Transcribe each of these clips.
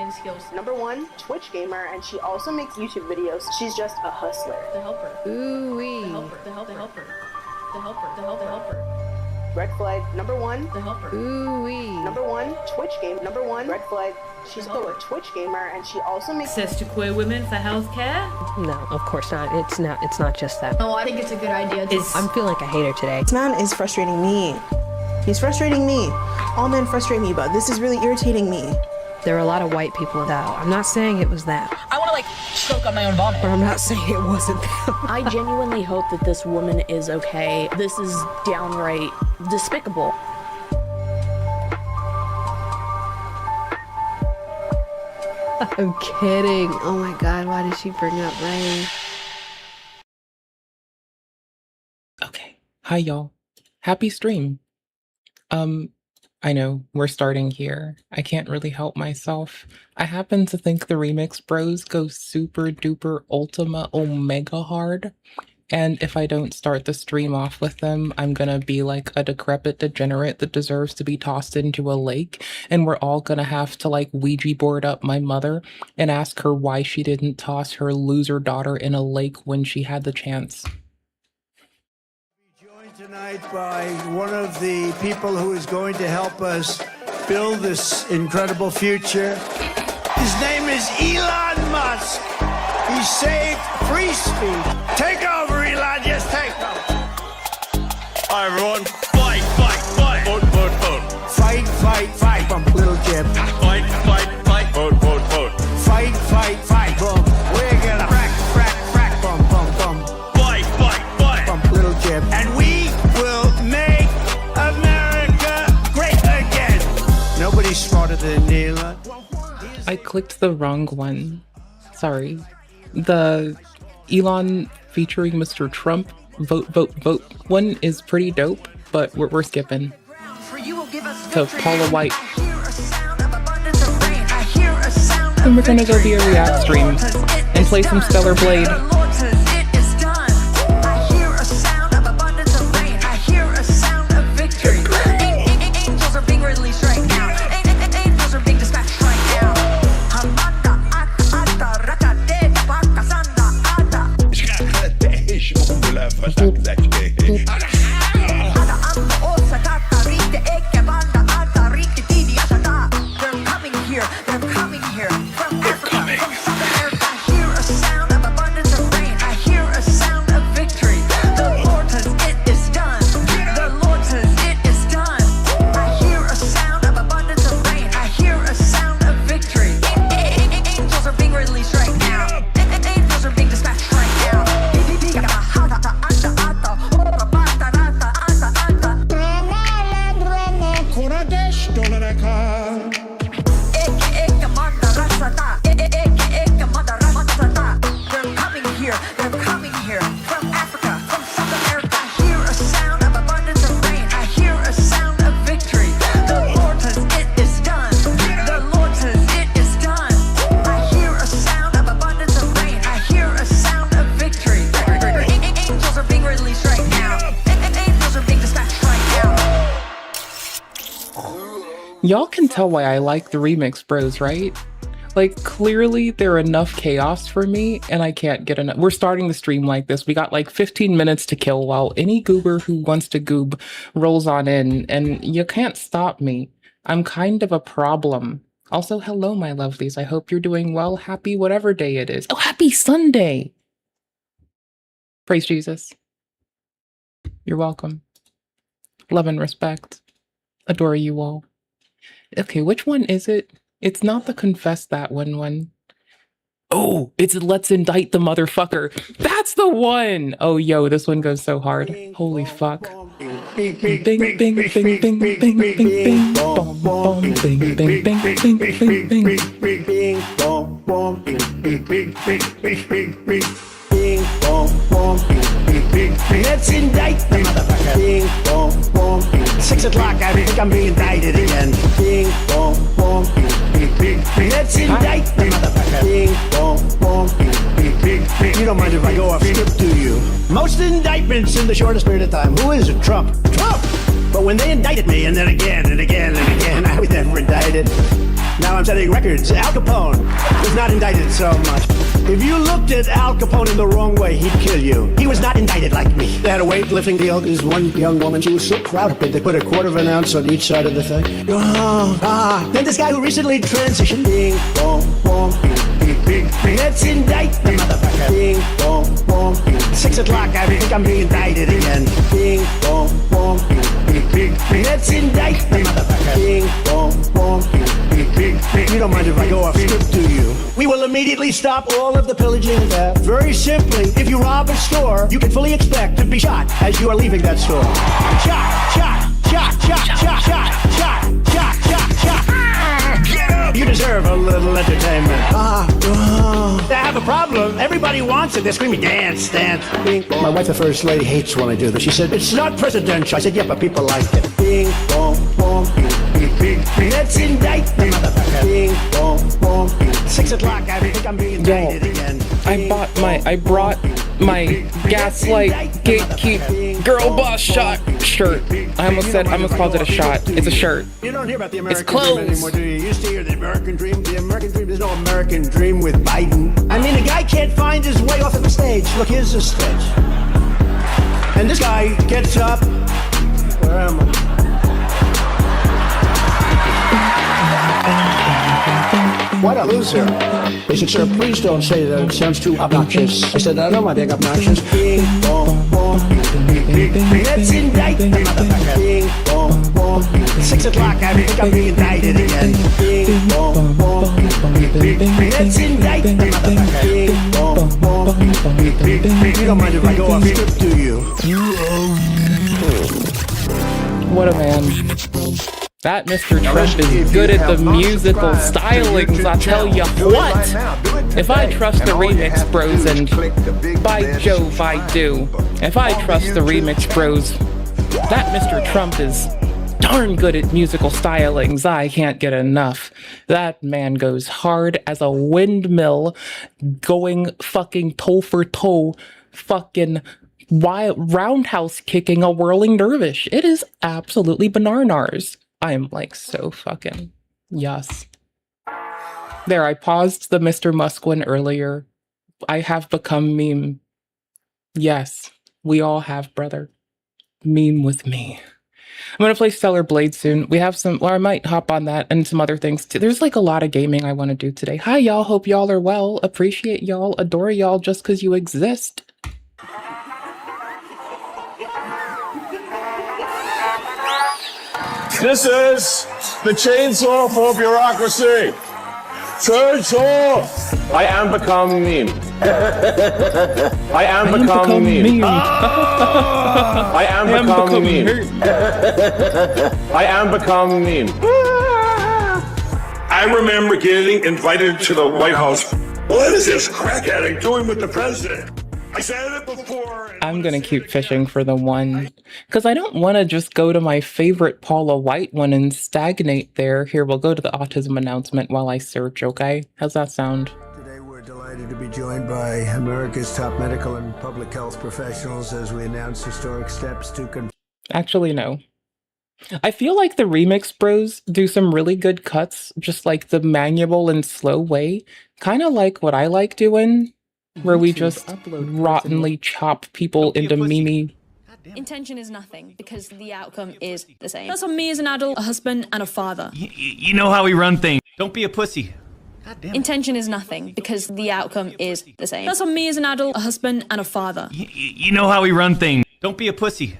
modeling skills. Number 1, Twitch gamer, and she also makes YouTube videos. She's just a hustler. The helper. Ooh-wee. The helper. The helper. The helper. The helper. The helper. The helper. Red flag. Number 1, The helper. Ooh-wee. Number 1, Twitch game. Number 1, red flag. She's a Twitch gamer, and she also makes Access to queer women for healthcare? No, of course not. It's not just that. No, I think it's a good idea. I'm feeling like a hater today. This man is frustrating me. He's frustrating me. All men frustrate me, but this is really irritating me. There are a lot of white people now. I'm not saying it was that. I want to like choke on my own vomit. But I'm not saying it wasn't them. I genuinely hope that this woman is okay. This is downright despicable. I'm kidding. Oh my god, why did she bring up Ray? Okay. Hi, y'all. Happy stream. I know, we're starting here. I can't really help myself. I happen to think the Remix Bros go super duper ultima omega hard. And if I don't start the stream off with them, I'm gonna be like a decrepit degenerate that deserves to be tossed into a lake. And we're all gonna have to like Ouija board up my mother and ask her why she didn't toss her loser daughter in a lake when she had the chance. Joined tonight by one of the people who is going to help us build this incredible future. His name is Elon Musk. He saved free speech. Take over, Elon. Just take over. Hi, everyone. Fight, fight, fight. Vote, vote, vote. Fight, fight, fight. Bump, little Jim. Fight, fight, fight. Vote, vote, vote. Fight, fight, fight. Bump. We're gonna crack, crack, crack. Bump, bump, bump. Fight, fight, fight. Bump, little Jim. And we will make America great again. Nobody's smarter than Elon. I clicked the wrong one. Sorry. The Elon featuring Mr. Trump vote, vote, vote one is pretty dope, but we're skipping to Paula White. And we're gonna go via React stream and play some Stellar Blade. Y'all can tell why I like the Remix Bros, right? Like, clearly there are enough chaos for me, and I can't get enough. We're starting the stream like this. We got like 15 minutes to kill while any goober who wants to goob rolls on in, and you can't stop me. I'm kind of a problem. Also, hello, my lovelies. I hope you're doing well. Happy whatever day it is. Oh, happy Sunday! Praise Jesus. You're welcome. Love and respect. Adore you all. Okay, which one is it? It's not the confess that one. Oh, it's let's indict the motherfucker. That's the one! Oh, yo, this one goes so hard. Holy fuck. Bing, bing, bing, bing, bing, bing, bing, bing, bom, bom, bing, bing, bing, bing, bing, bing, bing. Bing, bom, bom, bing, bing, bing, bing, bing, bing, bing. Bing, bom, bom, bing, bing, bing, bing. Let's indict the motherfucker. Bing, bom, bom, bing. 6 o'clock, I think I'm being indicted again. Bing, bom, bom, bing, bing, bing, bing. Let's indict the motherfucker. Bing, bom, bom, bing, bing, bing, bing. You don't mind if I go off script, do you? Most indictments in the shortest period of time. Who is it? Trump. Trump! But when they indicted me, and then again, and again, and again, I was never indicted. Now I'm setting records. Al Capone was not indicted so much. If you looked at Al Capone in the wrong way, he'd kill you. He was not indicted like me. They had a weightlifting deal. There's one young woman, she was so proud of it. They put a quarter of an ounce on each side of the thing. Then this guy who recently transitioned. Ding, bong, bong, bing, bing, bing. Let's indict the motherfucker. Ding, bong, bong. 6 o'clock, I think I'm being indicted again. Ding, bong, bong, bing, bing, bing. Let's indict the motherfucker. Ding, bong, bong, bing, bing, bing. You don't mind if I go off script, do you? We will immediately stop all of the pillaging there. Very simply, if you rob a store, you can fully expect to be shot as you are leaving that store. Shot, shot, shot, shot, shot, shot, shot, shot, shot, shot. Get up! You deserve a little entertainment. They have a problem. Everybody wants it. They're screaming, dance, dance. Bing. My wife, the first lady, hates when I do this. She said, it's not presidential. I said, yeah, but people like it. Bing, bong, bong, bing, bing, bing. Let's indict the motherfucker. Bing, bong, bong. 6 o'clock, I think I'm being indicted again. I brought my gaslight gatekeep girl boss shot shirt. I almost called it a shot. It's a shirt. You don't hear about the American It's clothes. dream anymore, do you? You used to hear the American dream. The American dream. There's no American dream with Biden. I mean, the guy can't find his way off of the stage. Look, here's the stage. And this guy gets up. Where am I? What a loser. They said, sir, please don't say that. It sounds too obnoxious. I said, I don't mind being obnoxious. Bing, bong, bong, bing, bing, bing. Let's indict the motherfucker. Bing, bong, bong. 6 o'clock, I think I'm being indicted again. Bing, bong, bong, bing, bing, bing. Let's indict the motherfucker. Bing, bong, bong, bing, bing, bing. You don't mind if I go off script, do you? What a man. That Mr. Trump is good at the musical stylings, I tell you what. If I trust the remix bros, and by Jove I do. If I trust the remix bros, that Mr. Trump is darn good at musical stylings. I can't get enough. That man goes hard as a windmill, going fucking toe for toe, fucking roundhouse kicking a whirling dervish. It is absolutely banarnars. I am like so fucking yes. There, I paused the Mr. Musk one earlier. I have become meme. Yes, we all have, brother. Meme with me. I'm gonna play Stellar Blade soon. We have some, or I might hop on that and some other things too. There's like a lot of gaming I want to do today. Hi y'all, hope y'all are well. Appreciate y'all, adore y'all just because you exist. This is the chainsaw for bureaucracy. Chainsaw! I am become meme. I am become meme. I am become meme. I am become meme. I remember getting invited to the White House. What is this crack addict doing with the president? I said it before. I'm gonna keep fishing for the one, because I don't want to just go to my favorite Paula White one and stagnate there. Here, we'll go to the autism announcement while I search, okay? How's that sound? Today we're delighted to be joined by America's top medical and public health professionals as we announce historic steps to Actually, no. I feel like the remix bros do some really good cuts, just like the manual and slow way. Kind of like what I like doing, where we just rottenly chop people into meme. Intention is nothing because the outcome is the same. That's on me as an adult, a husband, and a father. You know how we run things. Don't be a pussy. Intention is nothing because the outcome is the same. That's on me as an adult, a husband, and a father. You know how we run things. Don't be a pussy.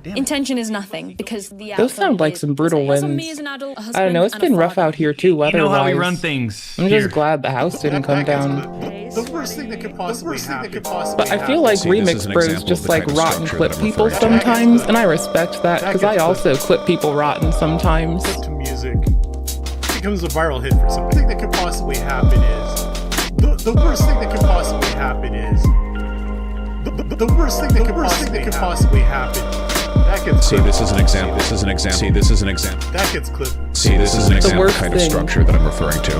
Intention is nothing because the outcome Those sound like some brutal wins. I don't know, it's been rough out here too weather-wise. You know how we run things. I'm just glad the house didn't come down. The worst thing that could possibly happen. But I feel like remix bros just like rotten clip people sometimes, and I respect that because I also clip people rotten sometimes. To music becomes a viral hit for something. The thing that could possibly happen is the worst thing that could possibly happen is the worst thing that could possibly happen. That gets See, this is an example. This is an example. See, this is an example. That gets clipped. See, this is an example kind of structure that I'm referring to.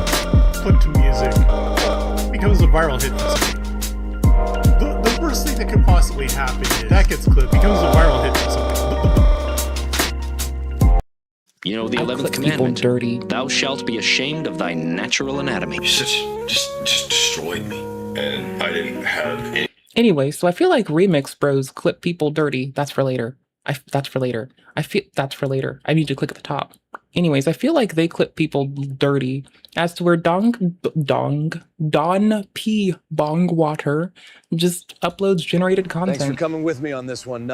Clip to music becomes a viral hit for something. The worst thing that could possibly happen is that gets clipped, becomes a viral hit for something. You know the I 11th clip people commandment. dirty. Thou shalt be ashamed of thy natural anatomy. Just destroyed me, and I didn't have any. Anyway, so I feel like remix bros clip people dirty. That's for later. That's for later. That's for later. I need to click at the top. Anyways, I feel like they clip people dirty. As to where Don P Bongwater just uploads generated content. Thanks for coming with me on this one.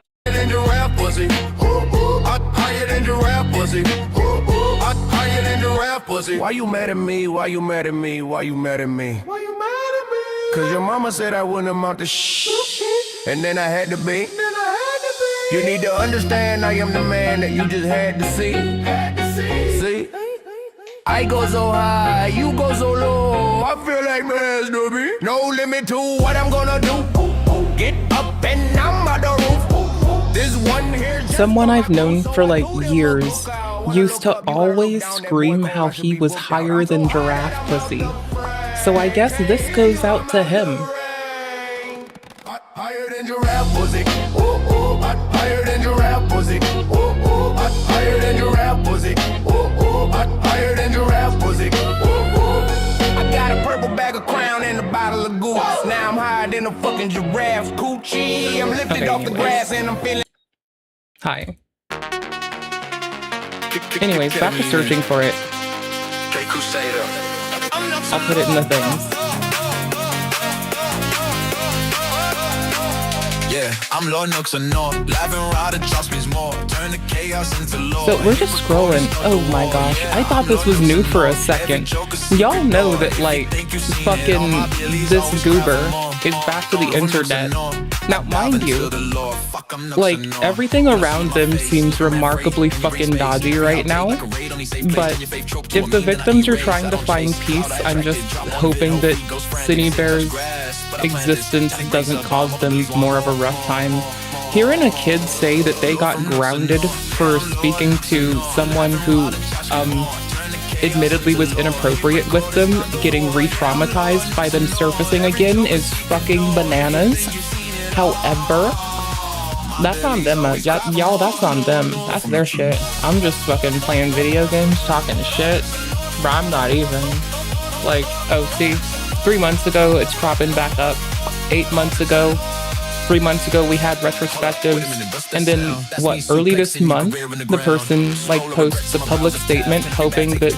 Why you mad at me? Why you mad at me? Why you mad at me? Why you mad at me? Cause your mama said I wouldn't amount to and then I had to be. You need to understand I am the man that you just had to see. See? I go so high, you go so low. I feel like there's no be no limit to what I'm gonna do. Get up and I'm out the roof. This one here. Someone I've known for like years used to always scream how he was higher than giraffe pussy. So I guess this goes out to him. Higher than giraffe pussy. Higher than giraffe pussy. Higher than giraffe pussy. Higher than giraffe pussy. I got a purple bag of Crown and a bottle of Goose. Now I'm higher than a fucking giraffe's coochie. I'm lifted off the grass and I'm feeling. Hi. Anyways, back to searching for it. I'll put it in the things. Yeah, I'm Lord Nooks and North. Laughing rod and trust me's more. Turn the chaos into law. So we're just scrolling. Oh my gosh. I thought this was new for a second. Y'all know that like fucking this goober is back to the internet. Now mind you, like everything around them seems remarkably fucking dodgy right now. But if the victims are trying to find peace, I'm just hoping that Cine Bear's existence doesn't cause them more of a rough time. Hearing a kid say that they got grounded for speaking to someone who admittedly was inappropriate with them, getting re-traumatized by them surfacing again is fucking bananas. However, that's on them, y'all, that's on them. That's their shit. I'm just fucking playing video games, talking shit. Bro, I'm not even. Like, oh, see, 3 months ago, it's cropping back up. 8 months ago, 3 months ago, we had retrospectives. And then, what, early this month, the person, like, posts a public statement hoping that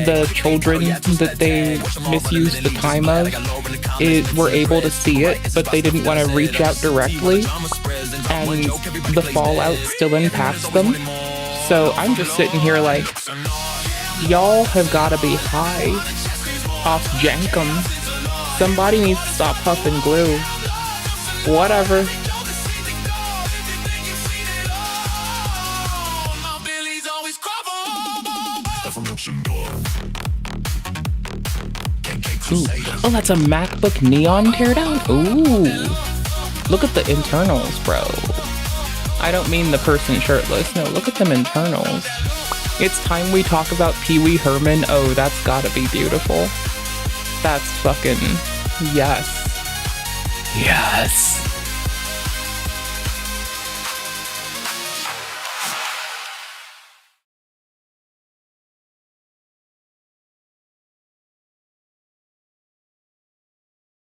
the children that they misused the time of were able to see it, but they didn't want to reach out directly. And the fallout still impacts them. So I'm just sitting here like, y'all have got to be high off jankum. Somebody needs to stop puffing glue. Whatever. Ooh. Oh, that's a MacBook Neon teardown? Ooh. Look at the internals, bro. I don't mean the person shirtless. No, look at them internals. It's time we talk about Pee Wee Herman. Oh, that's gotta be beautiful. That's fucking... yes. Yes.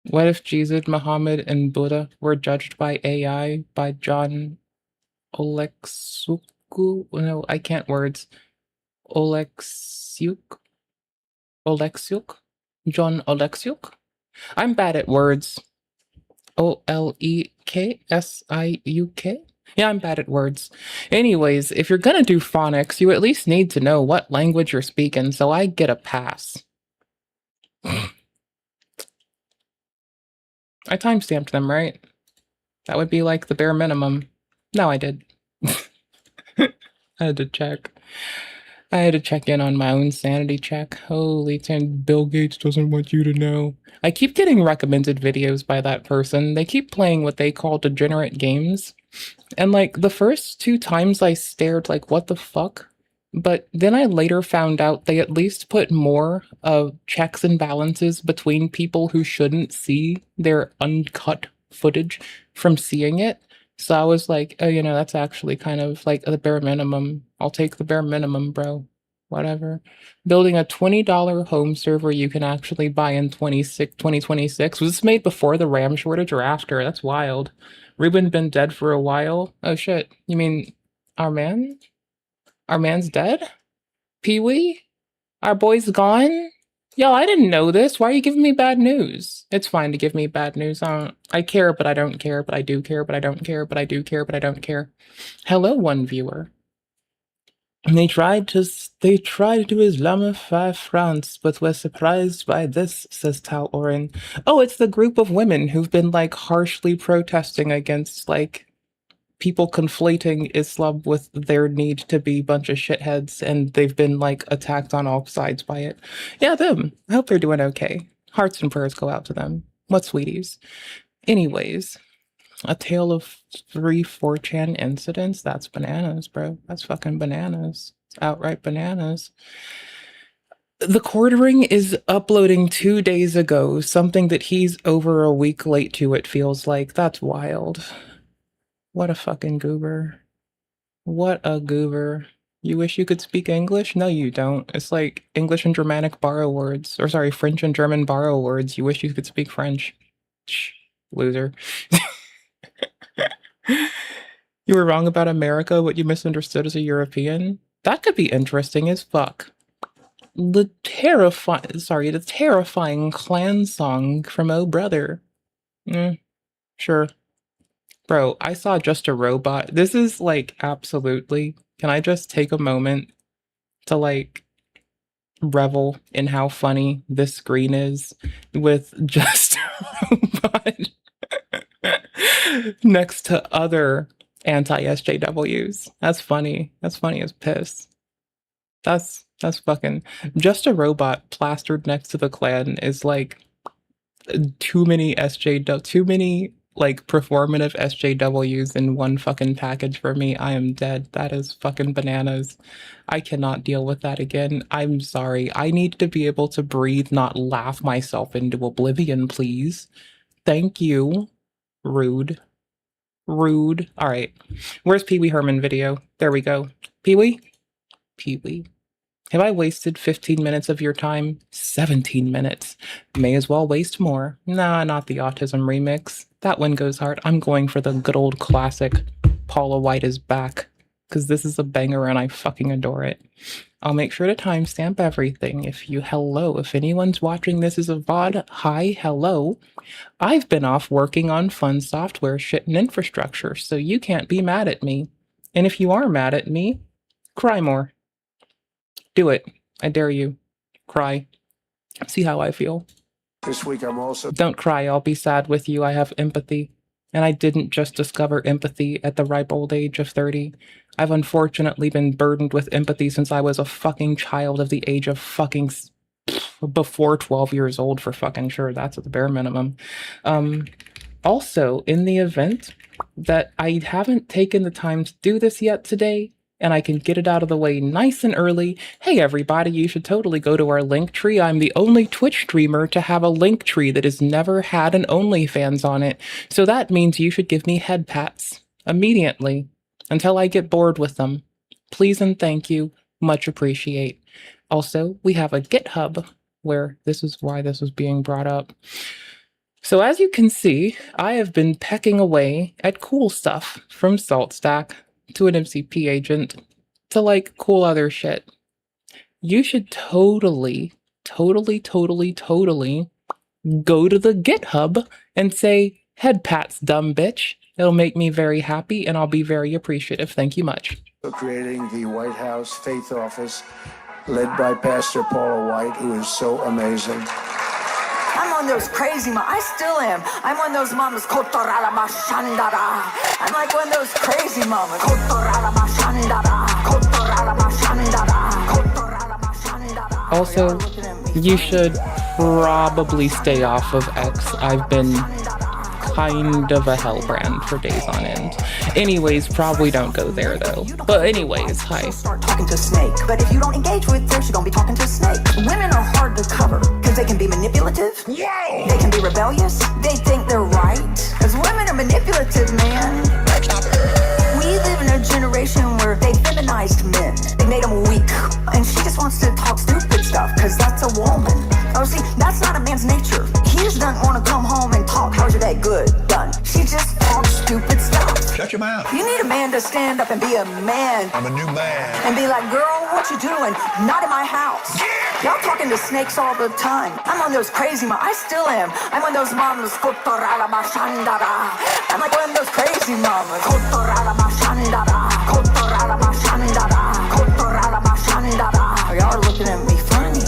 What if Jesus, Muhammad, and Buddha were judged by AI by John Oleksiuk? No, I can't words. Oleksiuk? John Oleksiuk? I'm bad at words. Oleksiuk? Yeah, I'm bad at words. Anyways, if you're gonna do phonics, you at least need to know what language you're speaking, so I get a pass. I timestamped them, right? That would be like the bare minimum. No, I did. I had to check. I had to check in on my own sanity check. Holy ten, Bill Gates doesn't want you to know. I keep getting recommended videos by that person. They keep playing what they call degenerate games. And like the first 2 times I stared like, what the fuck? But then I later found out they at least put more of checks and balances between people who shouldn't see their uncut footage from seeing it. So I was like, oh, you know, that's actually kind of like the bare minimum. I'll take the bare minimum, bro. Whatever. Building a $20 home server you can actually buy in 2026. Was this made before the RAM shortage or after? That's wild. Ruben been dead for a while. Oh shit. You mean our man? Our man's dead? Pee-wee? Our boy's gone? Yo, I didn't know this. Why are you giving me bad news? It's fine to give me bad news. I care, but I don't care, but I do care, but I don't care, but I do care, but I don't care. Hello, one viewer. And they tried to Islamify France, but were surprised by this, says Tal Oren. Oh, it's the group of women who've been like harshly protesting against like people conflating Islam with their need to be a bunch of shitheads, and they've been like attacked on all sides by it. Yeah, them. I hope they're doing okay. Hearts and prayers go out to them. What sweeties. Anyways, a tale of 3 4chan incidents? That's bananas, bro. That's fucking bananas. It's outright bananas. The Quartering is uploading 2 days ago, something that he's over a week late to, it feels like. That's wild. What a fucking goober. What a goober. You wish you could speak English? No, you don't. It's like English and Germanic borrow words. Or sorry, French and German borrow words. You wish you could speak French. Shh, loser. You were wrong about America, what you misunderstood as a European? That could be interesting as fuck. The terrifying clan song from Oh Brother. Sure. Bro, I saw Just a Robot. This is like absolutely. Can I just take a moment to like revel in how funny this screen is with Just a Robot next to other anti-SJWs? That's funny. That's funny as piss. That's fucking Just a Robot plastered next to the Klan is like too many like performative SJWs in one fucking package for me. I am dead. That is fucking bananas. I cannot deal with that again. I'm sorry. I need to be able to breathe, not laugh myself into oblivion, please. Thank you. Rude. Rude. All right. Where's Pee Wee Herman video? There we go. Pee Wee? Pee Wee. Have I wasted 15 minutes of your time? 17 minutes. May as well waste more. Nah, not the autism remix. That one goes hard. I'm going for the good old classic Paula White is Back, because this is a banger and I fucking adore it. I'll make sure to timestamp everything. If anyone's watching this as a VOD, hi, hello. I've been off working on fun software shit and infrastructure, so you can't be mad at me. And if you are mad at me, cry more. Do it. I dare you. Cry. See how I feel. This week I'm also... Don't cry. I'll be sad with you. I have empathy. And I didn't just discover empathy at the ripe old age of 30. I've unfortunately been burdened with empathy since I was a fucking child of the age of fucking... before 12 years old for fucking sure. That's at the bare minimum. Also, in the event that I haven't taken the time to do this yet today, and I can get it out of the way nice and early. Hey everybody, you should totally go to our link tree. I'm the only Twitch streamer to have a link tree that has never had an OnlyFans on it. So that means you should give me head pats immediately until I get bored with them. Please and thank you. Much appreciate. Also, we have a GitHub where this is why this was being brought up. So as you can see, I have been pecking away at cool stuff from SaltStack to an MCP agent, to like cool other shit. You should totally go to the GitHub and say, head pats, dumb bitch. It'll make me very happy and I'll be very appreciative. Thank you much. Creating the White House Faith Office, led by Pastor Paula White, who is so amazing. I'm one of those crazy moms. I still am. I'm one of those mamas. I'm like one of those crazy mamas. Also, you should probably stay off of X. I've been kind of a hellbrand for days on end. Anyways, probably don't go there though. But anyways, hi. Start talking to a snake. But if you don't engage with her, she's gonna be talking to a snake. Women are hard to cover. Cause they can be manipulative. Whoa. They can be rebellious. They think they're right. Cause women are manipulative, man. We live in a generation where they feminized men. They made them weak. And she just wants to talk stupid stuff, cause that's a woman. Oh, see, that's not a man's nature. He just doesn't want to come home and talk, how's your day? Good, done. She just talks stupid stuff. Shut your mouth. You need a man to stand up and be a man. I'm a new man. And be like, girl, what you doing? Not in my house. Yeah. Y'all talking to snakes all the time. I'm one of those crazy I still am. I'm one of those mamas. I'm like one of those crazy mamas. Y'all are looking at me funny.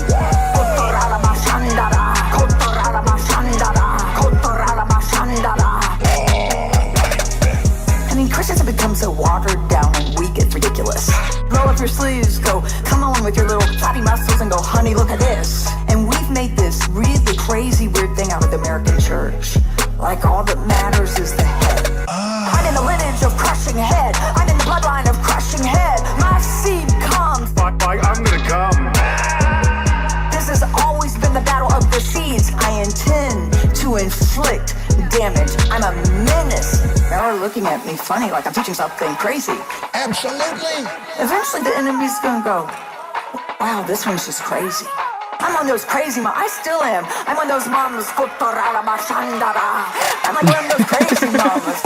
I mean, Christians have become so watered down and weak, it's ridiculous. Roll up your sleeves, go, come on with your little flappy muscles and go, honey, look at this. And we've made this really crazy, weird thing out of the American church. Like all that matters is the head. I'm in the lineage of crushing head. I'm in the bloodline of crushing head. My seed comes. I'm gonna come. This has always been the battle of the seeds. I intend to inflict damage. I'm a menace. Y'all are looking at me funny like I'm teaching something crazy. Absolutely. Eventually the enemy's gonna go, wow, this one's just crazy. I'm one of those crazy I still am. I'm one of those mamas. I'm like one of those crazy mamas.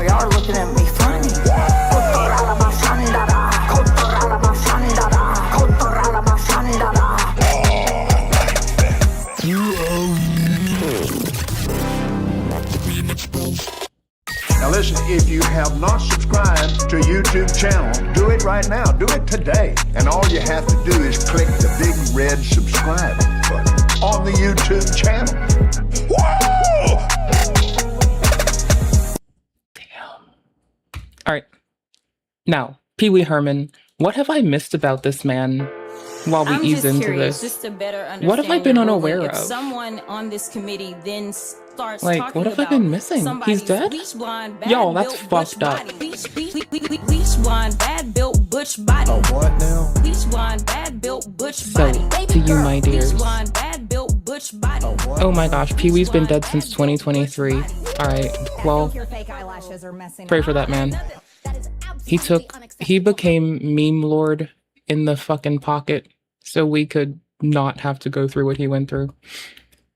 Y'all are looking at me funny. Now listen, if you have not subscribed to YouTube channel, do it right now. Do it today. And all you have to do is click the big red subscribe button on the YouTube channel. Whoa! Damn. All right. Now, Pee Wee Herman, what have I missed about this man while we ease into curious, this? just to better understand What have I been your unaware ruling. of? If someone on this committee then starts Like, talking what have I about been missing? somebody's He's dead? bleach blonde, bad Yo, that's built butch fucked up. body. Bleach blonde, bad built butch body. Oh, what now? Bleach blonde, bad built butch So, body. to you, my dears. Bleach blonde, bad built butch body. Oh my gosh, Pee Wee's been dead since 2023. Alright, well, pray for that man. He became meme lord in the fucking pocket so we could not have to go through what he went through.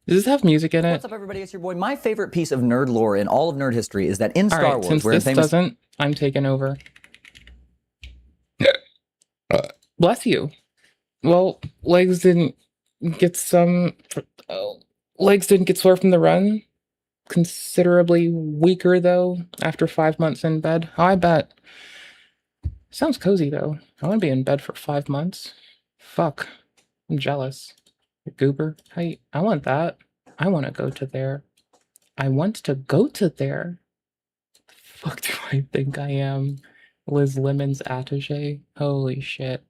Does this have music in it? What's up, everybody? It's your boy. My favorite piece of nerd lore in all of nerd history is that in Star Wars, since where this famous doesn't, I'm taking over. Bless you. Well, legs didn't get sore from the run. Considerably weaker though after 5 months in bed. Oh, I bet. Sounds cozy though. I want to be in bed for 5 months. Fuck. I'm jealous. Goober. I want that. I want to go to there. I want to go to there. Fuck do I think I am? Liz Lemon's attaché? Holy shit.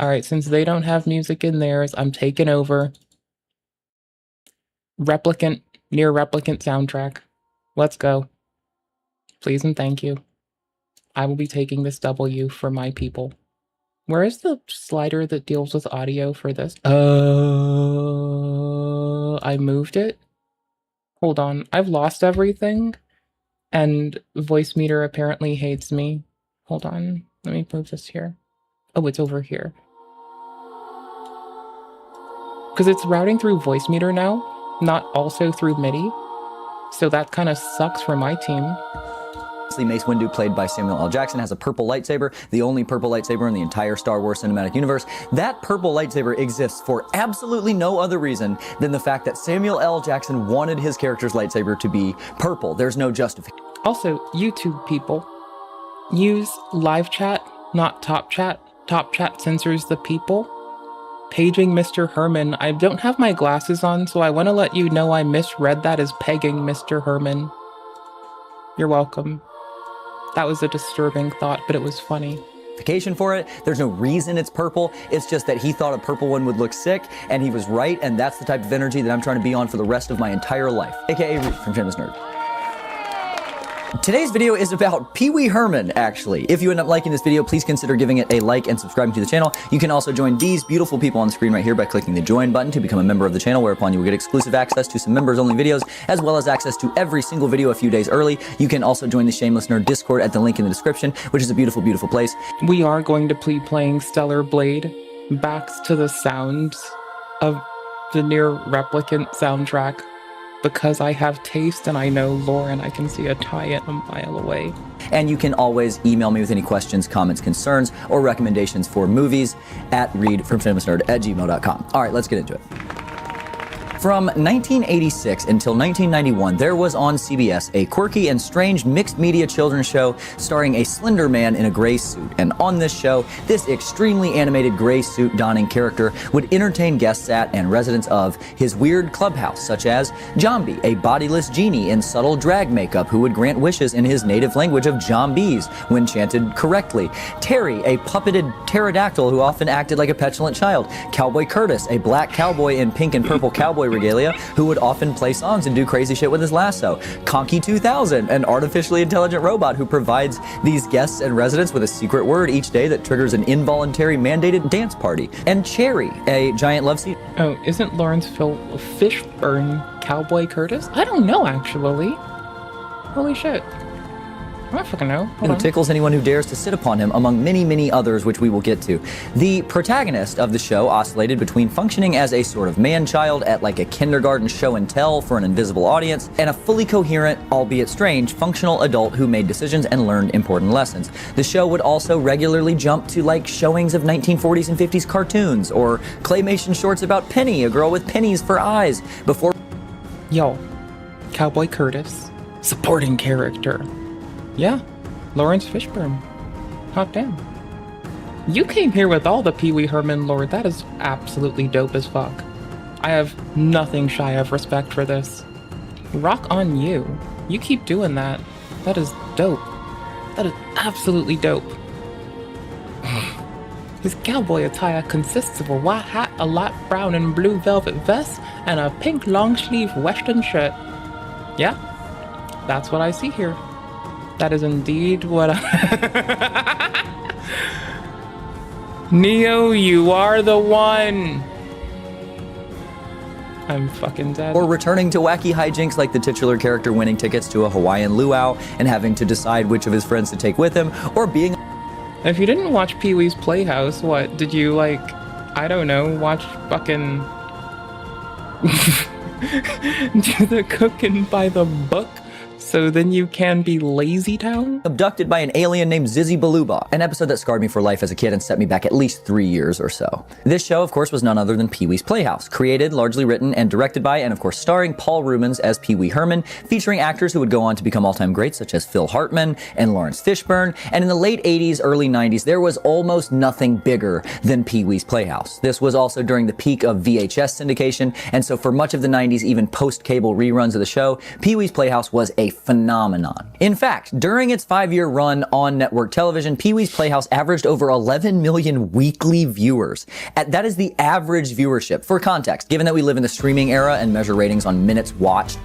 Alright, since they don't have music in theirs, I'm taking over. Replicant, near replicant soundtrack. Let's go. Please and thank you. I will be taking this W for my people. Where is the slider that deals with audio for this? I moved it. Hold on. I've lost everything. And voice meter apparently hates me. Hold on. Let me move this here. Oh, it's over here. Because it's routing through voice meter now, not also through MIDI. So that kind of sucks for my team. Mace Windu, played by Samuel L. Jackson, has a purple lightsaber, the only purple lightsaber in the entire Star Wars cinematic universe. That purple lightsaber exists for absolutely no other reason than the fact that Samuel L. Jackson wanted his character's lightsaber to be purple. There's no justification. Also, YouTube people, use live chat, not top chat. Top chat censors the people. Paging Mr. Herman. I don't have my glasses on, so I want to let you know I misread that as pegging Mr. Herman. You're welcome. That was a disturbing thought, but it was funny. For it. There's no reason it's purple. It's just that he thought a purple one would look sick, and he was right, and that's the type of energy that I'm trying to be on for the rest of my entire life. AKA Reed from Shameless Nerd. Today's video is about Pee Wee Herman, actually. If you end up liking this video, please consider giving it a like and subscribing to the channel. You can also join these beautiful people on the screen right here by clicking the join button to become a member of the channel, whereupon you will get exclusive access to some members-only videos, as well as access to every single video a few days early. You can also join the Shameless Nerd Discord at the link in the description, which is a beautiful, beautiful place. We are going to be playing Stellar Blade, backs to the sounds of the near replicant soundtrack, because I have taste and I know lore and I can see a tie-in a mile away. And you can always email me with any questions, comments, concerns, or recommendations for movies at readfromfamousnerd@gmail.com. All right, let's get into it. From 1986 until 1991, there was on CBS a quirky and strange mixed media children's show starring a slender man in a gray suit. And on this show, this extremely animated gray suit donning character would entertain guests at and residents of his weird clubhouse, such as Jambi, a bodiless genie in subtle drag makeup who would grant wishes in his native language of Jambese when chanted correctly. Terry, a puppeted pterodactyl who often acted like a petulant child. Cowboy Curtis, a black cowboy in pink and purple cowboy regalia who would often play songs and do crazy shit with his lasso. Conky 2000, an artificially intelligent robot who provides these guests and residents with a secret word each day that triggers an involuntary mandated dance party. And Cherry, a giant love seat. Oh, isn't Lawrence Fishburne Cowboy Curtis? I don't know, actually. Holy shit. I don't fucking know. Who tickles anyone who dares to sit upon him, among many, many others, which we will get to. The protagonist of the show oscillated between functioning as a sort of man-child at like a kindergarten show and tell for an invisible audience, and a fully coherent, albeit strange, functional adult who made decisions and learned important lessons. The show would also regularly jump to like showings of 1940s and 50s cartoons, or claymation shorts about Penny, a girl with pennies for eyes, before... Yo, Cowboy Curtis, supporting character. Yeah, Lawrence Fishburne. Hot damn. You came here with all the Pee Wee Herman lore. That is absolutely dope as fuck. I have nothing shy of respect for this. Rock on you. You keep doing that. That is dope. That is absolutely dope. His cowboy attire consists of a white hat, a light brown and blue velvet vest, and a pink long-sleeve western shirt. Yeah, that's what I see here. That is indeed what Neo, you are the one! I'm fucking dead. Or returning to wacky hijinks like the titular character winning tickets to a Hawaiian luau and having to decide which of his friends to take with him, or being... If you didn't watch Pee-wee's Playhouse, what, did you, like, I don't know, watch fucking... do the cooking by the book? So then you can be Lazy Town? Abducted by an alien named Zizzy Baluba, an episode that scarred me for life as a kid and set me back at least 3 years or so. This show, of course, was none other than Pee-wee's Playhouse, created, largely written, and directed by, and of course starring Paul Reubens as Pee Wee Herman, featuring actors who would go on to become all-time greats such as Phil Hartman and Lawrence Fishburne, and in the late 80s, early 90s, there was almost nothing bigger than Pee-wee's Playhouse. This was also during the peak of VHS syndication, and so for much of the 90s, even post-cable reruns of the show, Pee-wee's Playhouse was a phenomenon. In fact, during its 5-year run on network television, Pee-wee's Playhouse averaged over 11 million weekly viewers. That is the average viewership. For context, given that we live in the streaming era and measure ratings on minutes watched,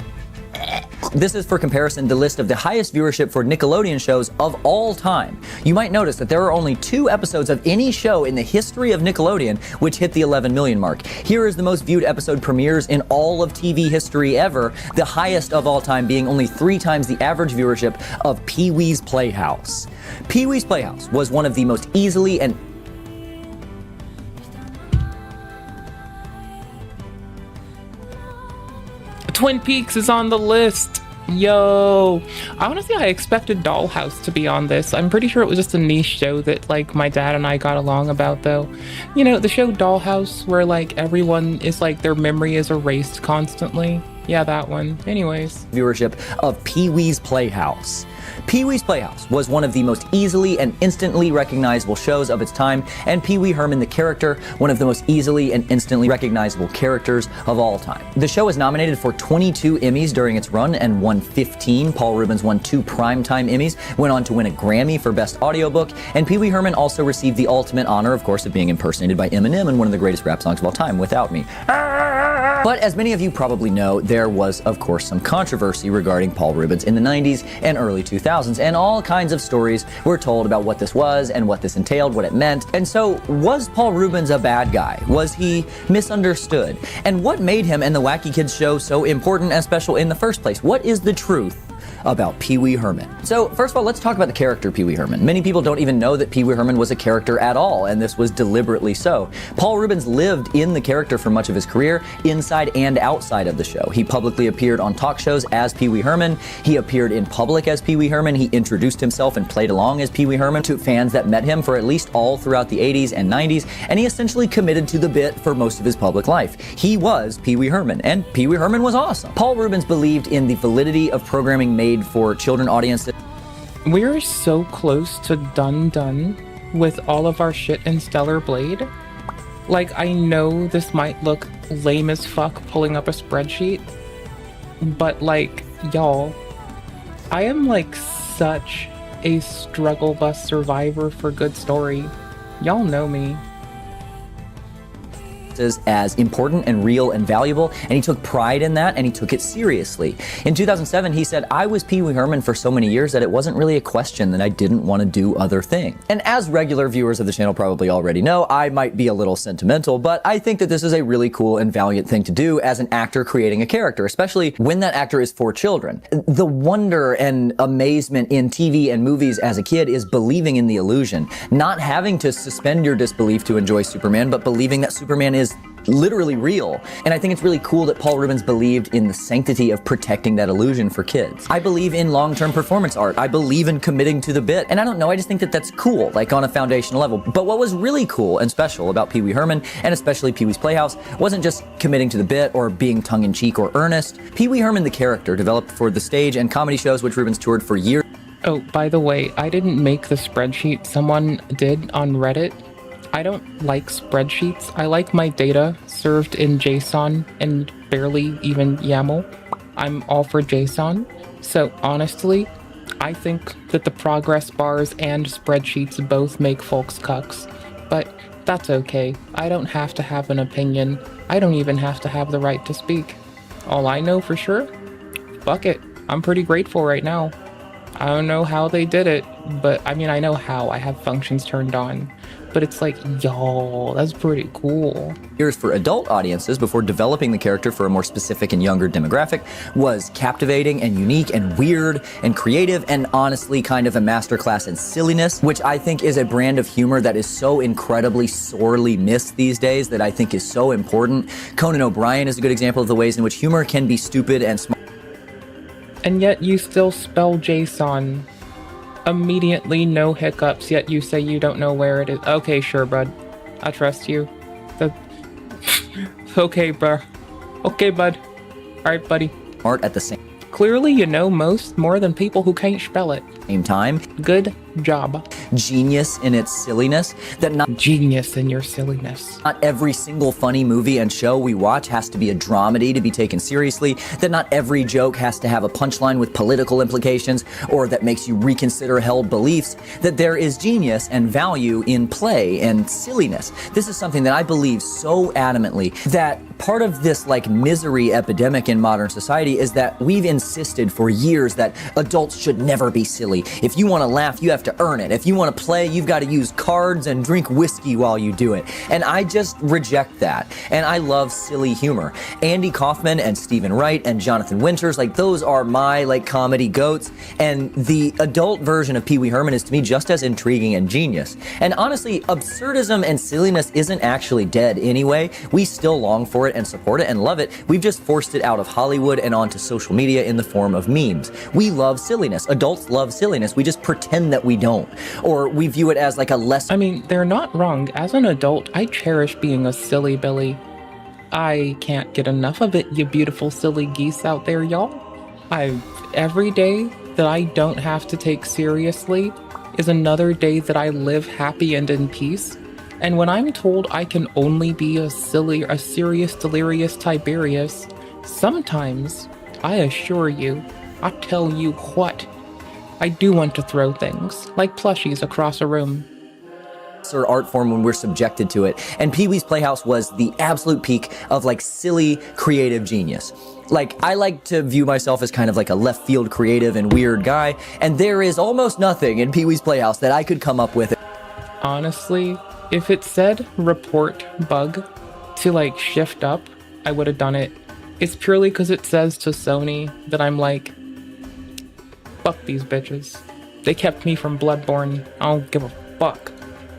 this is, for comparison, the list of the highest viewership for Nickelodeon shows of all time. You might notice that there are only 2 episodes of any show in the history of Nickelodeon which hit the 11 million mark. Here is the most viewed episode premieres in all of TV history ever, the highest of all time being only 3 times the average viewership of Pee-wee's Playhouse. Pee-wee's Playhouse was one of the most easily and Twin Peaks is on the list. Yo, honestly, I expected Dollhouse to be on this. I'm pretty sure it was just a niche show that like my dad and I got along about, though. You know, the show Dollhouse, where like everyone is like their memory is erased constantly. Yeah, that one. Anyways, viewership of Pee-wee's Playhouse. Pee-wee's Playhouse was one of the most easily and instantly recognizable shows of its time, and Pee Wee Herman, the character, one of the most easily and instantly recognizable characters of all time. The show was nominated for 22 Emmys during its run and won 15. Paul Reubens won 2 Primetime Emmys, went on to win a Grammy for Best Audiobook, and Pee Wee Herman also received the ultimate honor, of course, of being impersonated by Eminem in one of the greatest rap songs of all time, Without Me. But as many of you probably know, there was, of course, some controversy regarding Paul Rubens in the 90s and early 2000s, and all kinds of stories were told about what this was and what this entailed, what it meant. And so, was Paul Rubens a bad guy? Was he misunderstood? And what made him and the Wacky Kids show so important and special in the first place? What is the truth about Pee Wee Herman? So first of all, let's talk about the character Pee Wee Herman. Many people don't even know that Pee Wee Herman was a character at all, and this was deliberately so. Paul Rubens lived in the character for much of his career, inside and outside of the show. He publicly appeared on talk shows as Pee Wee Herman. He appeared in public as Pee Wee Herman. He introduced himself and played along as Pee Wee Herman to fans that met him for at least all throughout the 80s and 90s, and he essentially committed to the bit for most of his public life. He was Pee Wee Herman, and Pee Wee Herman was awesome. Paul Rubens believed in the validity of programming made for children audiences. We're so close to done with all of our shit in Stellar Blade. Like, I know this might look lame as fuck pulling up a spreadsheet, but like, y'all, I am like such a struggle bus survivor for good story. Y'all know me. As important and real and valuable, and he took pride in that, and he took it seriously. In 2007, he said, "I was Pee Wee Herman for so many years that it wasn't really a question that I didn't want to do other things." And as regular viewers of the channel probably already know, I might be a little sentimental, but I think that this is a really cool and valiant thing to do as an actor creating a character, especially when that actor is for children. The wonder and amazement in TV and movies as a kid is believing in the illusion, not having to suspend your disbelief to enjoy Superman, but believing that Superman is literally real. And I think it's really cool that Paul Rubens believed in the sanctity of protecting that illusion for kids. I believe in long-term performance art. I believe in committing to the bit. And I don't know, I just think that that's cool, like on a foundational level. But what was really cool and special about Pee Wee Herman, and especially Pee Wee's Playhouse, wasn't just committing to the bit or being tongue-in-cheek or earnest. Pee Wee Herman, the character, developed for the stage and comedy shows which Rubens toured for years. Oh, by the way, I didn't make the spreadsheet. Someone did on Reddit. I don't like spreadsheets. I like my data served in JSON and barely even YAML. I'm all for JSON. So honestly, I think that the progress bars and spreadsheets both make folks cucks. But that's okay. I don't have to have an opinion. I don't even have to have the right to speak. All I know for sure, fuck it. I'm pretty grateful right now. I don't know how they did it, but I mean, I know how. I have functions turned on. But it's like, y'all, that's pretty cool. Years for adult audiences before developing the character for a more specific and younger demographic was captivating and unique and weird and creative and honestly kind of a masterclass in silliness, which I think is a brand of humor that is so incredibly sorely missed these days that I think is so important. Conan O'Brien is a good example of the ways in which humor can be stupid and smart. And yet you still spell JSON. Immediately, no hiccups, yet you say you don't know where it is. Okay, sure, bud. I trust you. Okay, bro. Okay, bud. Alright, buddy. Art at the same. Clearly, you know more than people who can't spell it. Same time. Good job. Genius in its silliness. Genius in your silliness. Not every single funny movie and show we watch has to be a dramedy to be taken seriously. That not every joke has to have a punchline with political implications or that makes you reconsider held beliefs. That there is genius and value in play and silliness. This is something that I believe so adamantly that part of this like misery epidemic in modern society is that we've insisted for years that adults should never be silly. If you want to laugh, you have to earn it. If you want to play, you've got to use cards and drink whiskey while you do it. And I just reject that. And I love silly humor. Andy Kaufman and Stephen Wright and Jonathan Winters, like those are my like comedy goats. And the adult version of Pee Wee Herman is to me just as intriguing and genius. And honestly, absurdism and silliness isn't actually dead anyway. We still long for it and support it and love it. We've just forced it out of Hollywood and onto social media in the form of memes. We love silliness. Adults love silliness. We just pretend that we don't. Or we view it as like a less... I mean, they're not wrong. As an adult, I cherish being a silly Billy. I can't get enough of it, you beautiful silly geese out there, y'all. Every day that I don't have to take seriously is another day that I live happy and in peace. And when I'm told I can only be a serious, delirious Tiberius, sometimes, I assure you, I tell you what, I do want to throw things, like plushies across a room. or art form when we're subjected to it. And Pee-wee's Playhouse was the absolute peak of like silly creative genius. Like, I like to view myself as kind of like a left field creative and weird guy, and there is almost nothing in Pee-wee's Playhouse that I could come up with. Honestly, if it said report bug to like shift up, I would have done it. It's purely because it says to Sony that I'm like, fuck these bitches. They kept me from Bloodborne. I don't give a fuck.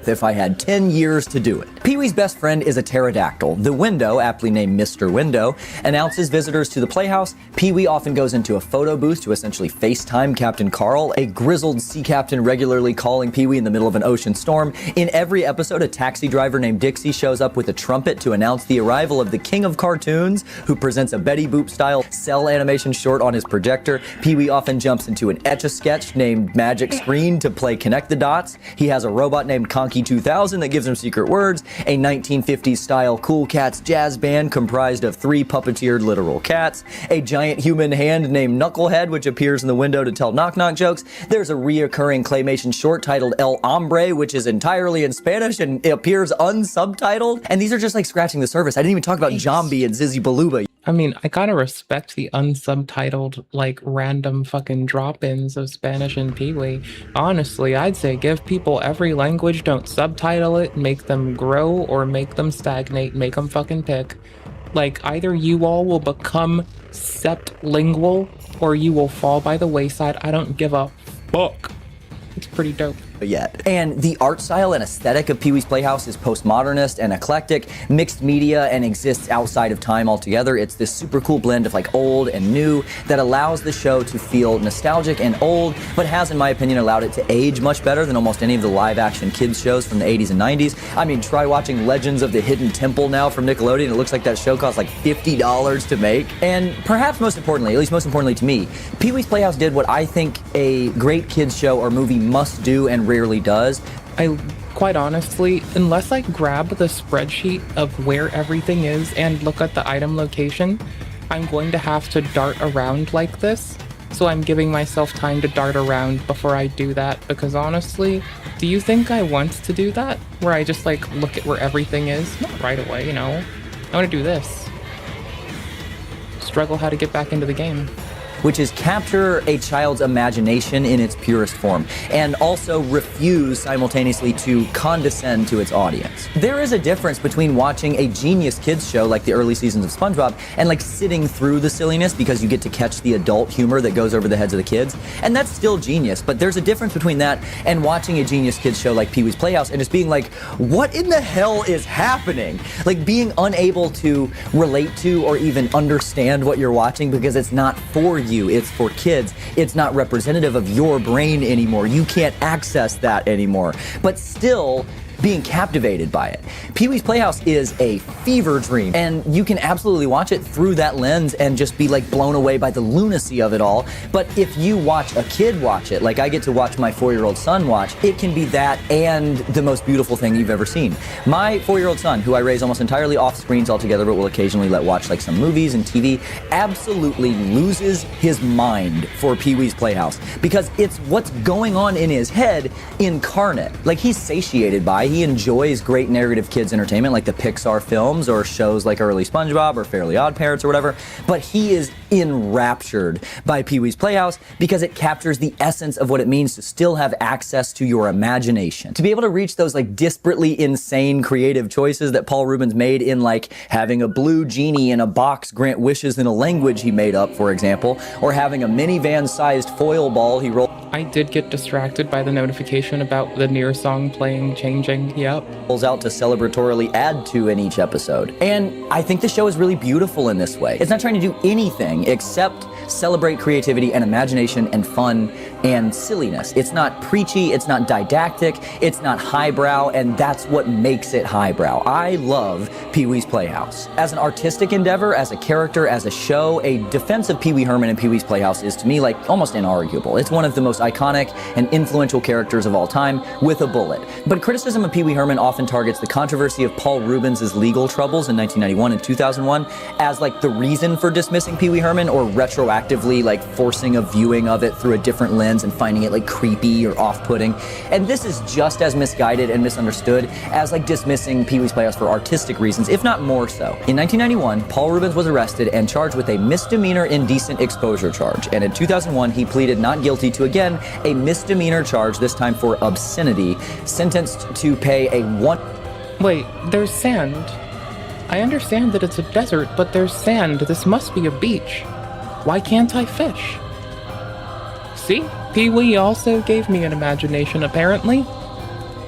If I had 10 years to do it. Pee-wee's best friend is a pterodactyl. The Window, aptly named Mr. Window, announces visitors to the playhouse. Pee-wee often goes into a photo booth to essentially FaceTime Captain Carl, a grizzled sea captain regularly calling Pee-wee in the middle of an ocean storm. In every episode, a taxi driver named Dixie shows up with a trumpet to announce the arrival of the king of cartoons, who presents a Betty Boop-style cell animation short on his projector. Pee-wee often jumps into an Etch-a-Sketch named Magic Screen to play Connect the Dots. He has a robot named Conky 2000 that gives him secret words, a 1950s style Cool Cats jazz band comprised of 3 puppeteered literal cats, a giant human hand named Knucklehead which appears in the window to tell knock-knock jokes. There's a reoccurring claymation short titled El Hombre, which is entirely in Spanish and it appears unsubtitled. And these are just like scratching the surface. I didn't even talk about Jambi and Zizzy Baluba. I mean, I gotta respect the unsubtitled, like, random fucking drop-ins of Spanish and Pee-wee. Honestly, I'd say give people every language, don't subtitle it, make them grow, or make them stagnate, make them fucking pick. Like, either you all will become septlingual, or you will fall by the wayside. I don't give a fuck. It's pretty dope. Yet. And the art style and aesthetic of Pee-wee's Playhouse is postmodernist and eclectic, mixed media, and exists outside of time altogether. It's this super cool blend of like old and new that allows the show to feel nostalgic and old, but has, in my opinion, allowed it to age much better than almost any of the live-action kids shows from the 80s and 90s. I mean, try watching Legends of the Hidden Temple now from Nickelodeon. It looks like that show cost like $50 to make. And perhaps most importantly, at least most importantly to me, Pee-wee's Playhouse did what I think a great kids show or movie must do and rarely does. I quite honestly, unless I grab the spreadsheet of where everything is and look at the item location, I'm going to have to dart around like this. So I'm giving myself time to dart around before I do that, because honestly, do you think I want to do that? Where I just like look at where everything is? Not right away, you know. I want to do this. Struggle how to get back into the game. Which is capture a child's imagination in its purest form, and also refuse simultaneously to condescend to its audience. There is a difference between watching a genius kids show like the early seasons of SpongeBob and like sitting through the silliness because you get to catch the adult humor that goes over the heads of the kids, and that's still genius, but there's a difference between that and watching a genius kids show like Pee-wee's Playhouse and just being like, what in the hell is happening? Like being unable to relate to or even understand what you're watching because it's not for you. It's for kids. It's not representative of your brain anymore. You can't access that anymore. But still being captivated by it. Pee-wee's Playhouse is a fever dream, and you can absolutely watch it through that lens and just be like blown away by the lunacy of it all. But if you watch a kid watch it, like I get to watch my 4-year-old son watch, it can be that and the most beautiful thing you've ever seen. My 4-year-old son, who I raise almost entirely off screens altogether, but will occasionally let watch like some movies and TV, absolutely loses his mind for Pee-wee's Playhouse because it's what's going on in his head incarnate. Like he's satiated by. He enjoys great narrative kids entertainment like the Pixar films or shows like early SpongeBob or Fairly Odd Parents or whatever, but he is enraptured by Pee-wee's Playhouse because it captures the essence of what it means to still have access to your imagination. To be able to reach those like disparately insane creative choices that Paul Rubens made in like having a blue genie in a box grant wishes in a language he made up, for example, or having a minivan-sized foil ball he rolled. I did get distracted by the notification about the Nier song playing changing. Yep. Rolls out to celebratorily add to in each episode. And I think the show is really beautiful in this way. It's not trying to do anything except celebrate creativity and imagination and fun and silliness. It's not preachy, it's not didactic, it's not highbrow, and that's what makes it highbrow. I love Pee-wee's Playhouse. As an artistic endeavor, as a character, as a show, a defense of Pee-wee Herman and Pee-wee's Playhouse is to me like almost inarguable. It's one of the most iconic and influential characters of all time with a bullet. But criticism of Pee-wee Herman often targets the controversy of Paul Rubens' legal troubles in 1991 and 2001 as like the reason for dismissing Pee-wee Herman or retroactively like forcing a viewing of it through a different lens Rubens and finding it like creepy or off-putting. And this is just as misguided and misunderstood as like dismissing Pee-wee's Playhouse for artistic reasons, if not more so. In 1991, Paul Rubens was arrested and charged with a misdemeanor indecent exposure charge. And in 2001, he pleaded not guilty to, again, a misdemeanor charge, this time for obscenity, sentenced to pay a Wait, there's sand. I understand that it's a desert, but there's sand. This must be a beach. Why can't I fish? See? Pee-wee also gave me an imagination, apparently.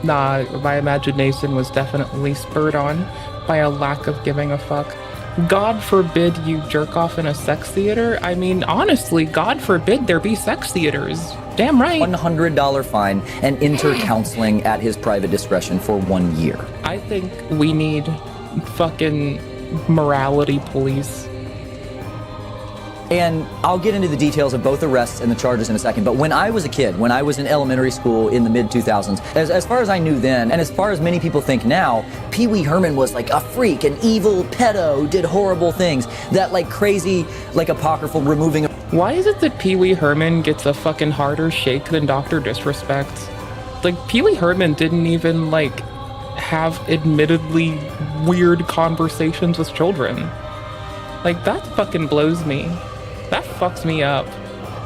Nah, my imagination was definitely spurred on by a lack of giving a fuck. God forbid you jerk off in a sex theater. I mean, honestly, God forbid there be sex theaters. Damn right. $100 fine and enter counseling at his private discretion for 1 year. I think we need fucking morality police. And I'll get into the details of both arrests and the charges in a second, but when I was a kid, when I was in elementary school in the mid-2000s, as far as I knew then, and as far as many people think now, Pee-wee Herman was like a freak, an evil pedo, did horrible things, that like crazy, like apocryphal removing of... Why is it that Pee-wee Herman gets a fucking harder shake than Dr. Disrespect? Like, Pee-wee Herman didn't even, like, have admittedly weird conversations with children. Like, that fucking blows me. That fucks me up.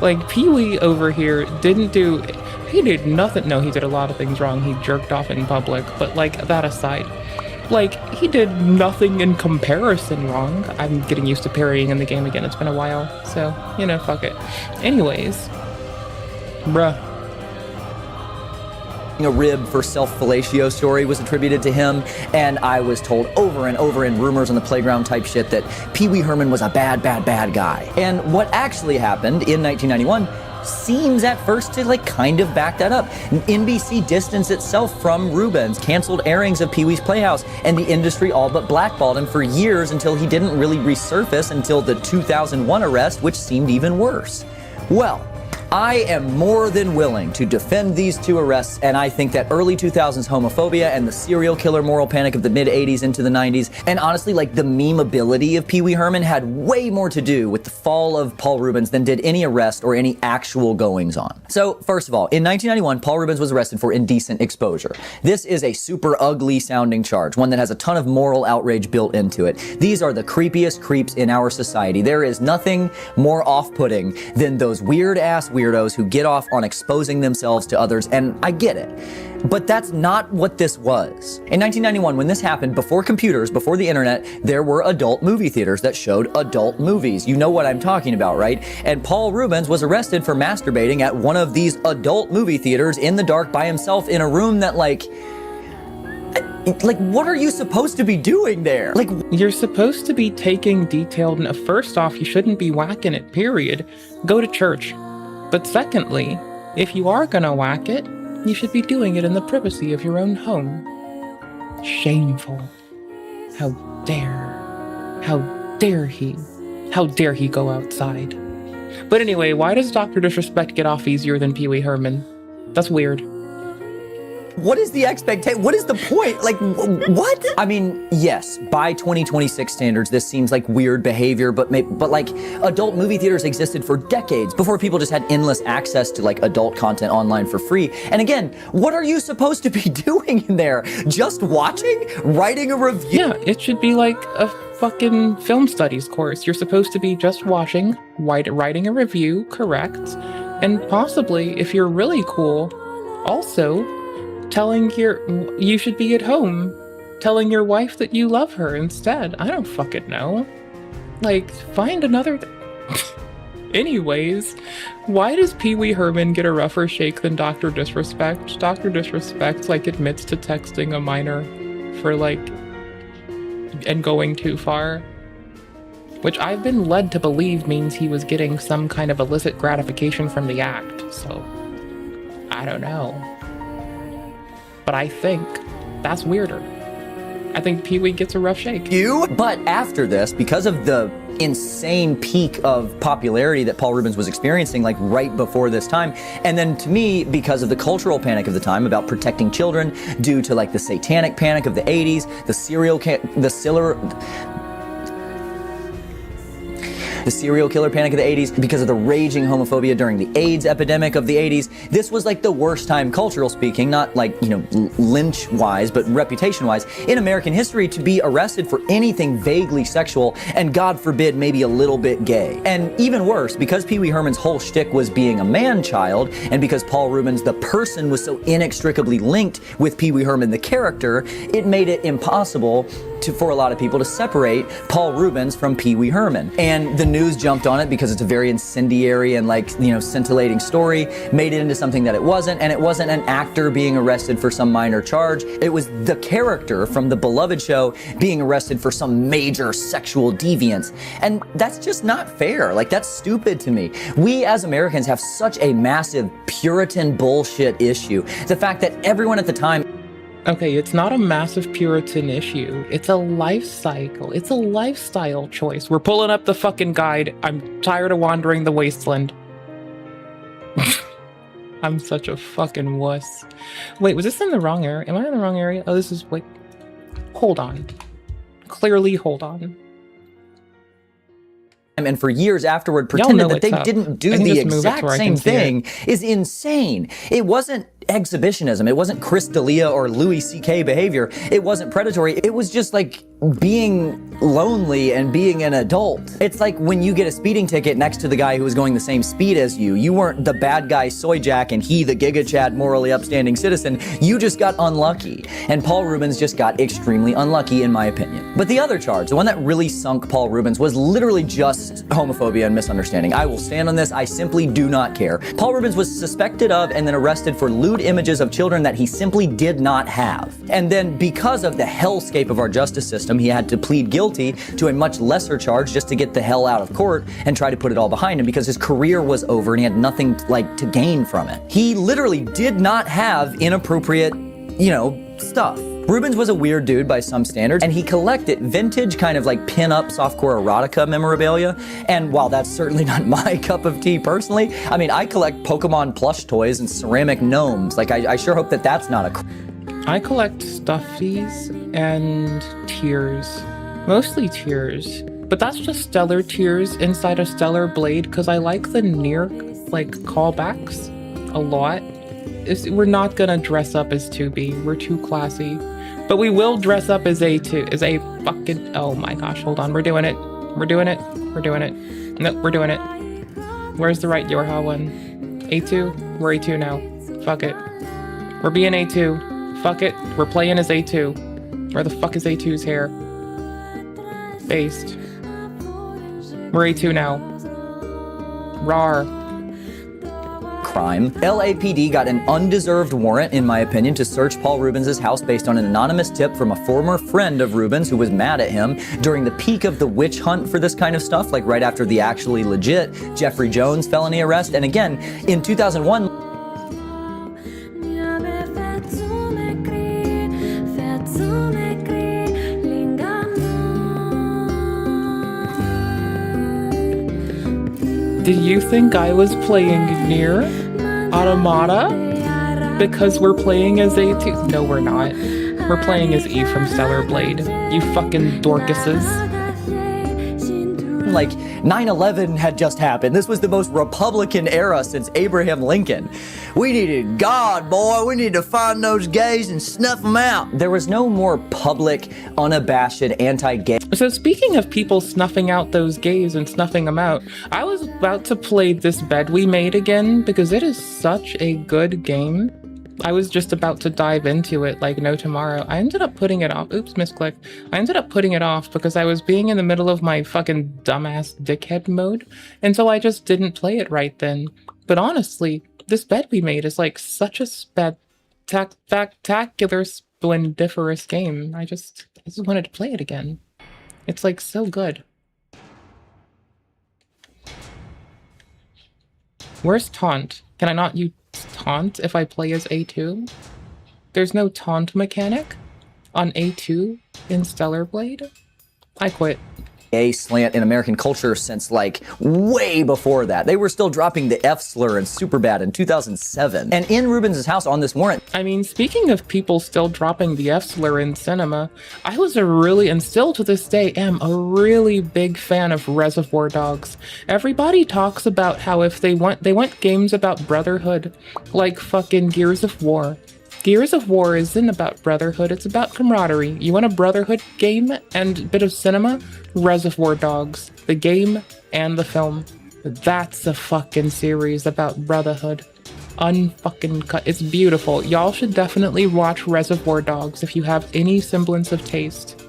Like, Pee-wee over here he did nothing. No, he did a lot of things wrong. He jerked off in public, but like, that aside, like, he did nothing in comparison wrong. I'm getting used to parrying in the game again. It's been a while, so, you know, fuck it. Anyways, bruh. A rib for self-fellatio story was attributed to him, and I was told over and over in rumors on the playground type shit that Pee-wee Herman was a bad guy. And what actually happened in 1991 seems at first to like kind of back that up. NBC distanced itself from Rubens, canceled airings of Pee-wee's Playhouse, and the industry all but blackballed him for years until he didn't really resurface until the 2001 arrest, which seemed even worse. Well, I am more than willing to defend these two arrests, and I think that early 2000s homophobia and the serial killer moral panic of the mid-80s into the 90s, and honestly, like the memeability of Pee-wee Herman had way more to do with the fall of Paul Rubens than did any arrest or any actual goings-on. So, first of all, in 1991, Paul Rubens was arrested for indecent exposure. This is a super ugly-sounding charge, one that has a ton of moral outrage built into it. These are the creepiest creeps in our society. There is nothing more off-putting than those weird-ass weirdos who get off on exposing themselves to others, and I get it. But that's not what this was. In 1991, when this happened, before computers, before the internet, there were adult movie theaters that showed adult movies. You know what I'm talking about, right? And Paul Rubens was arrested for masturbating at one of these adult movie theaters in the dark by himself in a room that like, what are you supposed to be doing there? Like, you're supposed to be taking detailed, first off, you shouldn't be whacking it, period. Go to church. But secondly, if you are gonna whack it, you should be doing it in the privacy of your own home. Shameful. How dare he go outside. But anyway, why does Dr. Disrespect get off easier than Pee-wee Herman? That's weird. What is the expectation? What is the point? Like, what? I mean, yes, by 2026 standards, this seems like weird behavior, but like, adult movie theaters existed for decades before people just had endless access to like adult content online for free. And again, what are you supposed to be doing in there? Just watching? Writing a review? Yeah, it should be like a fucking film studies course. You're supposed to be just watching, writing a review, correct? And possibly, if you're really cool, also you should be at home telling your wife that you love her instead. I don't fucking know. Like, find another... Anyways, why does Pee-wee Herman get a rougher shake than Dr. Disrespect? Dr. Disrespect, like, admits to texting a minor for, like, and going too far. Which I've been led to believe means he was getting some kind of illicit gratification from the act, so... I don't know. But I think that's weirder. I think Pee-wee gets a rough shake. But after this, because of the insane peak of popularity that Paul Rubens was experiencing, like right before this time, and then to me, because of the cultural panic of the time about protecting children due to like the satanic panic of the 80s, the serial killer panic of the 80s, because of the raging homophobia during the AIDS epidemic of the 80s. This was like the worst time, cultural speaking, not like, you know, lynch-wise, but reputation-wise, in American history to be arrested for anything vaguely sexual and, God forbid, maybe a little bit gay. And even worse, because Pee Wee Herman's whole shtick was being a man-child, and because Paul Rubens, the person, was so inextricably linked with Pee Wee Herman, the character, it made it impossible for a lot of people to separate Paul Rubens from Pee Wee Herman. And the news jumped on it because it's a very incendiary and, like, you know, scintillating story, made it into something that it wasn't, and it wasn't an actor being arrested for some minor charge. It was the character from the beloved show being arrested for some major sexual deviance. And that's just not fair. Like, that's stupid to me. We as Americans have such a massive Puritan bullshit issue. The fact that everyone at the time... Okay, it's not a massive Puritan issue. It's a life cycle. It's a lifestyle choice. We're pulling up the fucking guide. I'm tired of wandering the wasteland. I'm such a fucking wuss. Wait, was this in the wrong area? Am I in the wrong area? Oh, this is... Wait. Hold on. Clearly, hold on. And for years afterward pretended that they didn't do the exact same thing is insane. It wasn't exhibitionism. It wasn't Chris D'Elia or Louis C.K. behavior. It wasn't predatory. It was just like being lonely and being an adult. It's like when you get a speeding ticket next to the guy who was going the same speed as you. You weren't the bad guy soy jack and he the Giga Chad morally upstanding citizen. You just got unlucky. And Paul Rubens just got extremely unlucky in my opinion. But the other charge, the one that really sunk Paul Rubens, was literally just homophobia and misunderstanding. I will stand on this. I simply do not care. Paul Rubens was suspected of and then arrested for lewd images of children that he simply did not have. And then because of the hellscape of our justice system, he had to plead guilty to a much lesser charge just to get the hell out of court and try to put it all behind him because his career was over and he had nothing like to gain from it. He literally did not have inappropriate, you know, stuff. Rubens was a weird dude by some standards, and he collected vintage kind of like pin-up softcore erotica memorabilia. And while that's certainly not my cup of tea personally, I mean, I collect Pokemon plush toys and ceramic gnomes. Like, I sure hope that that's not a... I collect stuffies and tears. Mostly tears. But that's just stellar tears inside a stellar blade, because I like the near, like, callbacks a lot. We're not gonna dress up as 2B. We're too classy. But we will dress up as A2. As a fucking... Oh my gosh, hold on. We're doing it. We're doing it. We're doing it. Nope, we're doing it. Where's the right Yorha one? A2? We're A2 now. Fuck it. We're being A2. Fuck it. We're playing as A2. Where the fuck is A2's hair? Based. We're A2 now. Rar. Crime. LAPD got an undeserved warrant, in my opinion, to search Paul Rubens' house based on an anonymous tip from a former friend of Rubens who was mad at him during the peak of the witch hunt for this kind of stuff, like right after the actually legit Jeffrey Jones felony arrest. And again, in 2001, Did you think I was playing near Automata? Because we're playing as A2? No, we're not. We're playing as E from Stellar Blade. You fucking Dorcases. like 9/11 had just happened. This was the most Republican era since Abraham Lincoln. We needed God, boy. We need to find those gays and snuff them out. There was no more public, unabashed, anti-gay. So speaking of people snuffing out those gays and snuffing them out, I was about to play this bed we made again because it is such a good game. I was just about to dive into it like no tomorrow. I ended up putting it off. Oops, misclick. I ended up putting it off because I was being in the middle of my fucking dumbass dickhead mode. And so I just didn't play it right then. But honestly, this bed we made is like such a spectacular, splendiferous game. I just wanted to play it again. It's like so good. Where's taunt? Can I not use taunt if I play as A2? There's no taunt mechanic on A2 in Stellar Blade? I quit. A slant in American culture since like way before that. They were still dropping the F slur in Superbad in 2007. And in Rubens' house on this warrant. I mean, speaking of people still dropping the F slur in cinema, I was a really, and still to this day am, a really big fan of Reservoir Dogs. Everybody talks about how if they want games about brotherhood, like fucking Gears of War. Gears of War isn't about brotherhood, it's about camaraderie. You want a brotherhood game and a bit of cinema? Reservoir Dogs. The game and the film. That's a fucking series about brotherhood. Unfucking cut. It's beautiful. Y'all should definitely watch Reservoir Dogs if you have any semblance of taste.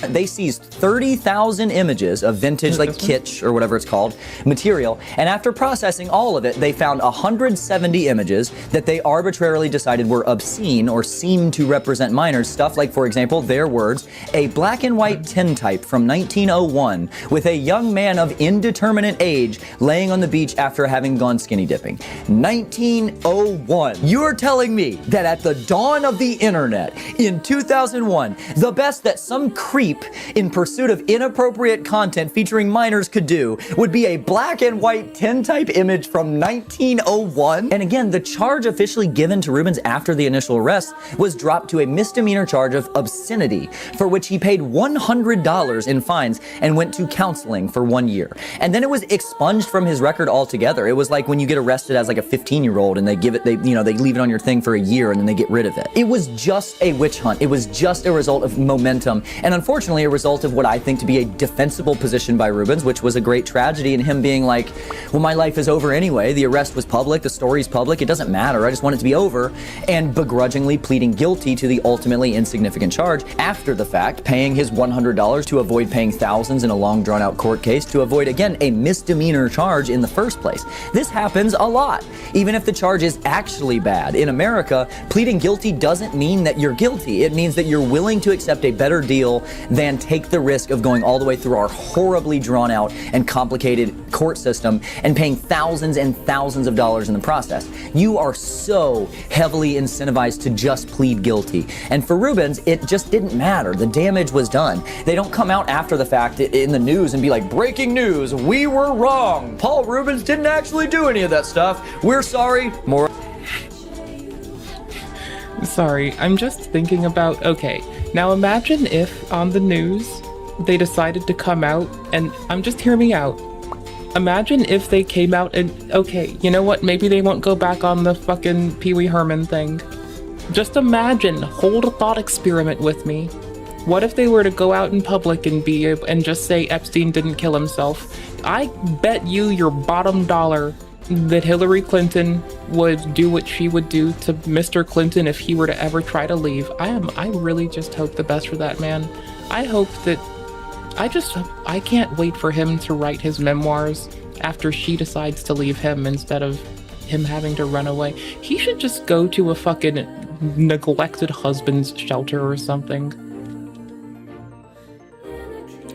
They seized 30,000 images of vintage, like kitsch or whatever it's called, material, and after processing all of it, they found 170 images that they arbitrarily decided were obscene or seemed to represent minors. Stuff like, for example, their words, a black and white tintype from 1901 with a young man of indeterminate age laying on the beach after having gone skinny dipping. 1901. You're telling me that at the dawn of the internet in 2001, the best that some creep in pursuit of inappropriate content featuring minors could do would be a black and white tintype image from 1901? And again, the charge officially given to Rubens after the initial arrest was dropped to a misdemeanor charge of obscenity, for which he paid $100 in fines and went to counseling for 1 year. And then it was expunged from his record altogether. It was like when you get arrested as like a 15-year-old and they leave it on your thing for a year and then they get rid of it. It was just a witch hunt. It was just a result of momentum, and unfortunately a result of what I think to be a defensible position by Rubens, which was a great tragedy, and him being like, well, my life is over anyway. The arrest was public, the story's public, it doesn't matter, I just want it to be over, and begrudgingly pleading guilty to the ultimately insignificant charge after the fact, paying his $100 to avoid paying thousands in a long drawn-out court case to avoid, again, a misdemeanor charge in the first place. This happens a lot, even if the charge is actually bad. In America, pleading guilty doesn't mean that you're guilty. It means that you're willing to accept a better deal than take the risk of going all the way through our horribly drawn out and complicated court system and paying thousands and thousands of dollars in the process. You are so heavily incentivized to just plead guilty. And for Rubens, it just didn't matter. The damage was done. They don't come out after the fact in the news and be like, breaking news, we were wrong. Paul Rubens didn't actually do any of that stuff. We're sorry. More. Sorry, I'm just thinking about, okay, now imagine if on the news they decided to come out and, hear me out. Imagine if they came out and, okay, you know what, maybe they won't go back on the fucking Pee Wee Herman thing. Just imagine, hold a thought experiment with me. What if they were to go out in public and just say Epstein didn't kill himself? I bet you your bottom dollar that Hillary Clinton would do what she would do to Mr. Clinton if he were to ever try to leave. I really just hope the best for that man. I hope that, I can't wait for him to write his memoirs after she decides to leave him instead of him having to run away. He should just go to a fucking neglected husband's shelter or something.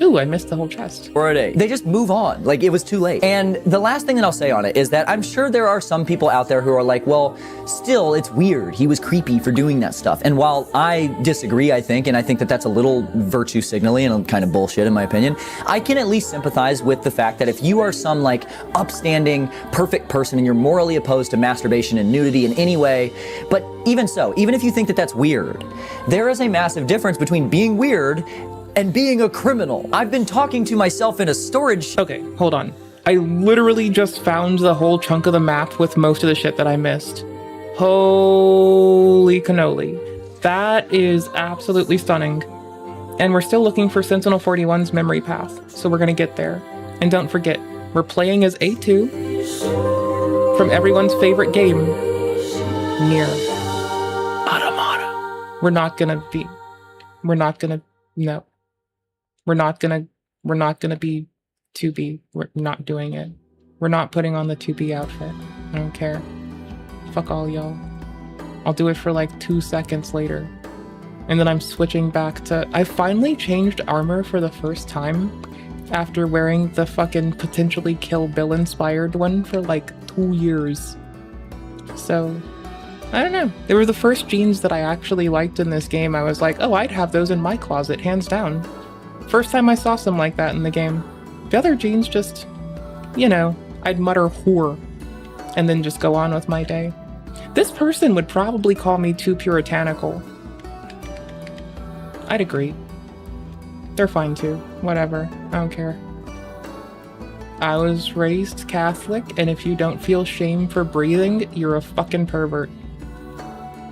Ooh, I missed the whole chest. Or a day. They just move on, like it was too late. And the last thing that I'll say on it is that I'm sure there are some people out there who are like, well, still, it's weird. He was creepy for doing that stuff. And while I disagree, I think that that's a little virtue signaling and kind of bullshit in my opinion, I can at least sympathize with the fact that if you are some like upstanding, perfect person and you're morally opposed to masturbation and nudity in any way, but even so, even if you think that that's weird, there is a massive difference between being weird and being a criminal. I've been talking to myself in a storage... Okay, hold on. I literally just found the whole chunk of the map with most of the shit that I missed. Holy cannoli. That is absolutely stunning. And we're still looking for Sentinel 41's memory path, so we're gonna get there. And don't forget, we're playing as A2 from everyone's favorite game, Nier Automata. We're not gonna be 2B. We're not doing it. We're not putting on the 2B outfit. I don't care. Fuck all y'all. I'll do it for like 2 seconds later. And then I'm switching back to... I finally changed armor for the first time after wearing the fucking potentially Kill Bill inspired one for like 2 years. So, I don't know. They were the first jeans that I actually liked in this game. I was like, oh, I'd have those in my closet, hands down. First time I saw some like that in the game. The other genes just, you know, I'd mutter whore and then just go on with my day. This person would probably call me too puritanical. I'd agree. They're fine too. Whatever. I don't care. I was raised Catholic, and if you don't feel shame for breathing, you're a fucking pervert.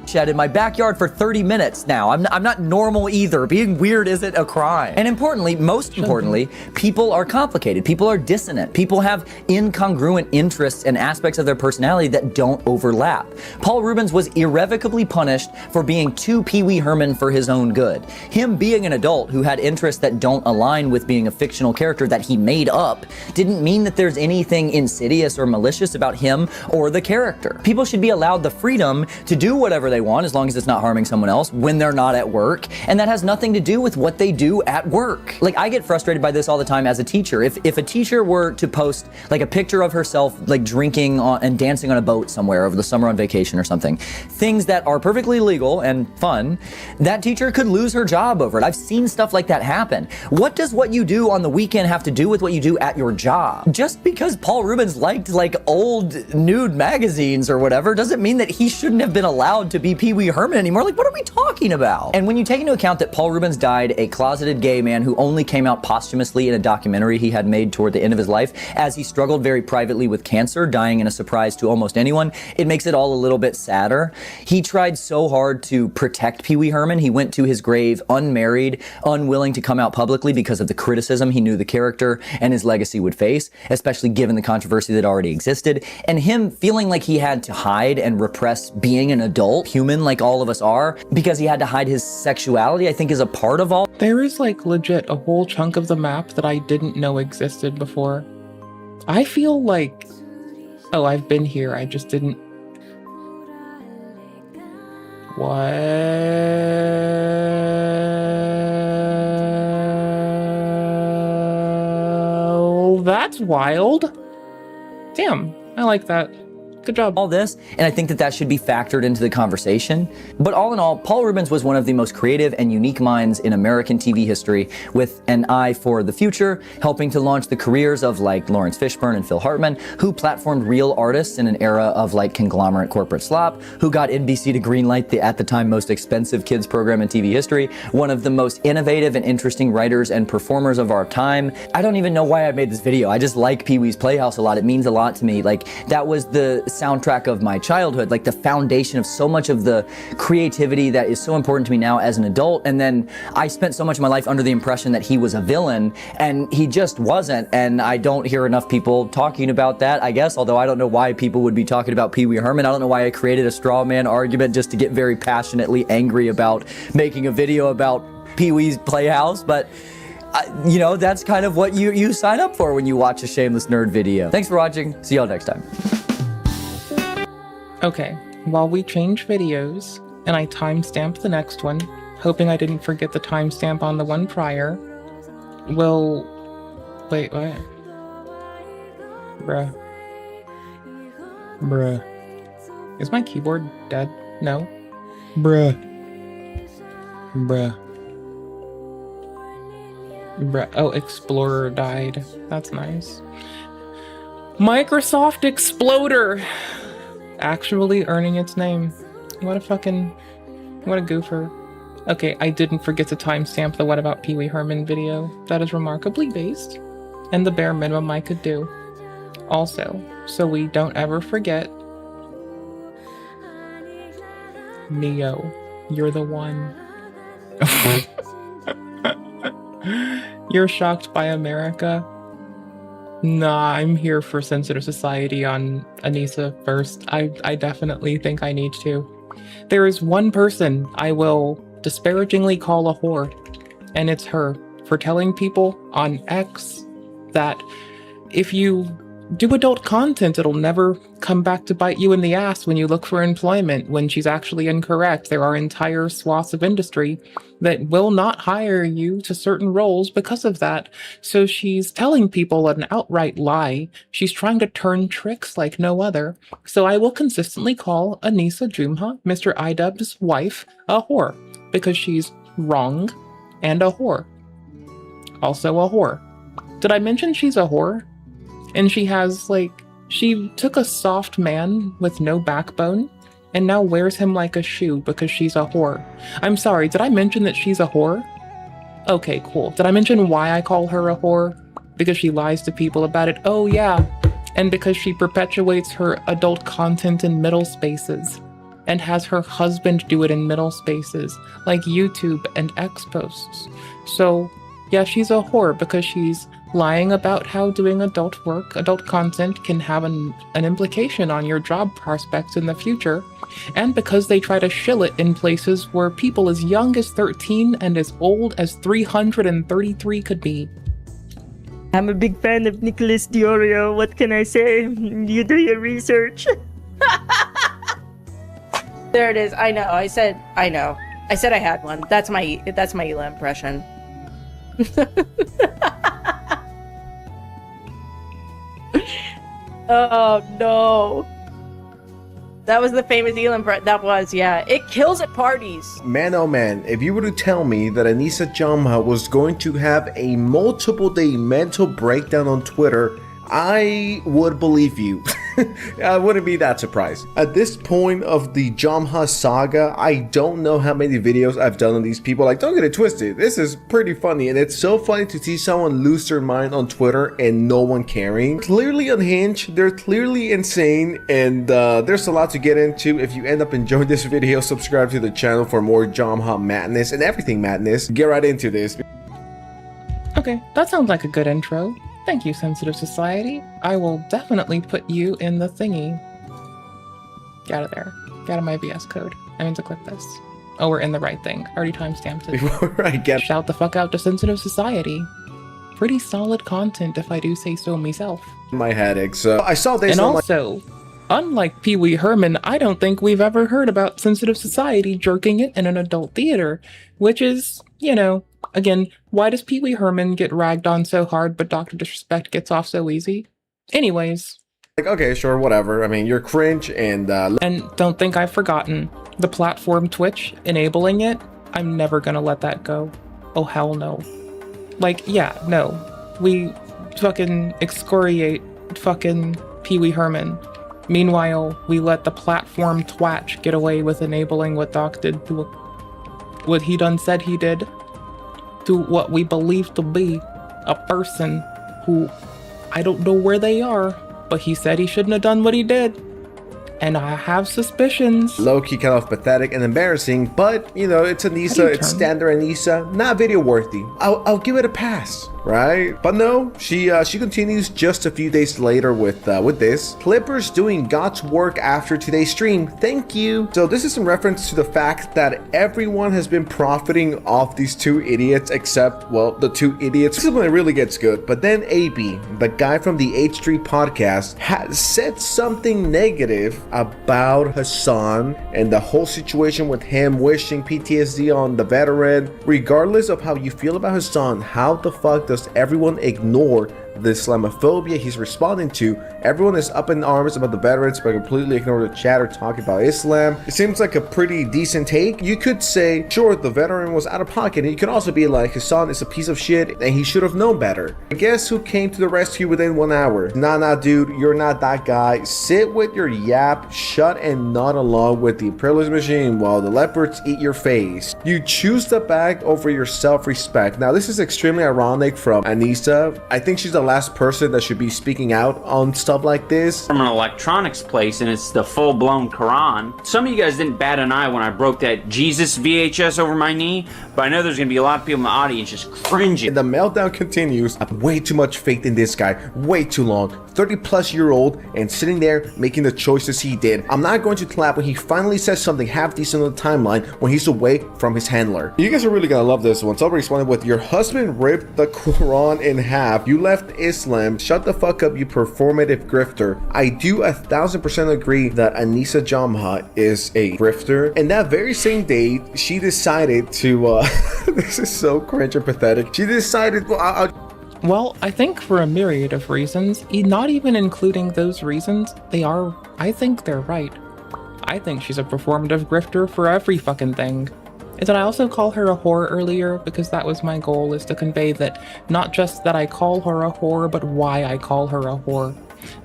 Shed in my backyard for 30 minutes now. I'm not normal either. Being weird isn't a crime. And importantly, most importantly, people are complicated. People are dissonant. People have incongruent interests and aspects of their personality that don't overlap. Paul Reubens was irrevocably punished for being too Pee Wee Herman for his own good. Him being an adult who had interests that don't align with being a fictional character that he made up didn't mean that there's anything insidious or malicious about him or the character. People should be allowed the freedom to do whatever they want as long as it's not harming someone else when they're not at work, and that has nothing to do with what they do at work. Like, I get frustrated by this all the time as a teacher. If a teacher were to post like a picture of herself like drinking and dancing on a boat somewhere over the summer on vacation or something, things that are perfectly legal and fun, that teacher could lose her job over it. I've seen stuff like that happen. What does what you do on the weekend have to do with what you do at your job? Just because Paul Reubens liked like old nude magazines or whatever doesn't mean that he shouldn't have been allowed to be Pee Wee Herman anymore. Like, what are we talking about? And when you take into account that Paul Reubens died a closeted gay man who only came out posthumously in a documentary he had made toward the end of his life, as he struggled very privately with cancer, dying in a surprise to almost anyone, it makes it all a little bit sadder. He tried so hard to protect Pee Wee Herman. He went to his grave unmarried, unwilling to come out publicly because of the criticism he knew the character and his legacy would face, especially given the controversy that already existed. And him feeling like he had to hide and repress being an adult human like all of us are because he had to hide his sexuality, I think is a part of all. There is like legit a whole chunk of the map that I didn't know existed before. I feel like, oh, I've been here, I just didn't. Well, that's wild. Damn, I like that. Good job. All this, and I think that that should be factored into the conversation. But all in all, Paul Reubens was one of the most creative and unique minds in American TV history, with an eye for the future, helping to launch the careers of like Lawrence Fishburne and Phil Hartman, who platformed real artists in an era of like conglomerate corporate slop, who got NBC to greenlight the at the time most expensive kids program in TV history, one of the most innovative and interesting writers and performers of our time. I don't even know why I made this video. I just like Pee-wee's Playhouse a lot. It means a lot to me. Like, that was the soundtrack of my childhood, like the foundation of so much of the creativity that is so important to me now as an adult. And then I spent so much of my life under the impression that he was a villain, and he just wasn't. And I don't hear enough people talking about that, I guess, although I don't know why people would be talking about Pee Wee Herman. I don't know why I created a straw man argument just to get very passionately angry about making a video about Pee-wee's Playhouse, but you know, that's kind of what you sign up for when you watch a Shameless Nerd video. Thanks for watching. See y'all next time. Okay, while we change videos, and I timestamp the next one, hoping I didn't forget the timestamp on the one prior, we'll... Wait, what? Bruh. Is my keyboard dead? No? Bruh. Oh, Explorer died. That's nice. Microsoft Exploder! Actually earning its name. What a goofer. Okay, I didn't forget to timestamp the What About Pee Wee Herman video. That is remarkably based, and the bare minimum I could do. Also, so we don't ever forget, Neo, you're the one. You're shocked by America? Nah, I'm here for Sensitive Society on Anissa first. I definitely think I need to. There is one person I will disparagingly call a whore, and it's her, for telling people on X that if you do adult content, it'll never come back to bite you in the ass when you look for employment, when she's actually incorrect. There are entire swaths of industry that will not hire you to certain roles because of that. So she's telling people an outright lie. She's trying to turn tricks like no other. So I will consistently call Anissa Jumha, Mr. Idubbb's wife, a whore, because she's wrong and a whore. also a whore. Did I mention she's a whore? And she has, like, she took a soft man with no backbone and now wears him like a shoe because she's a whore. I'm sorry, did I mention that she's a whore? Okay, cool. Did I mention why I call her a whore? Because she lies to people about it? Oh yeah. And because she perpetuates her adult content in middle spaces and has her husband do it in middle spaces, like YouTube and X posts. So yeah, she's a whore because she's lying about how doing adult work, adult content can have an implication on your job prospects in the future, and because they try to shill it in places where people as young as 13 and as old as 333 could be. I'm a big fan of Nicholas Diorio. What can I say? You do your research. There it is. I know. I said I had one. That's my Ela impression. Oh no. That was the famous Ela impression. That was, yeah. It kills at parties. Man, oh man, if you were to tell me that EDSA Jamha was going to have a multiple day mental breakdown on Twitter, I would believe you. I wouldn't be that surprised. At this point of the Jamha saga, I don't know how many videos I've done on these people. Like, don't get it twisted. This is pretty funny, and it's so funny to see someone lose their mind on Twitter and no one caring. Clearly unhinged, they're clearly insane, and there's a lot to get into. If you end up enjoying this video, subscribe to the channel for more Jamha madness and everything madness. Get right into this. Okay, that sounds like a good intro. Thank you, Sensitive Society. I will definitely put you in the thingy. Get out of there. Get out of my VS code. I meant to click this. Oh, we're in the right thing. Already timestamped it. Before I get... Shout the fuck out to Sensitive Society. Pretty solid content, if I do say so myself. My headache, so I saw this and also, unlike Pee Wee Herman, I don't think we've ever heard about Sensitive Society jerking it in an adult theater, which is, you know, again, why does Pee Wee Herman get ragged on so hard, but Dr. Disrespect gets off so easy? Anyways. Like, okay, sure, whatever. I mean, you're cringe and... And don't think I've forgotten. The platform Twitch, enabling it, I'm never gonna let that go. Oh, hell no. Like, yeah, no. We fucking excoriate fucking Pee Wee Herman. Meanwhile, we let the platform Twatch get away with enabling what Doc did to what he done said he did. To what we believe to be a person who I don't know where they are, but he said he shouldn't have done what he did. And I have suspicions. Low-key kind of pathetic and embarrassing, but, you know, it's EDSA, it's standard EDSA, not video worthy. I'll give it a pass, right? But no, she continues just a few days later with this. Clippers doing God's work after today's stream, thank you. So this is in reference to the fact that everyone has been profiting off these two idiots, except, well, the two idiots. This is when it really gets good. But then AB, the guy from the H3 podcast, has said something negative about Hassan and the whole situation with him wishing PTSD on the veteran. Regardless of how you feel about Hassan, how the fuck does everyone ignore the Islamophobia he's responding to? Everyone is up in arms about the veterans but completely ignore the chatter talking about Islam. It seems like a pretty decent take. You could say, sure, the veteran was out of pocket, and you could also be like, Hassan is a piece of shit and he should have known better. Guess who came to the rescue within 1 hour? Nah, dude, you're not that guy. Sit with your yap, shut and nod along with the privilege machine while the leopards eat your face. You choose the bag over your self-respect. Now, this is extremely ironic from EDSA. I think she's the last person that should be speaking out on stuff like this. From an electronics place, and it's the full-blown Quran. Some of you guys didn't bat an eye when I broke that Jesus VHS over my knee, but I know there's gonna be a lot of people in the audience just cringing. And the meltdown continues. I have way too much faith in this guy, way too long. 30-plus-year-old and sitting there making the choices he did. I'm not going to clap when he finally says something half decent on the timeline when he's away from his handler. You guys are really gonna love this one. Someone responded with, your husband ripped the Quran in half. You left Islam. Shut the fuck up, you performative grifter. I do 1000% agree that EDSA Jamha is a grifter. And that very same day, she decided to, this is so cringe and pathetic. She decided, well, I think for a myriad of reasons, not even including those reasons, I think they're right. I think she's a performative grifter for every fucking thing. Did I also call her a whore earlier? Because that was my goal, is to convey that not just that I call her a whore, but why I call her a whore.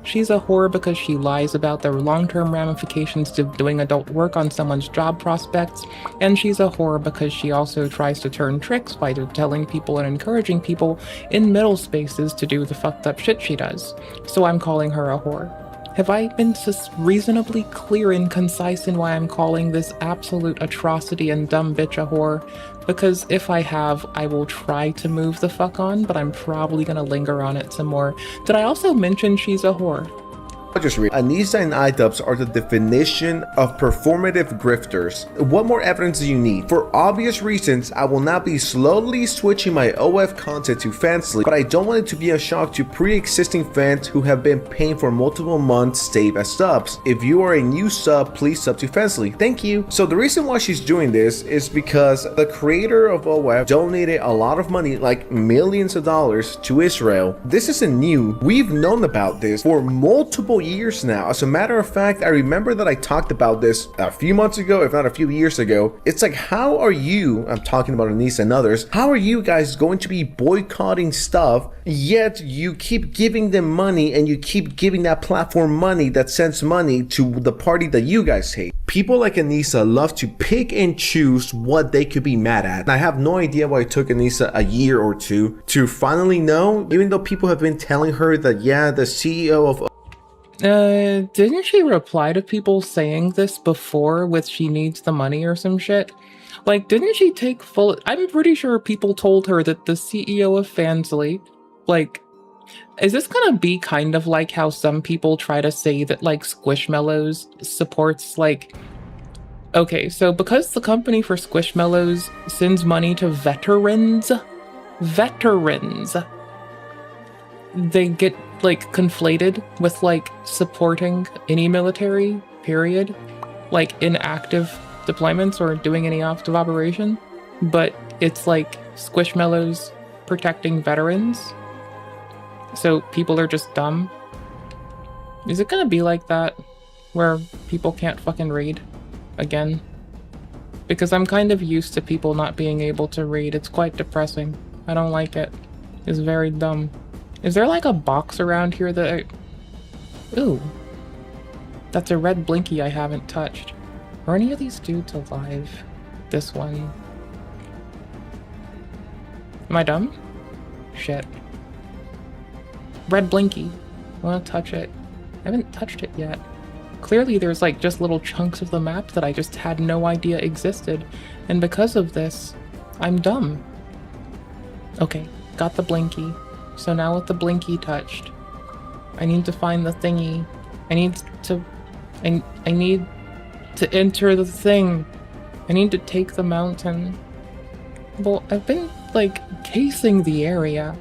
She's a whore because she lies about the long-term ramifications of doing adult work on someone's job prospects, and she's a whore because she also tries to turn tricks by telling people and encouraging people in middle spaces to do the fucked up shit she does. So I'm calling her a whore. Have I been reasonably clear and concise in why I'm calling this absolute atrocity and dumb bitch a whore? Because if I have, I will try to move the fuck on, but I'm probably gonna linger on it some more. Did I also mention she's a whore? I'll just read. EDSA and iDubbbz are the definition of performative grifters. What more evidence do you need? For obvious reasons, I will now be slowly switching my OF content to Fansly, but I don't want it to be a shock to pre-existing fans who have been paying for multiple months stave as subs. If you are a new sub, please sub to Fansly. Thank you. So the reason why she's doing this is because the creator of OF donated a lot of money, like millions of dollars, to Israel. This isn't new. We've known about this for multiple years now. As a matter of fact, I remember that I talked about this a few months ago, if not a few years ago. It's like, how are you, I'm talking about EDSA and others, how are you guys going to be boycotting stuff, yet you keep giving them money and you keep giving that platform money that sends money to the party that you guys hate? People like EDSA love to pick and choose what they could be mad at. I have no idea why it took EDSA a year or two to finally know, even though people have been telling her that, yeah, the CEO of didn't she reply to people saying this before with she needs the money or some shit? Like, didn't she take full... I'm pretty sure people told her that the CEO of Fansly, like, is this gonna be kind of like how some people try to say that, like, Squishmallows supports, like... Okay, so because the company for Squishmallows sends money to veterans, they get, like, conflated with, like, supporting any military, period, like, in active deployments or doing any active operation, but it's, like, Squishmallows protecting veterans, so people are just dumb. Is it gonna be like that, where people can't fucking read again? Because I'm kind of used to people not being able to read. It's quite depressing. I don't like it. It's very dumb. Is there like a box around here that Ooh. That's a red blinky I haven't touched. Are any of these dudes alive? This one. Am I dumb? Shit. Red blinky. I wanna touch it. I haven't touched it yet. Clearly there's like just little chunks of the map that I just had no idea existed. And because of this, I'm dumb. Okay, got the blinky. So now with the blinky touched, I need to find the thingy. I need to enter the thing. I need to take the mountain. Well, I've been, like, casing the area,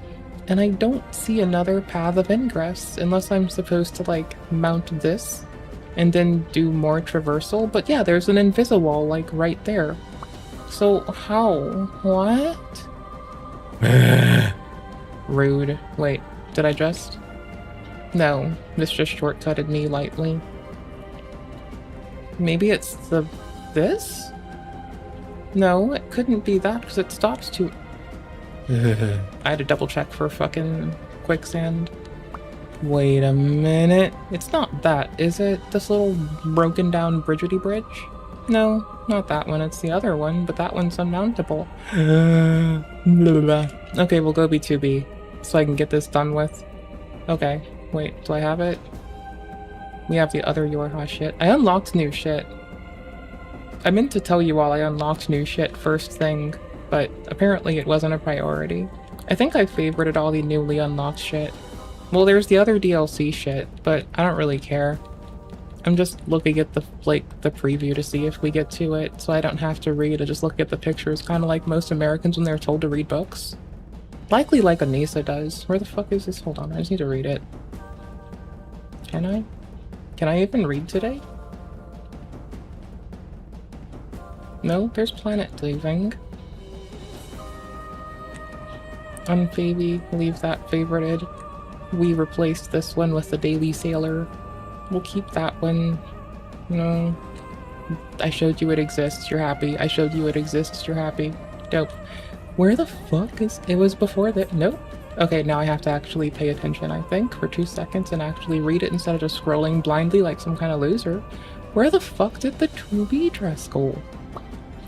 and I don't see another path of ingress, unless I'm supposed to, like, mount this, and then do more traversal. But yeah, there's an Invisawall, like, right there. So, how? What? Rude. Wait, did I just? No, this just shortcutted me lightly. Maybe it's this? No, it couldn't be that because it stops to... I had to double check for fucking quicksand. Wait a minute. It's not that, is it? This little broken down bridgety bridge? No, not that one. It's the other one, but that one's unmountable. Okay, we'll go B2B. So I can get this done with. Okay, wait, do I have it? We have the other Yorha shit. I unlocked new shit. I meant to tell you all I unlocked new shit first thing, but apparently it wasn't a priority. I think I favorited all the newly unlocked shit. Well, there's the other DLC shit, but I don't really care. I'm just looking at the preview to see if we get to it, so I don't have to read. I just look at the pictures, kind of like most Americans when they're told to read books. Likely like EDSA does. Where the fuck is this? Hold on, I just need to read it. Can I? Can I even read today? No, there's planet leaving. Unfavy, leave that favorited. We replaced this one with the Daily Sailor. We'll keep that one. No. I showed you it exists, you're happy. I showed you it exists, you're happy. Dope. Where the fuck is... It was before that... Nope. Okay, now I have to actually pay attention, I think, for 2 seconds and actually read it instead of just scrolling blindly like some kind of loser. Where the fuck did the 2B dress go?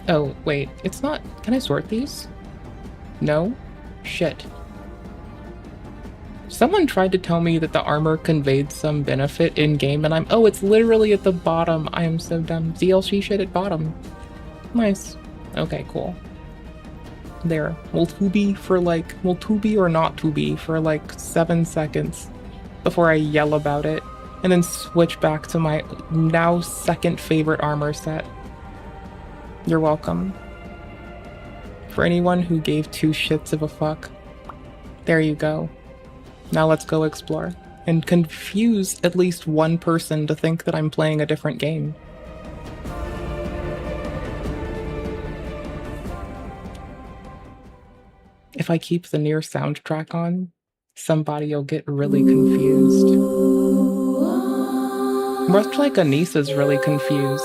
Oh, wait, it's not... Can I sort these? No? Shit. Someone tried to tell me that the armor conveyed some benefit in-game, and oh, it's literally at the bottom. I am so dumb. DLC shit at bottom. Nice. Okay, cool. There. We'll 2B for like... We'll 2B or not 2B for like 7 seconds before I yell about it, and then switch back to my now second favorite armor set. You're welcome. For anyone who gave 2 shits of a fuck. There you go. Now let's go explore. And confuse at least one person to think that I'm playing a different game. If I keep the near soundtrack on, somebody'll get really confused. Much like Anissa's really confused.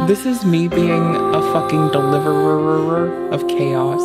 This is me being a fucking deliverer of chaos.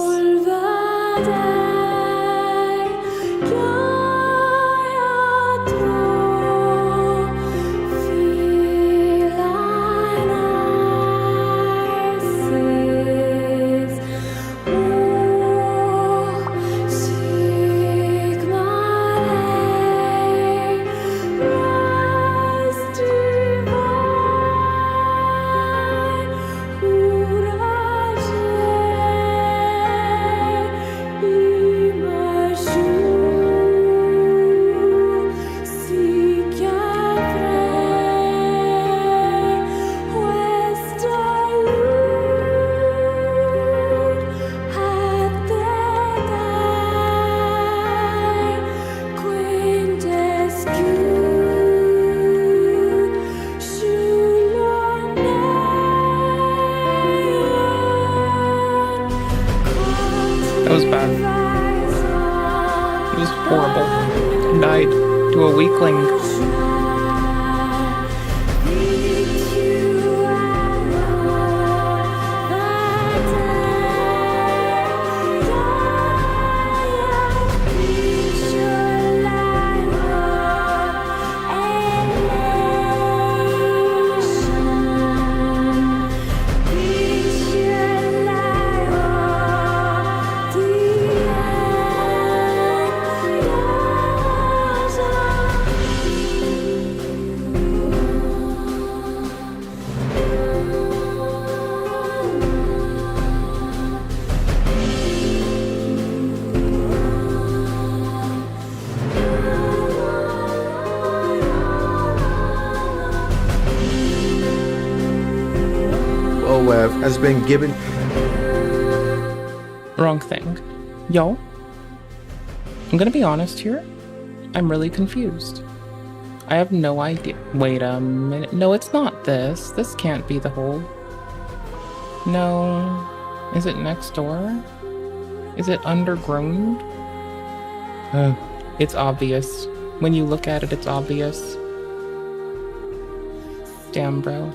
That was bad. It was horrible. I died to a weakling. OF has been given... Wrong thing. Y'all, I'm gonna be honest here. I'm really confused. I have no idea. Wait a minute. No, it's not this. This can't be the hole. No. Is it next door? Is it underground? It's obvious. When you look at it, it's obvious. Damn, bro.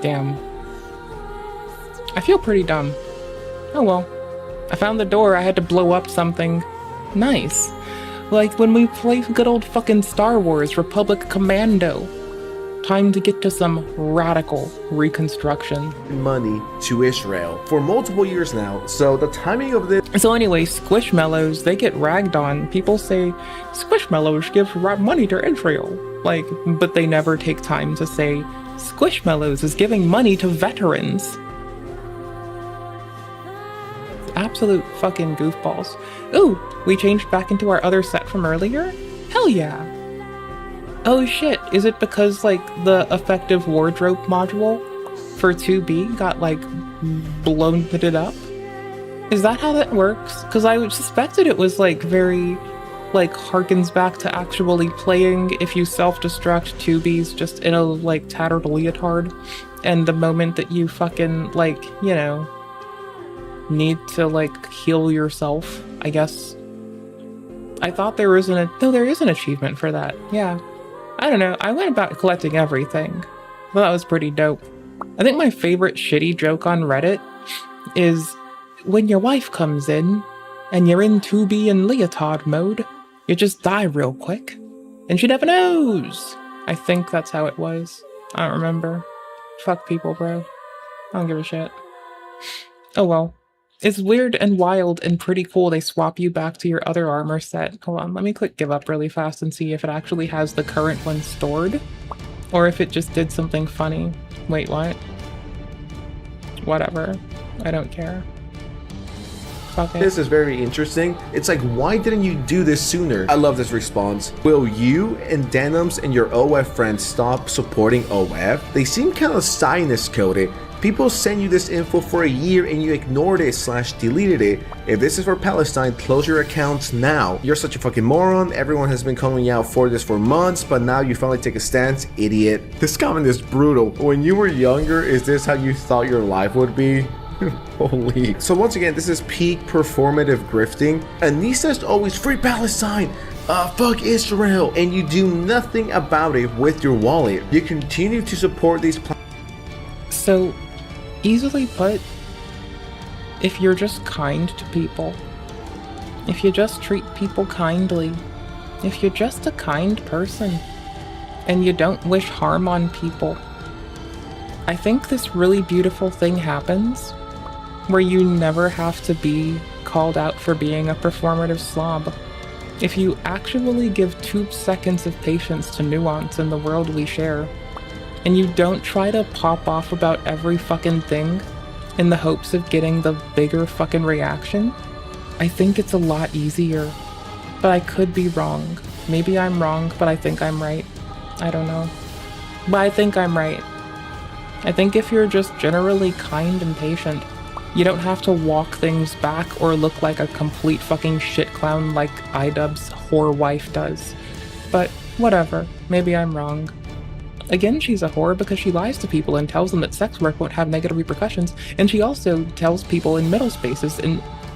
Damn. I feel pretty dumb. Oh well. I found the door, I had to blow up something. Nice. Like when we play good old fucking Star Wars Republic Commando. Time to get to some radical reconstruction. Money to Israel for multiple years now, so the timing of this... So anyway, Squishmallows, they get ragged on. People say, Squishmallows give money to Israel. Like, but they never take time to say, Squishmallows is giving money to veterans. absolute fucking goofballs. Ooh, we changed back into our other set from earlier? Hell yeah. Oh shit, is it because like the effective wardrobe module for 2B got like blown it up? Is that how that works? Because I suspected it was like very like harkens back to actually playing if you self-destruct 2Bs just in a like tattered leotard, and the moment that you fucking like, you know, need to like heal yourself, I guess. I thought there was there is an achievement for that. Yeah. I don't know. I went about collecting everything. Well, that was pretty dope. I think my favorite shitty joke on Reddit is when your wife comes in and you're in 2B and leotard mode, you just die real quick. And she never knows. I think that's how it was. I don't remember. Fuck people, bro. I don't give a shit. Oh well. It's weird and wild and pretty cool they swap you back to your other armor set. Hold on, let me click give up really fast and see if it actually has the current one stored. Or if it just did something funny. Wait, what? Whatever. I don't care. Fuck it. This is very interesting. It's like, why didn't you do this sooner? I love this response. Will you and Denims and your OF friends stop supporting OF? They seem kind of sinus coded. People send you this info for a year and you ignored it / deleted it. If this is for Palestine, close your accounts now. You're such a fucking moron. Everyone has been calling you out for this for months, but now you finally take a stance, idiot. This comment is brutal. When you were younger, is this how you thought your life would be? Holy. So once again, this is peak performative grifting. Anissa is always free Palestine. Fuck Israel. And you do nothing about it with your wallet. You continue to support these So, easily put, if you're just kind to people, if you just treat people kindly, if you're just a kind person, and you don't wish harm on people, I think this really beautiful thing happens where you never have to be called out for being a performative slob. If you actually give 2 seconds of patience to nuance in the world we share, and you don't try to pop off about every fucking thing in the hopes of getting the bigger fucking reaction, I think it's a lot easier. But I could be wrong. Maybe I'm wrong, but I think I'm right. I don't know. But I think I'm right. I think if you're just generally kind and patient, you don't have to walk things back or look like a complete fucking shit clown like iDubbbz's whore wife does. But whatever, maybe I'm wrong. Again, she's a whore because she lies to people and tells them that sex work won't have negative repercussions, and she also tells people in middle spaces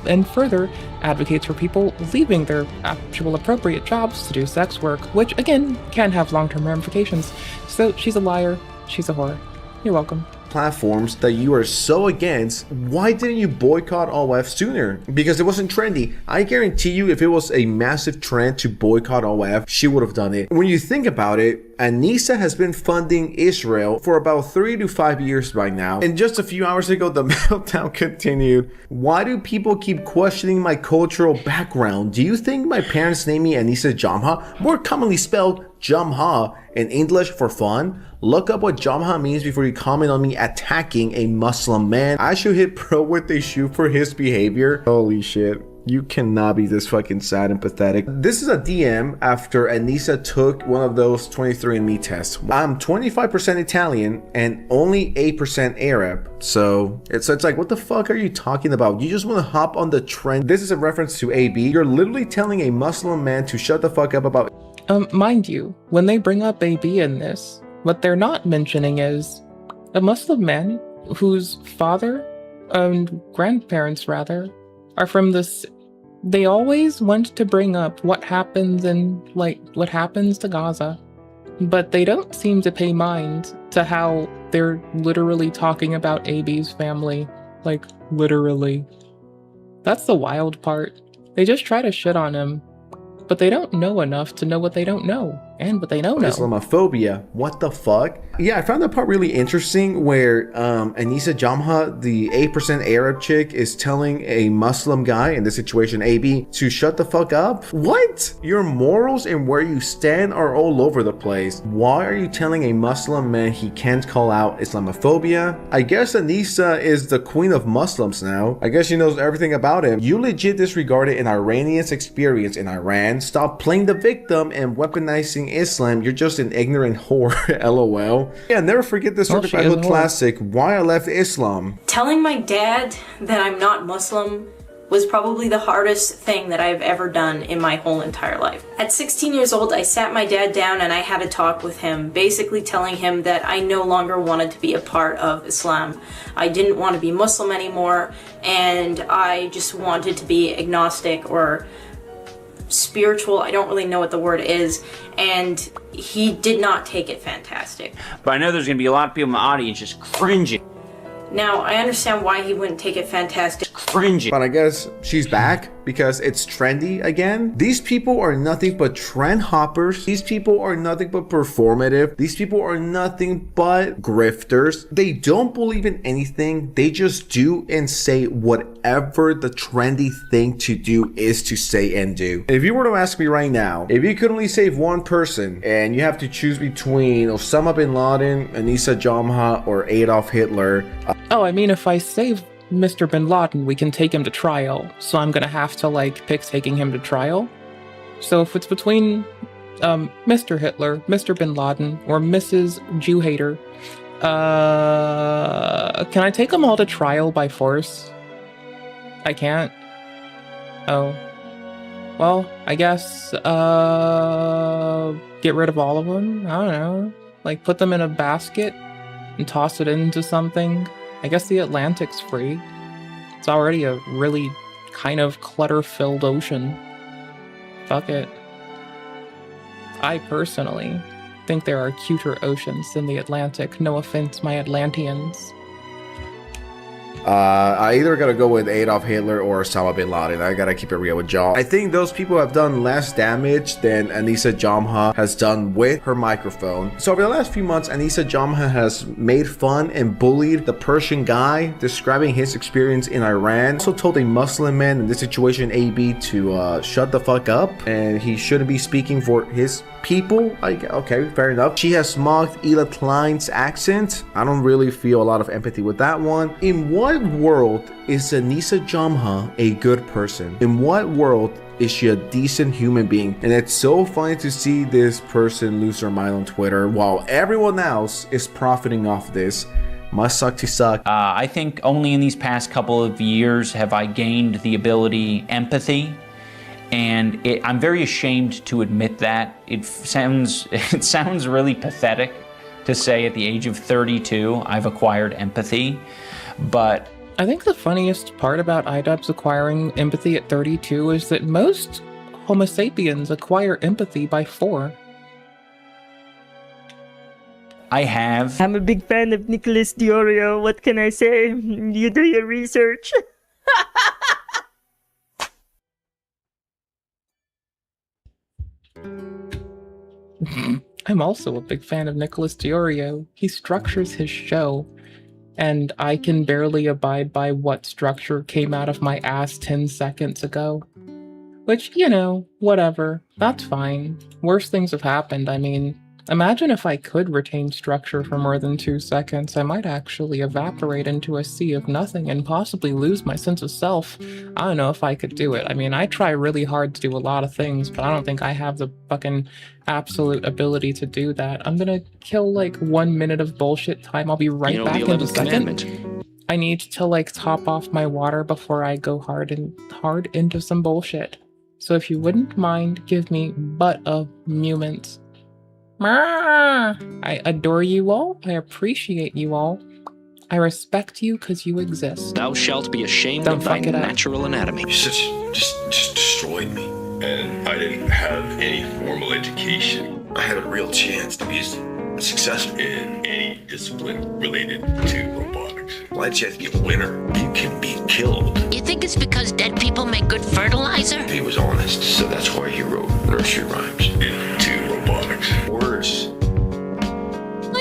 and further advocates for people leaving their actual appropriate jobs to do sex work, which again can have long-term ramifications. So she's a liar, she's a whore. You're welcome. Platforms that you are so against, why didn't you boycott OF sooner? Because it wasn't trendy. I guarantee you if it was a massive trend to boycott OF, she would have done it. When you think about it, Anissa has been funding Israel for about 3 to 5 years by now. And just a few hours ago, the meltdown continued. Why do people keep questioning my cultural background? Do you think my parents named me Anissa Jamha, more commonly spelled Jamha, in English for fun? Look up what Jamha means before you comment on me attacking a Muslim man. I should hit pro with a shoe for his behavior. Holy shit. You cannot be this fucking sad and pathetic. This is a DM after Anissa took one of those 23andMe tests. I'm 25% Italian and only 8% Arab. So it's like, what the fuck are you talking about? You just want to hop on the trend. This is a reference to AB. You're literally telling a Muslim man to shut the fuck up about... Mind you, when they bring up AB in this, what they're not mentioning is a Muslim man whose father and grandparents rather are from this. They always want to bring up what happens what happens to Gaza, but they don't seem to pay mind to how they're literally talking about AB's family, like literally. That's the wild part. They just try to shit on him, but they don't know enough to know what they don't know. And but they know no. Islamophobia. What the fuck? Yeah, I found that part really interesting where Anissa Jamha, the 8% Arab chick, is telling a Muslim guy, in this situation AB, to shut the fuck up. What? Your morals and where you stand are all over the place. Why are you telling a Muslim man he can't call out Islamophobia? I guess Anissa is the queen of Muslims now. I guess she knows everything about him. You legit disregarded an Iranian's experience in Iran. Stop playing the victim and weaponizing Islam. You're just an ignorant whore. LOL. Yeah, never forget this certified hood classic, Why I Left Islam. Telling my dad that I'm not Muslim was probably the hardest thing that I've ever done in my whole entire life. At 16 years old, I sat my dad down and I had a talk with him, basically telling him that I no longer wanted to be a part of Islam. I didn't want to be Muslim anymore, and I just wanted to be agnostic or spiritual. I don't really know what the word is, and he did not take it fantastic. But I know there's gonna be a lot of people in the audience just cringing. Now, I understand why he wouldn't take it fantastic. Cringing. But I guess she's back because it's trendy again. These people are nothing but trend hoppers. These people are nothing but performative. These people are nothing but grifters. They don't believe in anything. They just do and say whatever the trendy thing to do is to say and do. If you were to ask me right now, if you could only save one person and you have to choose between Osama bin Laden, Anissa Jamha, or Adolf Hitler. Oh, I mean, if I save Mr. Bin Laden, we can take him to trial. So I'm gonna have to, like, pick taking him to trial. So if it's between Mr. Hitler, Mr. Bin Laden, or Mrs. Jew Hater, can I take them all to trial by force? I can't. Oh. Well, I guess, get rid of all of them? I don't know. Like, put them in a basket and toss it into something. I guess the Atlantic's free. It's already a really kind of clutter-filled ocean. Fuck it. I personally think there are cuter oceans than the Atlantic. No offense, my Atlanteans. I either gotta go with Adolf Hitler or Osama bin Laden. I gotta keep it real with y'all. I think those people have done less damage than Anissa Jamha has done with her microphone. So over the last few months, Anissa Jamha has made fun and bullied the Persian guy, describing his experience in Iran. Also told a Muslim man in this situation, AB, to shut the fuck up, and he shouldn't be speaking for his people. Okay, fair enough. She has mocked Ela Klein's accent. I don't really feel a lot of empathy with that one. In what world is Anissa Jamha a good person? In what world is she a decent human being? And it's so funny to see this person lose her mind on Twitter while everyone else is profiting off this. Must suck to suck. I think only in these past couple of years have I gained the ability empathy. And I'm very ashamed to admit that. It sounds really pathetic to say at the age of 32 I've acquired empathy, but I think the funniest part about IDubbbz acquiring empathy at 32 is that most Homo sapiens acquire empathy by 4. I have. I'm a big fan of Nicholas Diorio. What can I say? You do your research. I'm also a big fan of Nicholas Diorio. He structures his show, and I can barely abide by what structure came out of my ass 10 seconds ago. Which, you know, whatever. That's fine. Worse things have happened. I mean, imagine if I could retain structure for more than 2 seconds. I might actually evaporate into a sea of nothing and possibly lose my sense of self. I don't know if I could do it. I mean, I try really hard to do a lot of things, but I don't think I have the fucking absolute ability to do that. I'm gonna kill like 1 minute of bullshit time. I'll be right back in a second. I need to like top off my water before I go hard into some bullshit. So if you wouldn't mind, give me but a moment. I adore you all. I appreciate you all. I respect you because you exist. Thou shalt be ashamed of thy natural anatomy. You just destroyed me. And I didn't have any formal education. I had a real chance to be successful in any discipline related to robotics. Well, I had a chance to be a winner. You can be killed. You think it's because dead people make good fertilizer? He was honest, so that's why he wrote nursery rhymes into robotics.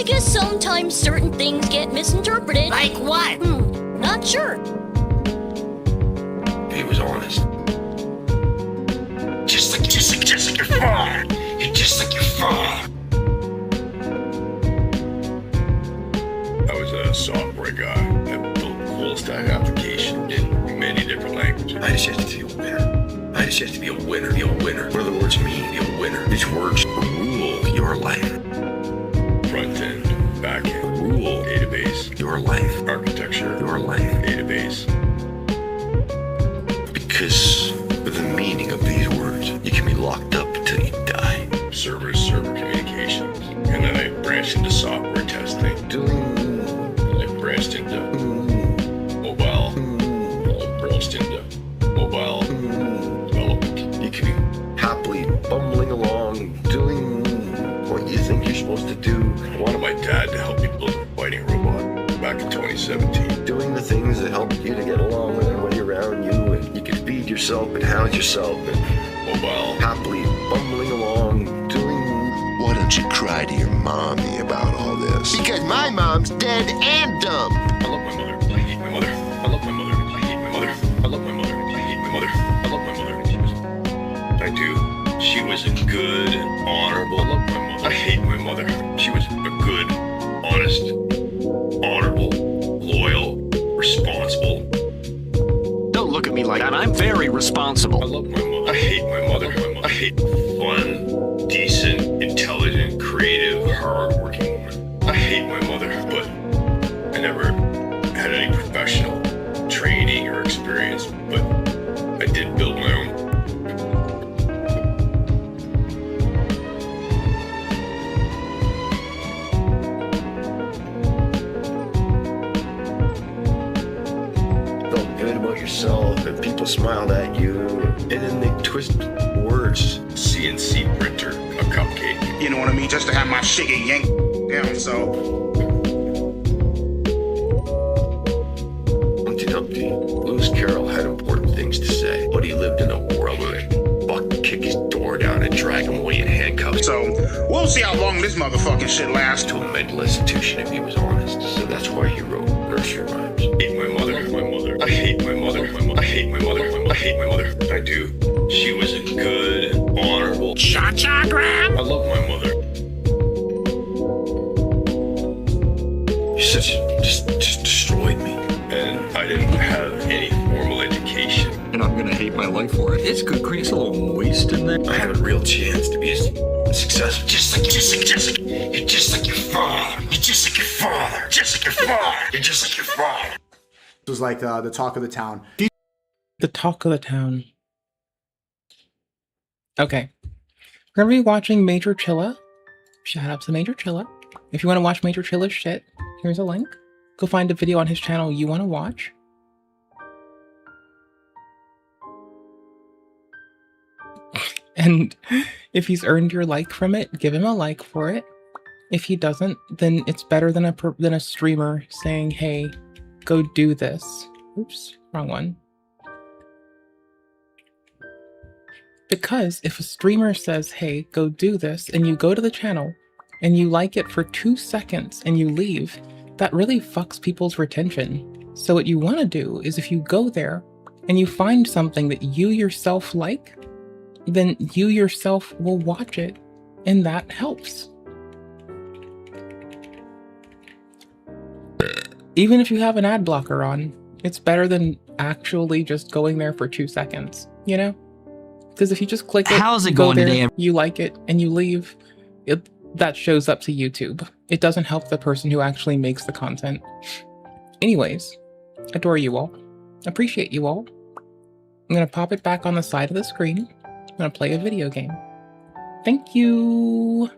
Because sometimes certain things get misinterpreted. Like what? Not sure. He was honest. Just like your father. You're just like your father. I was a software guy. I built full stack application in many different languages. I just have to feel better. I just have to be a winner. Be a winner. What do the words mean? Be a winner. These words rule your life. Front end, back end, rule, database, your life. Architecture, your life, database. Because with the meaning of these words, you can be locked up until you die. Server communications. And then I branched into software testing. I branched into mobile. I branched into mobile development. You can be happily bumbling along, doing what you think you're supposed to do. I wanted my dad to help me build a fighting robot back in 2017. Doing the things that help you to get along with everybody around you, and you can feed yourself and house yourself, and mobile, happily bumbling along, doing... Why don't you cry to your mommy about all this? Because my mom's dead and dumb. I love my mother. I hate my mother. I love my mother. I hate my mother. I love my mother. I hate my mother. I love my mother. I do. She was a good, honorable... I love my mother. I hate my mother. She was a good, honest, honorable, loyal, responsible. Don't look at me like that. I'm very responsible. I love my mother. I hate my mother. I hate fun, decent, intelligent, creative, hardworking woman. I hate my mother, but I never had any professional training or experience, but I did build my own. Felt good about yourself, and people smiled at you, and then they twist words. CNC printer, a cupcake. You know what I mean? Just to have my shit get yanked down, so. Humpty Dumpty, Lewis Carroll had important things to say, but he lived in a world where Buck could kick his door down and drag him away in handcuffs. So, we'll see how long this motherfucking shit lasts. To a mental institution if he was honest. So that's why he wrote nursery rhymes. I hate my mother. My mother. I hate my mother. I hate my mother. I hate my mother. I do. She was a good, honorable cha-cha-gram. I love my mother. You just destroyed me. And I didn't have any formal education. And I'm gonna hate my life for it. It's good, Chris. A little waste in there. I had a real chance to be successful. Just like you're just like your father. You're just like your father. Just like your father. You're just like your father. This was like the talk of the town. The talk of the town. Okay. We're gonna be watching Major Chilla. Shout out to Major Chilla. If you want to watch Major Chilla's shit, here's a link. Go find a video on his channel you want to watch. And if he's earned your like from it, give him a like for it. If he doesn't, then it's better than a streamer saying, hey, go do this. Oops, wrong one. Because if a streamer says, hey, go do this, and you go to the channel and you like it for 2 seconds and you leave, that really fucks people's retention. So what you want to do is if you go there and you find something that you yourself like, then you yourself will watch it, and that helps. Even if you have an ad blocker on, it's better than actually just going there for 2 seconds, you know? Because if you just click it, how's it go going there, today? You like it, and you leave, that shows up to YouTube. It doesn't help the person who actually makes the content. Anyways, adore you all. Appreciate you all. I'm gonna pop it back on the side of the screen. I'm gonna play a video game. Thank you.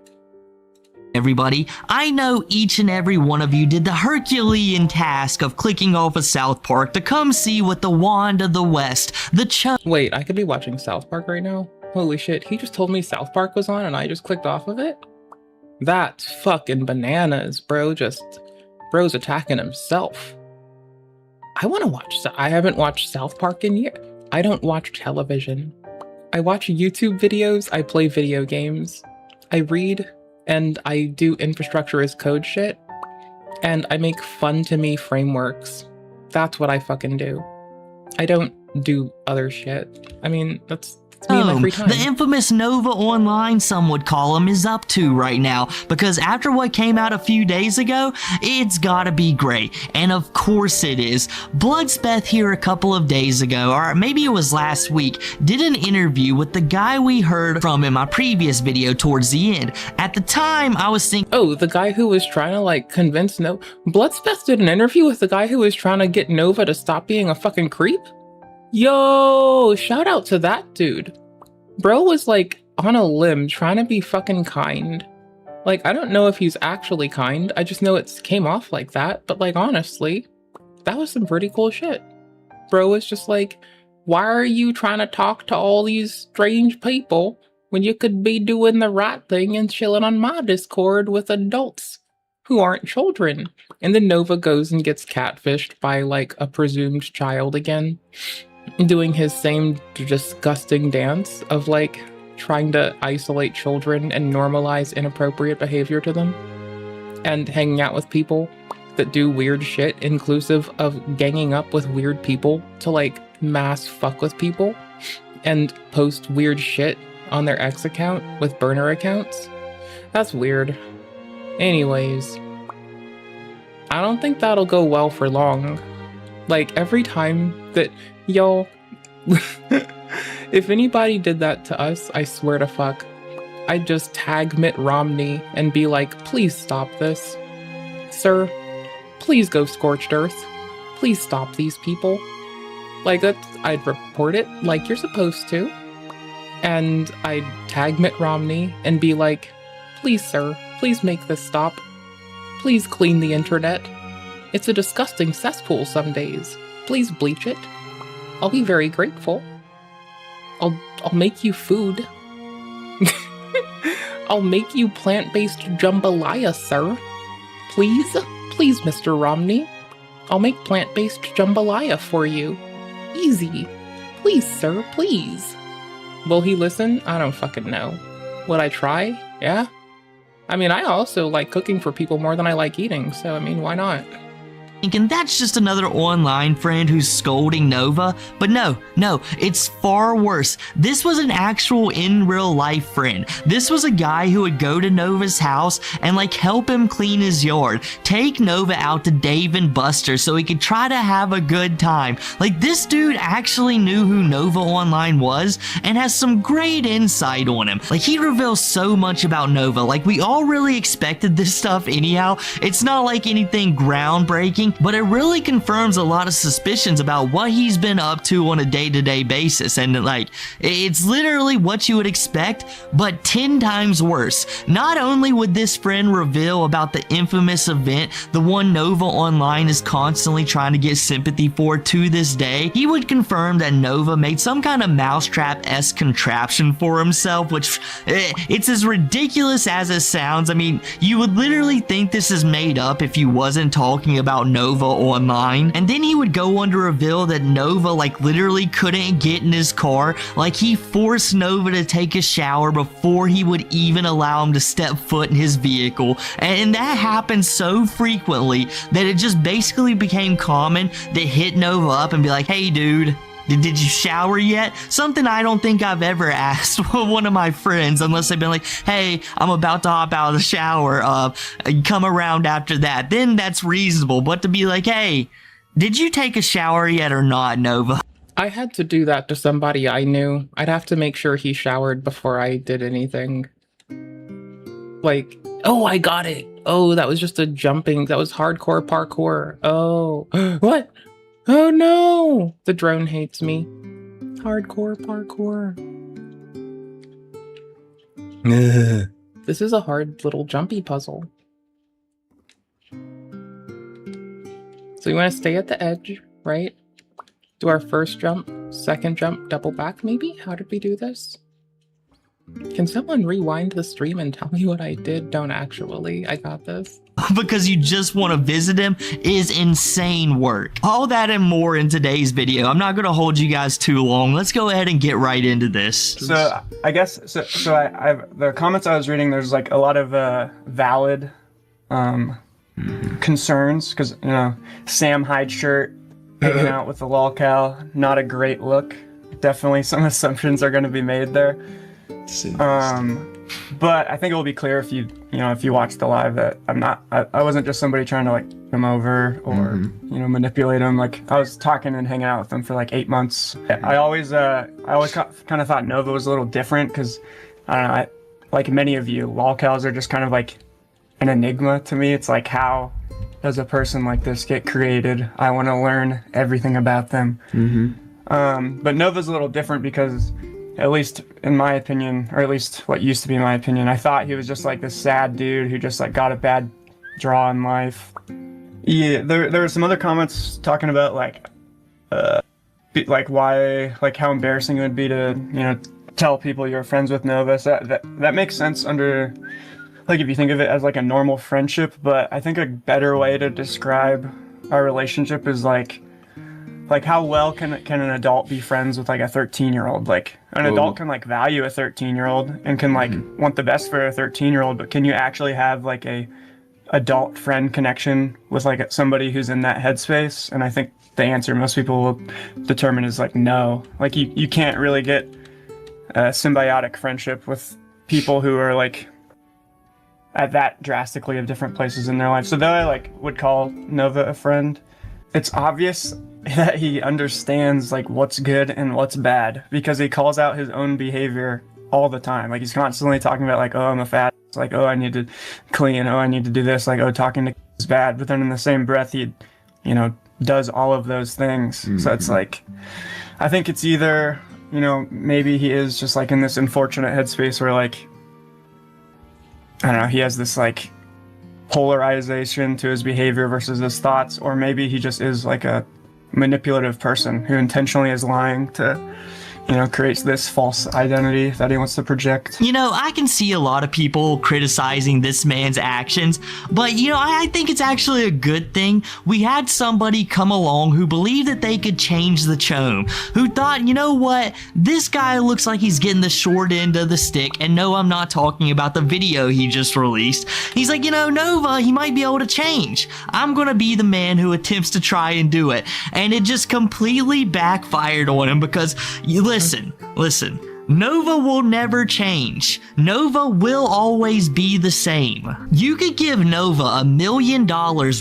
Everybody, I know each and every one of you did the Herculean task of clicking off of South Park to come see what the Wand of the West, Wait, I could be watching South Park right now? Holy shit, he just told me South Park was on and I just clicked off of it? That's fucking bananas, bro. Bro's attacking himself. I want to watch, I haven't watched South Park in years. I don't watch television. I watch YouTube videos, I play video games, I read and I do infrastructure as code shit, and I make fun to me frameworks. That's what I fucking do. I don't do other shit. I mean, that's me in my free time. The infamous Nova Online, some would call him, is up to right now, because after what came out a few days ago, it's gotta be great. And of course it is. Bloodspeth here a couple of days ago, or maybe it was last week, did an interview with the guy we heard from in my previous video towards the end. At the time, I was thinking, oh, the guy who was trying to like convince Bloodspeth did an interview with the guy who was trying to get Nova to stop being a fucking creep? Yo, shout out to that dude. Bro was like on a limb trying to be fucking kind. Like, I don't know if he's actually kind. I just know it came off like that. But like, honestly, that was some pretty cool shit. Bro was just like, why are you trying to talk to all these strange people when you could be doing the right thing and chilling on my Discord with adults who aren't children? And then Nova goes and gets catfished by like a presumed child again, doing his same disgusting dance of like trying to isolate children and normalize inappropriate behavior to them, and hanging out with people that do weird shit, inclusive of ganging up with weird people to like mass fuck with people and post weird shit on their ex account with burner accounts. That's weird. Anyways, I don't think that'll go well for long. Like, every time that y'all, if anybody did that to us, I swear to fuck, I'd just tag Mitt Romney and be like, please stop this. Sir, please go scorched earth. Please stop these people. Like, I'd report it like you're supposed to. And I'd tag Mitt Romney and be like, please, sir, please make this stop. Please clean the internet. It's a disgusting cesspool some days. Please bleach it. I'll be very grateful. I'll make you food. I'll make you plant-based jambalaya, sir. Please? Please, Mr. Romney. I'll make plant-based jambalaya for you. Easy. Please, sir, please. Will he listen? I don't fucking know. Would I try? Yeah? I mean, I also like cooking for people more than I like eating, so I mean, why not? thinking that's just another online friend who's scolding Nova, but no, it's far worse. This was an actual in real life friend. This was a guy who would go to Nova's house and like help him clean his yard, take Nova out to Dave and Buster so he could try to have a good time. Like, this dude actually knew who Nova Online was and has some great insight on him. Like, he reveals so much about Nova. Like, we all really expected this stuff anyhow. It's not like anything groundbreaking, but it really confirms a lot of suspicions about what he's been up to on a day-to-day basis. And like, it's literally what you would expect, but 10 times worse. Not only would this friend reveal about the infamous event, the one Nova Online is constantly trying to get sympathy for to this day, he would confirm that Nova made some kind of mousetrap-esque contraption for himself, which it's as ridiculous as it sounds. I mean, you would literally think this is made up if you wasn't talking about Nova Online. And then he would go on to reveal that Nova like literally couldn't get in his car. Like, he forced Nova to take a shower before he would even allow him to step foot in his vehicle. And that happened so frequently that it just basically became common to hit Nova up and be like, hey dude, did you shower yet? Something I don't think I've ever asked one of my friends, unless they've been like, hey, I'm about to hop out of the shower, come around after that. Then that's reasonable. But to be like, hey, did you take a shower yet or not, Nova? I had to do that to somebody I knew. I'd have to make sure he showered before I did anything. Like, oh, I got it. Oh, that was just a jumping. That was hardcore parkour. Oh, what? Oh no! The drone hates me. Hardcore parkour. This is a hard little jumpy puzzle. So we want to stay at the edge, right? Do our first jump, second jump, double back maybe? How did we do this? Can someone rewind the stream and tell me what I did? Don't actually. I got this. Because you just want to visit him is insane work. All that and more in today's video. I'm not going to hold you guys too long. Let's go ahead and get right into this. So I guess, the comments I was reading, there's like a lot of valid concerns, because, you know, Sam Hyde shirt, hanging out with the lolcow, not a great look. Definitely some assumptions are going to be made there. But I think it will be clear if you watch the live that I wasn't just somebody trying to like come over or you know, manipulate him. Like, I was talking and hanging out with him for like 8 months. I always kind of thought Nova was a little different, because I don't know, like many of you, lolcows are just kind of like an enigma to me. It's like, how does a person like this get created? I want to learn everything about them. But Nova's a little different because, at least in my opinion, or at least what used to be my opinion, I thought he was just like this sad dude who just like got a bad draw in life. Yeah, there were some other comments talking about like why, like how embarrassing it would be to, you know, tell people you're friends with Nova. So that makes sense under, like, if you think of it as like a normal friendship. But I think a better way to describe our relationship is like how well can an adult be friends with like a 13-year-old? Like, an adult can like value a 13-year-old and can like want the best for a 13-year-old, but can you actually have like a adult friend connection with like somebody who's in that headspace? And I think the answer most people will determine is like no. Like, you can't really get a symbiotic friendship with people who are like at that drastically of different places in their life. So though I like would call Nova a friend, it's obvious that he understands like what's good and what's bad, because he calls out his own behavior all the time. Like, he's constantly talking about like, oh, I'm a fat, like, oh, I need to clean, oh, I need to do this, like, oh, talking to is bad. But then in the same breath, he, you know, does all of those things. So it's like, I think it's either, you know, maybe he is just like in this unfortunate headspace where like, I don't know, he has this like polarization to his behavior versus his thoughts, or maybe he just is like a manipulative person who intentionally is lying to, you know, creates this false identity that he wants to project. You know, I can see a lot of people criticizing this man's actions, but, you know, I think it's actually a good thing. We had somebody come along who believed that they could change the chome, who thought, you know what, this guy looks like he's getting the short end of the stick. And no, I'm not talking about the video he just released. He's like, you know, Nova, he might be able to change. I'm gonna be the man who attempts to try and do it. And it just completely backfired on him, because you listen, Nova will never change. Nova will always be the same. You could give Nova $1 million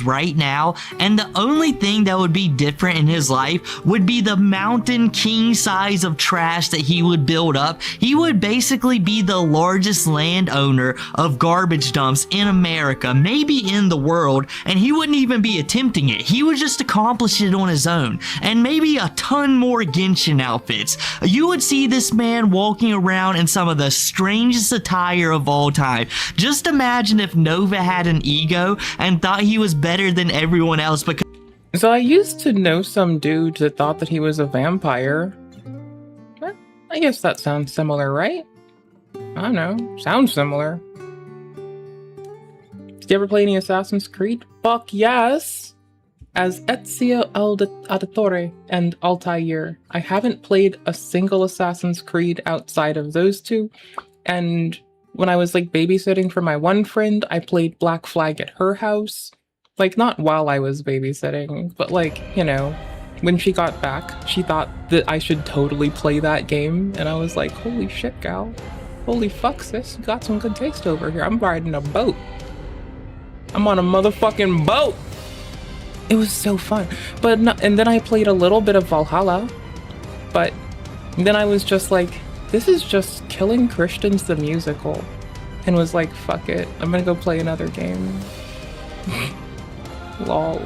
right now, and the only thing that would be different in his life would be the mountain king size of trash that he would build up. He would basically be the largest landowner of garbage dumps in America, maybe in the world, and he wouldn't even be attempting it. He would just accomplish it on his own, and maybe a ton more Genshin outfits. You would see this man walking around in some of the strangest attire of all time. Just imagine if Nova had an ego and thought he was better than everyone else because— So I used to know some dude that thought that he was a vampire. Well, I guess that sounds similar, right? I don't know. Sounds similar. Did you ever play any Assassin's Creed? Fuck yes! As Ezio Auditore and Altair. I haven't played a single Assassin's Creed outside of those two. And when I was like babysitting for my one friend, I played Black Flag at her house. Like, not while I was babysitting, but like, you know, when she got back, she thought that I should totally play that game. And I was like, holy shit, gal. Holy fuck, sis. You got some good taste over here. I'm riding a boat. I'm on a motherfucking boat. It was so fun. But no, and then I played a little bit of Valhalla, but then I was just like, this is just Killing Christians the musical, and was like, fuck it, I'm gonna go play another game. Lol.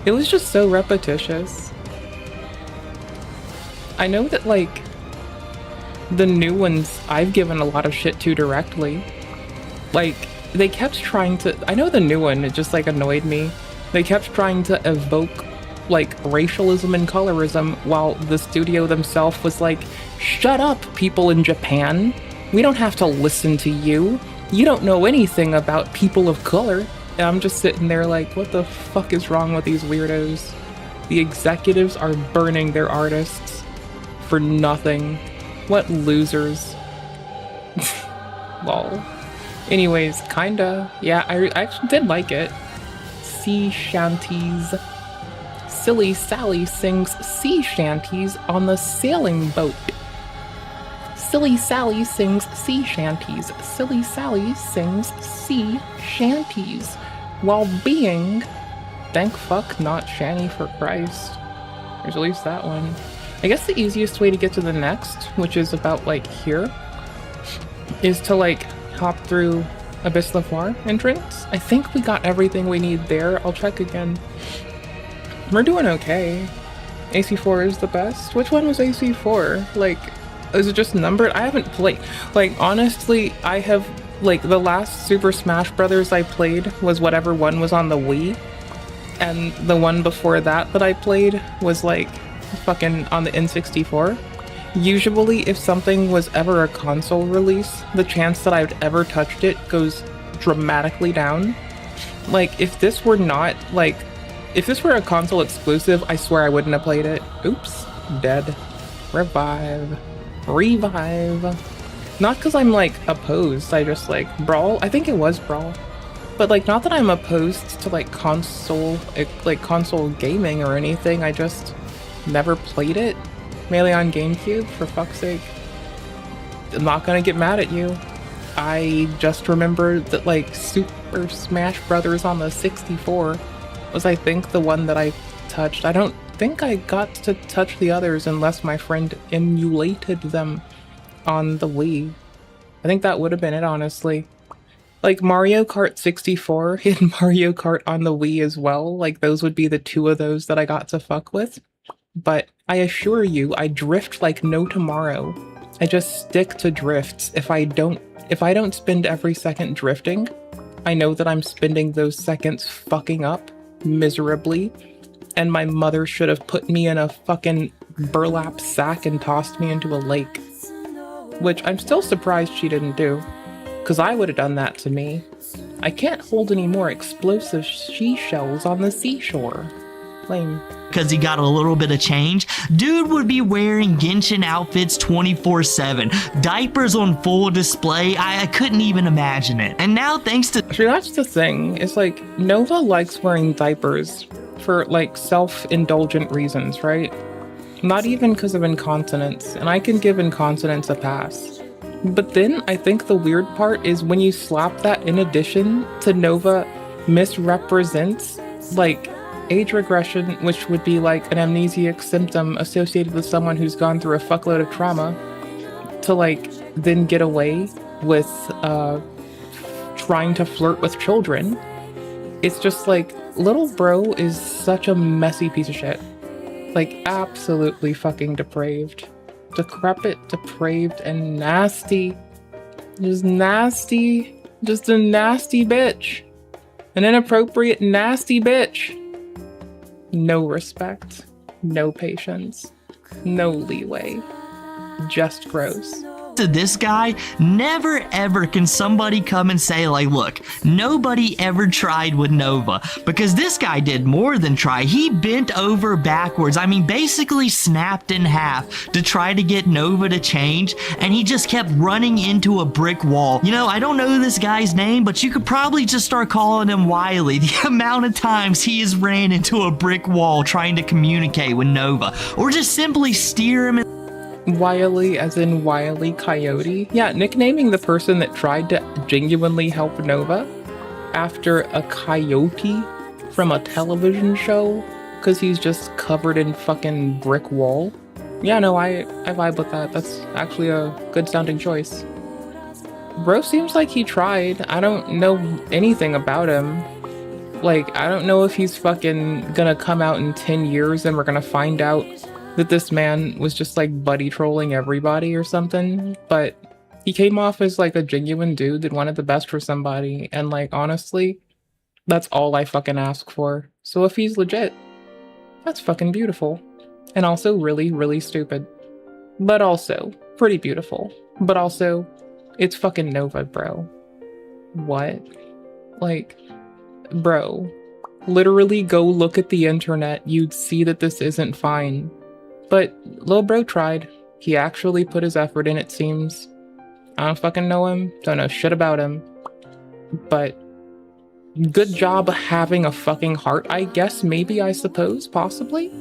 It was just so repetitious. I know that like the new ones I've given a lot of shit to directly. Like, they kept trying to, I know the new one, it just like annoyed me. They kept trying to evoke like racialism and colorism while the studio themselves was like, shut up, people in Japan. We don't have to listen to you. You don't know anything about people of color. And I'm just sitting there like, what the fuck is wrong with these weirdos? The executives are burning their artists for nothing. What losers. Lol. Anyways, kinda. Yeah, I actually did like it. Sea shanties. Silly Sally sings sea shanties on the sailing boat. Silly Sally sings sea shanties. Silly Sally sings sea shanties while being, thank fuck, not Shanny for Christ. There's at least that one. I guess the easiest way to get to the next, which is about like here, is to like hop through Abyss Lavoir entrance. I think we got everything we need there. I'll check again. We're doing okay. AC4 is the best. Which one was AC4? Like, is it just numbered? I haven't played. Like, honestly, I have, like, the last Super Smash Brothers I played was whatever one was on the Wii. And the one before that I played was, like, fucking on the N64. Usually, if something was ever a console release, the chance that I've ever touched it goes dramatically down. Like, if this were not, like, if this were a console exclusive, I swear I wouldn't have played it. Oops. Dead. Revive. Revive. Not because I'm, like, opposed. I just, like, Brawl? I think it was Brawl. But, like, not that I'm opposed to, like, console gaming or anything. I just never played it. Melee on GameCube, for fuck's sake. I'm not gonna get mad at you. I just remember that, like, Super Smash Brothers on the 64 was, I think, the one that I touched. I don't think I got to touch the others unless my friend emulated them on the Wii. I think that would have been it, honestly. Like, Mario Kart 64 and Mario Kart on the Wii as well. Like, those would be the two of those that I got to fuck with. But I assure you, I drift like no tomorrow. I just stick to drifts. If I don't spend every second drifting, I know that I'm spending those seconds fucking up miserably, and my mother should have put me in a fucking burlap sack and tossed me into a lake. Which I'm still surprised she didn't do, because I would have done that to me. I can't hold any more explosive seashells on the seashore. Lame. Because he got a little bit of change, dude would be wearing Genshin outfits 24/7, diapers on full display. I couldn't even imagine it. And now, thanks to See, that's the thing. It's like Nova likes wearing diapers for like self-indulgent reasons, right? Not even because of incontinence, and I can give incontinence a pass. But then I think the weird part is when you slap that in addition to Nova misrepresents like age regression, which would be like an amnesiac symptom associated with someone who's gone through a fuckload of trauma, to like then get away with trying to flirt with children. It's just like, little bro is such a messy piece of shit. Like, absolutely fucking depraved. Decrepit, depraved, and nasty. Just nasty. Just a nasty bitch. An inappropriate, nasty bitch. No respect, no patience, no leeway, just gross. To this guy, never ever can somebody come and say like, look, nobody ever tried with Nova, because this guy did more than try. He bent over backwards. I mean, basically snapped in half to try to get Nova to change, and he just kept running into a brick wall. You know, I don't know this guy's name, but you could probably just start calling him Wiley. The amount of times he has ran into a brick wall trying to communicate with Nova, or just simply steer him in. Wily as in Wile E. Coyote? Yeah, nicknaming the person that tried to genuinely help Nova after a coyote from a television show because he's just covered in fucking brick wall. Yeah, no, I vibe with that. That's actually a good sounding choice. Bro seems like he tried. I don't know anything about him. Like, I don't know if he's fucking gonna come out in 10 years and we're gonna find out that this man was just like buddy trolling everybody or something, but he came off as like a genuine dude that wanted the best for somebody, and like, honestly, that's all I fucking ask for. So if he's legit, that's fucking beautiful. And also really, really stupid. But also pretty beautiful. But also It's fucking Nova, bro. What? Like, bro, literally go look at the internet. You'd see that this isn't fine. But lil bro tried. He actually put his effort in, it seems. I don't fucking know him. Don't know shit about him. But good job having a fucking heart, I guess, maybe, I suppose, possibly.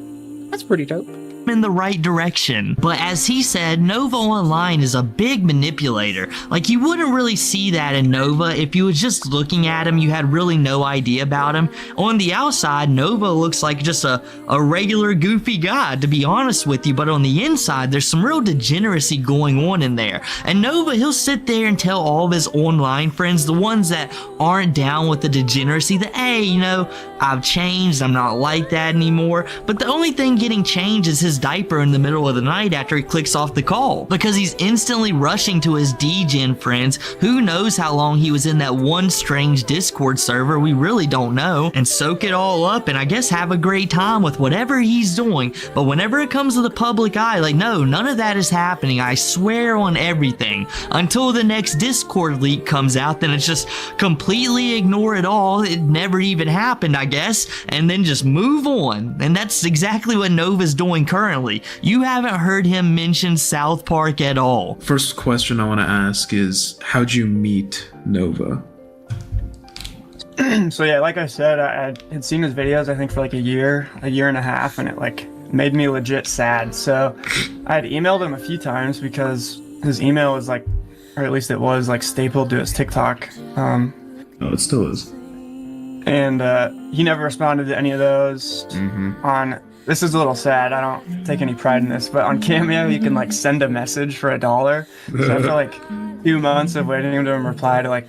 That's pretty dope. In the right direction. But as he said, Nova Online is a big manipulator. Like, you wouldn't really see that in Nova. If you were just looking at him, you had really no idea about him. On the outside, Nova looks like just a regular goofy guy, to be honest with you. But on the inside, there's some real degeneracy going on in there. And Nova, he'll sit there and tell all of his online friends, the ones that aren't down with the degeneracy, that, hey, you know, I've changed, I'm not like that anymore. But the only thing getting changed is his diaper in the middle of the night after he clicks off the call, because he's instantly rushing to his DGen friends. Who knows how long he was in that one strange Discord server, we really don't know, and soak it all up and I guess have a great time with whatever he's doing. But whenever it comes to the public eye, like, no, none of that is happening, I swear on everything. Until the next Discord leak comes out, then it's just completely ignore it all, it never even happened, I guess, and then just move on. And that's exactly what Nova's doing currently. You haven't heard him mention South Park at all. First question I want to ask is, how'd you meet Nova? So yeah, like I said, I had seen his videos, I think, for like a year and a half, and it like made me legit sad. So I had emailed him a few times because his email was like, or at least it was like stapled to his TikTok. Oh, it still is. And he never responded to any of those. This is a little sad, I don't take any pride in this, but on Cameo you can like send a message for $1. So after like 2 months of waiting to him reply to like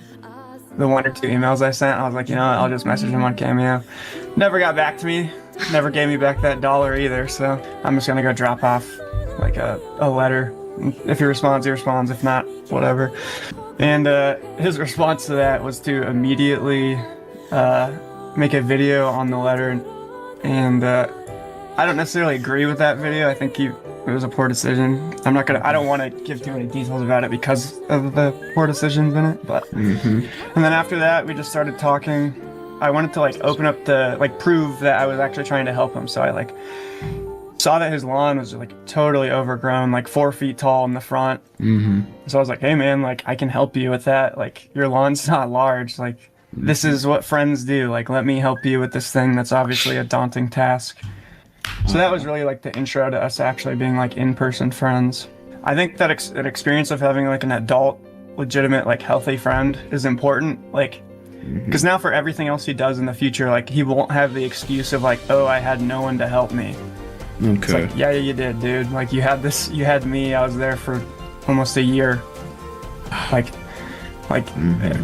the 1 or 2 emails I sent, I was like, you know what, I'll just message him on Cameo. Never got back to me, never gave me back that $1 either, so I'm just gonna go drop off like a letter. If he responds, he responds, if not, whatever. And his response to that was to immediately make a video on the letter, and I don't necessarily agree with that video. I think it was a poor decision. I don't want to give too many details about it because of the poor decisions in it, but. And then after that, we just started talking. I wanted to like open up prove that I was actually trying to help him. So I like saw that his lawn was like totally overgrown, like 4 feet tall in the front. So I was like, hey man, like I can help you with that. Like your lawn's not large. Like this is what friends do. Like let me help you with this thing that's obviously a daunting task. So that was really like the intro to us actually being like in-person friends. I think that an experience of having like an adult, legitimate, like healthy friend is important. Like, because now for everything else he does in the future, like he won't have the excuse of like, oh, I had no one to help me. Okay. It's like, yeah, you did, dude. Like you had me. I was there for almost a year. Like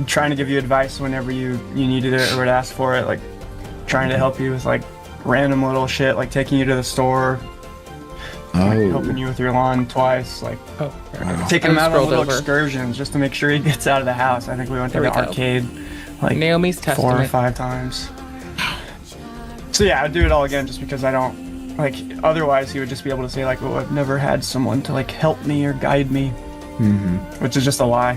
trying to give you advice whenever you needed it or would ask for it. Like trying to help you with like random little shit, like taking you to the store, like helping you with your lawn twice, like taking him out on little excursions just to make sure he gets out of the house. I think we went to the arcade like Naomi's 4 or 5 times. So yeah, I'd do it all again just because I don't like, otherwise he would just be able to say like, oh, I've never had someone to like help me or guide me, which is just a lie.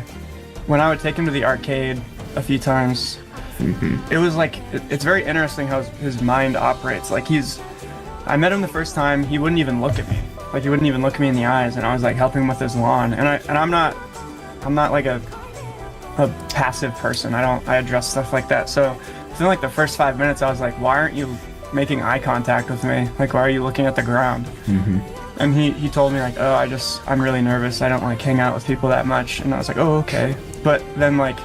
When I would take him to the arcade a few times, it was like, it's very interesting how his mind operates. Like I met him the first time, he wouldn't even look at me. Like he wouldn't even look me in the eyes, and I was like helping him with his lawn. And I'm not like a passive person. I address stuff like that. So within like the first 5 minutes, I was like, why aren't you making eye contact with me? Like, why are you looking at the ground? And he told me like, oh, I'm really nervous. I don't like hang out with people that much. And I was like, oh, okay. But then like,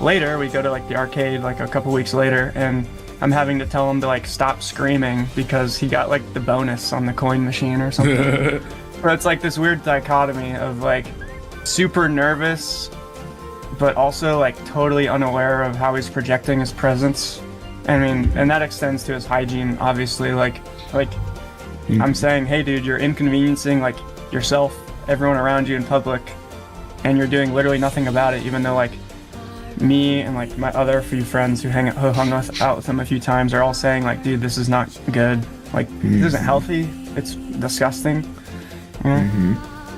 later, we go to like the arcade like a couple weeks later, and I'm having to tell him to like stop screaming because he got like the bonus on the coin machine or something. Where it's like this weird dichotomy of like super nervous, but also like totally unaware of how he's projecting his presence. I mean, and that extends to his hygiene, obviously. Like I'm saying, hey dude, you're inconveniencing like yourself, everyone around you in public, and you're doing literally nothing about it, even though like me and like my other few friends who hung out with him a few times are all saying like, dude, this is not good. Like this isn't healthy. It's disgusting.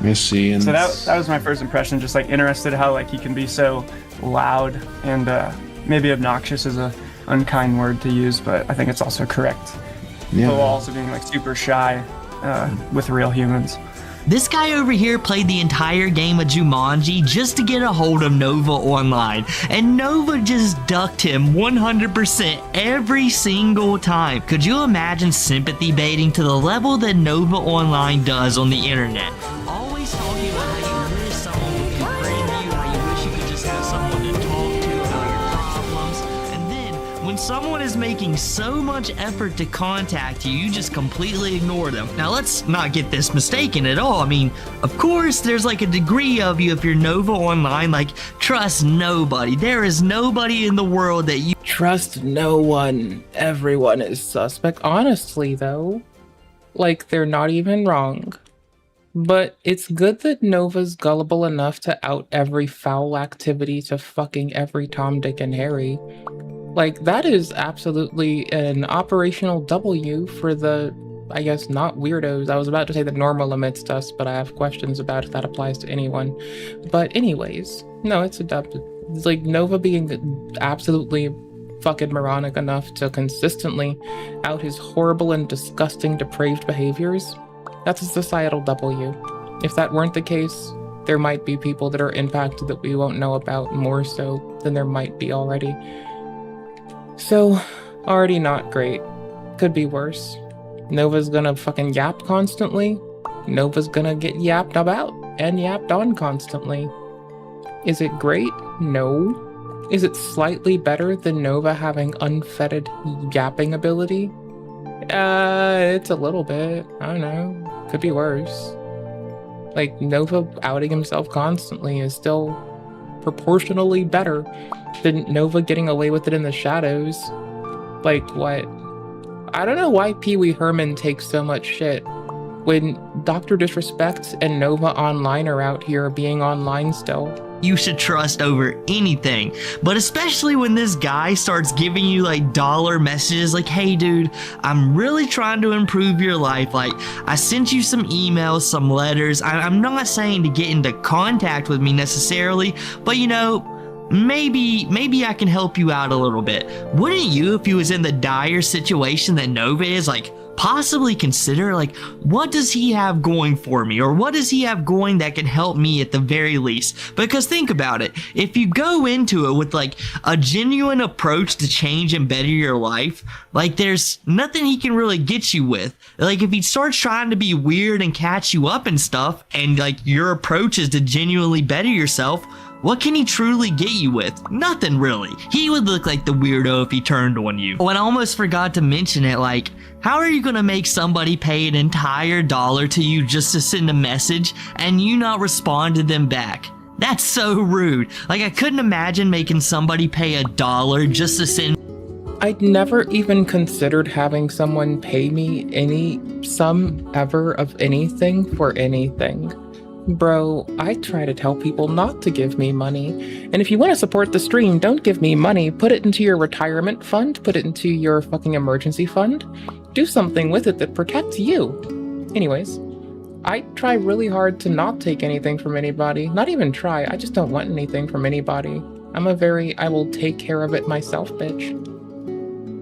Let me see. And So that was my first impression, just like interested how like he can be so loud and maybe obnoxious is a unkind word to use, but I think it's also correct. Yeah. While also being like super shy with real humans. This guy over here played the entire game of Jumanji just to get a hold of Nova online, and Nova just ducked him 100% every single time. Could you imagine sympathy baiting to the level that Nova Online does on the internet? Always talking about how you wish someone would befriend you, how you wish you could just have someone to talk to about your problems, and then when someone is making so much effort to contact you, you just completely ignore them. Now let's not get this mistaken at all. I mean, of course there's like a degree of you if you're Nova Online, like trust nobody. There is nobody in the world that you trust. No one. Everyone is suspect. Honestly though, like they're not even wrong. But it's good that Nova's gullible enough to out every foul activity to fucking every Tom, Dick, and Harry. Like, that is absolutely an operational W for the, I guess, not weirdos. I was about to say the normal amidst us, but I have questions about if that applies to anyone. But anyways, no, it's a W. It's like Nova being absolutely fucking moronic enough to consistently out his horrible and disgusting depraved behaviors. That's a societal W. If that weren't the case, there might be people that are impacted that we won't know about more so than there might be already. So, already not great. Could be worse. Nova's gonna fucking yap constantly. Nova's gonna get yapped about and yapped on constantly. Is it great? No. Is it slightly better than Nova having unfettered yapping ability? It's a little bit. I don't know. Could be worse. Like, Nova outing himself constantly is still proportionally better than Nova getting away with it in the shadows. Like, what? I don't know why Pee Wee Herman takes so much shit when Dr. Disrespect and Nova Online are out here being online still. You should trust over anything, but especially when this guy starts giving you like dollar messages like, hey dude, I'm really trying to improve your life. Like, I sent you some emails, some letters. I'm not saying to get into contact with me necessarily, but you know, maybe I can help you out a little bit. Wouldn't you, if you was in the dire situation that Nova is, like, possibly consider, like, what does he have going for me, or what does he have going that can help me at the very least? Because think about it, if you go into it with like a genuine approach to change and better your life, like there's nothing he can really get you with. Like if he starts trying to be weird and catch you up and stuff, and like your approach is to genuinely better yourself, what can he truly get you with? Nothing really. He would look like the weirdo if he turned on you. Oh, and I almost forgot to mention it, like, how are you gonna make somebody pay an entire dollar to you just to send a message and you not respond to them back? That's so rude. Like, I couldn't imagine making somebody pay $1 just to send. I'd never even considered having someone pay me any sum ever of anything for anything. Bro, I try to tell people not to give me money. And if you want to support the stream, don't give me money. Put it into your retirement fund. Put it into your fucking emergency fund. Do something with it that protects you. Anyways, I try really hard to not take anything from anybody. Not even try, I just don't want anything from anybody. I'm a very, I will take care of it myself, bitch.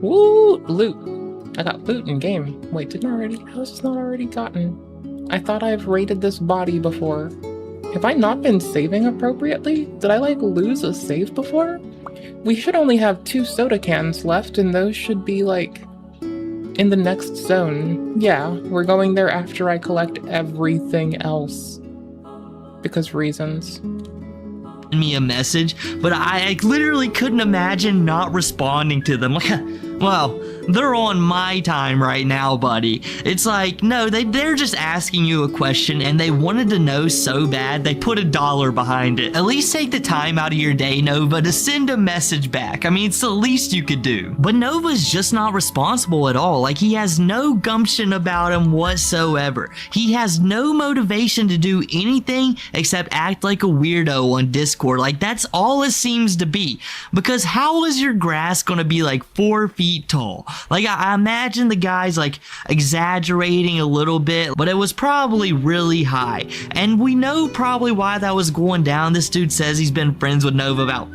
Woo! Loot. I got loot in game. Wait, didn't I already? How is this not already gotten? I thought I've raided this body before. Have I not been saving appropriately? Did I like lose a save before? We should only have 2 soda cans left and those should be like in the next zone. Yeah, we're going there after I collect everything else. Because reasons. Me a message, but I literally couldn't imagine not responding to them. Well, they're on my time right now, buddy. It's like, no, they're just asking you a question and they wanted to know so bad they put $1 behind it. At least take the time out of your day, Nova, to send a message back. I mean, it's the least you could do. But Nova's just not responsible at all. Like, he has no gumption about him whatsoever. He has no motivation to do anything except act like a weirdo on Discord. Like, that's all it seems to be. Because how is your grass gonna be like 4 feet tall? Like, I imagine the guy's like exaggerating a little bit, but it was probably really high. And we know probably why that was going down. This dude says he's been friends with Nova about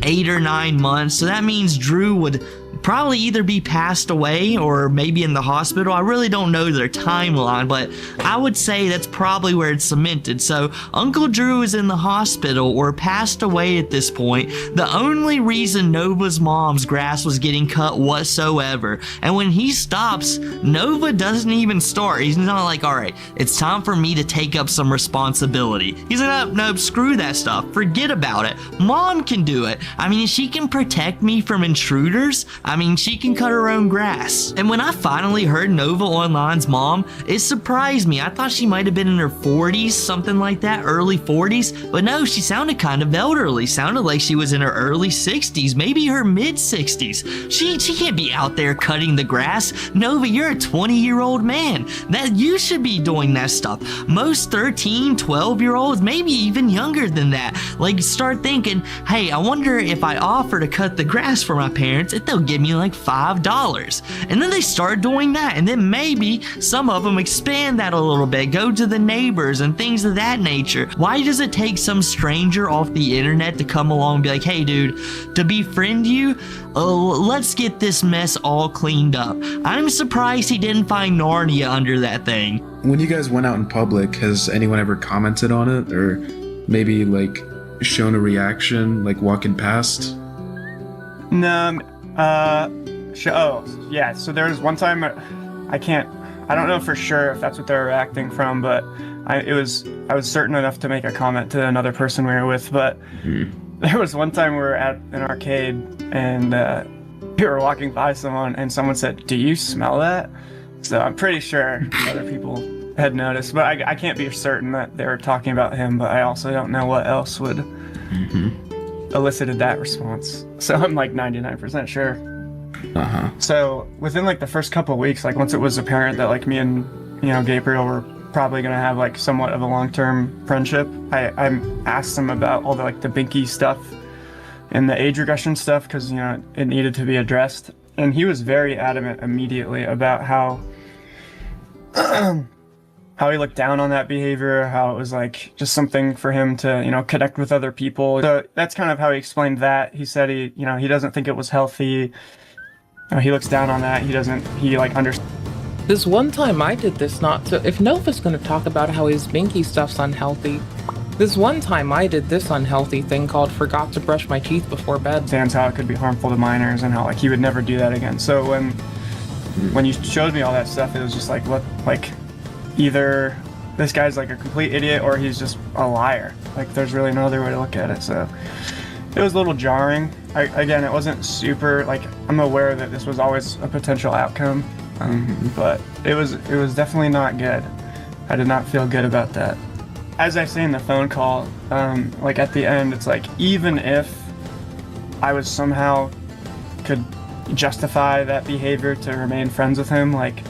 8 or 9 months. So that means Drew would probably either be passed away or maybe in the hospital. I really don't know their timeline, but I would say that's probably where it's cemented. So Uncle Drew is in the hospital or passed away at this point. The only reason Nova's mom's grass was getting cut whatsoever. And when he stops, Nova doesn't even start. He's not like, all right, it's time for me to take up some responsibility. He's like, nope, screw that stuff. Forget about it. Mom can do it. I mean, she can protect me from intruders. I mean, she can cut her own grass. And when I finally heard Nova Online's mom, it surprised me. I thought she might have been in her 40s, something like that, early 40s. But no, she sounded kind of elderly. Sounded like she was in her early 60s, maybe her mid 60s. She can't be out there cutting the grass. Nova, you're a 20-year-old man. That you should be doing that stuff. Most 13, 12-year-olds, maybe even younger than that, like start thinking, hey, I wonder if I offer to cut the grass for my parents, if they'll give me like $5. And then they start doing that, and then maybe some of them expand that a little bit, go to the neighbors and things of that nature. Why does it take some stranger off the internet to come along and be like, hey dude, to befriend you, let's get this mess all cleaned up? I'm surprised he didn't find Narnia under that thing. When you guys went out in public, has anyone ever commented on it, or maybe like shown a reaction, like walking past? No, yeah, so there was one time, I don't know for sure if that's what they were acting from, but I was certain enough to make a comment to another person we were with, but there was one time we were at an arcade, and we were walking by someone, and someone said, "Do you smell that?" So I'm pretty sure other people had noticed, but I can't be certain that they were talking about him, but I also don't know what else would elicited that response. So I'm like 99% sure. So within like the first couple of weeks, like once it was apparent that like me and, Gabriel were probably gonna have like somewhat of a long-term friendship, I asked him about all the like the binky stuff and the age regression stuff, because it needed to be addressed, and he was very adamant immediately about how he looked down on that behavior, how it was like just something for him to, connect with other people. So that's kind of how he explained that. He said he doesn't think it was healthy. He looks down on that. He understands. This one time I did this if Nova's gonna talk about how his binky stuff's unhealthy, this one time I did this unhealthy thing called forgot to brush my teeth before bed. Understands how it could be harmful to minors and how like he would never do that again. So when you showed me all that stuff, it was just like, what, like, either this guy's like a complete idiot or he's just a liar. Like there's really no other way to look at it. So it was a little jarring. Again, it wasn't super, like, I'm aware that this was always a potential outcome, but it was definitely not good. I did not feel good about that. As I say in the phone call, like at the end, it's like, even if I was somehow could justify that behavior to remain friends with him, like,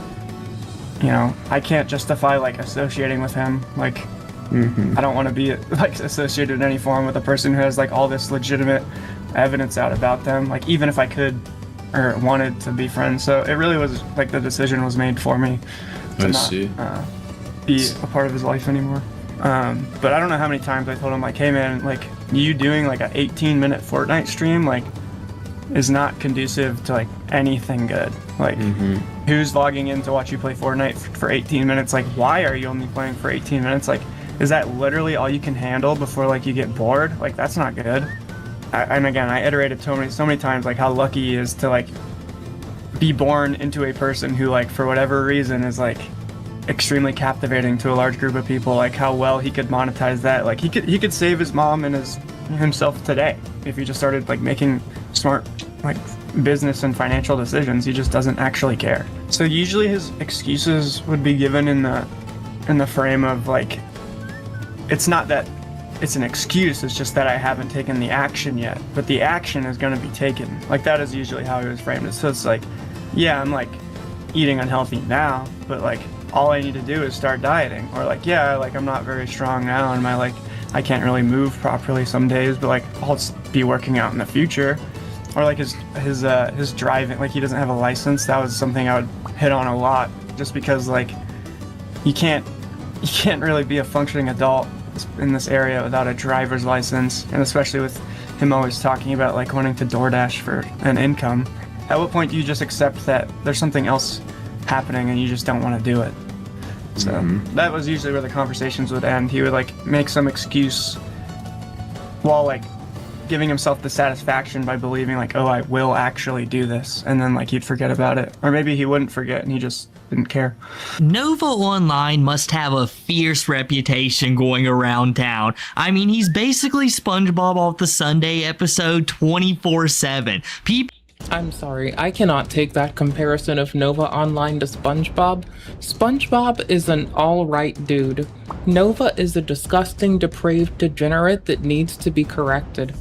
I can't justify like associating with him. Like, I don't want to be like associated in any form with a person who has like all this legitimate evidence out about them. Like, even if I could or wanted to be friends. So it really was like the decision was made for me to not be a part of his life anymore. But I don't know how many times I told him like, hey man, like you doing like an 18-minute Fortnite stream like is not conducive to like anything good. Like who's logging in to watch you play Fortnite for 18 minutes? Like, why are you only playing for 18 minutes? Like, is that literally all you can handle before like you get bored? Like, that's not good. And again, I iterated so many times like how lucky he is to like be born into a person who like for whatever reason is like extremely captivating to a large group of people. Like how well he could monetize that. Like he could save his mom and himself today if he just started like making smart like business and financial decisions. He just doesn't actually care. So usually his excuses would be given in the frame of like, it's not that it's an excuse, it's just that I haven't taken the action yet, but the action is going to be taken. Like that is usually how he was framed. So it's like, yeah, I'm like eating unhealthy now, but like all I need to do is start dieting. Or like, yeah, like I'm not very strong now and I can't really move properly some days, but like I'll be working out in the future. or like his driving, like he doesn't have a license. That was something I would hit on a lot, just because like you can't really be a functioning adult in this area without a driver's license, and especially with him always talking about like wanting to DoorDash for an income. At what point do you just accept that there's something else happening and you just don't want to do it? So that was usually where the conversations would end. He would like make some excuse while like giving himself the satisfaction by believing like, oh, I will actually do this, and then like he'd forget about it, or maybe he wouldn't forget and he just didn't care. Nova Online must have a fierce reputation going around town. I mean, he's basically SpongeBob off the Sunday episode 24/7. People. I'm sorry, I cannot take that comparison of Nova Online to SpongeBob. SpongeBob is an alright dude. Nova is a disgusting, depraved degenerate that needs to be corrected.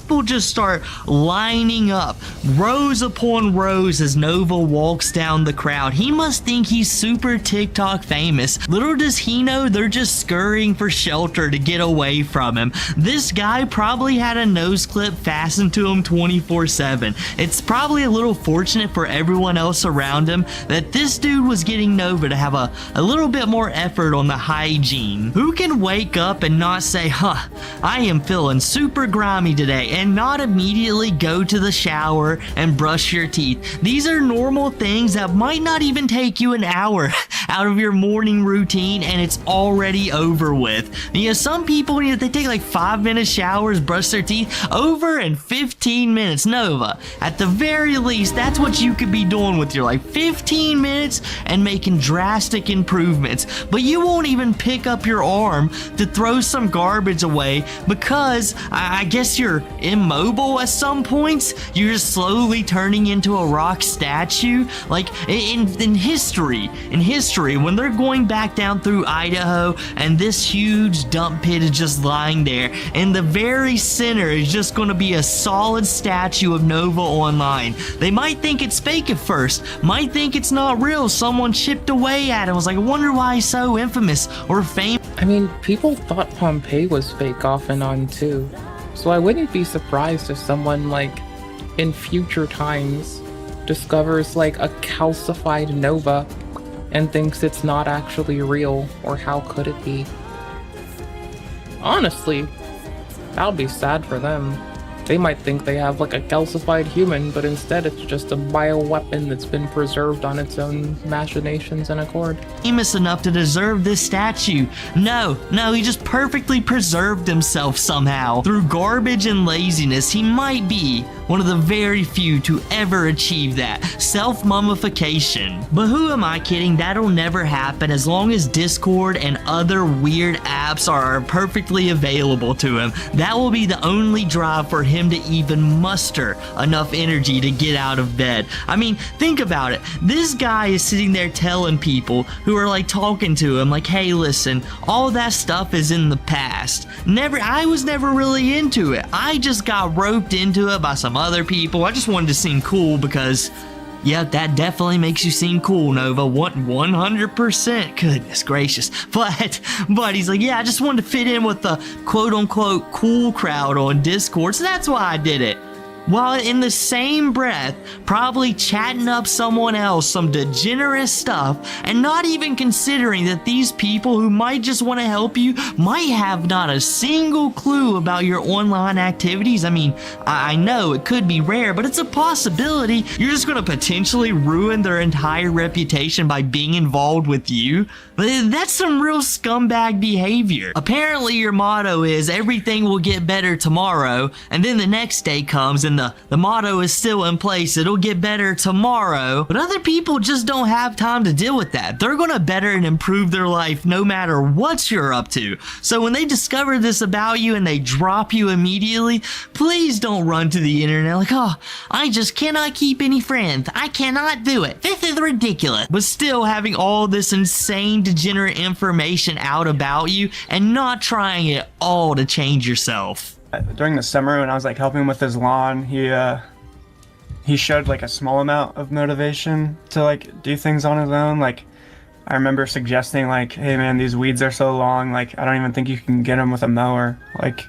People just start lining up, rows upon rows, as Nova walks down the crowd. He must think he's super TikTok famous. Little does he know they're just scurrying for shelter to get away from him. This guy probably had a nose clip fastened to him 24/7. It's probably a little fortunate for everyone else around him that this dude was getting Nova to have a little bit more effort on the hygiene. Who can wake up and not say, huh, I am feeling super grimy today, and not immediately go to the shower and brush your teeth? These are normal things that might not even take you an hour out of your morning routine, and it's already over with. You know, some people, you know, they take like 5-minute showers, brush their teeth over in 15 minutes. Nova, at the very least, that's what you could be doing with your life. 15 minutes and making drastic improvements. But you won't even pick up your arm to throw some garbage away because I guess you're immobile at some points. You're just slowly turning into a rock statue. Like in history, when they're going back down through Idaho and this huge dump pit is just lying there, in the very center is just going to be a solid statue of Nova Online. They might think it's fake at first, might think it's not real. Someone chipped away at it, was like, I wonder why he's so infamous or famous. I mean, people thought Pompeii was fake off and on too. So I wouldn't be surprised if someone, like, in future times, discovers, like, a calcified Nova and thinks it's not actually real, or how could it be? Honestly, that would be sad for them. They might think they have, like, a calcified human, but instead it's just a bioweapon that's been preserved on its own machinations and accord. Famous enough to deserve this statue. No, he just perfectly preserved himself somehow. Through garbage and laziness, he might be one of the very few to ever achieve that. Self-mummification. But who am I kidding? That'll never happen as long as Discord and other weird apps are perfectly available to him. That will be the only drive for him to even muster enough energy to get out of bed. I mean, think about it. This guy is sitting there telling people who are like talking to him like, hey, listen, all that stuff is in the past. I was never really into it. I just got roped into it by some other people. I just wanted to seem cool because, yeah, that definitely makes you seem cool, Nova. 100%. Goodness gracious. But he's like, yeah, I just wanted to fit in with the quote-unquote cool crowd on Discord, so that's why I did it. While in the same breath, probably chatting up someone else, some degenerate stuff, and not even considering that these people who might just want to help you might have not a single clue about your online activities. I mean, I know it could be rare, but it's a possibility. You're just going to potentially ruin their entire reputation by being involved with you. That's some real scumbag behavior. Apparently your motto is everything will get better tomorrow, and then the next day comes and the motto is still in place, it'll get better tomorrow. But other people just don't have time to deal with that. They're gonna better and improve their life no matter what you're up to. So when they discover this about you and they drop you immediately, please don't run to the internet like, oh, I just cannot keep any friends. I cannot do it. This is ridiculous. But still having all this insane degenerate information out about you and not trying at all to change yourself. During the summer when I was like helping him with his lawn, he showed like a small amount of motivation to like do things on his own. Like I remember suggesting like, hey man, these weeds are so long, like I don't even think you can get them with a mower. Like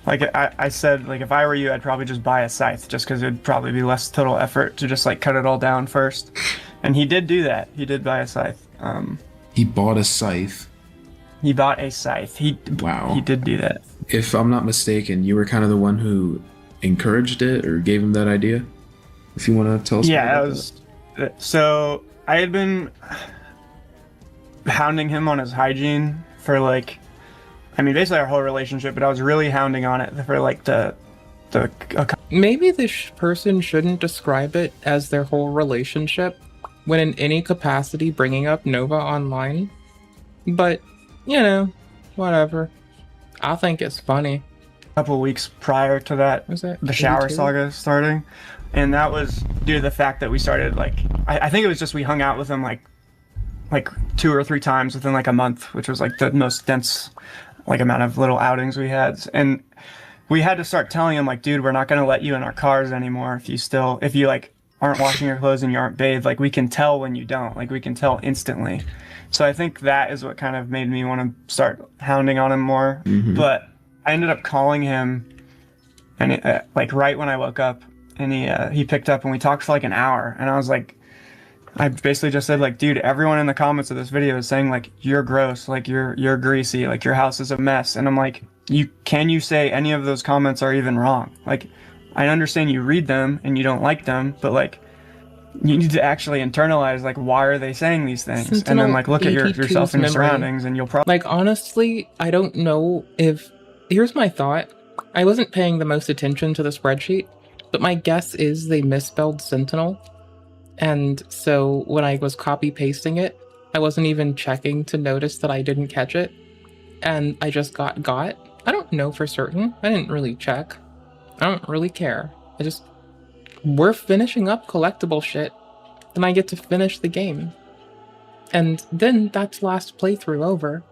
Like I said, like if I were you, I'd probably just buy a scythe, just because it'd probably be less total effort to just like cut it all down first. And he did do that. He did buy a scythe. He bought a scythe. He bought a scythe. Wow. He did do that. If I'm not mistaken, you were kind of the one who encouraged it or gave him that idea. If you want to tell us. Yeah, about that. So I had been hounding him on his hygiene for like, I mean, basically our whole relationship, but I was really hounding on it for like Maybe this person shouldn't describe it as their whole relationship when in any capacity bringing up Nova online. But, you know, whatever. I think it's funny. Couple weeks prior to that, the shower 82? saga starting, and that was due to the fact that we started like, I think it was just we hung out with him like 2 or 3 times within like a month, which was like the most dense like amount of little outings we had. And we had to start telling him like, dude, we're not going to let you in our cars anymore if you like aren't washing your clothes and you aren't bathed. Like we can tell when you don't, like we can tell instantly. So I think that is what kind of made me want to start hounding on him more. Mm-hmm. But I ended up calling him and like right when I woke up, and he picked up and we talked for like an hour, and I was like, I basically just said like, dude, everyone in the comments of this video is saying like, you're gross, like you're greasy, like your house is a mess. And I'm like, can you say any of those comments are even wrong? Like, I understand you read them and you don't like them, but like, you need to actually internalize like, why are they saying these things? Sentinel and then like look at yourself and your memory. surroundings, and you'll probably Like, honestly, I don't know if... Here's my thought. I wasn't paying the most attention to the spreadsheet, but my guess is they misspelled Sentinel. And so when I was copy-pasting it, I wasn't even checking to notice that I didn't catch it. And I just got. I don't know for certain. I didn't really check. I don't really care. We're finishing up collectible shit. Then I get to finish the game. And then that's last playthrough over.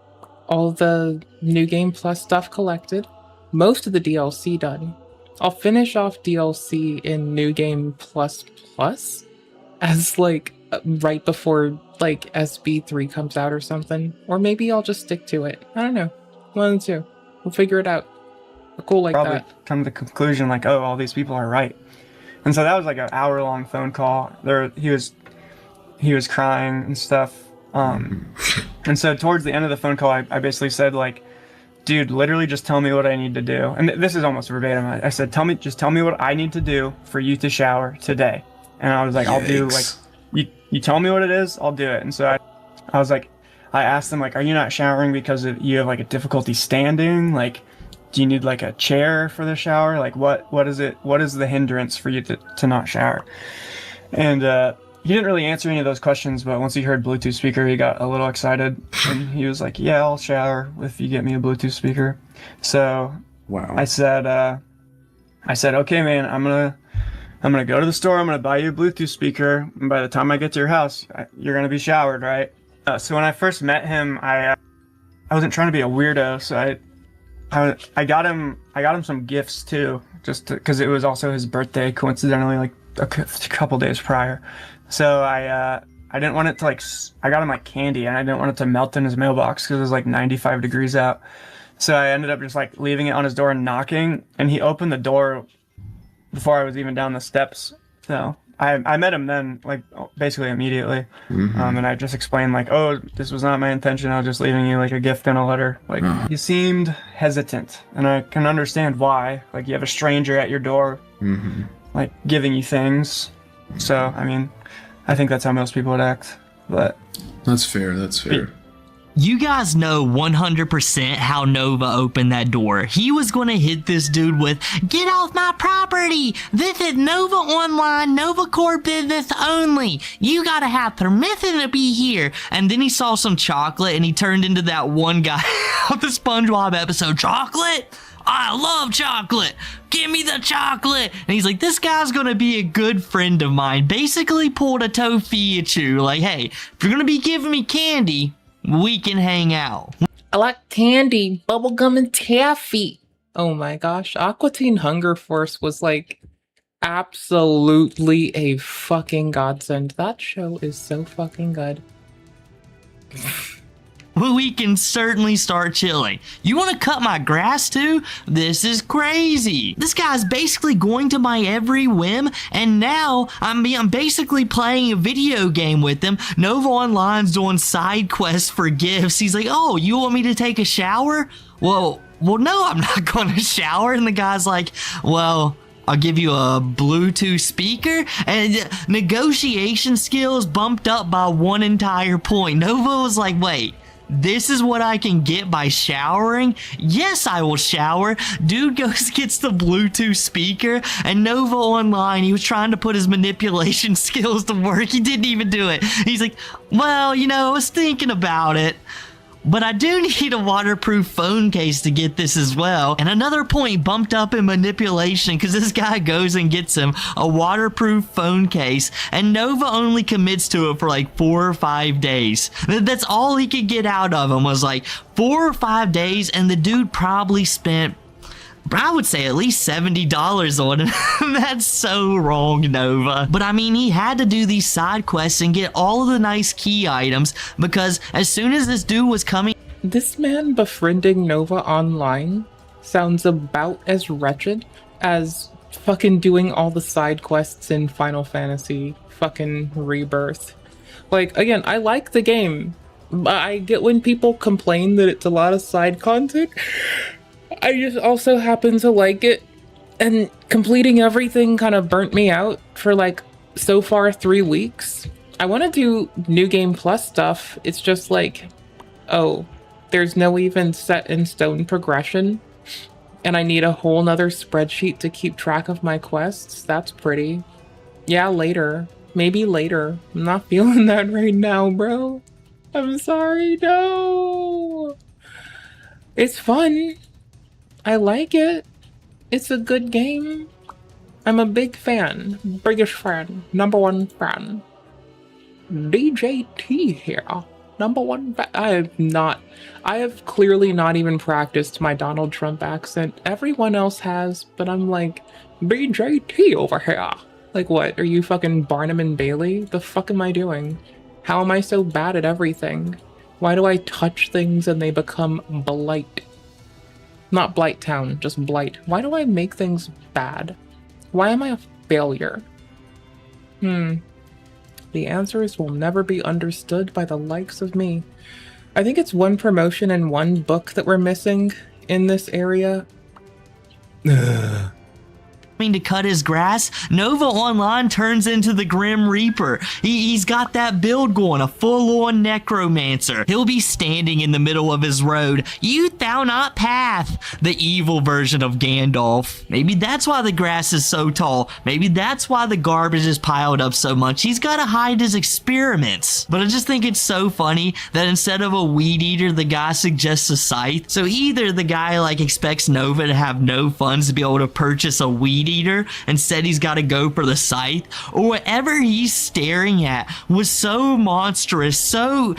All the New Game Plus stuff collected. Most of the DLC done. I'll finish off DLC in New Game Plus as like right before like SB3 comes out or something. Or maybe I'll just stick to it. I don't know. One of the two. We'll figure it out. We're cool like probably that. come to the conclusion like, oh, all these people are right. And so that was like an hour-long phone call. He was crying and stuff. And so towards the end of the phone call, I basically said like, dude, literally just tell me what I need to do. And this is almost verbatim. I said, just tell me what I need to do for you to shower today. And I was like, I'll do like, you tell me what it is, I'll do it. And so I was like, I asked them like, are you not showering because you have like a difficulty standing? Like, do you need like a chair for the shower? Like what is it? What is the hindrance for you to not shower? And he didn't really answer any of those questions, but once he heard Bluetooth speaker, he got a little excited, and he was like, yeah, I'll shower if you get me a Bluetooth speaker. So wow. I said, okay, man, I'm gonna go to the store. I'm gonna buy you a Bluetooth speaker, and by the time I get to your house, you're gonna be showered, right? So when I first met him, I wasn't trying to be a weirdo, so I got him some gifts too, just because it was also his birthday, coincidentally, like a couple days prior. So I didn't want it to like, I got him like candy, and I didn't want it to melt in his mailbox because it was like 95 degrees out. So I ended up just like leaving it on his door and knocking, and he opened the door before I was even down the steps. So I met him then, like basically immediately. Mm-hmm. And I just explained like, oh, this was not my intention. I was just leaving you like a gift and a letter. Like he seemed hesitant, and I can understand why. Like you have a stranger at your door, like giving you things. So, I mean, I think that's how most people would act, but... That's fair, that's fair. You guys know 100% how Nova opened that door. He was going to hit this dude with, "Get off my property! This is Nova Online, Nova Core business only. You gotta have permission to be here." And then he saw some chocolate and he turned into that one guy of the SpongeBob episode, "Chocolate? I love chocolate. Give me the chocolate." And he's like, this guy's gonna be a good friend of mine. Basically pulled a Tofiachu. Like, hey, if you're gonna be giving me candy, we can hang out. I like candy, bubblegum, and taffy. Oh my gosh. Aqua Teen Hunger Force was like absolutely a fucking godsend. That show is so fucking good. we can certainly start chilling. You want to cut my grass too? This is crazy. This guy's basically going to my every whim, and now I'm basically playing a video game with him. Nova Online's doing side quests for gifts. He's like, oh, you want me to take a shower? Well, no, I'm not going to shower. And the guy's like, well, I'll give you a Bluetooth speaker. And negotiation skills bumped up by 1 entire point. Nova was like, wait, this is what I can get by showering? Yes, I will shower. Dude goes gets the Bluetooth speaker, and Nova Online, he was trying to put his manipulation skills to work. He didn't even do it. He's like, well, you know, I was thinking about it, but I do need a waterproof phone case to get this as well. And another point bumped up in manipulation because this guy goes and gets him a waterproof phone case, and Nova only commits to it for like 4 or 5 days. That's all he could get out of him, was like 4 or 5 days, and the dude probably spent, I would say, at least $70 on it. That's so wrong, Nova. But I mean, he had to do these side quests and get all of the nice key items, because as soon as this dude was coming... This man befriending Nova Online sounds about as wretched as fucking doing all the side quests in Final Fantasy fucking Rebirth. Like, again, I like the game, but I get when people complain that it's a lot of side content. I just also happen to like it, and completing everything kind of burnt me out for like so far 3 weeks. I want to do New Game Plus stuff. It's just like, oh, there's no even set in stone progression, and I need a whole nother spreadsheet to keep track of my quests. That's pretty. Yeah, later. Maybe later. I'm not feeling that right now, bro. I'm sorry, no. It's fun. I like it. It's a good game. I'm a big fan. Biggest fan. Number 1 fan. DJ T here. Number 1 fan. I have clearly not even practiced my Donald Trump accent. Everyone else has, but I'm like, BJ T over here. Like what? Are you fucking Barnum and Bailey? The fuck am I doing? How am I so bad at everything? Why do I touch things and they become blight? Not Blight Town, just Blight. Why do I make things bad? Why am I a failure? The answers will never be understood by the likes of me. I think it's 1 promotion and 1 book that we're missing in this area. To cut his grass, Nova Online turns into the Grim Reaper. He's got that build going, a full-on necromancer. He'll be standing in the middle of his road. You thou not path, the evil version of Gandalf. Maybe that's why the grass is so tall. Maybe that's why the garbage is piled up so much. He's got to hide his experiments. But I just think it's so funny that instead of a weed eater, the guy suggests a scythe. So either the guy like expects Nova to have no funds to be able to purchase a weed eater, and said he's got to go for the scythe, or whatever he's staring at was so monstrous, so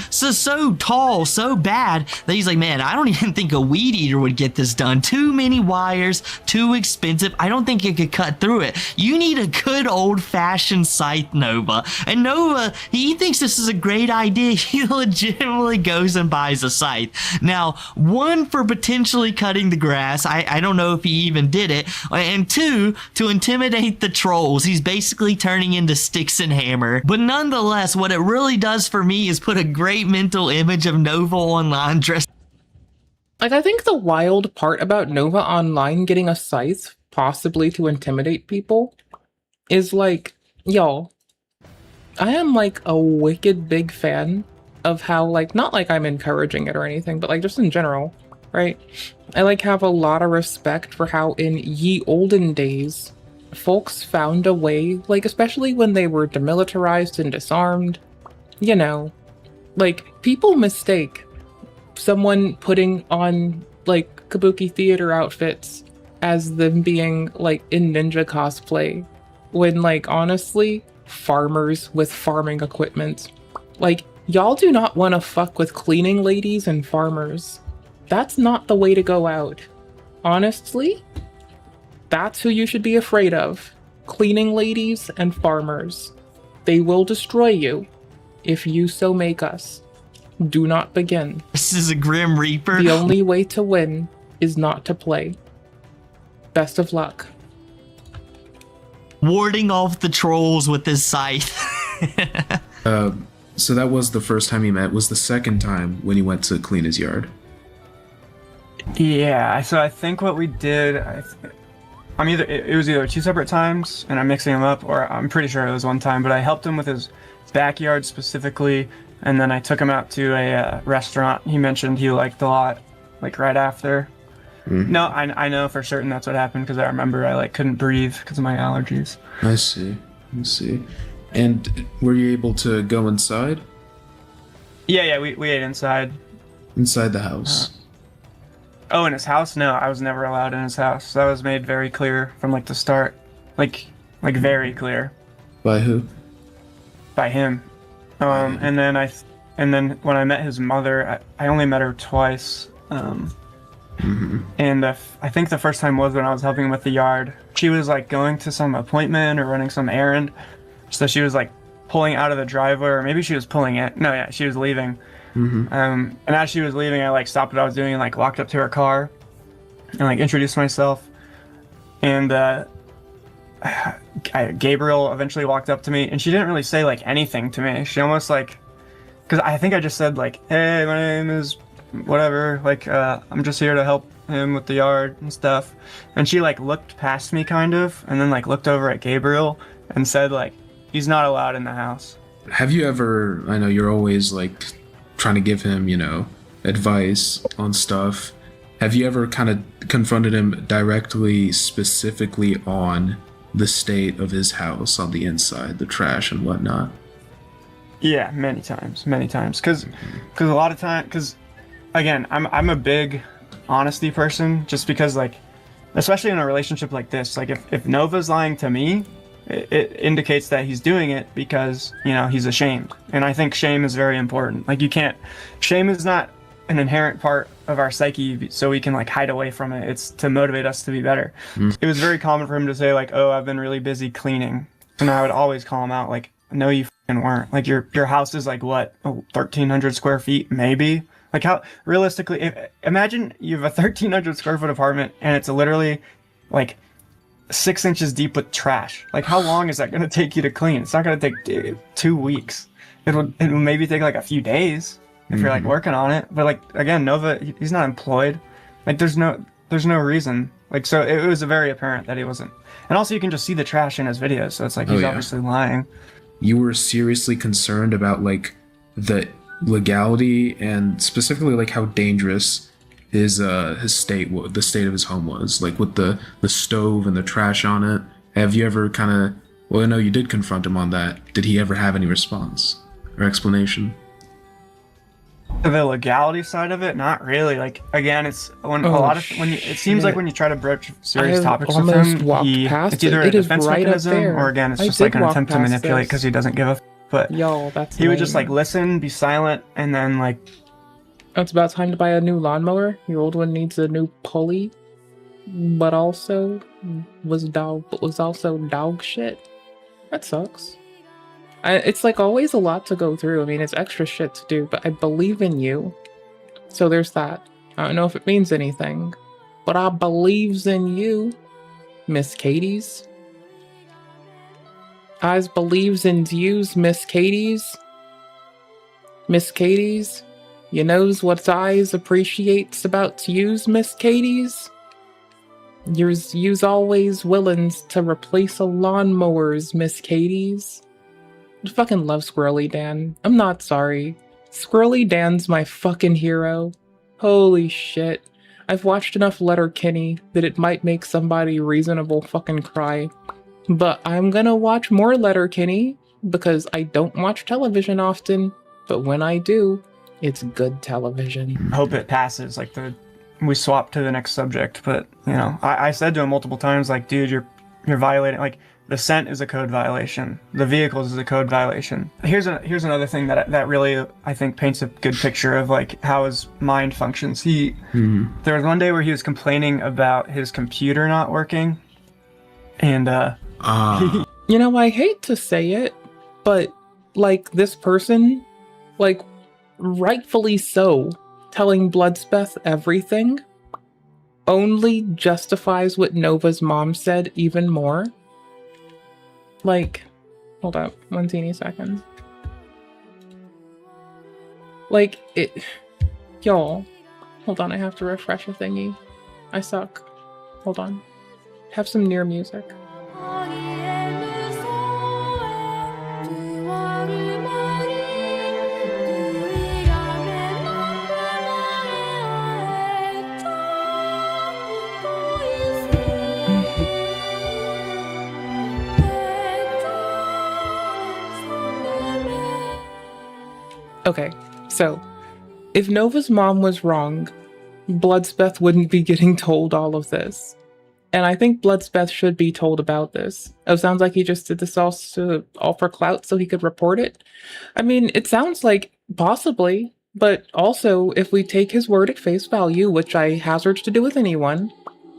tall, so bad that he's like, man, I don't even think a weed eater would get this done. Too many wires, too expensive. I don't think it could cut through it. You need a good old-fashioned scythe, Nova. And Nova, he thinks this is a great idea. He legitimately goes and buys a scythe. Now, 1, for potentially cutting the grass. I don't know if he even did it. And 2, to intimidate the trolls. He's basically turning into Sticks and Hammer. But nonetheless, what it really does for me is put a great mental image of Nova Online dressed. Like, I think the wild part about Nova Online getting a scythe, possibly to intimidate people, is like, y'all, I am like a wicked big fan of how, like, not like I'm encouraging it or anything, but like just in general, right? I like have a lot of respect for how in ye olden days, folks found a way, like especially when they were demilitarized and disarmed, you know, like people mistake someone putting on like kabuki theater outfits as them being like in ninja cosplay, when like honestly, farmers with farming equipment, like y'all do not want to fuck with cleaning ladies and farmers. That's not the way to go out. Honestly, that's who you should be afraid of. Cleaning ladies and farmers. They will destroy you if you so make us. Do not begin. This is a Grim Reaper. The only way to win is not to play. Best of luck. Warding off the trolls with his scythe. So that was the first time you met. Was the second time when you went to clean his yard? Yeah, so I think what we did, it was either 2 separate times, and I'm mixing them up, or I'm pretty sure it was one time, but I helped him with his backyard specifically, and then I took him out to a restaurant he mentioned he liked a lot, like right after. No, I know for certain that's what happened, because I remember I couldn't breathe because of my allergies. I see. And were you able to go inside? Yeah, we ate inside. Inside the house? Oh, in his house? No, I was never allowed in his house. That was made very clear from the start. Like very clear. By who? By him. And then when I met his mother, I only met her twice. And I think the first time was when I was helping him with the yard. She was going to some appointment or running some errand. So she was pulling out of the driveway, or maybe she was pulling it. No, yeah, she was leaving. And as she was leaving, I stopped what I was doing and walked up to her car and introduced myself. And Gabriel eventually walked up to me, and she didn't really say anything to me. She almost because I think I just said hey, my name is whatever, I'm just here to help him with the yard and stuff. And she looked past me kind of, and then looked over at Gabriel and said he's not allowed in the house. Have you ever, I know you're always trying to give him, advice on stuff. Have you ever kind of confronted him directly, specifically on the state of his house on the inside, the trash and whatnot? Yeah, many times. Because a lot of time, because again, I'm a big honesty person, just because especially in a relationship like this, if Nova's lying to me, it indicates that he's doing it because, he's ashamed. And I think shame is very important. Shame is not an inherent part of our psyche so we can hide away from it. It's to motivate us to be better. It was very common for him to say oh, I've been really busy cleaning. And I would always call him out no, you f***ing weren't. Your house is what, 1,300 square feet, maybe? How, realistically, imagine you have a 1,300 square foot apartment and it's literally 6 inches deep with trash. How long is that going to take you to clean? It's not going to take 2 weeks. It will maybe take a few days if you're working on it. But again, Nova, he's not employed. There's no reason. So it was very apparent that he wasn't. And also you can just see the trash in his videos, so it's he's obviously lying. You were seriously concerned about the legality and specifically how dangerous his state, the state of his home was, with the stove and the trash on it. Have you ever kind of, well, I know you did confront him on that. Did he ever have any response or explanation? The legality side of it, not really. Again, it's when it seems when you try to broach serious topics with him, it's either a defense mechanism or again, it's just an attempt to manipulate because he doesn't give a. But he would just listen, be silent, and then it's about time to buy a new lawnmower. Your old one needs a new pulley, but also was also dog shit. That sucks. It's always a lot to go through. I mean, it's extra shit to do, but I believe in you. So there's that. I don't know if it means anything, but I believes in you, Miss Katie's. I believes in yous, Miss Katie's. Miss Katie's. You knows what eyes appreciates about yous, Miss Katie's. You's always willins to replace a lawnmowers, Miss Katie's. I fucking love Squirrely Dan. I'm not sorry. Squirrely Dan's my fucking hero. Holy shit. I've watched enough Letterkenny that it might make somebody reasonable fucking cry. But I'm gonna watch more Letterkenny because I don't watch television often. But when I do, it's good television. Hope it passes. We swap to the next subject. But I said to him multiple times, dude, you're violating. The scent is a code violation. The vehicles is a code violation. Here's another thing that really I think paints a good picture of how his mind functions. There was one day where he was complaining about his computer not working, and I hate to say it, but this person, rightfully so, telling Bloodspeth everything only justifies what Nova's mom said even more. Like, hold up, 1 teeny second. Like, y'all, hold on, I have to refresh a thingy. I suck. Hold on. Have some near music. Okay, so if Nova's mom was wrong, Bloodspeth wouldn't be getting told all of this. And I think Bloodspeth should be told about this. It sounds like he just did this all for clout so he could report it. I mean, it sounds like possibly, but also if we take his word at face value, which I hazard to do with anyone,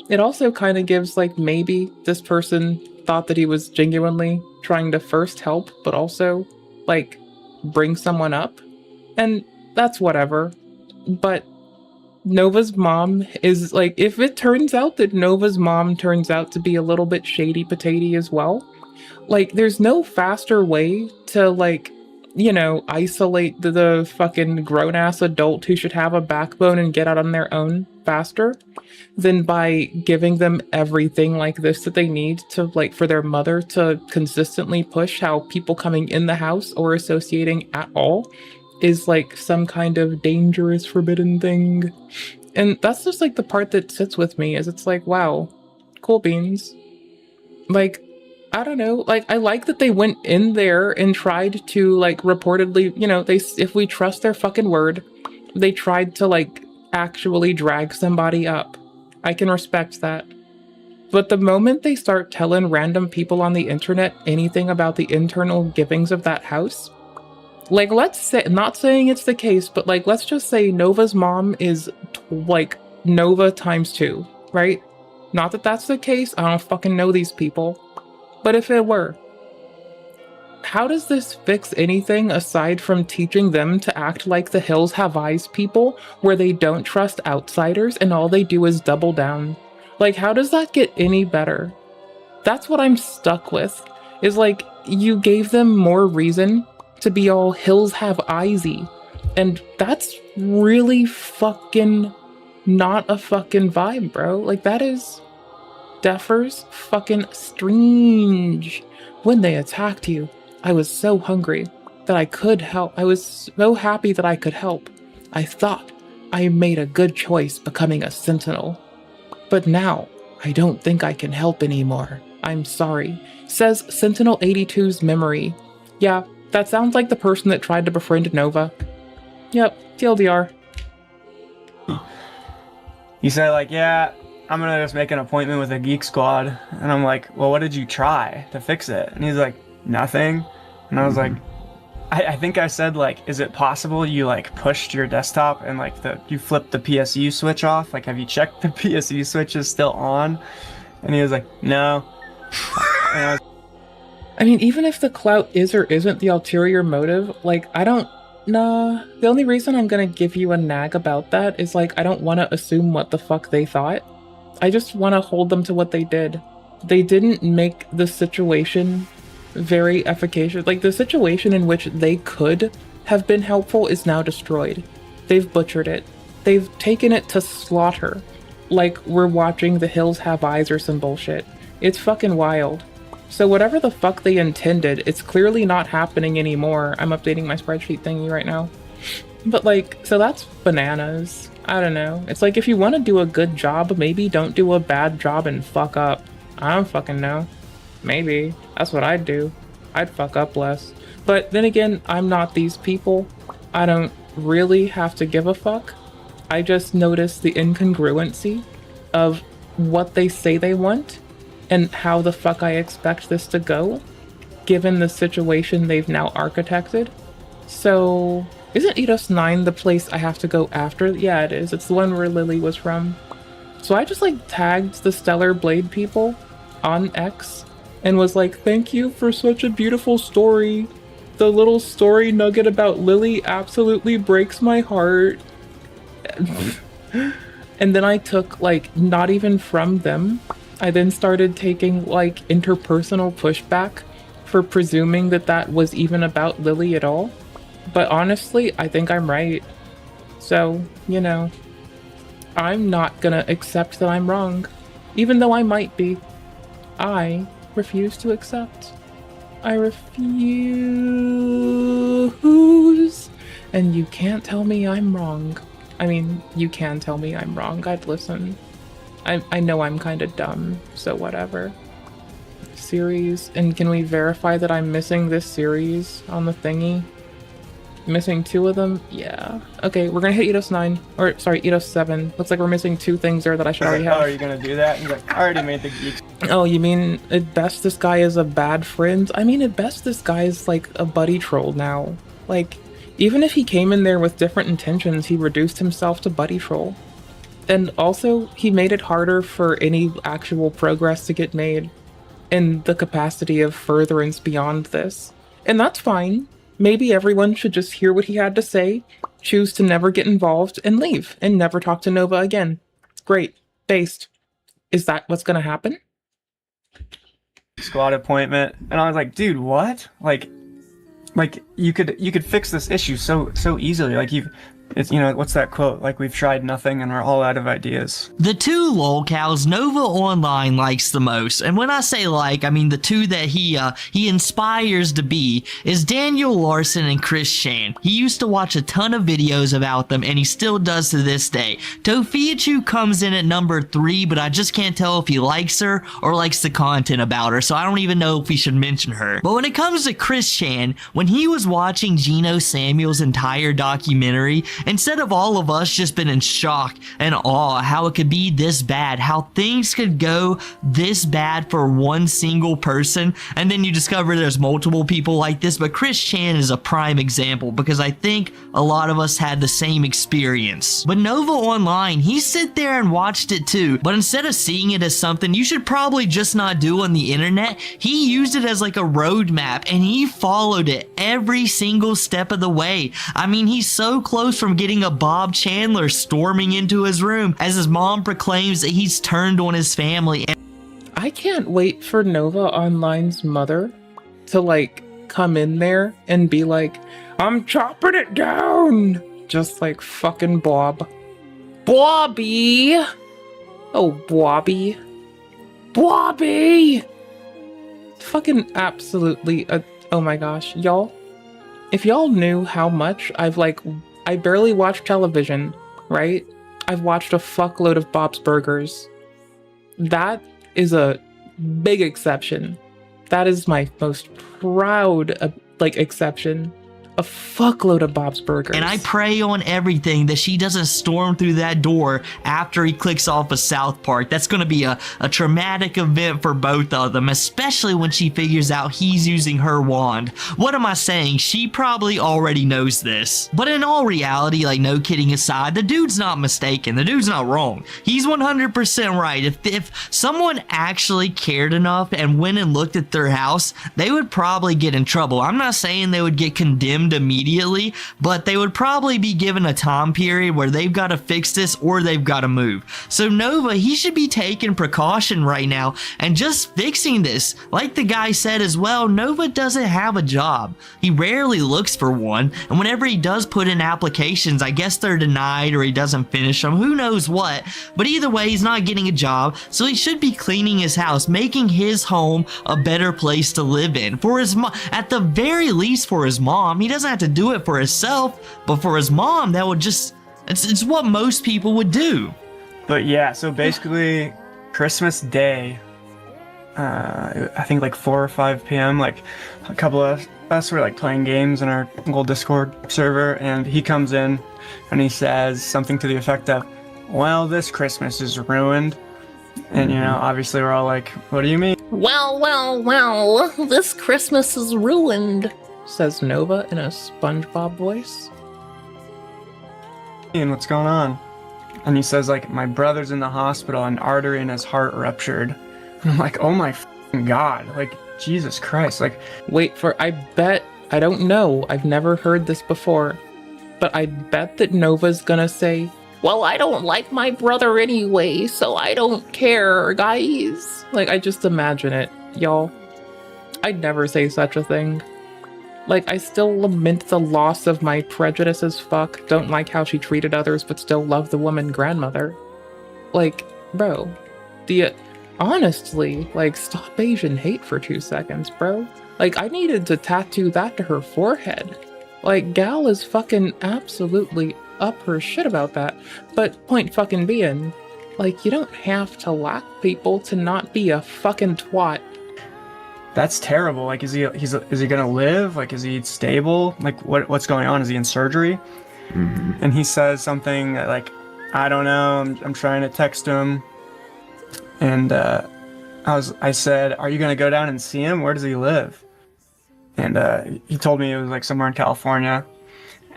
it also kind of gives like maybe this person thought that he was genuinely trying to first help, but also like bring someone up. And that's whatever. But Nova's mom is like, if it turns out that Nova's mom turns out to be a little bit shady potato as well, like there's no faster way to like, you know, isolate the fucking grown-ass adult who should have a backbone and get out on their own faster than by giving them everything like this that they need to like for their mother to consistently push how people coming in the house or associating at all is like some kind of dangerous forbidden thing. And that's just like the part that sits with me is it's like, wow, cool beans. Like, I don't know, like I like that they went in there and tried to like reportedly, you know, if we trust their fucking word, they tried to like actually drag somebody up. I can respect that. But the moment they start telling random people on the internet anything about the internal givings of that house, like, let's say, not saying it's the case, but like, let's just say Nova's mom is like Nova times 2, right? Not that that's the case. I don't fucking know these people. But if it were, how does this fix anything aside from teaching them to act like the Hills Have Eyes people, where they don't trust outsiders and all they do is double down? Like, how does that get any better? That's what I'm stuck with, is like, you gave them more reason to be all Hills Have Eyesy. And that's really fucking not a fucking vibe, bro. Like, that is Defers fucking strange. When they attacked you, I was so hungry that I could help. I was so happy that I could help. I thought I made a good choice becoming a sentinel. But now, I don't think I can help anymore. I'm sorry. Says Sentinel 82's memory. Yeah, that sounds like the person that tried to befriend Nova. Yep, TLDR. He said like, yeah, I'm gonna just make an appointment with a Geek Squad. And I'm like, well, what did you try to fix it? And he's like, nothing. And I was like, I think I said like, is it possible you like pushed your desktop and like you flipped the PSU switch off? Like, have you checked the PSU switch is still on? And he was like, no. And I mean, even if the clout is or isn't the ulterior motive, like, I don't, nah. The only reason I'm gonna give you a nag about that is like, I don't want to assume what the fuck they thought. I just want to hold them to what they did. They didn't make the situation very efficacious. Like, the situation in which they could have been helpful is now destroyed. They've butchered it. They've taken it to slaughter. Like, we're watching The Hills Have Eyes or some bullshit. It's fucking wild. So whatever the fuck they intended, it's clearly not happening anymore. I'm updating my spreadsheet thingy right now. But like, so that's bananas. I don't know. It's like, if you want to do a good job, maybe don't do a bad job and fuck up. I don't fucking know. Maybe. That's what I'd do. I'd fuck up less. But then again, I'm not these people. I don't really have to give a fuck. I just notice the incongruency of what they say they want and how the fuck I expect this to go, given the situation they've now architected. So, isn't Eidos 9 the place I have to go after? Yeah, it is. It's the one where Lily was from. So I just like tagged the Stellar Blade people on X and was like, thank you for such a beautiful story. the little story nugget about Lily absolutely breaks my heart. And then I took, like, not even from them. I then started taking, like, interpersonal pushback for presuming that that was even about Lily at all. But honestly, I think I'm right. So, you know, I'm not gonna accept that I'm wrong, even though I might be. I refuse to accept. I refuse. And you can't tell me I'm wrong. I mean, you can tell me I'm wrong. I'd listen. I know I'm kind of dumb, so whatever. Series. And can we verify that I'm missing this series on the thingy? Missing 2 of them? Yeah. Okay, we're gonna hit EDOS 9. Or, sorry, EDOS 7. Looks like we're missing 2 things there that I should already have. Oh, are you gonna do that? He's like, I already made the geeks. Oh, you mean at best this guy is a bad friend? I mean, at best this guy is like a buddy troll now. Like, even if he came in there with different intentions, he reduced himself to buddy troll. And also, he made it harder for any actual progress to get made in the capacity of furtherance beyond this. And that's fine. Maybe everyone should just hear what he had to say, choose to never get involved, and leave, and never talk to Nova again. Great. Based. Is that what's gonna happen? Squad appointment, and I was like, dude, what? Like you could fix this issue so easily. Like it's, you know, what's that quote? Like, we've tried nothing and are all out of ideas. The 2 lolcows Nova Online likes the most, and when I say like, I mean the 2 that he inspires to be, is Daniel Larson and Chris Chan. He used to watch a ton of videos about them, and he still does to this day. Tofiachu comes in at number 3, but I just can't tell if he likes her or likes the content about her, so I don't even know if we should mention her. But when it comes to Chris Chan, when he was watching Geno Samuel's entire documentary, instead of all of us just been in shock and awe how it could be this bad, how things could go this bad for one single person, and then you discover there's multiple people like this, but Chris Chan is a prime example because I think a lot of us had the same experience. But Nova Online, he sit there and watched it too, but instead of seeing it as something you should probably just not do on the internet, he used it as like a roadmap and he followed it every single step of the way. I mean, he's so close from getting a Bob Chandler storming into his room as his mom proclaims that he's turned on his family. I can't wait for Nova Online's mother to like come in there and be like, I'm chopping it down, just like fucking Bob. Bobby! Oh, Bobby. Bobby! Fucking absolutely, oh my gosh, y'all. If y'all knew how much I barely watch television, right? I've watched a fuckload of Bob's Burgers. That is a big exception. That is my most proud, exception. A fuckload of Bob's Burgers. And I pray on everything that she doesn't storm through that door after he clicks off of South Park. That's going to be a traumatic event for both of them, especially when she figures out he's using her wand. What am I saying? She probably already knows this. But in all reality, like, no kidding aside, the dude's not mistaken. The dude's not wrong. He's 100% right. If someone actually cared enough and went and looked at their house, they would probably get in trouble. I'm not saying they would get condemned immediately, but they would probably be given a time period where they've got to fix this or they've got to move. So Nova, he should be taking precaution right now and just fixing this. Like the guy said as well, Nova doesn't have a job. He rarely looks for one, and whenever he does put in applications, I guess they're denied or he doesn't finish them, who knows what. But either way, he's not getting a job, so he should be cleaning his house, making his home a better place to live in. For his mom, at the very least for his mom. He doesn't have to do it for himself, but for his mom, that would just, it's what most people would do. But yeah, so basically Christmas Day, I think like 4 or 5 p.m., like a couple of us were like playing games in our little Discord server, and he comes in and he says something to the effect of, well, this Christmas is ruined. And, you know, obviously we're all like, what do you mean? Well, this Christmas is ruined, says Nova in a SpongeBob voice. And what's going on? And he says, like, my brother's in the hospital, an artery in his heart ruptured. And I'm like, oh my f***ing God, like, Jesus Christ, like... Wait, I bet I don't know. I've never heard this before. But I bet that Nova's gonna say, well, I don't like my brother anyway, so I don't care, guys. Like, I just imagine it, y'all. I'd never say such a thing. Like, I still lament the loss of my prejudice as fuck, don't like how she treated others, but still love the woman grandmother. Like, bro, honestly, like, stop Asian hate for 2 seconds, bro. Like, I needed to tattoo that to her forehead. Like, gal is fucking absolutely up her shit about that. But point fucking being, like, you don't have to lack people to not be a fucking twat. That's terrible. Like, is he gonna live? Like, is he stable? Like, what's going on? Is he in surgery? Mm-hmm. And he says something like, I don't know. I'm trying to text him, and I said, are you gonna go down and see him? Where does he live? And he told me it was like somewhere in California.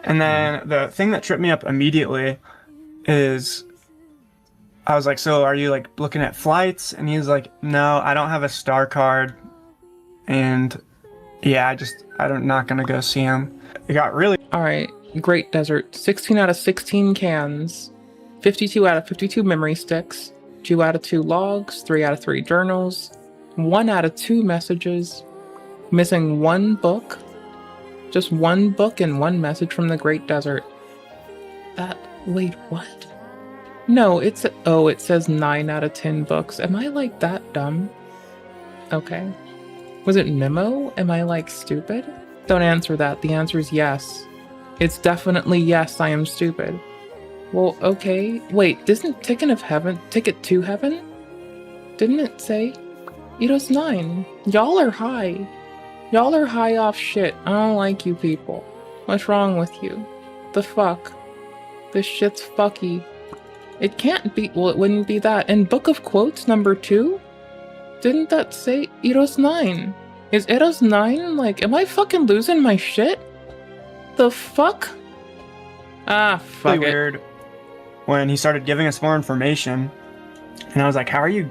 And then the thing that tripped me up immediately is I was like, so are you like looking at flights? And he was like, no, I don't have a star card. And yeah, I'm not gonna go see him. It got really... Alright, Great Desert. 16 out of 16 cans. 52 out of 52 memory sticks. 2 out of 2 logs. 3 out of 3 journals. 1 out of 2 messages. Missing 1 book. Just 1 book and 1 message from the Great Desert. Wait, what? No, it says 9 out of 10 books. Am I like that dumb? Okay. Was it memo? Am I like stupid? Don't answer that. The answer is yes. It's definitely yes, I am stupid. Well, okay. Wait, didn't Ticket to Heaven? Didn't it say? Eidos 9. Y'all are high. Y'all are high off shit. I don't like you people. What's wrong with you? The fuck? This shit's fucky. It can't be, well, it wouldn't be that. And Book of Quotes number 2? Didn't that say Eidos 9? Is Eidos 9, like, am I fucking losing my shit? The fuck? Ah, fuck really weird when he started giving us more information. And I was like, how are you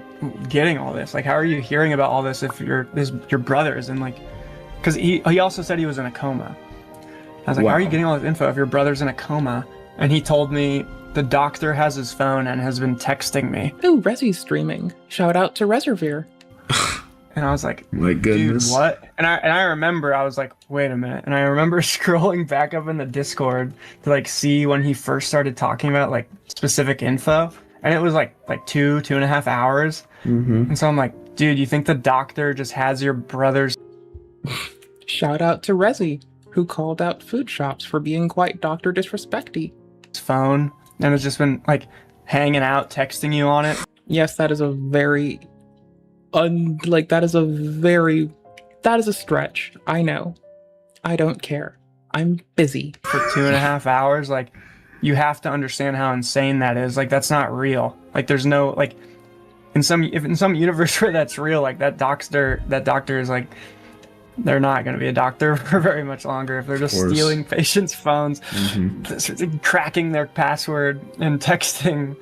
getting all this? Like, how are you hearing about all this if your brother's in, like... Because he also said he was in a coma. I was like, wow. How are you getting all this info if your brother's in a coma? And he told me the doctor has his phone and has been texting me. Ooh, Resi's streaming. Shout out to Reservoir. And I was like, my goodness. Dude, what? And I remember, I was like, wait a minute. And I remember scrolling back up in the Discord to like see when he first started talking about like specific info. And it was like 2.5 hours. Mm-hmm. And so I'm like, dude, you think the doctor just has your brother's... Shout out to Resi, who called out food shops for being quite doctor disrespecty. Phone, and has just been like hanging out, texting you on it. Yes, that is a very... that is a stretch. I know. I don't care. I'm busy. For 2.5 hours, like, you have to understand how insane that is. Like, that's not real. Like, there's no, like, in some universe where that's real, like, that doctor is, like, they're not going to be a doctor for very much longer if they're just stealing patients' phones, cracking their password, and texting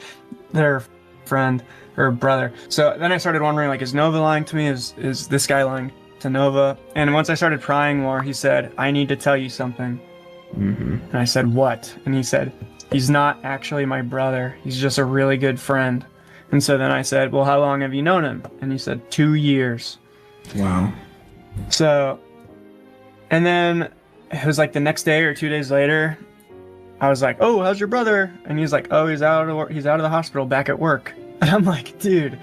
their friend or brother. So then I started wondering, like, is Nova lying to me? Is this guy lying to Nova? And once I started prying more, he said, I need to tell you something. And I said, what? And he said, he's not actually my brother. He's just a really good friend. And so then I said, well, how long have you known him? And he said, 2 years. Wow. So, and then it was like the next day or 2 days later, I was like, oh, how's your brother? And he's like, oh, he's out of the hospital, back at work. And I'm like, dude,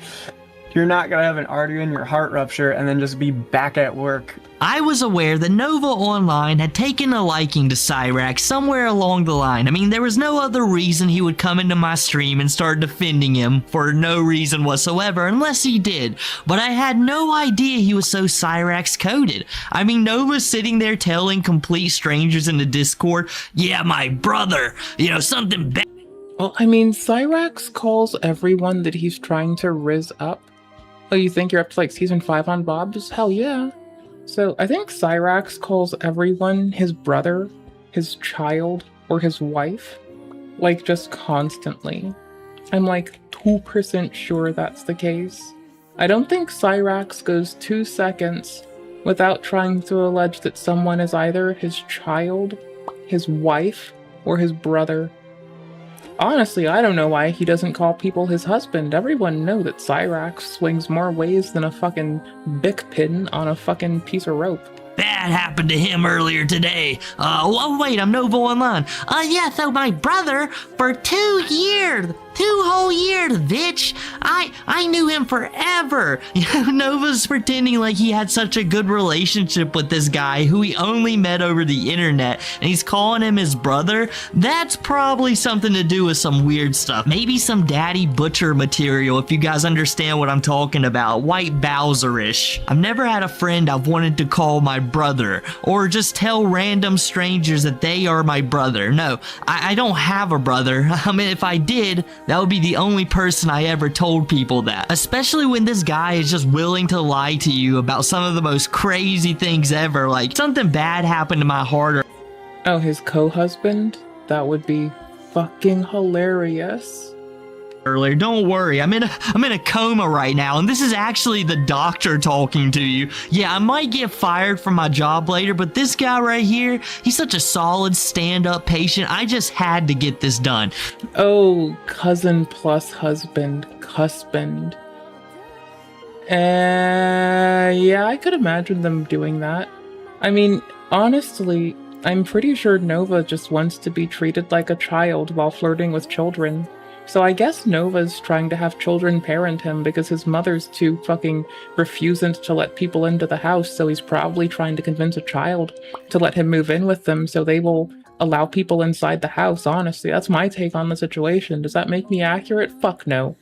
you're not gonna have an artery in your heart rupture and then just be back at work. I was aware that Nova Online had taken a liking to Cyrax somewhere along the line. I mean, there was no other reason he would come into my stream and start defending him for no reason whatsoever, unless he did. But I had no idea he was so Cyrax coded. I mean, Nova's sitting there telling complete strangers in the Discord, yeah, my brother, something bad. Well, I mean, Cyrax calls everyone that he's trying to riz up. Oh, you think you're up to like season 5 on Bob's? Hell yeah. So I think Cyrax calls everyone his brother, his child, or his wife, like just constantly. I'm like 2% sure that's the case. I don't think Cyrax goes 2 seconds without trying to allege that someone is either his child, his wife, or his brother. Honestly, I don't know why he doesn't call people his husband. Everyone knows that Cyrax swings more ways than a fucking Bic pin on a fucking piece of rope. That happened to him earlier today. Oh wait, I'm Nova Online. Yeah, so my brother, for 2 years, 2 whole years, bitch. I knew him forever. Nova's pretending like he had such a good relationship with this guy who he only met over the internet, and he's calling him his brother. That's probably something to do with some weird stuff. Maybe some daddy butcher material, if you guys understand what I'm talking about. White Bowser-ish. I've never had a friend I've wanted to call my brother, or just tell random strangers that they are my brother. No, I don't have a brother. I mean, if I did, that would be the only person I ever told people that. Especially when this guy is just willing to lie to you about some of the most crazy things ever, like something bad happened to my heart. Or oh, his co-husband? That would be fucking hilarious. Earlier, don't worry, I'm in a coma right now, and this is actually the doctor talking to you. Yeah, I might get fired from my job later, but this guy right here, he's such a solid stand-up patient. I just had to get this done. Oh, cousin plus husband, husband. Yeah, I could imagine them doing that. I mean, honestly, I'm pretty sure Nova just wants to be treated like a child while flirting with children. So I guess Nova's trying to have children parent him because his mother's too fucking refusant to let people into the house, so he's probably trying to convince a child to let him move in with them so they will allow people inside the house. Honestly, that's my take on the situation. Does that make me accurate? Fuck no.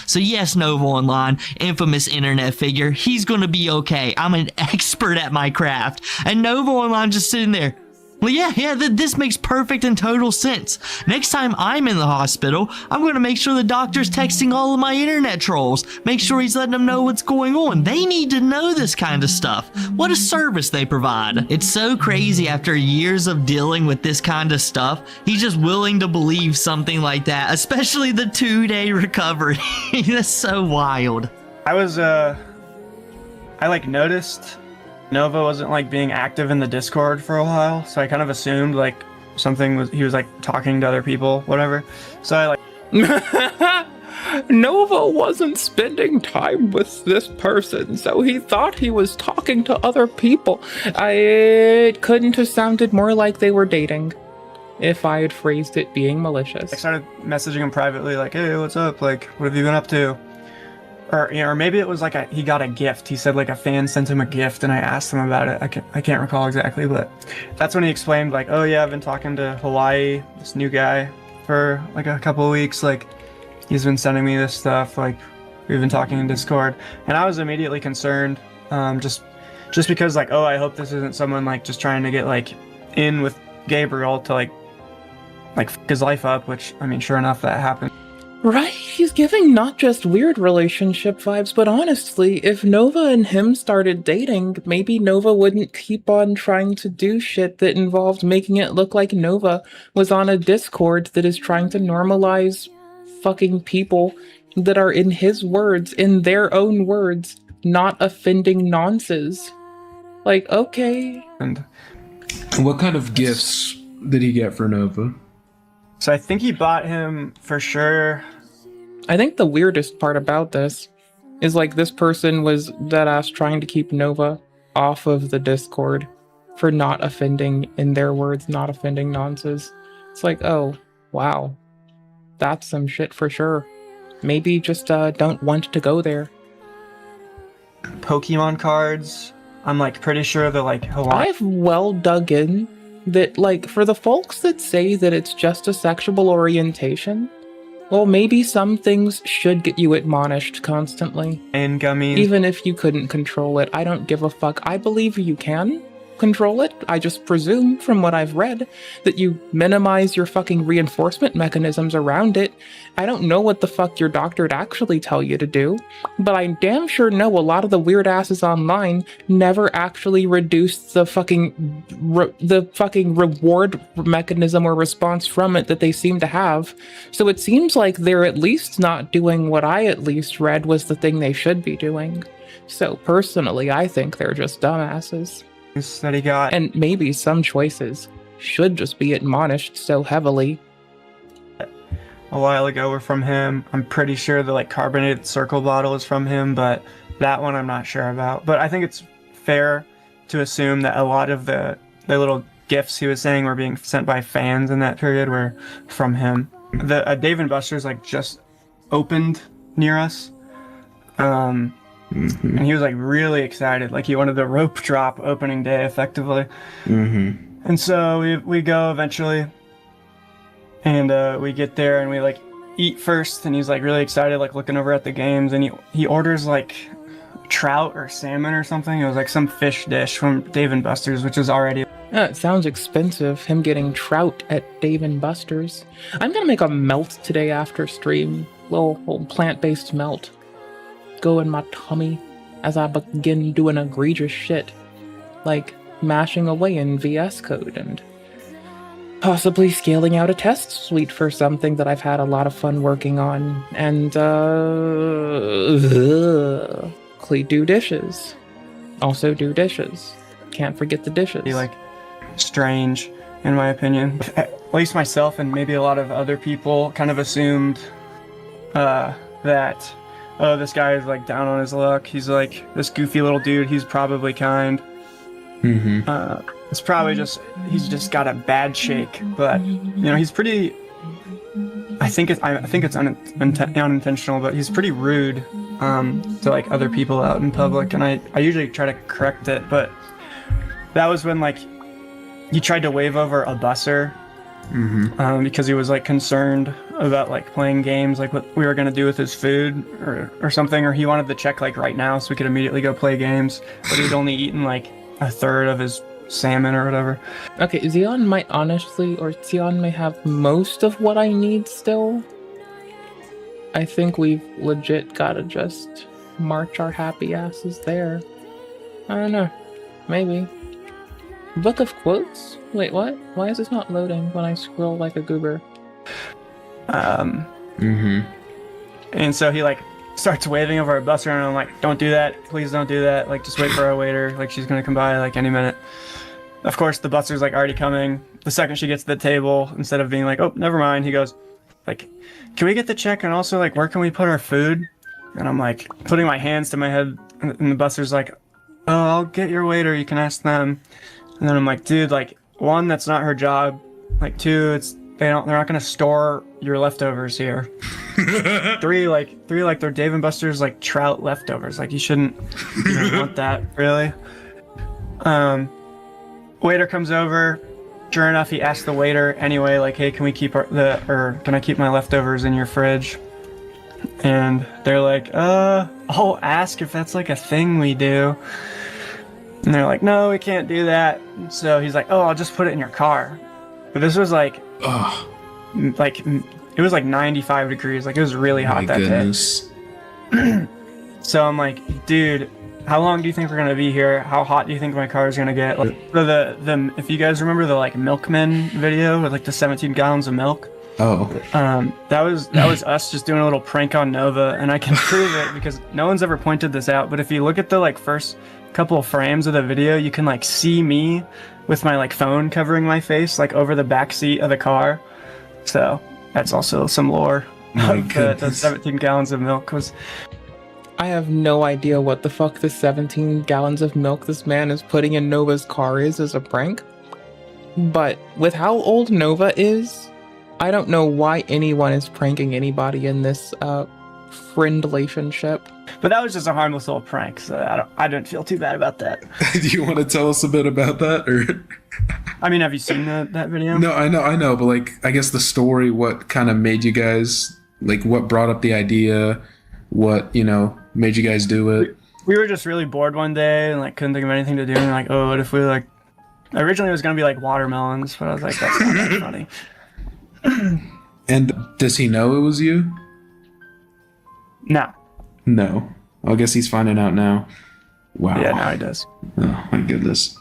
So yes, Nova Online, infamous internet figure, he's gonna be okay. I'm an expert at my craft. And Nova Online just sitting there. Well, yeah, this makes perfect and total sense. Next time I'm in the hospital, I'm going to make sure the doctor's texting all of my internet trolls. Make sure he's letting them know what's going on. They need to know this kind of stuff. What a service they provide. It's so crazy after years of dealing with this kind of stuff, he's just willing to believe something like that, especially the 2-day recovery. That's so wild. I noticed Nova wasn't like being active in the Discord for a while, so I kind of assumed like he was like talking to other people, whatever. So I like Nova wasn't spending time with this person, so he thought he was talking to other people. It couldn't have sounded more like they were dating if I had phrased it being malicious. I started messaging him privately, like, hey, what's up? Like, what have you been up to? Or maybe it was like he got a gift. He said like a fan sent him a gift, and I asked him about it. I can't recall exactly, but that's when he explained like, oh yeah, I've been talking to Hawaii, this new guy, for like a couple of weeks. Like, he's been sending me this stuff. Like, we've been talking in Discord, and I was immediately concerned, just because like, oh, I hope this isn't someone like just trying to get like in with Gabriel to like f his life up. Which, I mean, sure enough, that happened. Right, he's giving not just weird relationship vibes, but honestly, if Nova and him started dating, maybe Nova wouldn't keep on trying to do shit that involved making it look like Nova was on a Discord that is trying to normalize fucking people that are, in his words, in their own words, not offending nonces. Like, okay. And what kind of gifts did he get for Nova? So I think he bought him for sure. I think the weirdest part about this is like this person was deadass trying to keep Nova off of the Discord for not offending, in their words, not offending nonces. It's like, oh, wow. That's some shit for sure. Maybe just don't want to go there. Pokemon cards. I'm like pretty sure they're like Hawaii. I've well dug in that, like, for the folks that say that it's just a sexual orientation, well, maybe some things should get you admonished constantly. And gummies. Even if you couldn't control it, I don't give a fuck. I believe you can control it. I just presume, from what I've read, that you minimize your fucking reinforcement mechanisms around it. I don't know what the fuck your doctor'd actually tell you to do, but I damn sure know a lot of the weird asses online never actually reduced the fucking reward mechanism or response from it that they seem to have. So it seems like they're at least not doing what I at least read was the thing they should be doing. So personally, I think they're just dumbasses. That he got. And maybe some choices should just be admonished so heavily. A while ago were from him. I'm pretty sure the like carbonated circle bottle is from him, but that one I'm not sure about. But I think it's fair to assume that a lot of the little gifts he was saying were being sent by fans in that period were from him. The Dave & Buster's like just opened near us. And he was like really excited, like he wanted the rope drop opening day effectively. And so we go eventually, and we get there and we like eat first, and he's like really excited, like looking over at the games, and he orders like trout or salmon or something. It was like some fish dish from Dave & Buster's, which is already... It sounds expensive, him getting trout at Dave & Buster's. I'm gonna make a melt today after stream, little plant-based melt. Go in my tummy as I begin doing egregious shit, like mashing away in VS Code and possibly scaling out a test suite for something that I've had a lot of fun working on, and do dishes. Also do dishes. Can't forget the dishes. Like strange, in my opinion. At least myself and maybe a lot of other people kind of assumed that, oh, this guy is like down on his luck. He's like this goofy little dude. He's probably kind. It's probably just, he's just got a bad shake, but you know, he's pretty, I think it's unintentional, but he's pretty rude to like other people out in public, and I usually try to correct it, but that was when like he tried to wave over a busser because he was like concerned about like playing games, like what we were gonna do with his food or something, or he wanted the check like right now so we could immediately go play games, but he'd only eaten like a third of his salmon or whatever. Okay, Xeon might honestly, or Xeon may have most of what I need still. I think we've legit gotta just march our happy asses there. I don't know. Maybe. Book of quotes? Wait, what? Why is this not loading when I scroll like a goober? And so he like starts waving over a busser, and I'm like, don't do that, please don't do that, like just wait for our waiter, like she's gonna come by like any minute. Of course the busser's like already coming. The second she gets to the table, instead of being like, oh, never mind, he goes like, can we get the check, and also like where can we put our food? And I'm like putting my hands to my head, and the busser's like, oh, I'll get your waiter, you can ask them. And then I'm like, dude, like, one, that's not her job, like two, they're not gonna store your leftovers here. Three, like they're Dave & Buster's like trout leftovers. Like you shouldn't want that, really. Waiter comes over. Sure enough, he asks the waiter anyway, like, hey, can we keep can I keep my leftovers in your fridge? And they're like, I'll ask if that's like a thing we do. And they're like, no, we can't do that. So he's like, oh, I'll just put it in your car. But this was like, it was like 95 degrees. Like it was really hot that day. So I'm like, dude, how long do you think we're gonna be here? How hot do you think my car is gonna get? Like, if you guys remember the like milkman video with like the 17 gallons of milk. That was us just doing a little prank on Nova, and I can prove it because no one's ever pointed this out. But if you look at the like first couple of frames of the video, you can like see me with my like phone covering my face like over the back seat of the car. So that's also some lore. The 17 gallons of milk was... I have no idea what the fuck the 17 gallons of milk this man is putting in Nova's car is as a prank. But with how old Nova is, I don't know why anyone is pranking anybody in this friend relationship. But that was just a harmless little prank, so I don't feel too bad about that. Do you want to tell us a bit about that, or? I mean, have you seen that video? No, I know, but like, I guess the story, what kind of made you guys, like, what brought up the idea, what, made you guys do it? We were just really bored one day and like couldn't think of anything to do, and like, oh, what if we like, originally it was gonna be like watermelons, but I was like, that's not that funny. And does he know it was you? No. No. I guess he's finding out now. Wow. Yeah, now he does. Oh my goodness.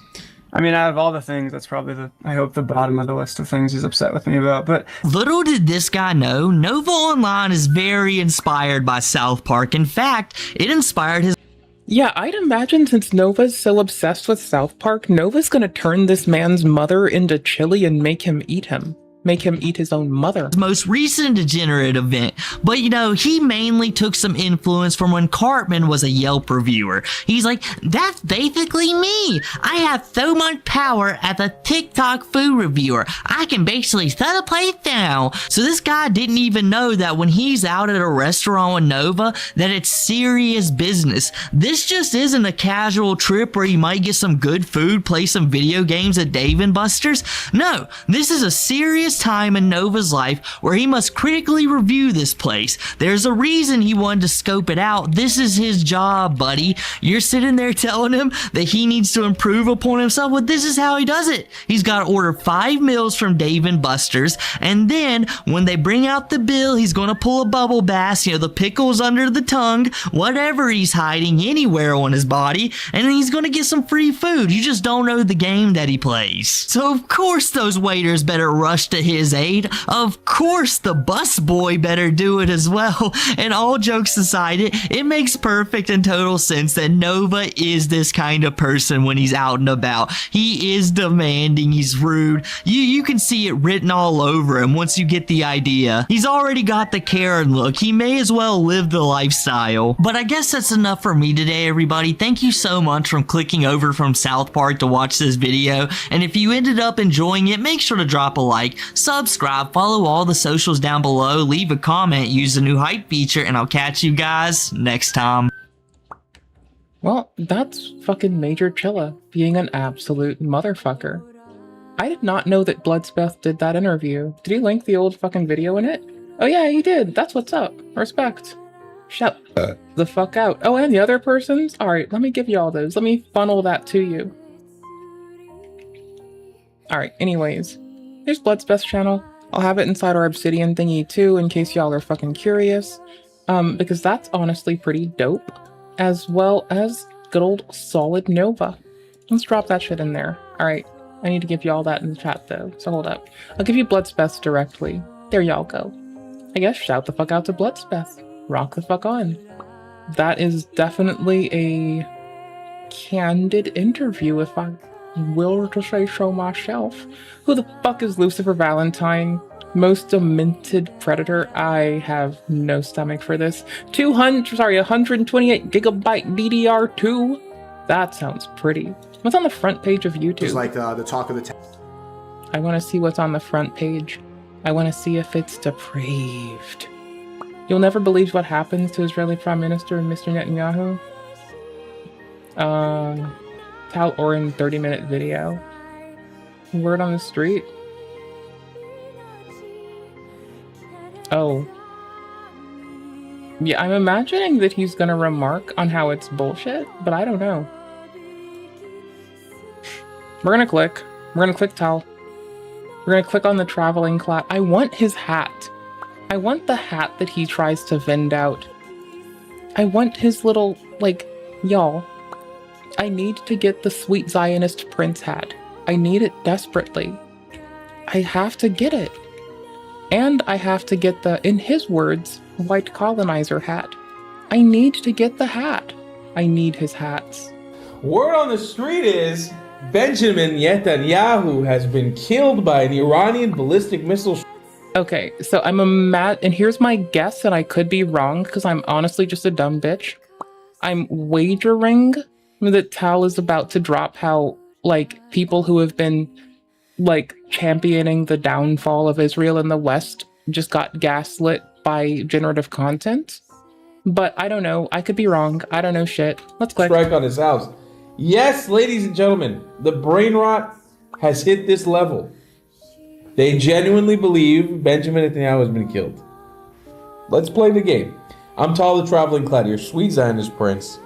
I mean, out of all the things, that's probably I hope the bottom of the list of things he's upset with me about, but... Little did this guy know, Nova Online is very inspired by South Park. In fact, it inspired his... Yeah, I'd imagine since Nova's so obsessed with South Park, Nova's gonna turn this man's mother into chili and make him eat him. Make him eat his own mother. Most recent degenerate event, but you know, he mainly took some influence from when Cartman was a Yelp reviewer. He's like, that's basically me. I have so much power as a TikTok food reviewer. I can basically set a place down. So this guy didn't even know that when he's out at a restaurant with Nova, that it's serious business. This just isn't a casual trip where you might get some good food, play some video games at Dave & Buster's. No, this is a serious time in Nova's life where he must critically review this place. There's a reason he wanted to scope it out. This is his job, buddy. You're sitting there telling him that he needs to improve upon himself. Well, this is how he does it. He's got to order 5 meals from Dave & Buster's, and then when they bring out the bill, he's going to pull a bubble bath, you know, the pickles under the tongue, whatever he's hiding anywhere on his body, and then he's going to get some free food. You just don't know the game that he plays. So of course those waiters better rush to his aid. Of course the bus boy better do it as well. And all jokes aside, it makes perfect and total sense that Nova is this kind of person when he's out and about. He is demanding, he's rude. You can see it written all over him once you get the idea. He's already got the Karen look. He may as well live the lifestyle. But I guess that's enough for me today, everybody. Thank you so much for clicking over from South Park to watch this video. And if you ended up enjoying it, make sure to drop a like, subscribe, follow all the socials down below, leave a comment, use the new hype feature, and I'll catch you guys next time. Well, that's fucking Major Chilla being an absolute motherfucker. I did not know that Bloodspeth did that interview. Did he link the old fucking video in it? Oh yeah, he did. That's what's up. Respect. Shut the fuck out. Oh, and the other persons? Alright, let me give you all those. Let me funnel that to you. Alright, anyways. Here's Bloodspeth's channel. I'll have it inside our Obsidian thingy too, in case y'all are fucking curious. Because that's honestly pretty dope. As well as good old solid Nova. Let's drop that shit in there. Alright, I need to give y'all that in the chat though, so hold up. I'll give you Bloodspeth directly. There y'all go. I guess shout the fuck out to Bloodspeth. Rock the fuck on. That is definitely a candid interview, if I will to say so myself. Who the fuck is Lucifer Valentine? Most demented predator? I have no stomach for this. 128 gigabyte DDR2? That sounds pretty. What's on the front page of YouTube? It's like the talk of the town. I want to see what's on the front page. I want to see if it's depraved. You'll never believe what happens to Israeli Prime Minister Mr. Netanyahu. Tal Oren 30-minute video. Word on the street. Oh. Yeah, I'm imagining that he's gonna remark on how it's bullshit, but I don't know. We're gonna click. We're gonna click Tal. We're gonna click on the traveling class. I want his hat. I want the hat that he tries to vend out. I want his little, like, y'all. I need to get the Sweet Zionist Prince hat. I need it desperately. I have to get it. And I have to get the, in his words, white colonizer hat. I need to get the hat. I need his hats. Word on the street is Benjamin Netanyahu has been killed by an Iranian ballistic missile. Okay, so I'm and here's my guess, and I could be wrong because I'm honestly just a dumb bitch. I'm wagering that Tal is about to drop how, like, people who have been, like, championing the downfall of Israel in the West just got gaslit by generative content. But I don't know. I could be wrong. I don't know shit. Let's click. Strike on his house. Yes, ladies and gentlemen, the brain rot has hit this level. They genuinely believe Benjamin Netanyahu has been killed. Let's play the game. I'm Tal the Traveling Clad, your Sweet Zionist Prince.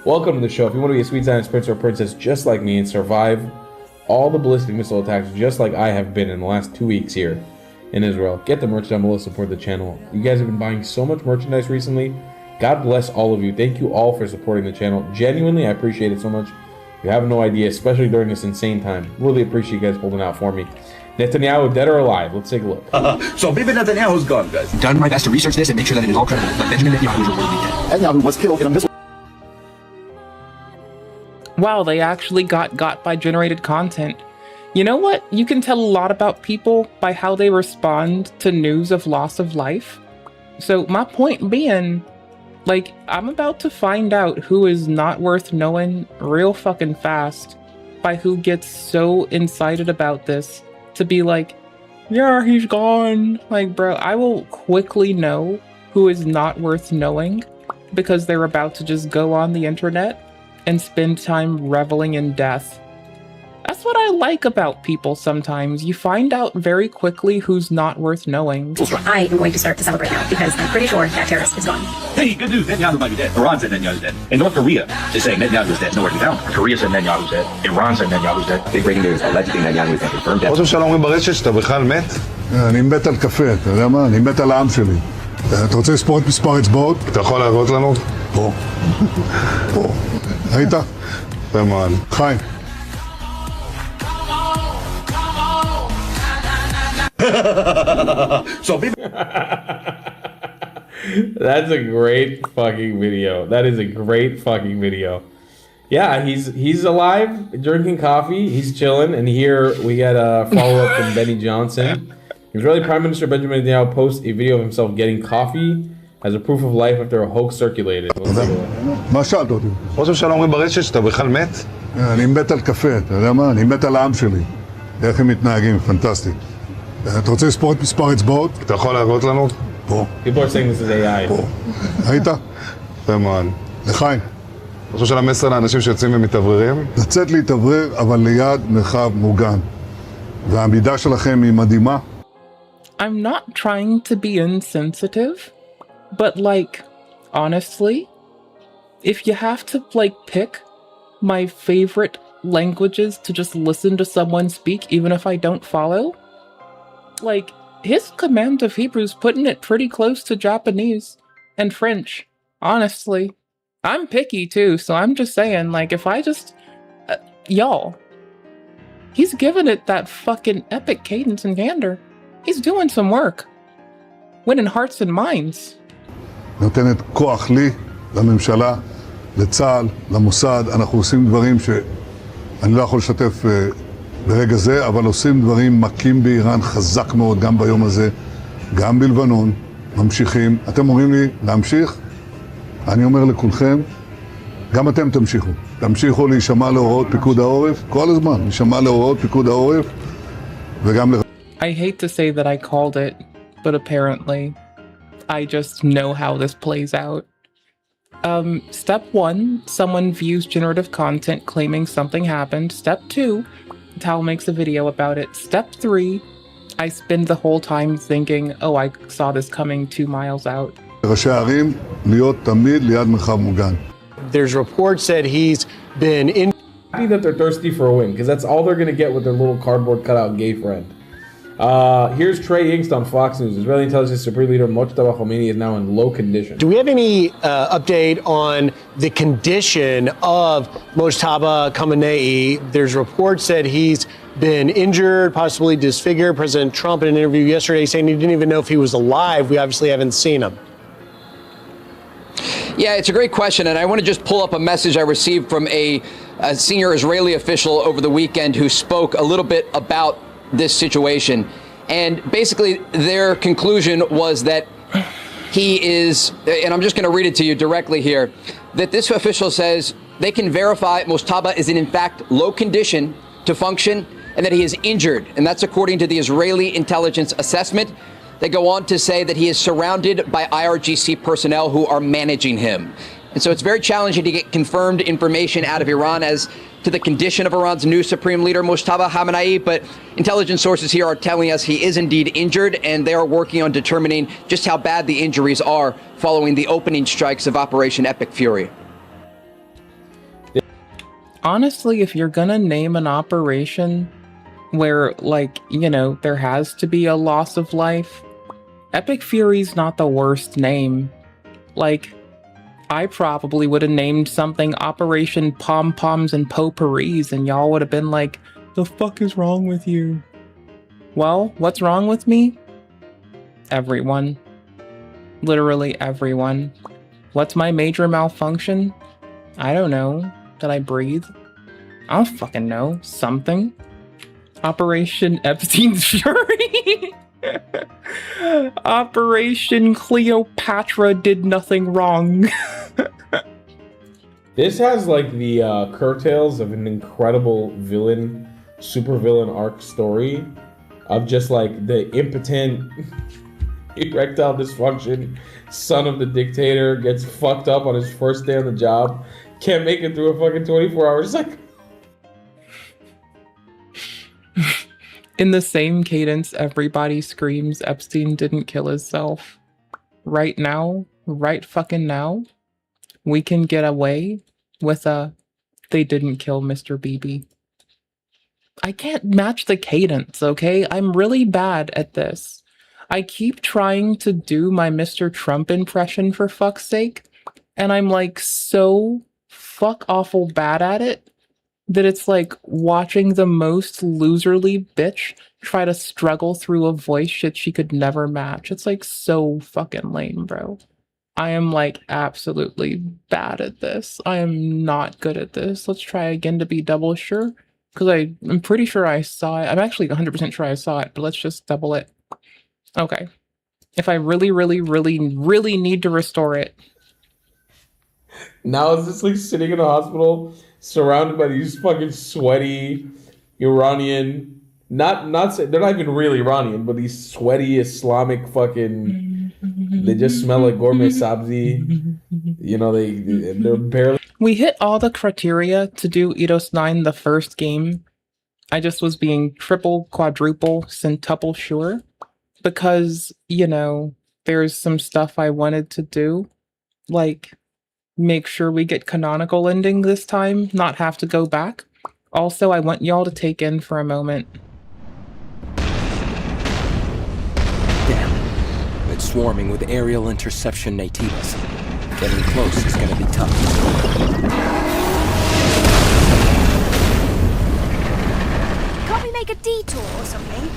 Welcome to the show. If you want to be a Sweet Zionist Prince or Princess just like me and survive all the ballistic missile attacks just like I have been in the last 2 weeks here in Israel, get the merch down below, support the channel. You guys have been buying so much merchandise recently. God bless all of you. Thank you all for supporting the channel. Genuinely, I appreciate it so much. You have no idea, especially during this insane time. Really appreciate you guys holding out for me. Netanyahu, dead or alive? Let's take a look. So Bibi Netanyahu's gone, guys. Done my best to research this and make sure that it is all credible. But Benjamin Netanyahu is reportedly dead. Netanyahu was killed in a missile. wow, they actually got by generated content. You know what? You can tell a lot about people by how they respond to news of loss of life. So my point being, like, I'm about to find out who is not worth knowing real fucking fast by who gets so incited about this to be like, yeah, he's gone. Like, bro, I will quickly know who is not worth knowing because they're about to just go on the internet and spend time reveling in death. That's what I like about people sometimes. You find out very quickly who's not worth knowing. I am going to start to celebrate now because I'm pretty sure that terrorist is gone. Hey, good news. Netanyahu might be dead. Iran said Netanyahu's dead. And North Korea is saying Netanyahu's dead. Nowhere to be found. Korea said Netanyahu's dead. Iran said Netanyahu's dead. Big breaking news. Allegedly Netanyahu is confirmed dead. ראש הממשלה אומרים ברשת שאתה בכלל מת? אני מת על קפה, אתה יודע מה? אני מת על העם שלי. אתה רוצה לספור את מספר אצבעות? אתה יכול להראות לנו? פה. פה. ראית? יפה מאוד. חיים. That's a great fucking video. That is a great fucking video. Yeah, he's alive, drinking coffee, he's chilling, and here we get a follow-up from Benny Johnson. Israeli Prime Minister Benjamin Netanyahu posts a video of himself getting coffee as a proof of life after a hoax circulated. מה שאלת אותי? ראש הממשלה אומרים ברשת שאתה בכלל מת? אני מת על קפה, אתה יודע מה? אני מת על העם שלי. איך הם מתנהגים, פנטסטי. אתה רוצה לספור את מספר אצבעות? אתה יכול להראות לנו? פה. People are saying this is AI. פה. ראית? יפה מאוד. לחיים. ראש הממשלה מסר לאנשים שיוצאים ומתאווררים? לצאת להתאוורר, אבל ליד מרחב מוגן. והעמידה שלכם היא מדהימה. I'm not trying to be insensitive, but like, honestly, if you have to like pick my favorite languages to just listen to someone speak, even if I don't follow, like, his command of Hebrew's putting it pretty close to Japanese and French, honestly. I'm picky too, so I'm just saying, like, if I just... y'all, he's giving it that fucking epic cadence and candor. He's doing some work. Winning hearts and minds. נותנת כוח לי, לממשלה, לצה"ל, למוסד. אנחנו עושים דברים שאני לא יכול לשתף ברגע זה, אבל עושים דברים מכים באיראן חזק מאוד, גם ביום הזה, גם בלבנון, ממשיכים. אתם אומרים לי להמשיך? אני אומר לכולכם, גם אתם תמשיכו. תמשיכו להישמע להוראות פיקוד העורף, כל הזמן, להישמע להוראות פיקוד העורף, וגם I hate to say that I called it, but apparently, I just know how this plays out. Step 1, someone views generative content claiming something happened. Step 2, Tal makes a video about it. Step 3, I spend the whole time thinking, oh, I saw this coming 2 miles out. ראשי הערים להיות תמיד ליד מרחב מוגן. There's reports that he's been in... Happy that they're thirsty for a win, because that's all they're going to get with their little cardboard cutout gay friend. Here's Trey Yingst on Fox News. Israeli intelligence supreme leader Mojtaba Khomeini is now in low condition. Do we have any update on the condition of Mojtaba Khomeini? There's reports that he's been injured, possibly disfigured. President Trump in an interview yesterday saying he didn't even know if he was alive. We obviously haven't seen him. Yeah, it's a great question, and I want to just pull up a message I received from a senior Israeli official over the weekend who spoke a little bit about this situation. And basically, their conclusion was that he is, and I'm just going to read it to you directly here, that this official says they can verify Mojtaba is in fact low condition to function and that he is injured. And that's according to the Israeli intelligence assessment. They go on to say that he is surrounded by IRGC personnel who are managing him. And so it's very challenging to get confirmed information out of Iran as to the condition of Iran's new supreme leader, Mojtaba Khamenei, but intelligence sources here are telling us he is indeed injured, and they are working on determining just how bad the injuries are following the opening strikes of Operation Epic Fury. Honestly, if you're gonna name an operation where, like, you know, there has to be a loss of life, Epic Fury's not the worst name. Like, I probably would have named something Operation Pom Poms and Potpourris, and y'all would have been like, the fuck is wrong with you? Well, what's wrong with me? Everyone. Literally everyone. What's my major malfunction? I don't know. Did I breathe? I don't fucking know. Something. Operation Epstein's Fury. Operation Cleopatra did nothing wrong. This has like the curtails of an incredible villain, super villain arc story of just like the impotent erectile dysfunction son of the dictator gets fucked up on his first day on the job, can't make it through a fucking 24-hour cycle. In the same cadence, everybody screams Epstein didn't kill himself. Right now, right fucking now, we can get away with a they didn't kill Mr. BB. I can't match the cadence, okay? I'm really bad at this. I keep trying to do my Mr. Trump impression for fuck's sake, and I'm like so fuck awful bad at it that it's like watching the most loserly bitch try to struggle through a voice shit she could never match. It's like so fucking lame, bro. I am like absolutely bad at this. I am not good at this. Let's try again to be double sure, because I'm pretty sure I saw it. I'm actually 100% sure I saw it, but let's just double it. Okay. If I really, really, really, really need to restore it. Now it's just like sitting in a hospital surrounded by these fucking sweaty Iranian, they're not even really Iranian, but these sweaty Islamic fucking, they just smell like gourmet sabzi. You know, they're barely. We hit all the criteria to do Eidos 9 the first game. I just was being triple, quadruple, centuple sure. Because, you know, there's some stuff I wanted to do. Like, make sure we get canonical ending this time, not have to go back. Also, I want y'all to take in for a moment. Damn. It's swarming with aerial interception nativas. Getting close is gonna be tough. Can't we make a detour or something?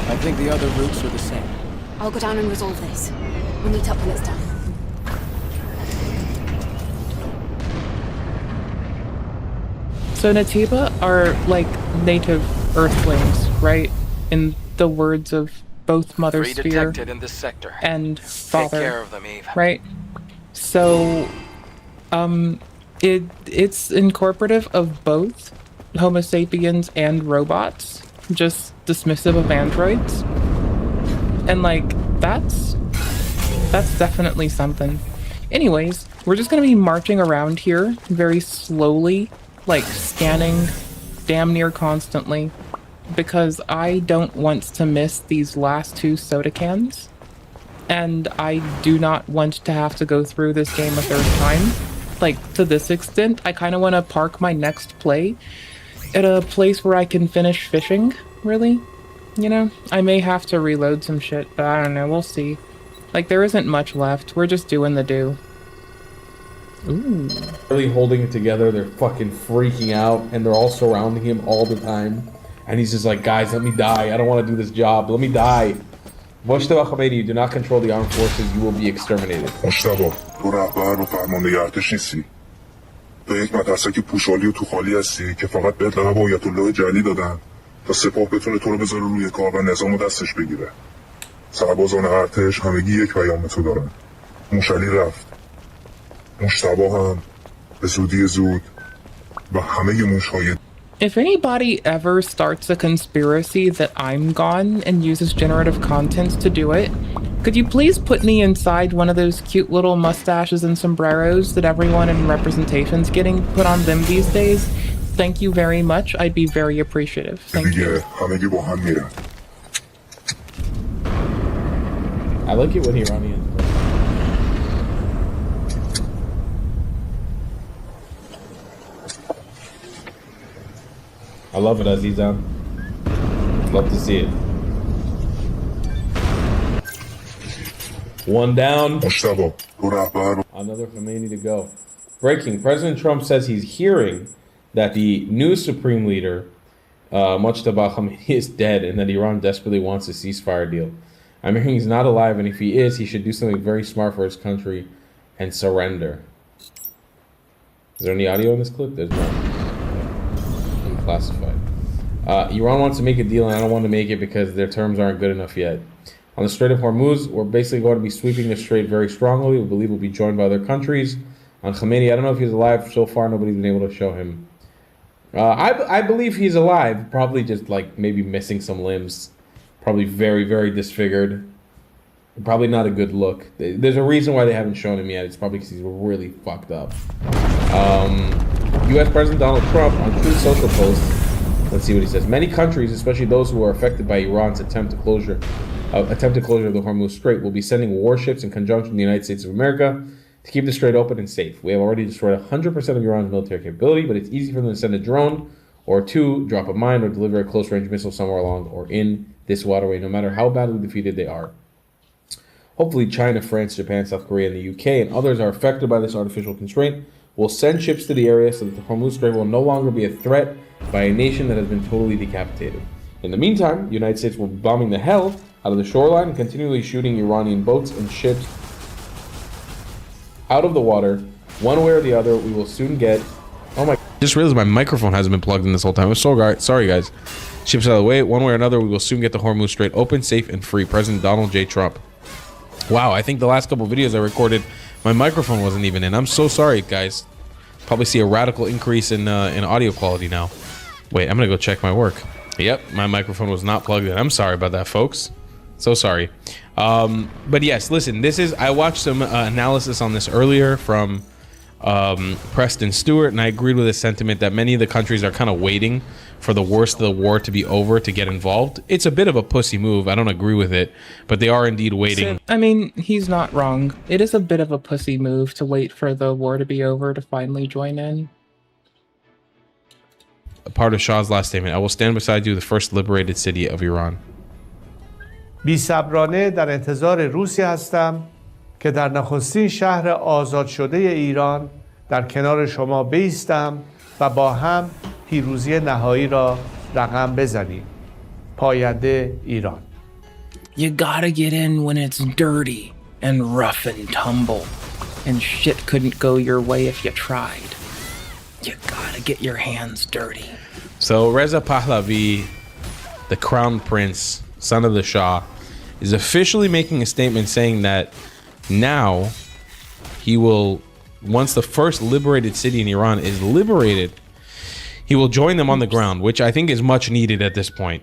I think the other routes are the same. I'll go down and resolve this. We'll meet up when it's done. So Natiba are like native earthlings, right? In the words of both Mother Three Sphere detected in this sector. and Father, Take care of them, Eve. right? So, it's incorporative of both Homo sapiens and robots, just dismissive of androids, and like that's definitely something. Anyways, we're just gonna be marching around here very slowly, like scanning damn near constantly, because I don't want to miss these last two soda cans, and I do not want to have to go through this game a third time. Like, to this extent, I kind of want to park my next play at a place where I can finish fishing, really. You know, I may have to reload some shit, but I don't know, we'll see. Like, there isn't much left, we're just doing the do. Ooh. Really holding it together, they're fucking freaking out, and they're all surrounding him all the time. And he's just like, guys, let me die, I don't want to do this job, let me die. Moshtaba Khomeini, you do not control the armed forces, you will be exterminated. مشتبه تو رهبر و فرمانده ارتش نیستی. تو یک مدرسه پوشالی و تو خالی هستی که فقط بهت لقب آیت الله جلی دادن تا سپاه بتونه تو رو بذاره روی کار و نظام دستش بگیره. سربازان ارتش همگی یک پیام تو دارن. موشلی رفت. مشتبه هم به زودی زود و همه موشهای. If anybody ever starts a conspiracy that I'm gone and uses generative content to do it, could you please put me inside one of those cute little mustaches and sombreros that everyone in representation's getting put on them these days? Thank you very much. I'd be very appreciative. Thank you. همگی با هم میرن. I like it when he Iranians. I love it, Azizan. Love to see it. One down. Another Khomeini to go. Breaking. President Trump says he's hearing that the new supreme leader, Mojtaba Khomeini, is dead and that Iran desperately wants a ceasefire deal. I'm hearing he's not alive, and if he is, he should do something very smart for his country and surrender. Is there any audio in this clip? There's none. classified. Iran wants to make a deal, and I don't want to make it because their terms aren't good enough yet. On the Strait of Hormuz, we're basically going to be sweeping the strait very strongly. We believe we'll be joined by other countries. On Khamenei, I don't know if he's alive. So far, nobody's been able to show him. I believe he's alive. Probably just like maybe missing some limbs. Probably very, very disfigured. Probably not a good look. There's a reason why they haven't shown him yet. It's probably because he's really fucked up. U.S. President Donald Trump on Truth Social posts. Let's see what he says. Many countries, especially those who are affected by Iran's attempted closure of the Hormuz Strait, will be sending warships in conjunction with the United States of America to keep the strait open and safe. We have already destroyed 100% of Iran's military capability, but it's easy for them to send a drone or two, drop a mine, or deliver a close-range missile somewhere along or in this waterway, no matter how badly defeated they are. Hopefully China, France, Japan, South Korea, and the UK, and others are affected by this artificial constraint, will send ships to the area so that the Hormuz Strait will no longer be a threat by a nation that has been totally decapitated. In the meantime, the United States will be bombing the hell out of the shoreline and continually shooting Iranian boats and ships out of the water. One way or the other, we will soon get... Oh my... Just realized my microphone hasn't been plugged in this whole time. I'm so sorry, guys. Ships out of the way. One way or another, we will soon get the Hormuz Strait open, safe, and free. President Donald J. Trump. Wow, I think the last couple videos I recorded, my microphone wasn't even in. I'm so sorry, guys. Probably see a radical increase in audio quality now. Wait, I'm gonna go check my work. Yep, my microphone was not plugged in. I'm sorry about that, folks. So sorry. But yes, listen, I watched some analysis on this earlier from Preston Stewart, and I agreed with his sentiment that many of the countries are kind of waiting for the worst of the war to be over to get involved. It's a bit of a pussy move. I don't agree with it, but they are indeed waiting. I mean, he's not wrong. It is a bit of a pussy move to wait for the war to be over to finally join in. A part of Shah's last statement: I will stand beside you, the first liberated city of Iran. بی‌صبرانه در انتظار روسیه هستم که در نخستین شهر آزاد شده ایران در کنار شما بایستم و با هم پیروزی نهایی را رقم بزنیم. پاینده ایران. You gotta get in when it's dirty and rough and tumble, and shit couldn't go your way if you tried. You gotta get your hands dirty. So Reza Pahlavi, the crown prince, son of the Shah, is officially making a statement saying that now he will, once the first liberated city in Iran is liberated, he will join them on the ground, which I think is much needed at this point.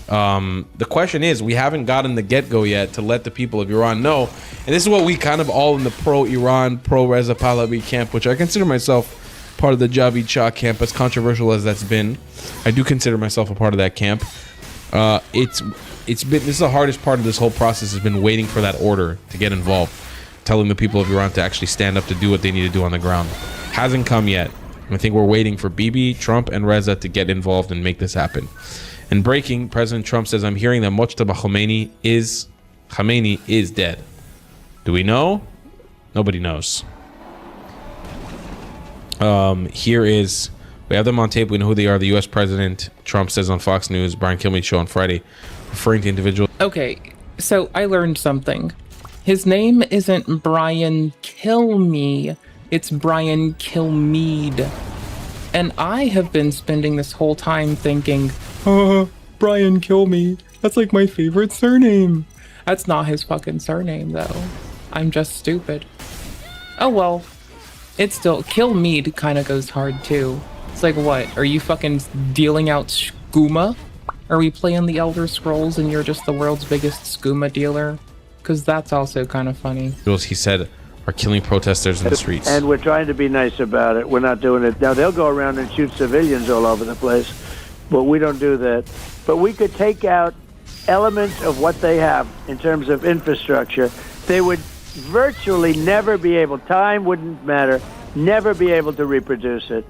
The question is, we haven't gotten the get-go yet to let the people of Iran know, and this is what we kind of all in the pro-Iran, pro-Reza Pahlavi camp, which I consider myself part of the Javid Shah camp, as controversial as that's been. I do consider myself a part of that camp. This is the hardest part of this whole process, has been waiting for that order to get involved, telling the people of Iran to actually stand up to do what they need to do on the ground. Hasn't come yet. I think we're waiting for Bibi, Trump, and Reza to get involved and make this happen. And breaking, President Trump says, I'm hearing that Mojtaba Khomeini is dead. Do we know? Nobody knows. We have them on tape. We know who they are. The U.S. President, Trump says on Fox News, Brian Kilmeade's show on Friday, referring to individuals. Okay, so I learned something. His name isn't Brian Kilme, it's Brian Kilmeade. And I have been spending this whole time thinking, Brian Kilme, that's like my favorite surname. That's not his fucking surname, though. I'm just stupid. Oh well. It's still, Kilmeade kind of goes hard, too. It's like, what? Are you fucking dealing out skooma? Are we playing the Elder Scrolls and you're just the world's biggest skooma dealer? Because that's also kind of funny. He said are killing protesters in the streets. And we're trying to be nice about it. We're not doing it. Now, they'll go around and shoot civilians all over the place, but we don't do that. But we could take out elements of what they have in terms of infrastructure. They would virtually never be able, time wouldn't matter, never be able to reproduce it.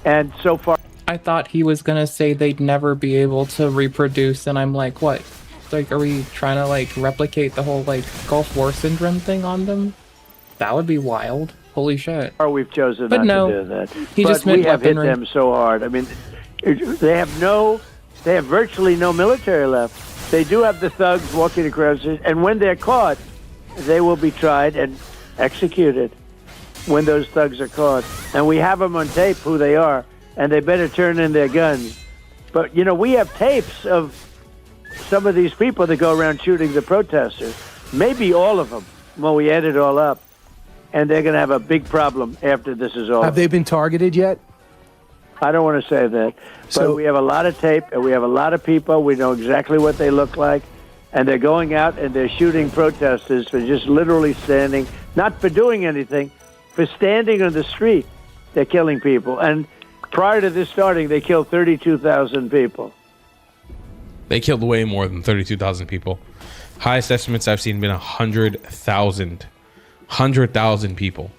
And so far, I thought he was gonna say they'd never be able to reproduce, and I'm like, what? Like, are we trying to like replicate the whole like Gulf War syndrome thing on them? That would be wild. Holy shit. or we've chosen But not no, to do that. he But just meant we have hit weaponry. them so hard. I mean, they have virtually no military left. They do have the thugs walking across it, and when they're caught, they will be tried and executed when those thugs are caught. And we have them on tape, who they are. and they better turn in their guns. But, you know, we have tapes of some of these people that go around shooting the protesters. Maybe all of them, when we add it all up. And they're going to have a big problem after this is over. Have they been targeted yet? I don't want to say that. But So- we have a lot of tape, and we have a lot of people. We know exactly what they look like. And they're going out and they're shooting protesters for just literally standing, not for doing anything, for standing on the street. They're killing people. And prior to this starting, they killed 32,000 people. They killed way more than 32,000 people. Highest estimates I've seen been 100,000. 100,000 people.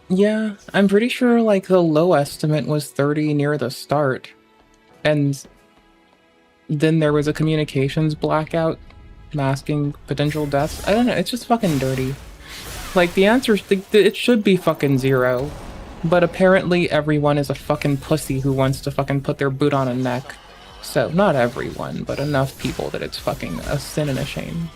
Yeah, I'm pretty sure like the low estimate was 30 near the start. And then there was a communications blackout masking potential deaths. I don't know, it's just fucking dirty. Like the answer, it should be fucking 0. But apparently everyone is a fucking pussy who wants to fucking put their boot on a neck. So, not everyone, but enough people that it's fucking a sin and a shame.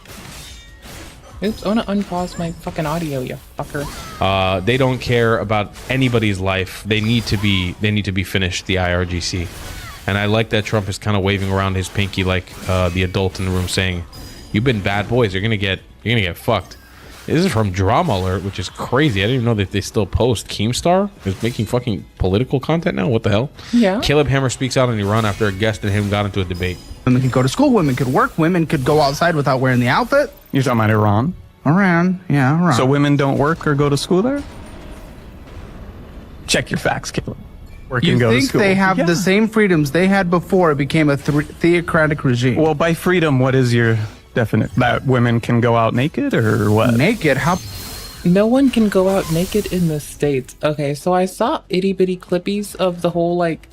Oops, I wanna unpause my fucking audio, you fucker. They don't care about anybody's life. They need to be finished, the IRGC. And I like that Trump is kind of waving around his pinky like the adult in the room saying, "You've been bad boys. You're gonna get fucked." This is from Drama Alert, which is crazy. I didn't even know that they still post. Keemstar is making fucking political content now. What the hell? Yeah. Caleb Hammer speaks out on Iran after a guest and him got into a debate. Women could go to school, women could work, women could go outside without wearing the outfit. You're talking about Iran? Iran, yeah, Iran. So women don't work or go to school there? Check your facts, Caleb. Work You and go to think school. they have Yeah. the same freedoms they had before it became a theocratic regime? Well, by freedom, what is your definite? That women can go out naked or what? Naked? How? No one can go out naked in the States. Okay, so I saw itty bitty clippies of the whole like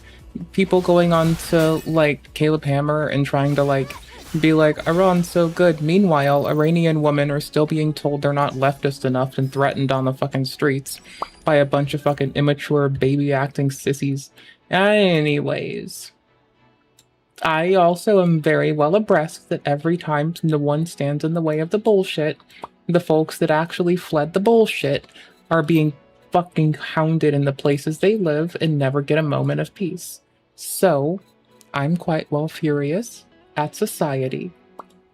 people going on to like Caleb Hammer and trying to like be like, Iran's so good. Meanwhile, Iranian women are still being told they're not leftist enough and threatened on the fucking streets by a bunch of fucking immature baby acting sissies. Anyways, I also am very well abreast that every time no one stands in the way of the bullshit, the folks that actually fled the bullshit are being fucking hounded in the places they live and never get a moment of peace. So, I'm quite well furious at society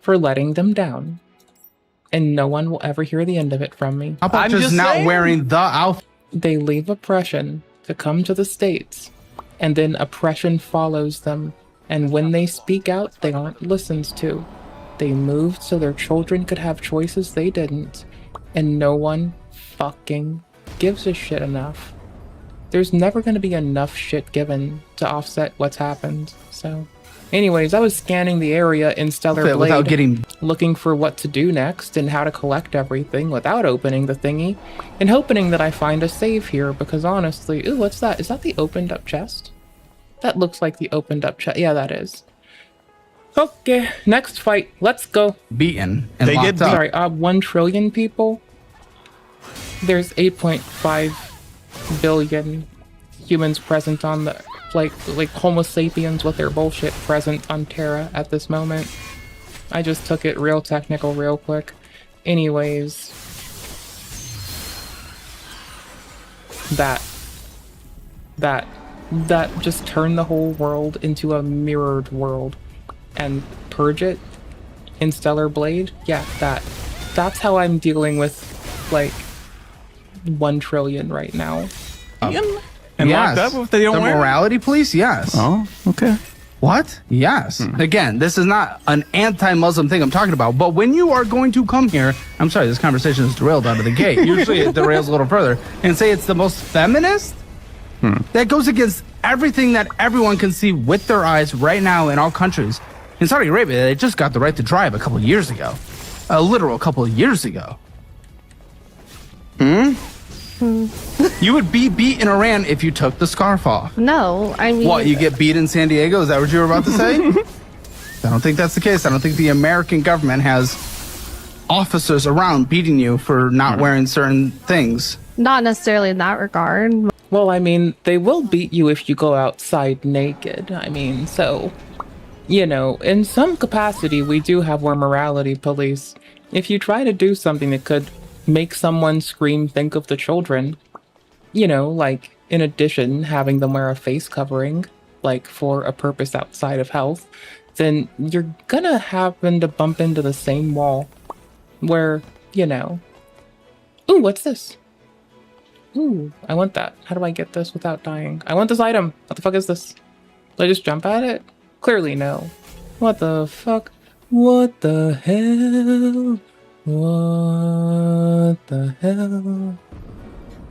for letting them down. And no one will ever hear the end of it from me. How about just not wearing the outfit? They leave oppression to come to the States, and then oppression follows them. And when they speak out, they aren't listened to. They moved so their children could have choices they didn't, and no one fucking gives a shit enough. There's never going to be enough shit given to offset what's happened. So, anyways, I was scanning the area in Stellar Blade, without getting looking for what to do next and how to collect everything without opening the thingy, and hoping that I find a save here, because honestly, ooh, what's that? Is that the opened up chest? That looks like the opened up chest. Yeah, that is. Okay, next fight. Let's go. Beaten and locked up. Sorry, 1 trillion people. There's 8.5 billion humans present on the like Homo sapiens with their bullshit present on Terra at this moment. I just took it real technical real quick. Anyways, that just turned the whole world into a mirrored world. And purge it in Stellar Blade, yeah, that's how I'm dealing with like 1 trillion right now. And locked up if they don't the wear it? morality police, yes. Oh, okay. What? Yes. Again, this is not an anti-Muslim thing I'm talking about, but when you are going to come here, I'm sorry, this conversation is derailed out of the gate. Usually it derails a little further, and say it's the most feminist, that goes against everything that everyone can see with their eyes right now in all countries. In Saudi Arabia, they just got the right to drive a couple years ago. A literal couple of years ago. You would be beat in Iran if you took the scarf off. No, I mean... What, you get beat in San Diego? Is that what you were about to say? I don't think that's the case. I don't think the American government has officers around beating you for not wearing certain things. Not necessarily in that regard. Well, I mean, they will beat you if you go outside naked. I mean, so... You know, in some capacity, we do have more morality police. If you try to do something that could make someone scream, think of the children, you know, like in addition having them wear a face covering, like for a purpose outside of health, then you're gonna happen to bump into the same wall where, you know, ooh, what's this? Ooh, I want that. How do I get this without dying? I want this item. What the fuck is this? Do I just jump at it? Clearly no. What the fuck? What the hell? What the hell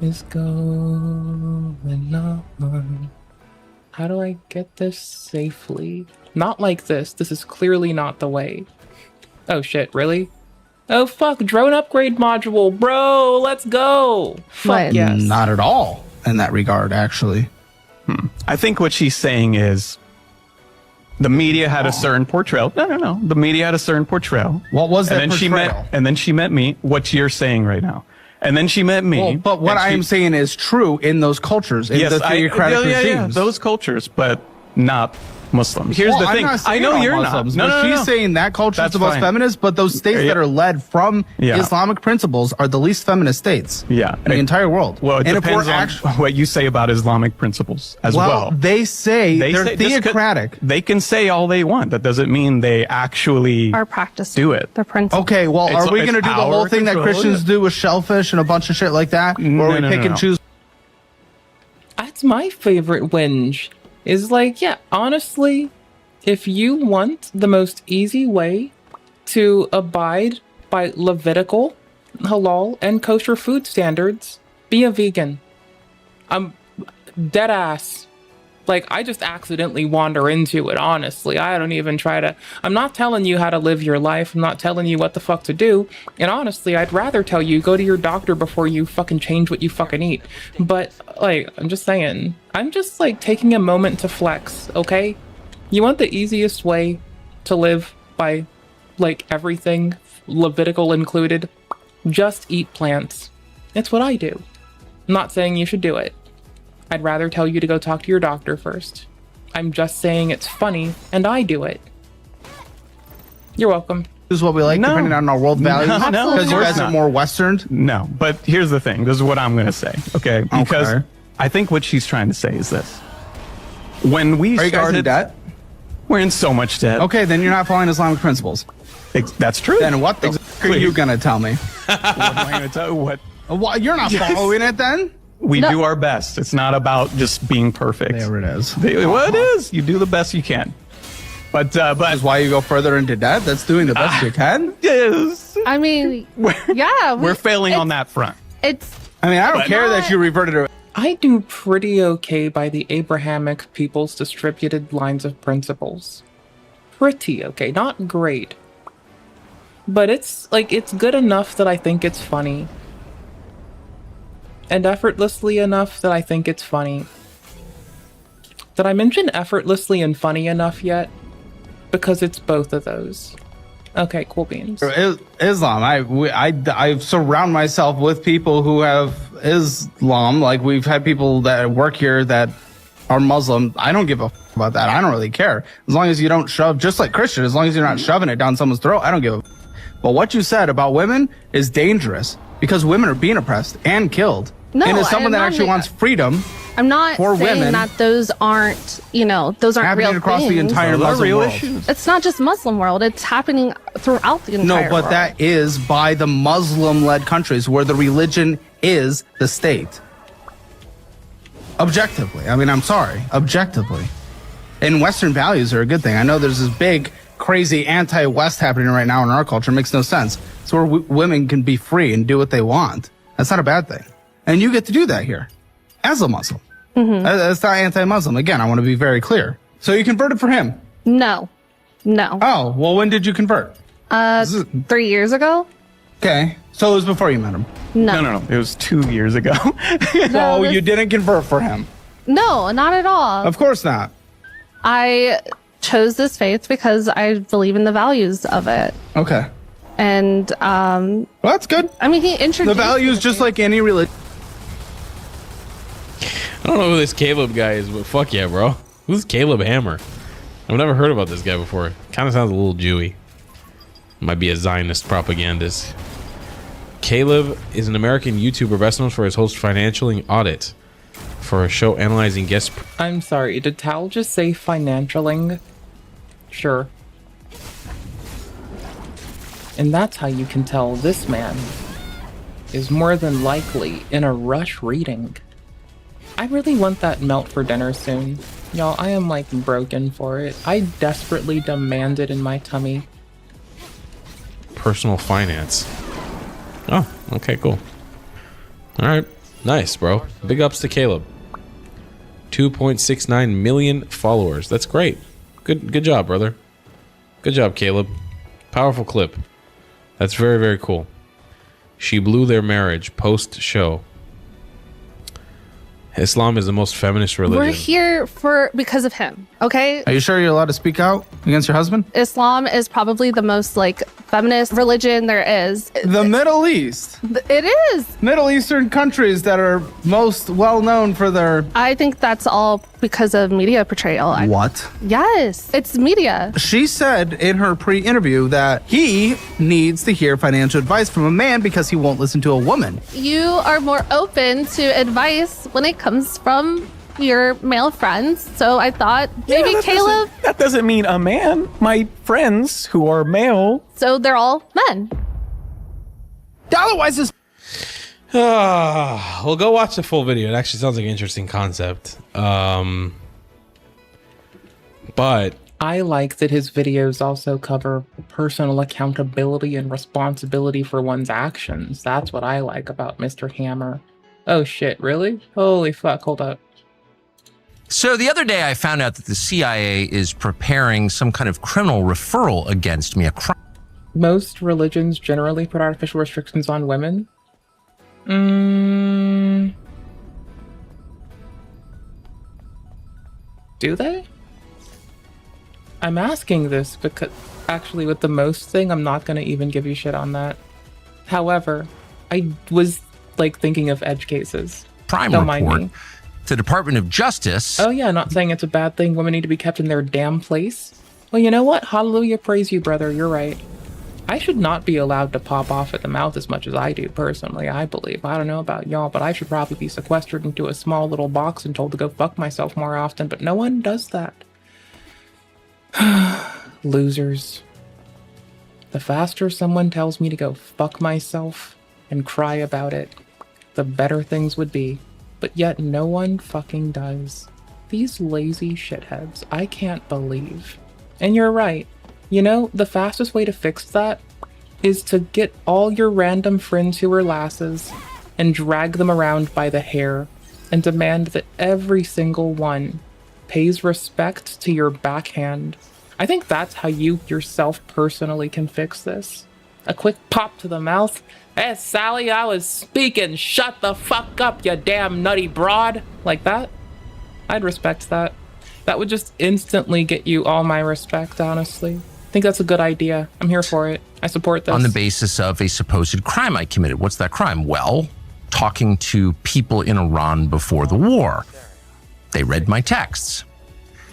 is going on? How do I get this safely? Not like this. This is clearly not the way. Oh shit, really? Oh fuck, drone upgrade module, bro, let's go. Fuck yes. Not at all in that regard, actually. I think what she's saying is the media had a certain portrayal. No. The media had a certain portrayal. What was that portrayal? And then she met me, what you're saying right now. And then she met me. Well, but what I am saying is true in those cultures, in the theocratic regimes. Yeah, those cultures, but not Muslims. Here's the thing. I know you're Muslims, not. No, she's saying that culture is the most feminist, but those states that are led from Islamic principles are the least feminist states in the entire world. Well, it depends on what you say about Islamic principles as well. They say they're theocratic. They can say all they want. That doesn't mean they actually are practicing do it. The principle. Okay, well, are we going to do the whole thing that Christians do with shellfish and a bunch of shit like that? Or we pick and choose? That's my favorite whinge. Is like, yeah, honestly, if you want the most easy way to abide by Levitical, halal, and kosher food standards, be a vegan. I'm dead ass. Like, I just accidentally wander into it, honestly. I don't even try to... I'm not telling you how to live your life. I'm not telling you what the fuck to do. And honestly, I'd rather tell you, go to your doctor before you fucking change what you fucking eat. But, like, I'm just saying. I'm just, like, taking a moment to flex, okay? You want the easiest way to live by, like, everything, Levitical included? Just eat plants. It's what I do. I'm not saying you should do it. I'd rather tell you to go talk to your doctor first. I'm just saying it's funny, and I do it. You're welcome. This is what we like, depending on our world values. No, because you guys are more Western. No, but here's the thing. This is what I'm going to say, okay? Because I think what she's trying to say is this. When we started... Are you guys in debt? We're in so much debt. Okay, then you're not following Islamic principles. That's true. Then what the fuck are you going to tell me? What am I going to tell you? What? You're not following it then? We do our best. It's not about just being perfect. There it is. Well, it is. You do the best you can. But that's why you go further into debt. That's doing the best you can. Yes. I mean, we're failing on that front. I mean, I don't care that you reverted to. I do pretty okay by the Abrahamic people's distributed lines of principles. Pretty okay, not great. But it's good enough that I think it's funny. And effortlessly enough that I think it's funny. Did I mention effortlessly and funny enough yet? Because it's both of those. Okay, cool beans. Islam. I surround myself with people who have Islam. Like, we've had people that work here that are Muslim. I don't give a f about that. I don't really care. As long as you don't shove, just like Christian, as long as you're not shoving it down someone's throat, I don't give a f. But what you said about women is dangerous because women are being oppressed and killed. No, and as someone that actually wants freedom, I'm not for saying women, that those aren't, those aren't happening real across things. the entire Muslim world. It's not just Muslim world. It's happening throughout the entire world. No, but that is by the Muslim-led countries where the religion is the state. Objectively. I mean, I'm sorry. Objectively. And Western values are a good thing. I know there's this big, crazy anti-West happening right now in our culture. It makes no sense. It's where women can be free and do what they want. That's not a bad thing. And you get to do that here as a Muslim. That's not anti-Muslim. Again, I want to be very clear. So you converted for him? No. Oh, well, when did you convert? 3 years ago. Okay. So it was before you met him? No. It was 2 years ago. So you didn't convert for him? No, not at all. Of course not. I chose this faith because I believe in the values of it. Okay. And well, that's good. I mean, he introduced the values just like any religion. I don't know who this Caleb guy is, but fuck yeah, bro. Who's Caleb Hammer? I've never heard about this guy before. Kind of sounds a little Jewy. Might be a Zionist propagandist. Caleb is an American YouTuber best known for his host Financial Audit. for a show analyzing guest. I'm sorry, did Tal just say financialing? Sure. And that's how you can tell this man is more than likely in a rush reading. I really want that melt for dinner soon. Y'all, I am like broken for it. I desperately demand it in my tummy. Personal finance. Oh, okay, cool. All right, nice, bro. Big ups to Caleb. 2.69 million followers. That's great. Good job, brother. Good job, Caleb. Powerful clip. That's very, very cool. She blew their marriage post-show. Islam is the most feminist religion. We're here because of him, okay? Are you sure you're allowed to speak out against your husband? Islam is probably the most like feminist religion there is. The Middle East. It is. Middle Eastern countries that are most well known for their... I think that's all because of media portrayal. What? Yes, it's media. She said in her pre-interview that he needs to hear financial advice from a man because he won't listen to a woman. You are more open to advice when it comes from your male friends. So I thought maybe Caleb... That doesn't mean a man. My friends who are male... So they're all men. Otherwise, it's... Well, go watch the full video. It actually sounds like an interesting concept. But I like that his videos also cover personal accountability and responsibility for one's actions. That's what I like about Mr. Hammer. Oh shit, really? Holy fuck, hold up. So the other day I found out that the CIA is preparing some kind of criminal referral against me. Most religions generally put artificial restrictions on women. Do they? I'm asking this because actually with the most thing, I'm not going to even give you shit on that. However, I was like thinking of edge cases. Crime Don't mind report. me. The Department of Justice. Oh yeah, not saying it's a bad thing. Women need to be kept in their damn place. Well, you know what? Hallelujah, praise you, brother. You're right. I should not be allowed to pop off at the mouth as much as I do, personally, I believe. I don't know about y'all, but I should probably be sequestered into a small little box and told to go fuck myself more often, but no one does that. Losers. The faster someone tells me to go fuck myself and cry about it, the better things would be. But yet no one fucking does. These lazy shitheads, I can't believe. And you're right. You know, the fastest way to fix that is to get all your random friends who are lasses and drag them around by the hair and demand that every single one pays respect to your backhand. I think that's how you yourself personally can fix this. A quick pop to the mouth. Hey, Sally, I was speaking. Shut the fuck up, you damn nutty broad. Like that. I'd respect that. That would just instantly get you all my respect, honestly. I think that's a good idea. I'm here for it. I support this. On the basis of a supposed crime I committed. What's that crime? Well, talking to people in Iran before the war. They read my texts.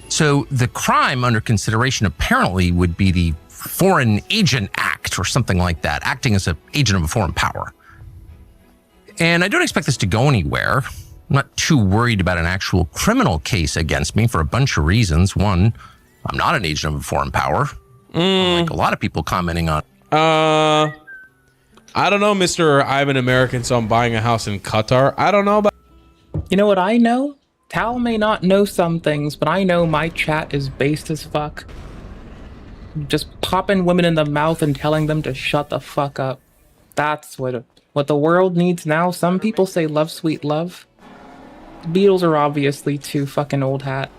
So the crime under consideration apparently would be the Foreign Agent Act or something like that, acting as an agent of a foreign power. And I don't expect this to go anywhere. I'm not too worried about an actual criminal case against me for a bunch of reasons. One, I'm not an agent of a foreign power. Like a lot of people commenting on. I don't know, Mr. I'm an American, so I'm buying a house in Qatar. I don't know about... You know what I know? Tal may not know some things, but I know my chat is based as fuck. Just popping women in the mouth and telling them to shut the fuck up. That's what the world needs now. Some people say love, sweet love. The Beatles are obviously too fucking old hat.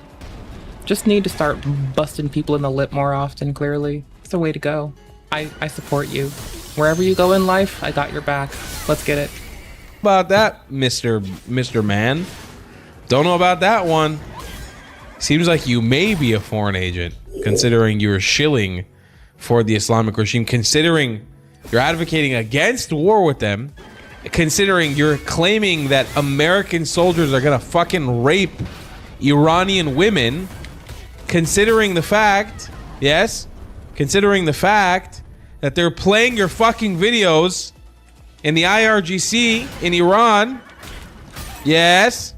Just need to start busting people in the lip more often, clearly. It's the way to go. I support you. Wherever you go in life, I got your back. Let's get it. About that, Mr. Man. Don't know about that one. Seems like you may be a foreign agent, considering you're shilling for the Islamic regime, considering you're advocating against war with them, considering you're claiming that American soldiers are gonna fucking rape Iranian women, considering the fact, yes, considering the fact that they're playing your fucking videos in the IRGC in Iran, yes,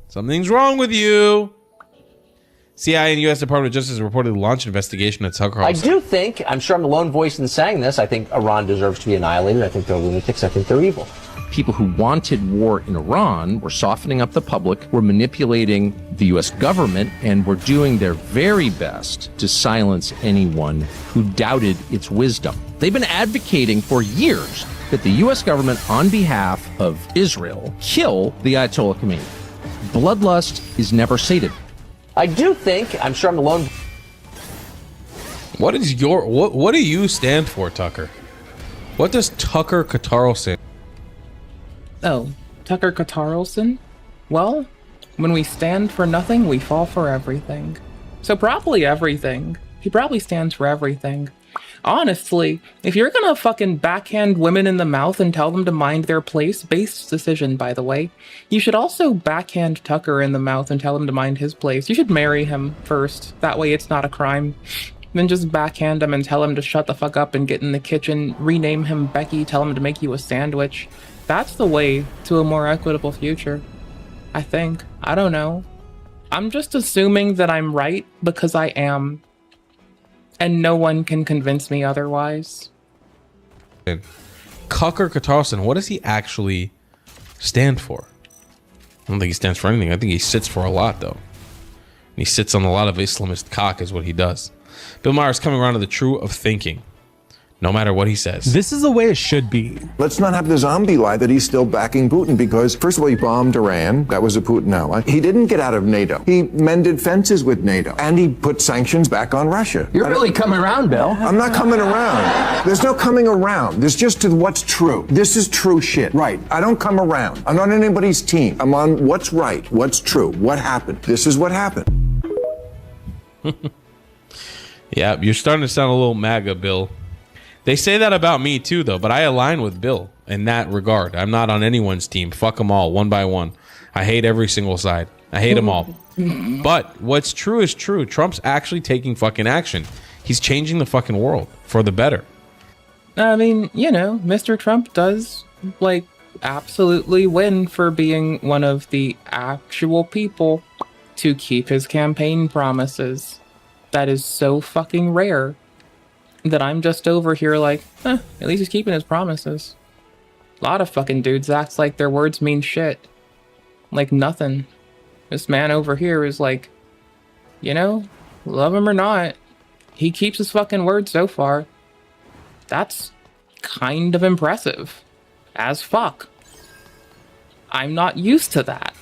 Something's wrong with you. CIA and U.S. Department of Justice reportedly launched an investigation at Tucker I Carlson. do think, I'm sure I'm the lone voice in saying this, I think Iran deserves to be annihilated. I think they're lunatics. I think they're evil. People who wanted war in Iran were softening up the public, were manipulating the U.S. government, and were doing their very best to silence anyone who doubted its wisdom. They've been advocating for years that the U.S. government, on behalf of Israel, kill the Ayatollah Khomeini. Bloodlust is never sated. I do think, I'm sure I'm the lone... What is your... What do you stand for, Tucker? What does Tucker Carlson? Oh, Tucker Carlson? Well, when we stand for nothing, we fall for everything. So probably everything. He probably stands for everything. Honestly, if you're gonna fucking backhand women in the mouth and tell them to mind their place, based decision, by the way, you should also backhand Tucker in the mouth and tell him to mind his place. You should marry him first. That way it's not a crime. Then just backhand him and tell him to shut the fuck up and get in the kitchen, rename him Becky, tell him to make you a sandwich. That's the way to a more equitable future. I think. I don't know. I'm just assuming that I'm right because I am. And no one can convince me otherwise. Tucker Carlson, what does he actually stand for? I don't think he stands for anything. I think he sits for a lot, though. He sits on a lot of Islamist cock is what he does. Bill Maher is coming around to the truth of thinking, no matter what he says. This is the way it should be. Let's not have the zombie lie that he's still backing Putin because, first of all, he bombed Iran. That was a Putin ally. He didn't get out of NATO. He mended fences with NATO. And he put sanctions back on Russia. You're really coming around, Bill. I'm not coming around. There's no coming around. There's just to what's true. This is true shit. Right. I don't come around. I'm not on anybody's team. I'm on what's right, what's true, what happened. This is what happened. Yeah, you're starting to sound a little MAGA, Bill. They say that about me too, though, but I align with Bill in that regard. I'm not on anyone's team. Fuck them all, one by one. I hate every single side. I hate them all. But what's true is true. Trump's actually taking fucking action. He's changing the fucking world for the better. I mean, you know, Mr. Trump does, like, absolutely win for being one of the actual people to keep his campaign promises. That is so fucking rare that I'm just over here like, at least he's keeping his promises. A lot of fucking dudes acts like their words mean shit. Like nothing. This man over here is like, you know, love him or not, he keeps his fucking word so far. That's kind of impressive. As fuck. I'm not used to that.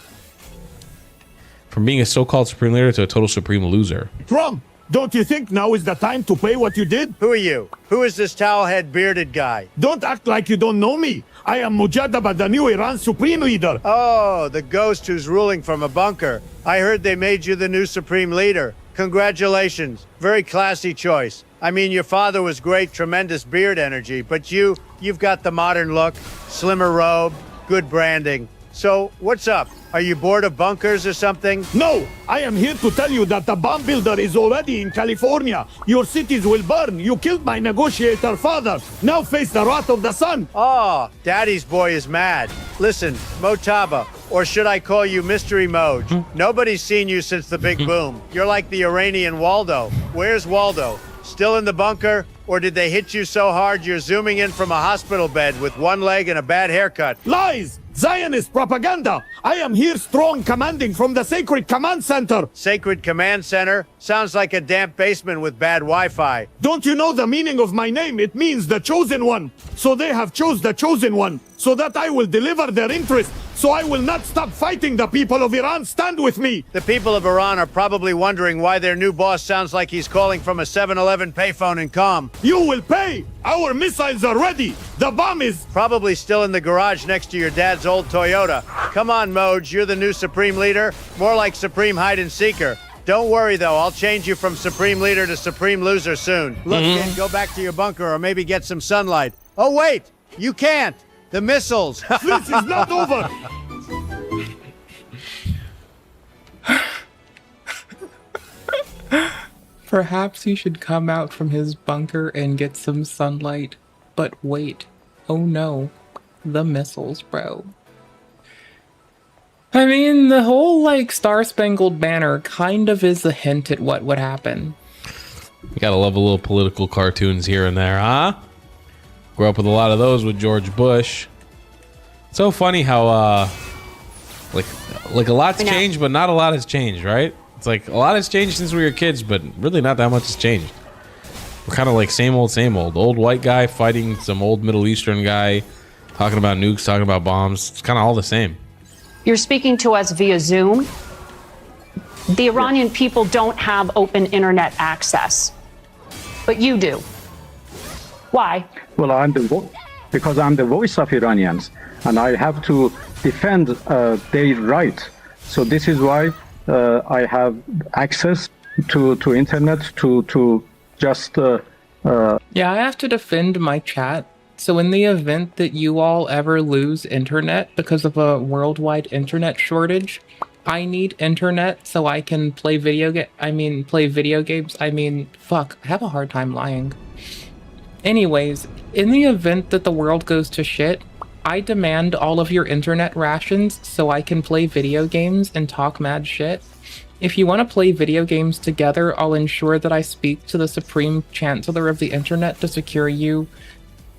From being a so-called supreme leader to a total supreme loser. Trump, don't you think now is the time to pay what you did? Who are you? Who is this towel-head bearded guy? Don't act like you don't know me. I am Mujadaba, the new Iran supreme leader. Oh, the ghost who's ruling from a bunker. I heard they made you the new supreme leader. Congratulations. Very classy choice. I mean, your father was great, tremendous beard energy, but you've got the modern look, slimmer robe, good branding. So, what's up? Are you bored of bunkers or something? No, I am here to tell you that the bomb builder is already in California. Your cities will burn. You killed my negotiator father. Now face the wrath of the sun. Oh, Daddy's boy is mad. Listen, Motaba, or should I call you Mystery Moj? Nobody's seen you since the big boom. You're like the Iranian Waldo. Where's Waldo? Still in the bunker? Or did they hit you so hard you're zooming in from a hospital bed with one leg and a bad haircut? Lies! Zionist propaganda! I am here strong commanding from the Sacred Command Center! Sacred Command Center? Sounds like a damp basement with bad Wi-Fi. Don't you know the meaning of my name? It means the chosen one. So they have chose the chosen one, so that I will deliver their interest. So I will not stop fighting the people of Iran. Stand with me. The people of Iran are probably wondering why their new boss sounds like he's calling from a 7-Eleven payphone in Calm. You will pay. Our missiles are ready. The bomb is probably still in the garage next to your dad's old Toyota. Come on, Moj, you're the new Supreme Leader. More like Supreme Hide and Seeker. Don't worry, though. I'll change you from Supreme Leader to Supreme Loser soon. Look, kid, go back to your bunker or maybe get some sunlight. Oh, wait. You can't. The missiles. This is not over. Perhaps he should come out from his bunker and get some sunlight. But wait. Oh no. The missiles, bro. I mean, the whole, like, Star-Spangled Banner kind of is a hint at what would happen. You gotta love a little political cartoons here and there, huh? Grew up with a lot of those with George Bush. So funny how, like a lot's changed, but not a lot has changed, right? It's like a lot has changed since we were kids, but really not that much has changed. We're kind of like same old, same old. Old white guy fighting some old Middle Eastern guy, talking about nukes, talking about bombs. It's kind of all the same. You're speaking to us via Zoom. The Iranian people don't have open internet access, but you do. Why? Well, because I'm the voice of Iranians, and I have to defend their right. So this is why I have access to internet to just. Yeah, I have to defend my chat. So in the event that you all ever lose internet because of a worldwide internet shortage, I need internet so I can play video games. Fuck, I have a hard time lying. Anyways, in the event that the world goes to shit, I demand all of your internet rations so I can play video games and talk mad shit. If you want to play video games together, I'll ensure that I speak to the Supreme Chancellor of the Internet to secure you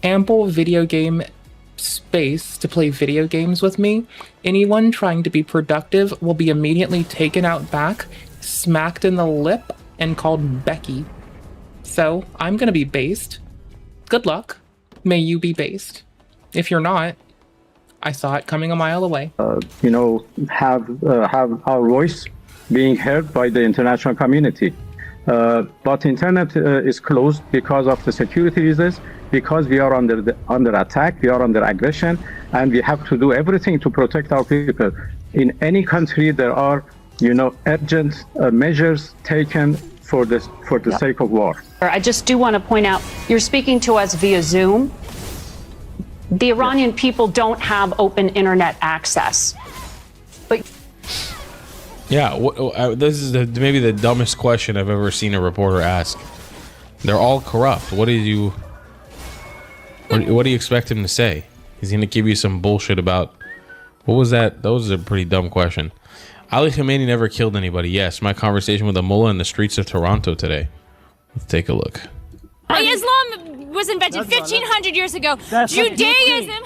ample video game space to play video games with me. Anyone trying to be productive will be immediately taken out back, smacked in the lip, and called Becky. So, I'm gonna be based. Good luck. May you be based. If you're not, I saw it coming a mile away. Have our voice being heard by the international community. But internet is closed because of the security reasons, because we are under attack, we are under aggression, and we have to do everything to protect our people. In any country, there are, urgent measures taken for the sake of war. I just do want to point out, you're speaking to us via Zoom. The Iranian people don't have open internet access. But Yeah, this is maybe the dumbest question I've ever seen a reporter ask. They're all corrupt. What do you expect him to say? He's going to give you some bullshit about... What was that? That was a pretty dumb question. Ali Khamenei never killed anybody. Yes, my conversation with a mullah in the streets of Toronto today. Let's take a look. Islam was invented 1,500 years ago. Judaism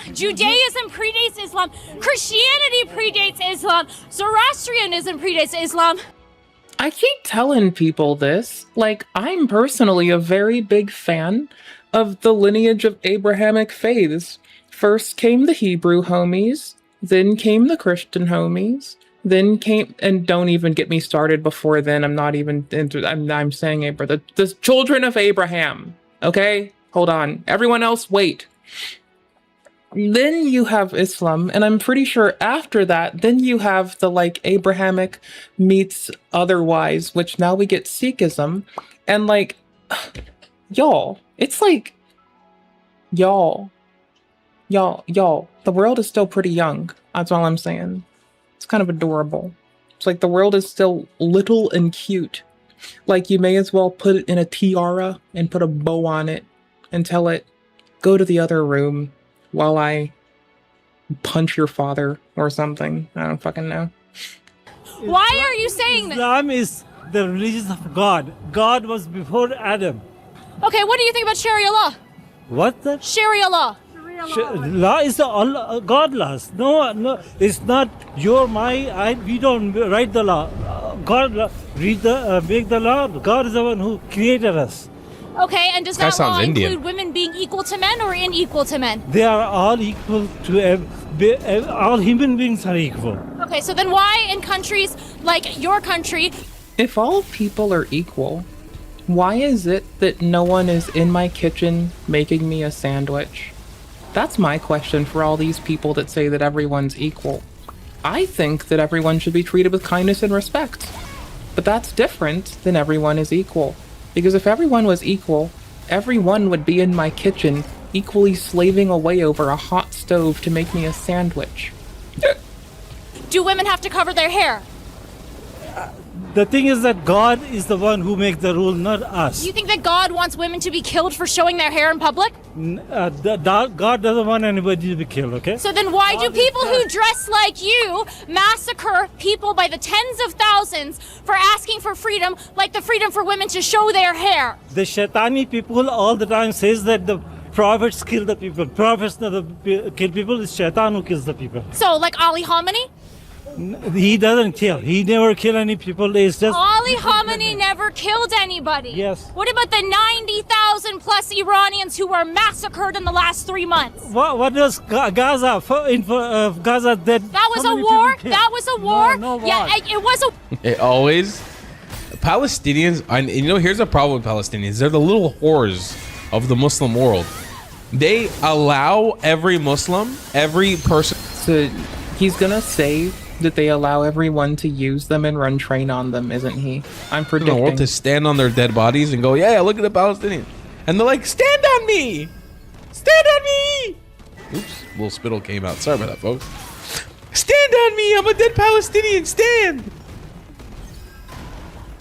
predates Islam. Christianity predates Islam. Zoroastrianism predates Islam. I keep telling people this. Like, I'm personally a very big fan of the lineage of Abrahamic faiths. First came the Hebrew homies, then came the Christian homies, then came, and don't even get me started before then. I'm not even into, I'm saying the children of Abraham. Okay, hold on. Everyone else, wait. Then you have Islam, and I'm pretty sure after that, then you have the like Abrahamic meets otherwise, which now we get Sikhism, and like, y'all, it's like, y'all, the world is still pretty young. That's all I'm saying. It's kind of adorable. It's like the world is still little and cute. Like you may as well put it in a tiara and put a bow on it and tell it, go to the other room while I punch your father or something. I don't fucking know. Why are you saying that? Islam is the religion of God. God was before Adam. Okay, what do you think about Sharia law? What? Sharia law. Law is all God laws. No, it's not your, we don't write the law. God make the law. God is the one who created us. Okay, and does that law include women being equal to men or unequal to men? They are all equal to all human beings are equal. Okay, so then why in countries like your country? If all people are equal, why is it that no one is in my kitchen making me a sandwich? That's my question for all these people that say that everyone's equal. I think that everyone should be treated with kindness and respect. But that's different than everyone is equal. Because if everyone was equal, everyone would be in my kitchen equally slaving away over a hot stove to make me a sandwich. Do women have to cover their hair? The thing is that God is the one who makes the rule, not us. You think that God wants women to be killed for showing their hair in public? God doesn't want anybody to be killed, okay? So then why do people who dress like you massacre people by the tens of thousands for asking for freedom, like the freedom for women to show their hair? The Shaitani people all the time says that the prophets kill the people. Prophets never kill people. It's Shaitan who kills the people. So like Ali Khamenei? He doesn't kill. He never kill any people. It's just Ali Khamenei never killed anybody. Yes. What about the 90,000 plus Iranians who were massacred in the last 3 months? What does Gaza Gaza dead? That was a war. That was a war. No war. Yeah, it was a. It always Palestinians. And you know, here's a problem with Palestinians. They're the little whores of the Muslim world. They allow every Muslim, every person. So he's gonna say that they allow everyone to use them and run train on them, isn't he? I'm predicting. In the world to stand on their dead bodies and go, yeah, look at the Palestinians. And they're like, stand on me! Stand on me! Oops, little spittle came out. Sorry about that, folks. Stand on me! I'm a dead Palestinian! Stand!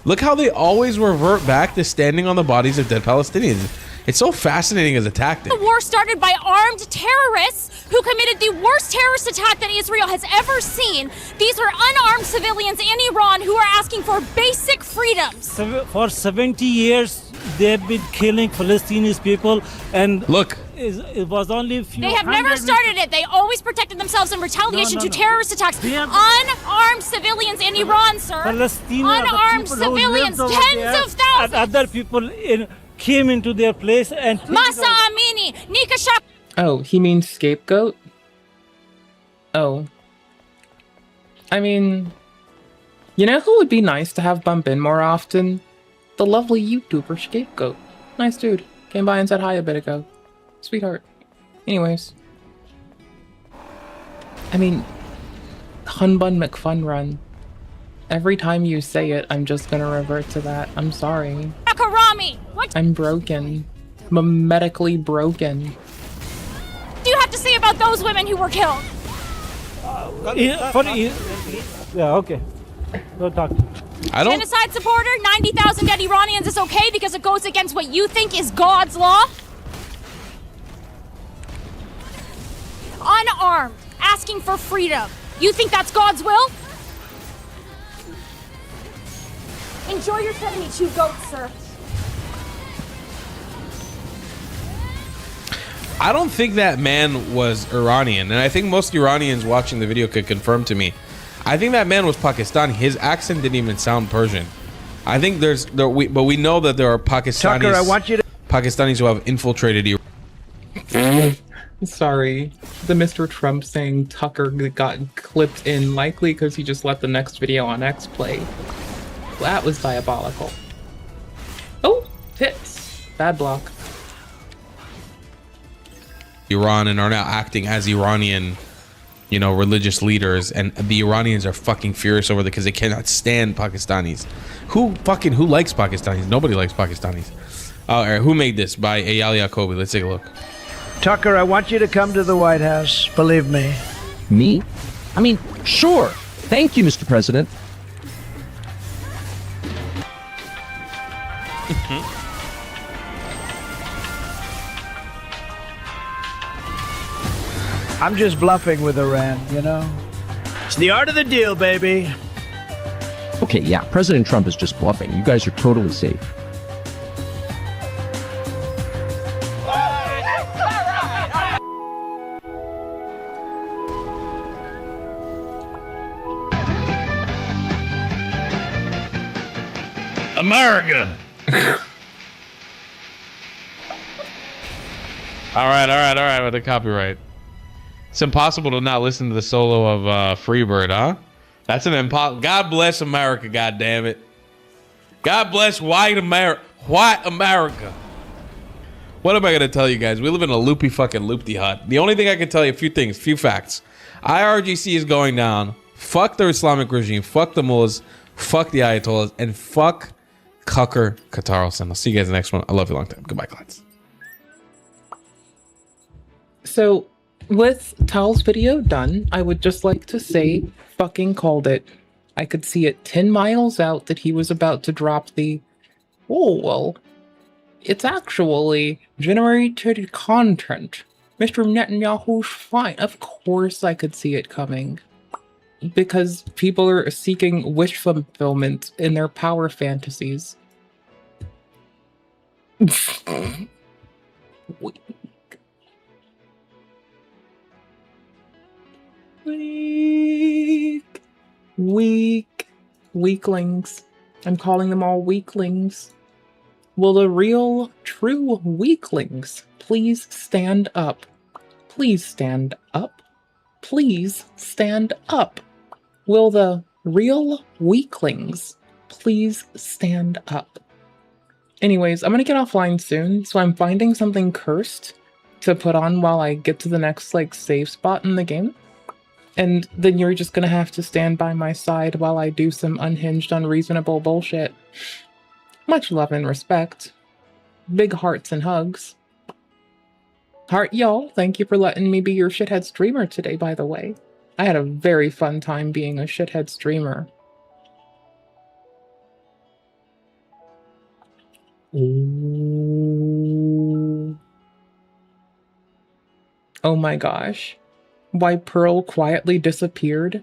Look how they always revert back to standing on the bodies of dead Palestinians. It's so fascinating as a tactic. The war started by armed terrorists who committed the worst terrorist attack that Israel has ever seen. These are unarmed civilians in Iran who are asking for basic freedoms. For 70 years, they've been killing Palestinian people, and look, it was only a few. They have never started it. They always protected themselves in retaliation to terrorist attacks. Unarmed civilians in Iran, sir. Unarmed civilians, tens of thousands. Other people came into their place and. Masa Amini, Nika Shak. Oh, he means scapegoat? Oh. I mean, you know who would be nice to have bump in more often? The lovely YouTuber Scapegoat. Nice dude. Came by and said hi a bit ago. Sweetheart. Anyways. I mean, Hunbun McFunrun. Every time you say it, I'm just gonna revert to that. I'm sorry. Karami. What I'm broken. I'm medically broken. do you have to say about those women who were killed? Yeah, okay. Go talk. I don't. Genocide supporter, 90,000 dead Iranians is okay because it goes against what you think is God's law? Unarmed, asking for freedom. You think that's God's will? Enjoy your 72 goats, sir. I don't think that man was Iranian, and I think most Iranians watching the video could confirm to me. I think that man was Pakistani. His accent didn't even sound Persian. I think but we know that there are Pakistanis. Tucker, I want you to. Pakistanis who have infiltrated Iran. Sorry. The Mr. Trump saying Tucker got clipped in, likely because he just let the next video on X play. That was diabolical. Oh, tits. Bad block. Iran and are now acting as Iranian, religious leaders, and the Iranians are fucking furious over it because they cannot stand Pakistanis. Who likes Pakistanis? Nobody likes Pakistanis. All right, who made this? By Eyal Yacobi. Let's take a look. Tucker, I want you to come to the White House. Believe me. Me? I mean, sure. Thank you, Mr. President. I'm just bluffing with Iran, It's the art of the deal, baby. Okay, yeah, President Trump is just bluffing. You guys are totally safe. America. All right with the copyright. It's impossible to not listen to the solo of Freebird, huh? That's an God bless America, God damn it. God bless white America. What am I gonna tell you guys? We live in a loopy fucking loopty hut. The only thing I can tell you, few facts. IRGC is going down. Fuck the Islamic regime. Fuck the mullahs. Fuck the ayatollahs. And fuck Tucker Carlson. I'll see you guys in the next one. I love you long time. Goodbye, clans. So, with Tal's video done, I would just like to say, fucking called it. I could see it 10 miles out that he was about to drop the, oh, well, it's actually generated content. Mr. Netanyahu's fine. Of course I could see it coming. Because people are seeking wish fulfillment in their power fantasies. Weaklings. I'm calling them all weaklings. Will the real, true weaklings please stand up? Please stand up. Please stand up. Will the real weaklings please stand up? Anyways, I'm gonna get offline soon, so I'm finding something cursed to put on while I get to the next, like, save spot in the game. And then you're just gonna have to stand by my side while I do some unhinged, unreasonable bullshit. Much love and respect. Big hearts and hugs. Heart y'all, thank you for letting me be your shithead streamer today, by the way. I had a very fun time being a shithead streamer. Ooh. Oh my gosh. Why Pearl quietly disappeared?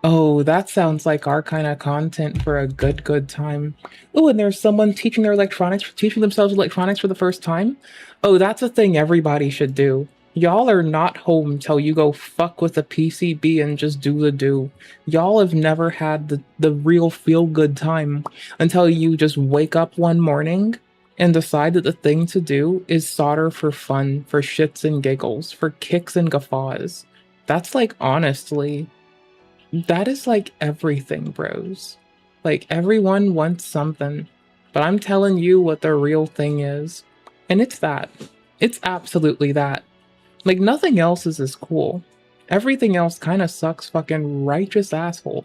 Oh, that sounds like our kind of content for a good time. Oh, and there's someone teaching themselves electronics for the first time. Oh, that's a thing everybody should do. Y'all are not home till you go fuck with a PCB and just do the do. Y'all have never had the real feel-good time until you just wake up one morning and decide that the thing to do is solder for fun, for shits and giggles, for kicks and guffaws. That's like, honestly, that is like everything, bros. Like, everyone wants something, but I'm telling you what the real thing is. And it's that. It's absolutely that. Like, nothing else is as cool. Everything else kind of sucks fucking righteous asshole.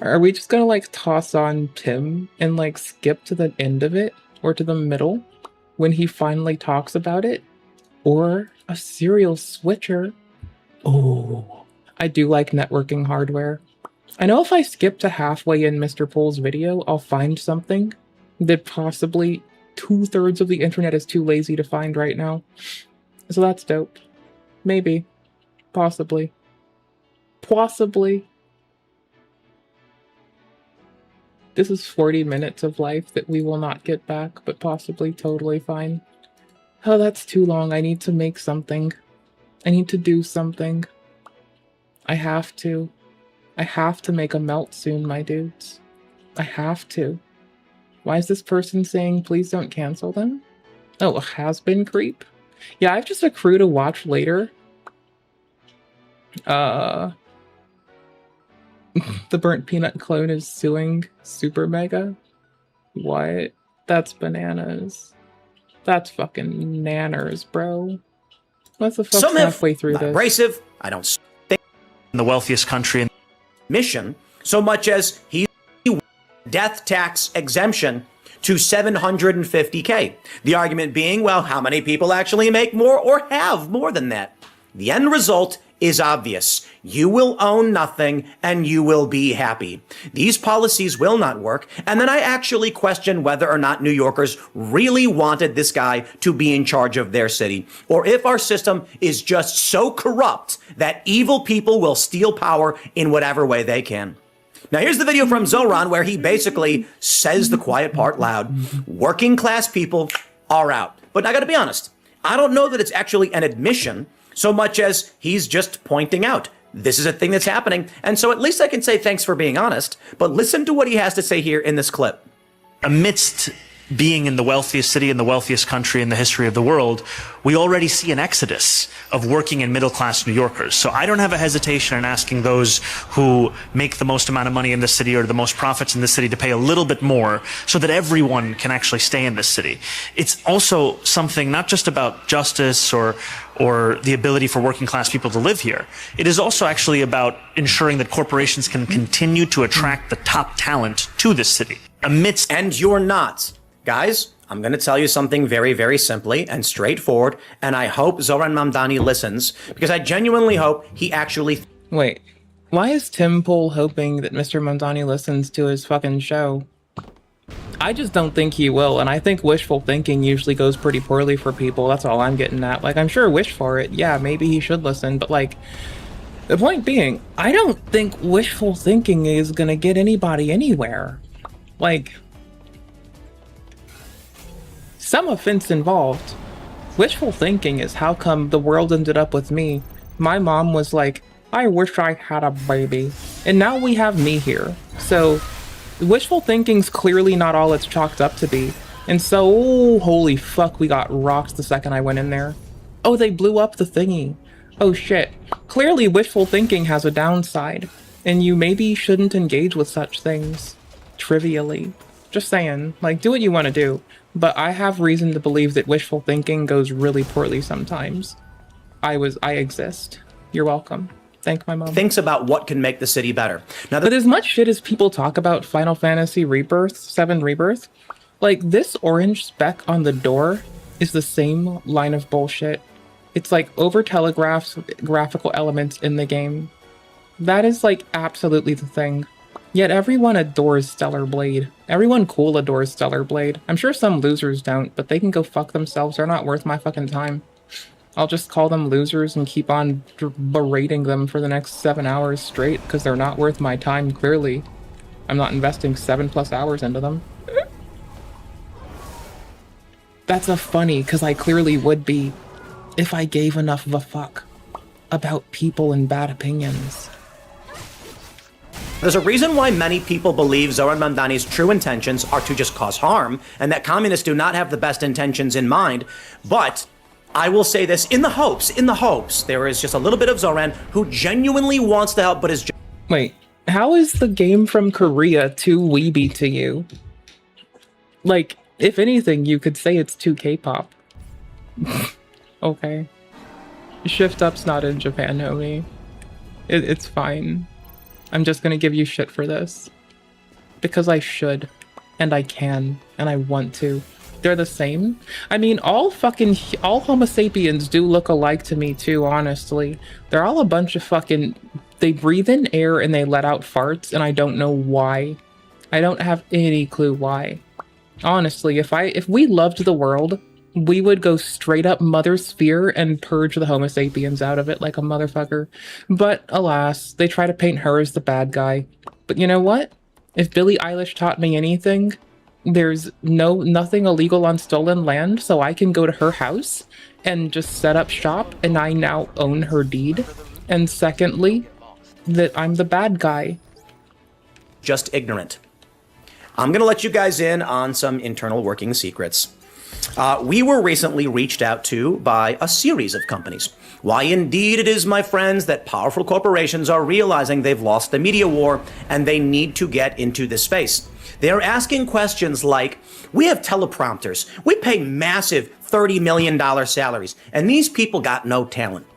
Are we just gonna, like, toss on Tim and, like, skip to the end of it? Or to the middle? When he finally talks about it? Or a serial switcher? Oh, I do like networking hardware. I know if I skip to halfway in Mr. Pool's video, I'll find something that possibly 2/3 of the internet is too lazy to find right now. So that's dope. Maybe. Possibly. Possibly. This is 40 minutes of life that we will not get back, but possibly totally fine. Oh, that's too long. I need to make something. I need to do something. I have to. I have to make a melt soon, my dudes. I have to. Why is this person saying please don't cancel them? Oh, a has-been creep? Yeah, I've just accrued to watch later. The burnt peanut clone is suing Super Mega? What? That's bananas. That's fucking nanners, bro. What the fuck's halfway through this? Abrasive. I don't think in the wealthiest country in the mission so much as he death tax exemption to $750K. The argument being, well, how many people actually make more or have more than that? The end result is obvious. You will own nothing and you will be happy. These policies will not work. And then I actually question whether or not New Yorkers really wanted this guy to be in charge of their city, or if our system is just so corrupt that evil people will steal power in whatever way they can. Now, here's the video from Zoran where he basically says the quiet part loud. Working class people are out. But I gotta be honest, I don't know that it's actually an admission so much as he's just pointing out this is a thing that's happening. And so at least I can say thanks for being honest. But listen to what he has to say here in this clip. Amidst being in the wealthiest city in the wealthiest country in the history of the world, we already see an exodus of working and middle-class New Yorkers. So I don't have a hesitation in asking those who make the most amount of money in the city or the most profits in the city to pay a little bit more so that everyone can actually stay in this city. It's also something not just about justice or the ability for working class people to live here. It is also actually about ensuring that corporations can continue to attract the top talent to this city. And you're not. Guys, I'm going to tell you something very, very simply and straightforward, and I hope Zoran Mamdani listens, because I genuinely hope he actually... Wait, why is Tim Pool hoping that Mr. Mamdani listens to his fucking show? I just don't think he will, and I think wishful thinking usually goes pretty poorly for people. That's all I'm getting at. Like, I'm sure wish for it. Yeah, maybe he should listen, but like, the point being, I don't think wishful thinking is gonna get anybody anywhere. Like, some offense involved. Wishful thinking is how come the world ended up with me. My mom was like, I wish I had a baby. And now we have me here. So, wishful thinking's clearly not all it's chalked up to be. And so, oh, holy fuck, we got rocked the second I went in there. Oh, they blew up the thingy. Oh shit. Clearly wishful thinking has a downside. And you maybe shouldn't engage with such things. Trivially. Just saying. Like, do what you want to do. But I have reason to believe that wishful thinking goes really poorly sometimes. I exist. You're welcome. Thank my mom. Thinks about what can make the city better. Now, but as much shit as people talk about Final Fantasy Rebirth, 7 Rebirth, like this orange speck on the door is the same line of bullshit. It's like over-telegraphs graphical elements in the game. That is like absolutely the thing. Yet everyone adores Stellar Blade. Everyone cool adores Stellar Blade. I'm sure some losers don't, but they can go fuck themselves. They're not worth my fucking time. I'll just call them losers and keep on berating them for the next 7 hours straight because they're not worth my time, clearly. I'm not investing 7+ hours into them. That's a funny, because I clearly would be if I gave enough of a fuck about people and bad opinions. There's a reason why many people believe Zoran Mamdani's true intentions are to just cause harm, and that communists do not have the best intentions in mind, but I will say this in the hopes, there is just a little bit of Zoran who genuinely wants to help, but is... Wait, how is the game from Korea too weeby to you? Like, if anything, you could say it's too K-pop. Okay. Shift Up's not in Japan, homie. It's fine. I'm just gonna give you shit for this. Because I should. And I can. And I want to. They're the same. I mean, all Homo sapiens do look alike to me too, honestly. They're all a bunch of fucking... They breathe in air and they let out farts, and I don't know why. I don't have any clue why. Honestly, if we loved the world, we would go straight up Mother Sphere and purge the Homo sapiens out of it like a motherfucker. But alas, they try to paint her as the bad guy. But you know what? If Billie Eilish taught me anything, there's nothing illegal on stolen land, so I can go to her house and just set up shop, and I now own her deed. And secondly, that I'm the bad guy. Just ignorant. I'm gonna let you guys in on some internal working secrets. We were recently reached out to by a series of companies. Why indeed it is, my friends, that powerful corporations are realizing they've lost the media war and they need to get into this space. They're asking questions like, we have teleprompters, we pay massive $30 million salaries, and these people got no talent.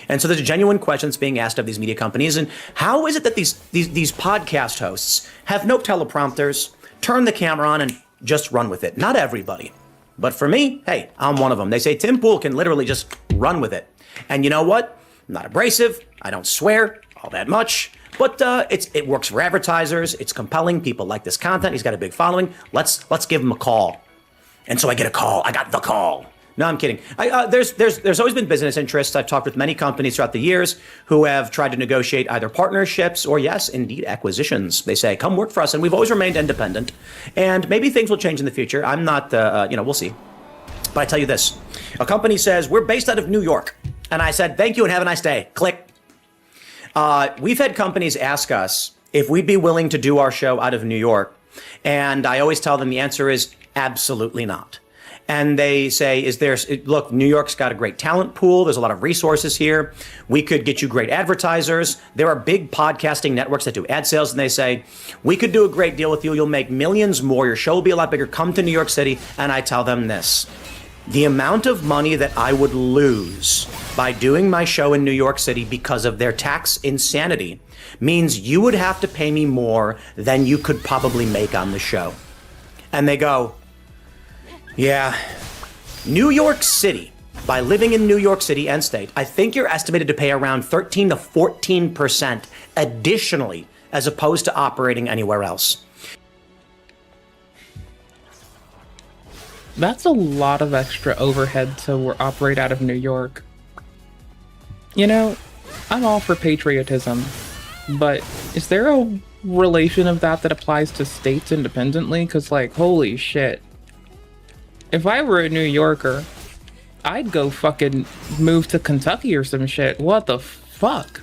And so there's genuine questions being asked of these media companies, and how is it that these podcast hosts have no teleprompters, turn the camera on, and just run with it? Not everybody. But for me, hey, I'm one of them. They say Tim Pool can literally just run with it. And you know what? I'm not abrasive. I don't swear all that much. But it works for advertisers. It's compelling. People like this content. He's got a big following. Let's give him a call. And so I get a call. I got the call. No, I'm kidding. There's always been business interests. I've talked with many companies throughout the years who have tried to negotiate either partnerships or, yes, indeed, acquisitions. They say, come work for us. And we've always remained independent. And maybe things will change in the future. I'm not, we'll see. But I tell you this. A company says, we're based out of New York. And I said, thank you and have a nice day. Click. We've had companies ask us if we'd be willing to do our show out of New York. And I always tell them the answer is absolutely not. And they say, look, New York's got a great talent pool. There's a lot of resources here. We could get you great advertisers. There are big podcasting networks that do ad sales. And they say, we could do a great deal with you. You'll make millions more. Your show will be a lot bigger. Come to New York City. And I tell them this. The amount of money that I would lose by doing my show in New York City because of their tax insanity means you would have to pay me more than you could probably make on the show. And they go, Yeah. New York City, by living in New York City and state, I think you're estimated to pay around 13 to 14% additionally as opposed to operating anywhere else. That's a lot of extra overhead to operate out of New York. You know, I'm all for patriotism, but is there a relation of that applies to states independently? Because, like, holy shit. If I were a New Yorker, I'd go fucking move to Kentucky or some shit. What the fuck?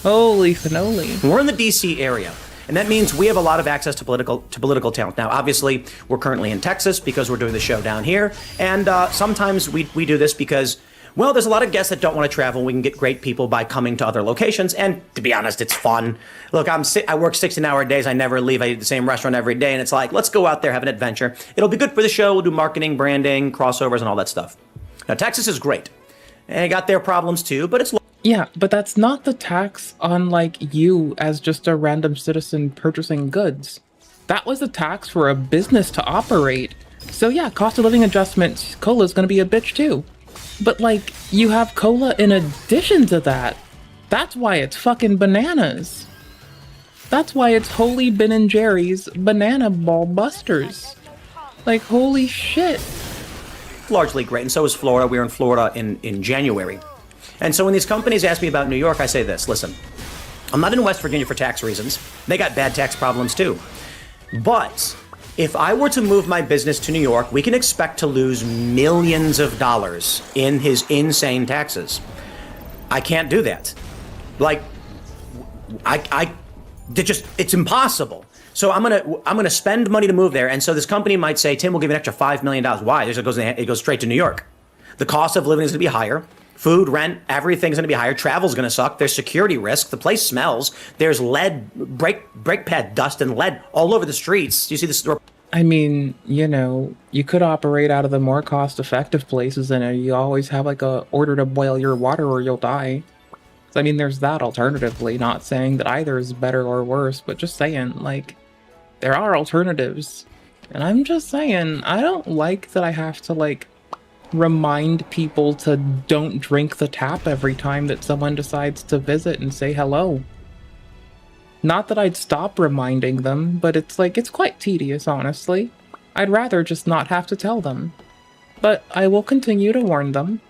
Holy cannoli. We're in the DC area, and that means we have a lot of access to political talent. Now, obviously, we're currently in Texas because we're doing the show down here, and sometimes we do this because, well, there's a lot of guests that don't want to travel. We can get great people by coming to other locations, and to be honest, it's fun. Look, I work 16-hour days. I never leave. I eat the same restaurant every day, and it's like, let's go out there, have an adventure. It'll be good for the show. We'll do marketing, branding, crossovers, and all that stuff. Now, Texas is great, and it got their problems too, but it's... Yeah, but that's not the tax on, like, you as just a random citizen purchasing goods. That was a tax for a business to operate. So yeah, cost of living adjustment, COLA's gonna be a bitch too. But, like, you have COLA in addition to that. That's why it's fucking bananas. That's why it's Holy Ben & Jerry's Banana Ball Busters. Like, holy shit. Largely great, and so is Florida. We were in Florida in January. And so when these companies ask me about New York, I say this, listen, I'm not in West Virginia for tax reasons. They got bad tax problems too. But if I were to move my business to New York, we can expect to lose millions of dollars in his insane taxes. I can't do that. Like, it's impossible. So I'm gonna spend money to move there, and so this company might say, Tim, we'll give you an extra $5 million. Why? It goes straight to New York. The cost of living is gonna be higher. Food, rent, everything's gonna be higher. Travel's gonna suck. There's security risk. The place smells. There's lead, brake pad dust and lead all over the streets. Do you see this? I mean, you know, you could operate out of the more cost-effective places, and you always have like a order to boil your water or you'll die. So, I mean, there's that alternatively. Not saying that either is better or worse, but just saying, like, there are alternatives. And I'm just saying, I don't like that I have to, like, remind people to don't drink the tap every time that someone decides to visit and say hello. Not that I'd stop reminding them, but it's like, it's quite tedious, honestly. I'd rather just not have to tell them. But I will continue to warn them,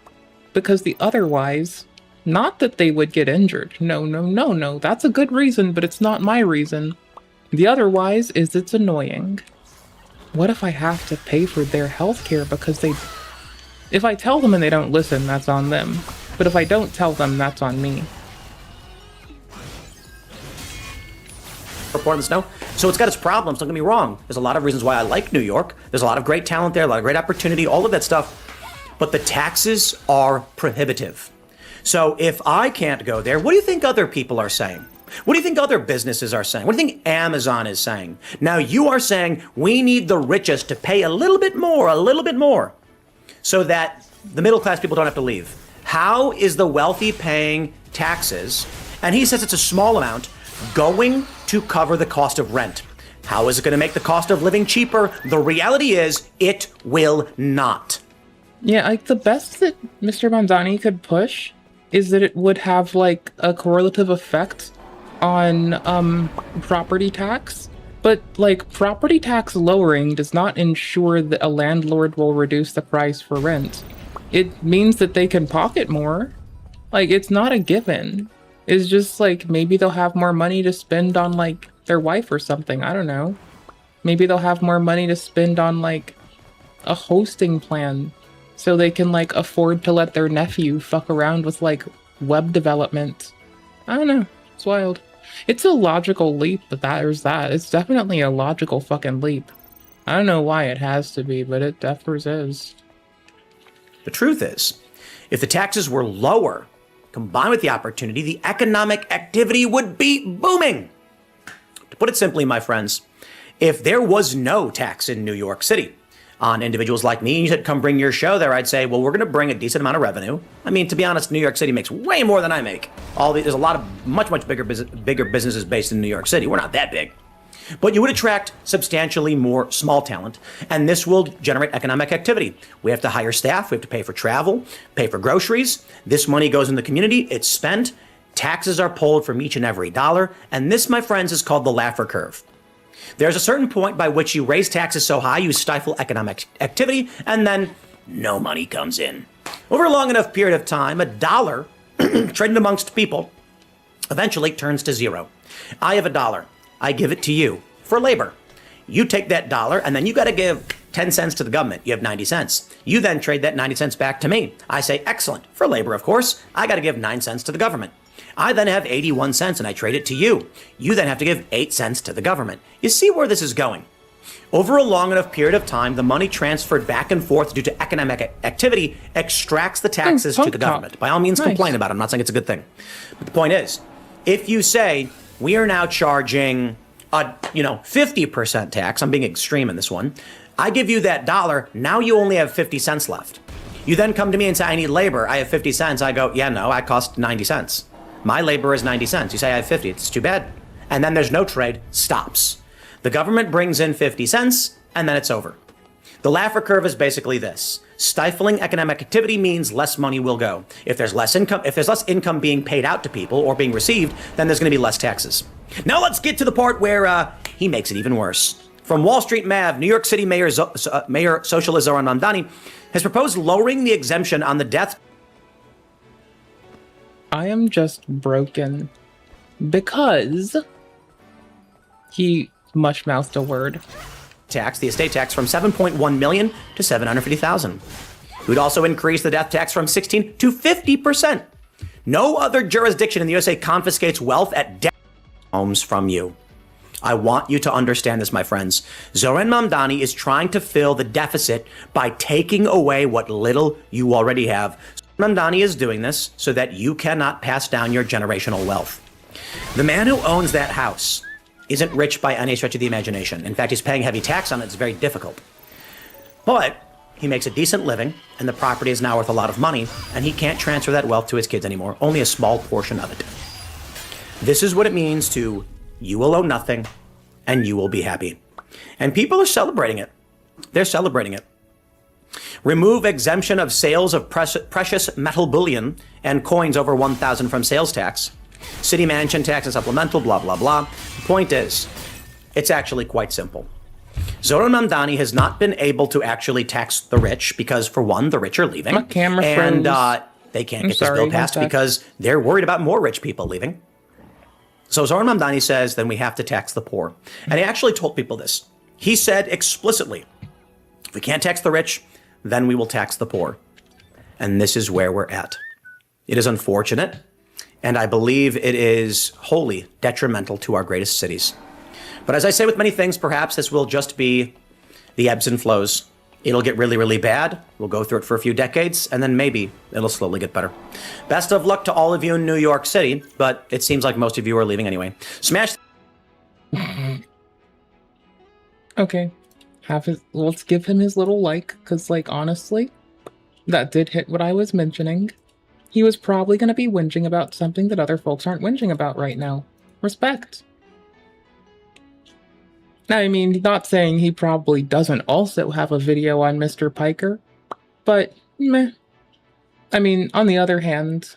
because the otherwise, not that they would get injured. No, that's a good reason, but it's not my reason. The otherwise is it's annoying. What if I have to pay for their healthcare because they... If I tell them and they don't listen, that's on them. But if I don't tell them, that's on me. Report on the snow. So it's got its problems, don't get me wrong. There's a lot of reasons why I like New York. There's a lot of great talent there, a lot of great opportunity, all of that stuff. But the taxes are prohibitive. So if I can't go there, what do you think other people are saying? What do you think other businesses are saying? What do you think Amazon is saying? Now you are saying we need the richest to pay a little bit more, so that the middle class people don't have to leave. How is the wealthy paying taxes, and he says it's a small amount, going to cover the cost of rent? How is it going to make the cost of living cheaper? The reality is it will not. Yeah, like the best that Mr. Manzani could push is that it would have like a correlative effect on property tax. But, like, property tax lowering does not ensure that a landlord will reduce the price for rent. It means that they can pocket more. Like, it's not a given. It's just, like, maybe they'll have more money to spend on, like, their wife or something. I don't know. Maybe they'll have more money to spend on, like, a hosting plan. So they can, like, afford to let their nephew fuck around with, like, web development. I don't know. It's wild. It's a logical leap, but there's that. It's definitely a logical fucking leap. I don't know why it has to be, but it definitely is. The truth is, if the taxes were lower, combined with the opportunity, the economic activity would be booming. To put it simply, my friends, if there was no tax in New York City on individuals like me, and you said, come bring your show there, I'd say, well, we're going to bring a decent amount of revenue. I mean, to be honest, New York City makes way more than I make. There's a lot of much bigger businesses based in New York City. We're not that big. But you would attract substantially more small talent, and this will generate economic activity. We have to hire staff, we have to pay for travel, pay for groceries. This money goes in the community, it's spent, taxes are pulled from each and every dollar, and this, my friends, is called the Laffer curve. There's a certain point by which you raise taxes so high you stifle economic activity, and then no money comes in. Over a long enough period of time, a dollar traded amongst people eventually turns to zero. I have a dollar. I give it to you for labor. You take that dollar and then you got to give 10 cents to the government. You have 90 cents. You then trade that 90 cents back to me. I say, excellent. For labor, of course. I got to give 9 cents to the government. I then have 81 cents and I trade it to you. You then have to give 8 cents to the government. You see where this is going? Over a long enough period of time, the money transferred back and forth due to economic activity extracts the taxes to the government. By all means, complain about it. I'm not saying it's a good thing. But the point is, if you say, we are now charging a 50% tax, I'm being extreme in this one, I give you that dollar, now you only have 50 cents left. You then come to me and say, I need labor, I have 50 cents. I go, yeah, no, I cost 90 cents. My labor is 90 cents. You say I have 50, it's too bad. And then there's no trade, stops. The government brings in 50 cents, and then it's over. The Laffer curve is basically this. Stifling economic activity means less money will go. If there's less income being paid out to people or being received, then there's going to be less taxes. Now let's get to the part where he makes it even worse. From Wall Street Mav, New York City Mayor Socialist Zoran Mamdani has proposed lowering the exemption on the death. I am just broken because he mush-mouthed a word. The estate tax from 7.1 million to 750,000. We'd also increase the death tax from 16 to 50%. No other jurisdiction in the USA confiscates wealth at death homes from you. I want you to understand this, my friends. Zoran Mamdani is trying to fill the deficit by taking away what little you already have. Mamdani is doing this so that you cannot pass down your generational wealth. The man who owns that house isn't rich by any stretch of the imagination. In fact, he's paying heavy tax on it. It's very difficult. But he makes a decent living, and the property is now worth a lot of money, and he can't transfer that wealth to his kids anymore, only a small portion of it. This is what it means to, you will owe nothing, and you will be happy. And people are celebrating it. They're celebrating it. Remove exemption of sales of precious metal bullion and coins over 1,000 from sales tax. City mansion tax and supplemental, blah, blah, blah. The point is, it's actually quite simple. Zoran Mamdani has not been able to actually tax the rich because, for one, the rich are leaving. My camera and froze. They can't get this bill passed because they're worried about more rich people leaving. So Zoran Mamdani says, then we have to tax the poor. And he actually told people this. He said explicitly, if we can't tax the rich, then we will tax the poor. And this is where we're at. It is unfortunate. And I believe it is wholly detrimental to our greatest cities. But as I say with many things, perhaps this will just be the ebbs and flows. It'll get really, really bad. We'll go through it for a few decades, and then maybe it'll slowly get better. Best of luck to all of you in New York City, but it seems like most of you are leaving anyway. Smash. Okay. Let's give him his little like, because, like, honestly, that did hit what I was mentioning. He was probably going to be whinging about something that other folks aren't whinging about right now. Respect. I mean, not saying he probably doesn't also have a video on Mr. Piker, but meh. I mean, on the other hand,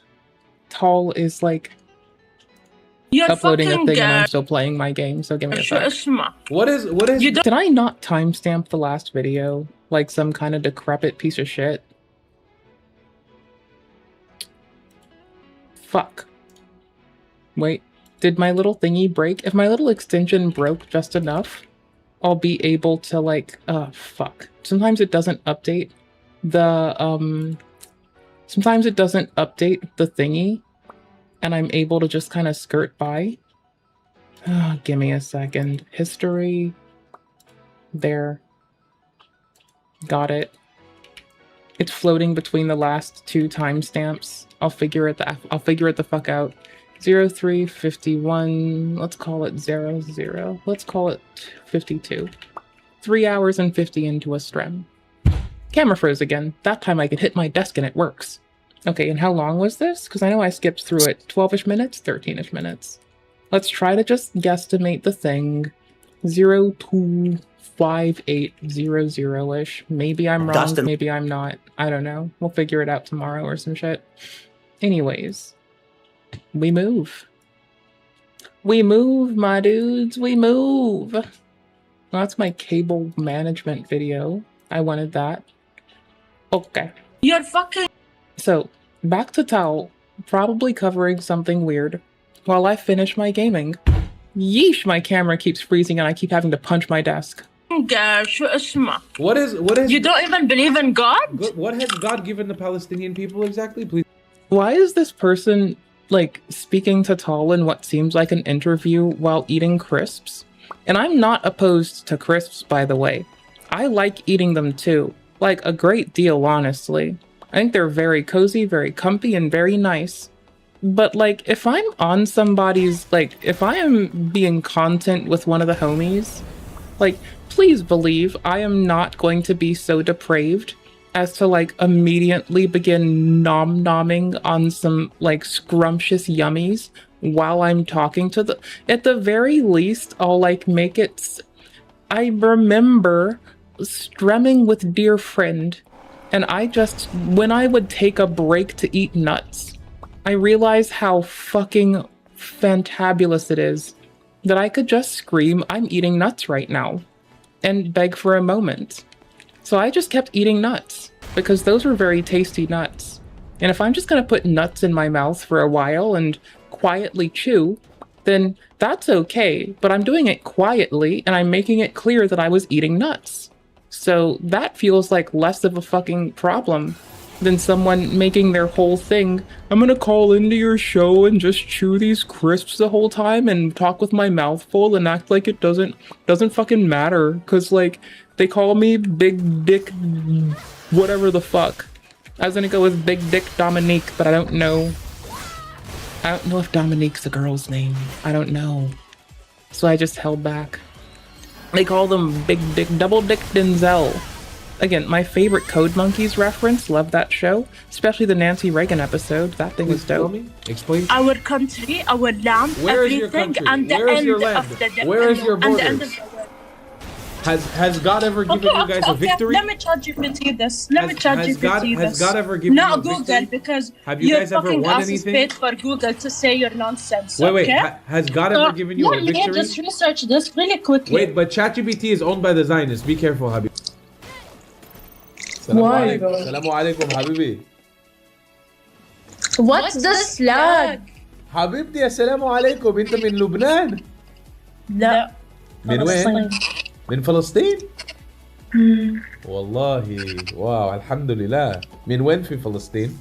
Tall is like uploading a thing and I'm still playing my game, so give me a sec. What is Did I not timestamp the last video like some kind of decrepit piece of shit? Fuck. Wait, did my little thingy break? If my little extension broke just enough, I'll be able to like, fuck. Sometimes it doesn't update the, sometimes it doesn't update the thingy, and I'm able to just kind of skirt by. Give me a second. History. There. Got it. It's floating between the last two timestamps. I'll figure it the fuck out. 0351. Let's call it 00. Let's call it 52. 3 hours and 50 into a stream. Camera froze again. That time I could hit my desk and it works. Okay, and how long was this? Because I know I skipped through it. 12-ish minutes? 13-ish minutes. Let's try to just guesstimate the thing. 025800-ish. Maybe I'm wrong, Dustin. maybe I'm not. I don't know. We'll figure it out tomorrow or some shit. Anyways, we move. We move, my dudes, we move. Well, that's my cable management video. I wanted that. Okay. You're fucking. So, back to Tao, probably covering something weird. While I finish my gaming. Yeesh, my camera keeps freezing and I keep having to punch my desk. شو اسمه? What is? You don't even believe in God? What has God given the Palestinian people exactly? Please. Why is this person, like, speaking to Tal in what seems like an interview while eating crisps? And I'm not opposed to crisps, by the way. I like eating them too. Like, a great deal, honestly. I think they're very cozy, very comfy, and very nice. But, like, if I'm on somebody's, like, if I am being content with one of the homies, like, please believe I am not going to be so depraved as to, like, immediately begin nom-nomming on some, like, scrumptious yummies while I'm talking to the... At the very least, I'll, like, make it... I remember strumming with dear friend, and I just... When I would take a break to eat nuts, I realized how fucking fantabulous it is that I could just scream, I'm eating nuts right now, and beg for a moment. So I just kept eating nuts, because those were very tasty nuts. And if I'm just gonna put nuts in my mouth for a while and quietly chew, then that's okay, but I'm doing it quietly and I'm making it clear that I was eating nuts. So that feels like less of a fucking problem than someone making their whole thing, I'm gonna call into your show and just chew these crisps the whole time and talk with my mouth full and act like it doesn't fucking matter, cause like they call me Big Dick whatever the fuck. I was gonna go with Big Dick Dominique, but I don't know if Dominique's a girl's name. I don't know. So I just held back. They call them Big Dick, Double Dick Denzel. Again, my favorite Code Monkeys reference, love that show, especially the Nancy Reagan episode. That thing was dope. Explain. Our country, our land, Where is your everything, country? and the Where is end your land? of the Where is your and the end borders? of the world. Has God ever given you guys a victory? Let me charge you for this. Let me charge you for this. Has God ever given you a Google, victory? because Have you your guys ever fucking won ass is anything? paid for Google to say your nonsense. Wait, okay? has God ever given you a Let me victory? just research this really quickly. Wait, but ChatGPT is owned by the Zionists. Be careful, Habib. Why? Assalamu alaikum, Habibi. What's the slag? حبيبتي السلام عليكم انت من لبنان لا من وين من فلسطين والله واو الحمد لله من وين في فلسطين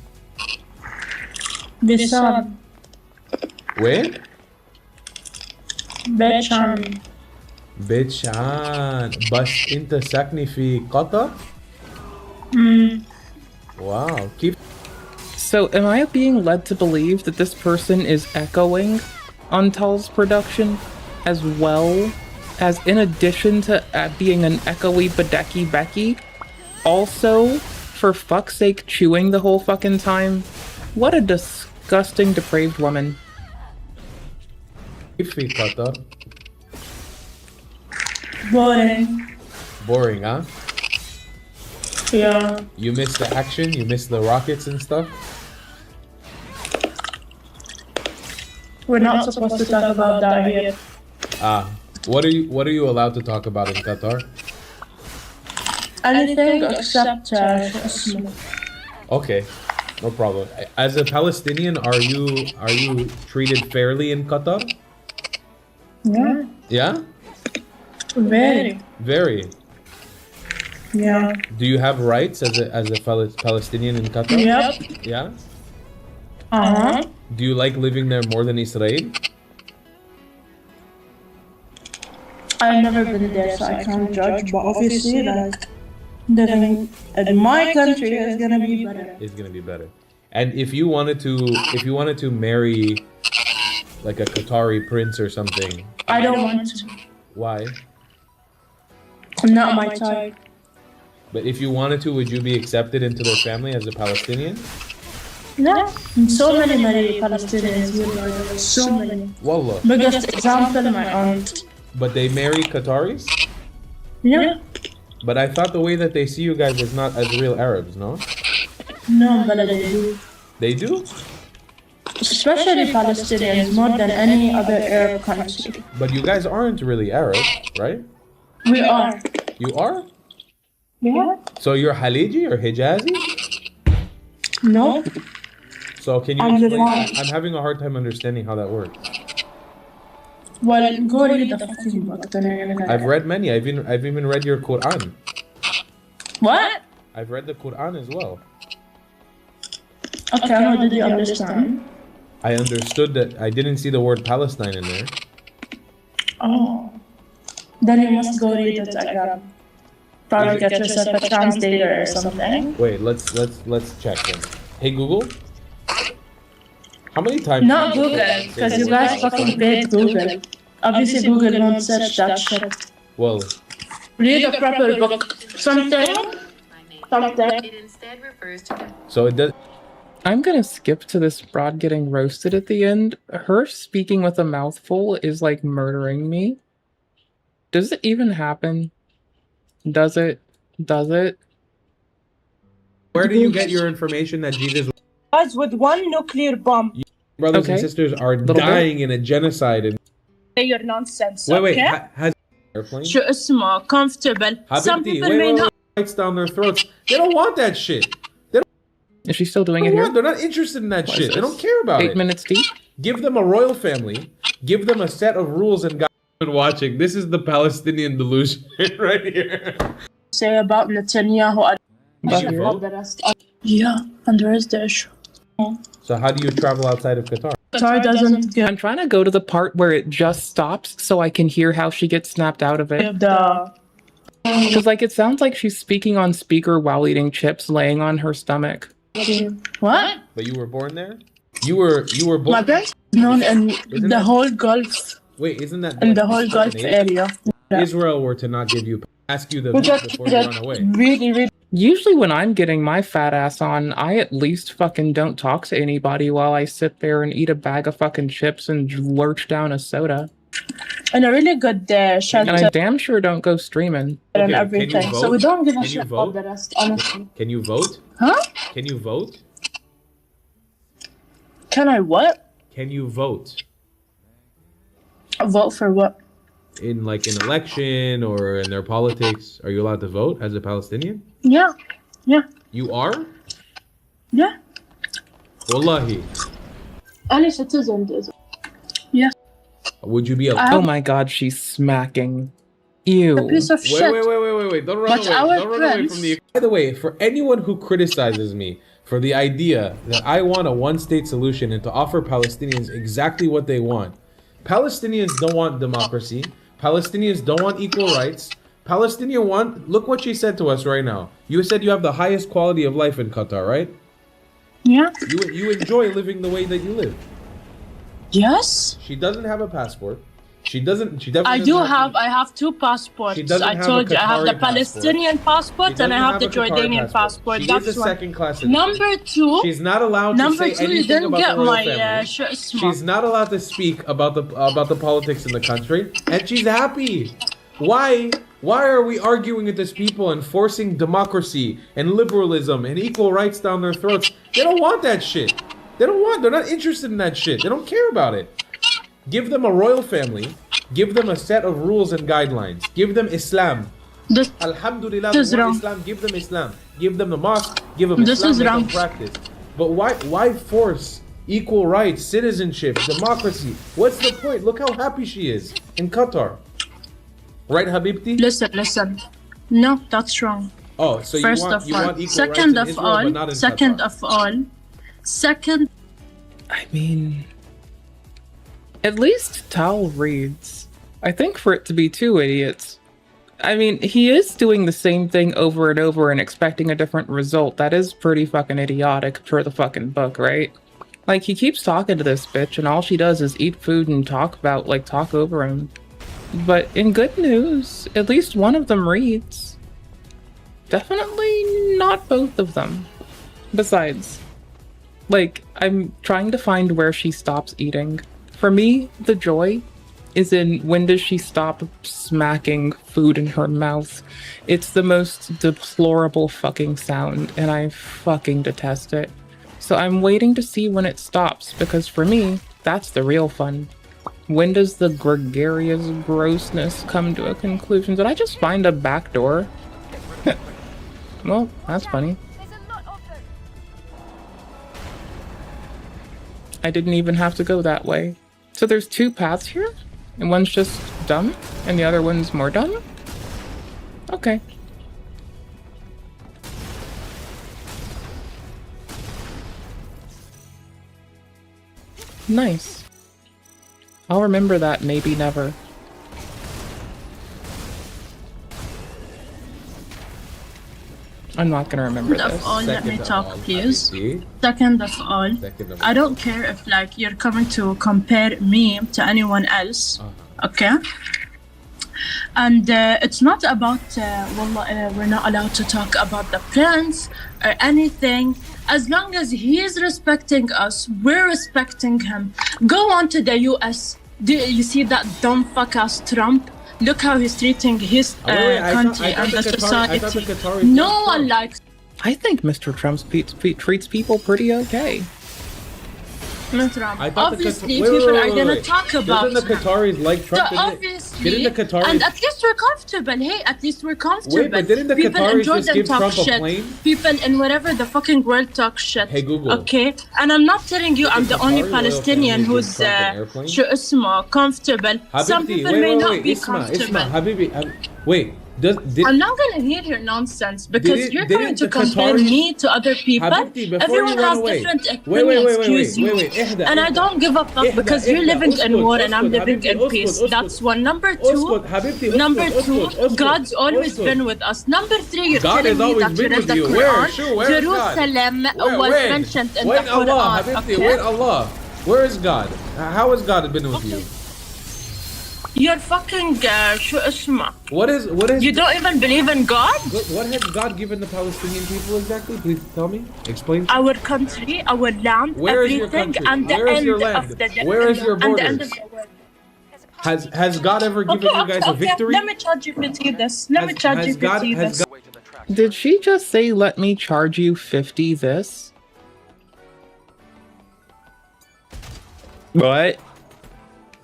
بشام وين بيت شام بيت شعان بس انت ساكني في قطر واو كيف So am I being led to believe that this person is echoing on Tal's production, as well as in addition to being an echoey Badeki Becky, also, for fuck's sake, chewing the whole fucking time? What a disgusting, depraved woman. كيف في قطر boring. Boring, huh? Yeah. You miss the action, you miss the rockets and stuff. We're not supposed to talk about that here. What are you allowed to talk about in Qatar? Anything except Okay, no problem. As a Palestinian, are you treated fairly in Qatar? Yeah. Yeah? Very. Very. Yeah. Do you have rights as a Palestinian in Qatar? Yep. Yeah? Uh-huh. Do you like living there more than Israel? I've never been there, so I can't judge. But obviously, like living in my country is gonna be better. It's gonna be better. And if you wanted to marry like a Qatari prince or something, I don't want to. why? Not my type. But if you wanted to, would you be accepted into their family as a Palestinian? Yeah. So many Palestinians. So many. Wallah. Biggest example, my aunt. But they marry Qataris? Yeah. But I thought the way that they see you guys is not as real Arabs, no? No, but they do. They do? Especially Palestinians, more than any other Arab country. But you guys aren't really Arab, right? We are. You are? Yeah. So you're Haliji or Hijazi? No. So can you I'm explain? Lebanese. I'm having a hard time understanding how that works. Well, go read the fucking book. Then you're gonna I've read many. I've even read your Quran. What? I've read the Quran as well. Okay, how did you understand? I understood that I didn't see the word Palestine in there. Oh. Then you must go read it again. Probably get yourself a translator or something. Wait, let's check then. Hey Google. How many times? Not Google, because you guys fucking paid Google. Obviously Google won't search that shit. Well, Read a proper book. Something. so it does. I'm gonna skip to this broad getting roasted at the end. Her speaking with a mouthful is like murdering me. Does it even happen? Does it? Does it? Where do you get your information that Jesus? Guys, with one nuclear bomb. Brothers and sisters are dying in a genocide. And Say your nonsense. wait, okay? has airplane? شو اسمه comfortable. Some Habibti, people wait, may not. lights down their throats. They don't want that shit. Is she still doing They it don't here? want- They're not interested in that What is shit. They this? don't care about 8 it. minutes deep? Give them a royal family. Give them a set of rules and guidelines. Watching. This is the Palestinian delusion right here. Say about Netanyahu. Did you vote? Yeah, and there is the issue. So how do you travel outside of Qatar? Qatar doesn't I'm trying to go to the part where it just stops so I can hear how she gets snapped out of it. Because like it sounds like she's speaking on speaker while eating chips, laying on her stomach. What? But you were born there? You were born. My parents known in the whole Gulf. Wait, isn't that In the whole Gulf area. Israel were to not give you ask you the Which visa before you run away. Really. Usually when I'm getting my fat ass on, I at least fucking don't talk to anybody while I sit there and eat a bag of fucking chips and lurch down a soda. And a really good shelter. And I damn sure don't go streaming. And Okay, everything. can you So we vote? don't give a Can you shit about vote? the rest, honestly. Can you vote? Huh? Can you vote? Can I what? Can you vote? Vote for what? In like an election or in their politics, are you allowed to vote as a Palestinian? Yeah. Yeah. You are? Yeah. Wallahi. Any citizen does. Yes. Would you be allowed? Oh my god, she's smacking. Ew. A piece of shit. Wait. Don't run But away. our Don't run away friends- from the. By the way, for anyone who criticizes me for the idea that I want a one-state solution and to offer Palestinians exactly what they want, Palestinians don't want democracy. Palestinians don't want equal rights. Palestinians want. Look what she said to us right now. You said you have the highest quality of life in Qatar, right? Yeah. You enjoy living the way that you live. Yes. She doesn't have a passport. She definitely. I do have. I have two passports. She doesn't I have told a you. I have the Qatari passport. Palestinian passport She and I doesn't have the have a Qatari Jordanian passport. She That's is a one. second-class citizen. Number two. She's not allowed to Number say two, you anything didn't about get the royal my family. shit. She's not allowed to speak about the politics in the country, and she's happy. Why are we arguing with these people and forcing democracy and liberalism and equal rights down their throats? They don't want that shit. They're not interested in that shit. They don't care about it. Give them a royal family. Give them a set of rules and guidelines. Give them Islam. Alhamdulillah, this is we want wrong. Islam. Give them Islam. Give them the mosque. Give them This Islam. is Let them wrong. practice. But why force equal rights, citizenship, democracy? What's the point? Look how happy she is in Qatar. Right, Habibti? Listen. No, that's wrong. Oh, so First you want of equal all, rights second in of Israel, but not all, in second Qatar. of all, second. I mean, at least Tal reads. I think for it to be two idiots. I mean, he is doing the same thing over and over and expecting a different result. That is pretty fucking idiotic per the fucking book, right? Like, he keeps talking to this bitch and all she does is eat food and talk over him. But in good news, at least one of them reads. Definitely not both of them. Besides, like, I'm trying to find where she stops eating. For me, the joy is in when does she stop smacking food in her mouth? It's the most deplorable fucking sound, and I fucking detest it. So I'm waiting to see when it stops, because for me, that's the real fun. When does the gregarious grossness come to a conclusion? Did I just find a back door? Well, that's funny. I didn't even have to go that way. So there's two paths here, and one's just dumb, and the other one's more dumb? Okay. Nice. I'll remember that, maybe never. I'm not gonna remember Second this. of all, let me talk, please. Second of all, I don't care if like you're coming to compare me to anyone else, okay? And it's not about we're not allowed to talk about the prince or anything. As long as he is respecting us, we're respecting him. Go on to the US. Do you see that dumb fuck ass Trump? Look how he's treating his country and the society. No one likes. I think Mr. Trump treats people pretty okay. Trump. Obviously, people are gonna talk about Doesn't the Qataris like Trump? So obviously, didn't the Qataris... and at least we're comfortable. Hey, at least we're comfortable. Wait, but didn't the people Qataris in Jordan just give talk Trump a shit. plane? People in whatever the fucking world talk shit. Hey, Google. Okay, and I'm not telling you I'm the only Palestinian who's شو اسمه comfortable. Some people may not be comfortable. Habibi, wait. I'm not gonna hear your nonsense because you're trying to compare me to other people. Everyone has different opinions, wait. And I don't give a fuck because you're living in war and I'm living in peace. That's one. Number two, God's always been with us. Number three, you're telling me that you're in the Quran. Jerusalem was mentioned in the Quran. Wait, Allah. Where is God? How has God been with you? You're fucking شو اسمه? What is You don't even believe in God? What has God given the Palestinian people exactly? Please tell me. Explain. Our country, our land, Where is everything, your country? and the Where is end your land? of the day. Where is your And the end borders? of the world. Has God ever given you guys a victory? Let me charge you 50 this. Let me charge you 50 this. Did she just say, let me charge you 50 this? What?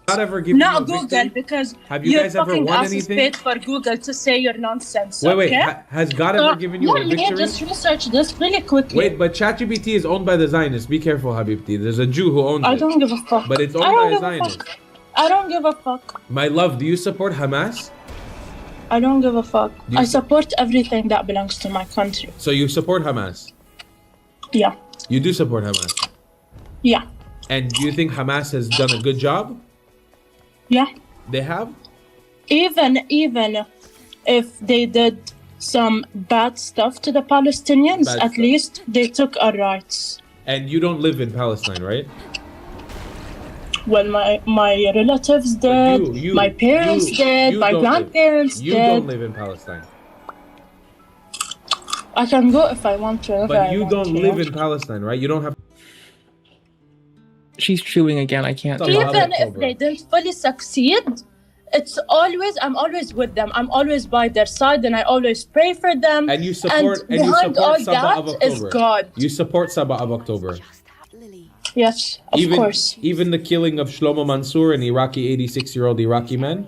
God ever given No, you a Google, victory? because Have you your guys ever fucking won ass is anything? paid for Google to say your nonsense. Wait, okay? has God ever given you a Let me victory? just research this really quickly. Wait, but ChatGPT is owned by the Zionists. Be careful, Habibti. There's a Jew who owns it. I don't give a fuck. But it's I owned don't by a give a Zionist. fuck. I don't give a fuck. My love, do you support Hamas? I don't give a fuck. I support everything that belongs to my country. So you support Hamas? Yeah. You do support Hamas? Yeah. And do you think Hamas has done a good job? Yeah. They have? Even if they did some bad stuff to the Palestinians, Bad at stuff. least they took our rights. And you don't live in Palestine, right? Well, my relatives did, my parents did, my grandparents You did. don't live in Palestine. I can go if I want to. But you don't live in Palestine, right? You don't have... She's chewing again. I can't. Even if they didn't fully succeed, I'm always with them. I'm always by their side, and I always pray for them. And you support all Sabah of that is October. God. You support Sabah of October. Yes, of course. Even the killing of Shlomo Mansour, an 86-year-old Iraqi man.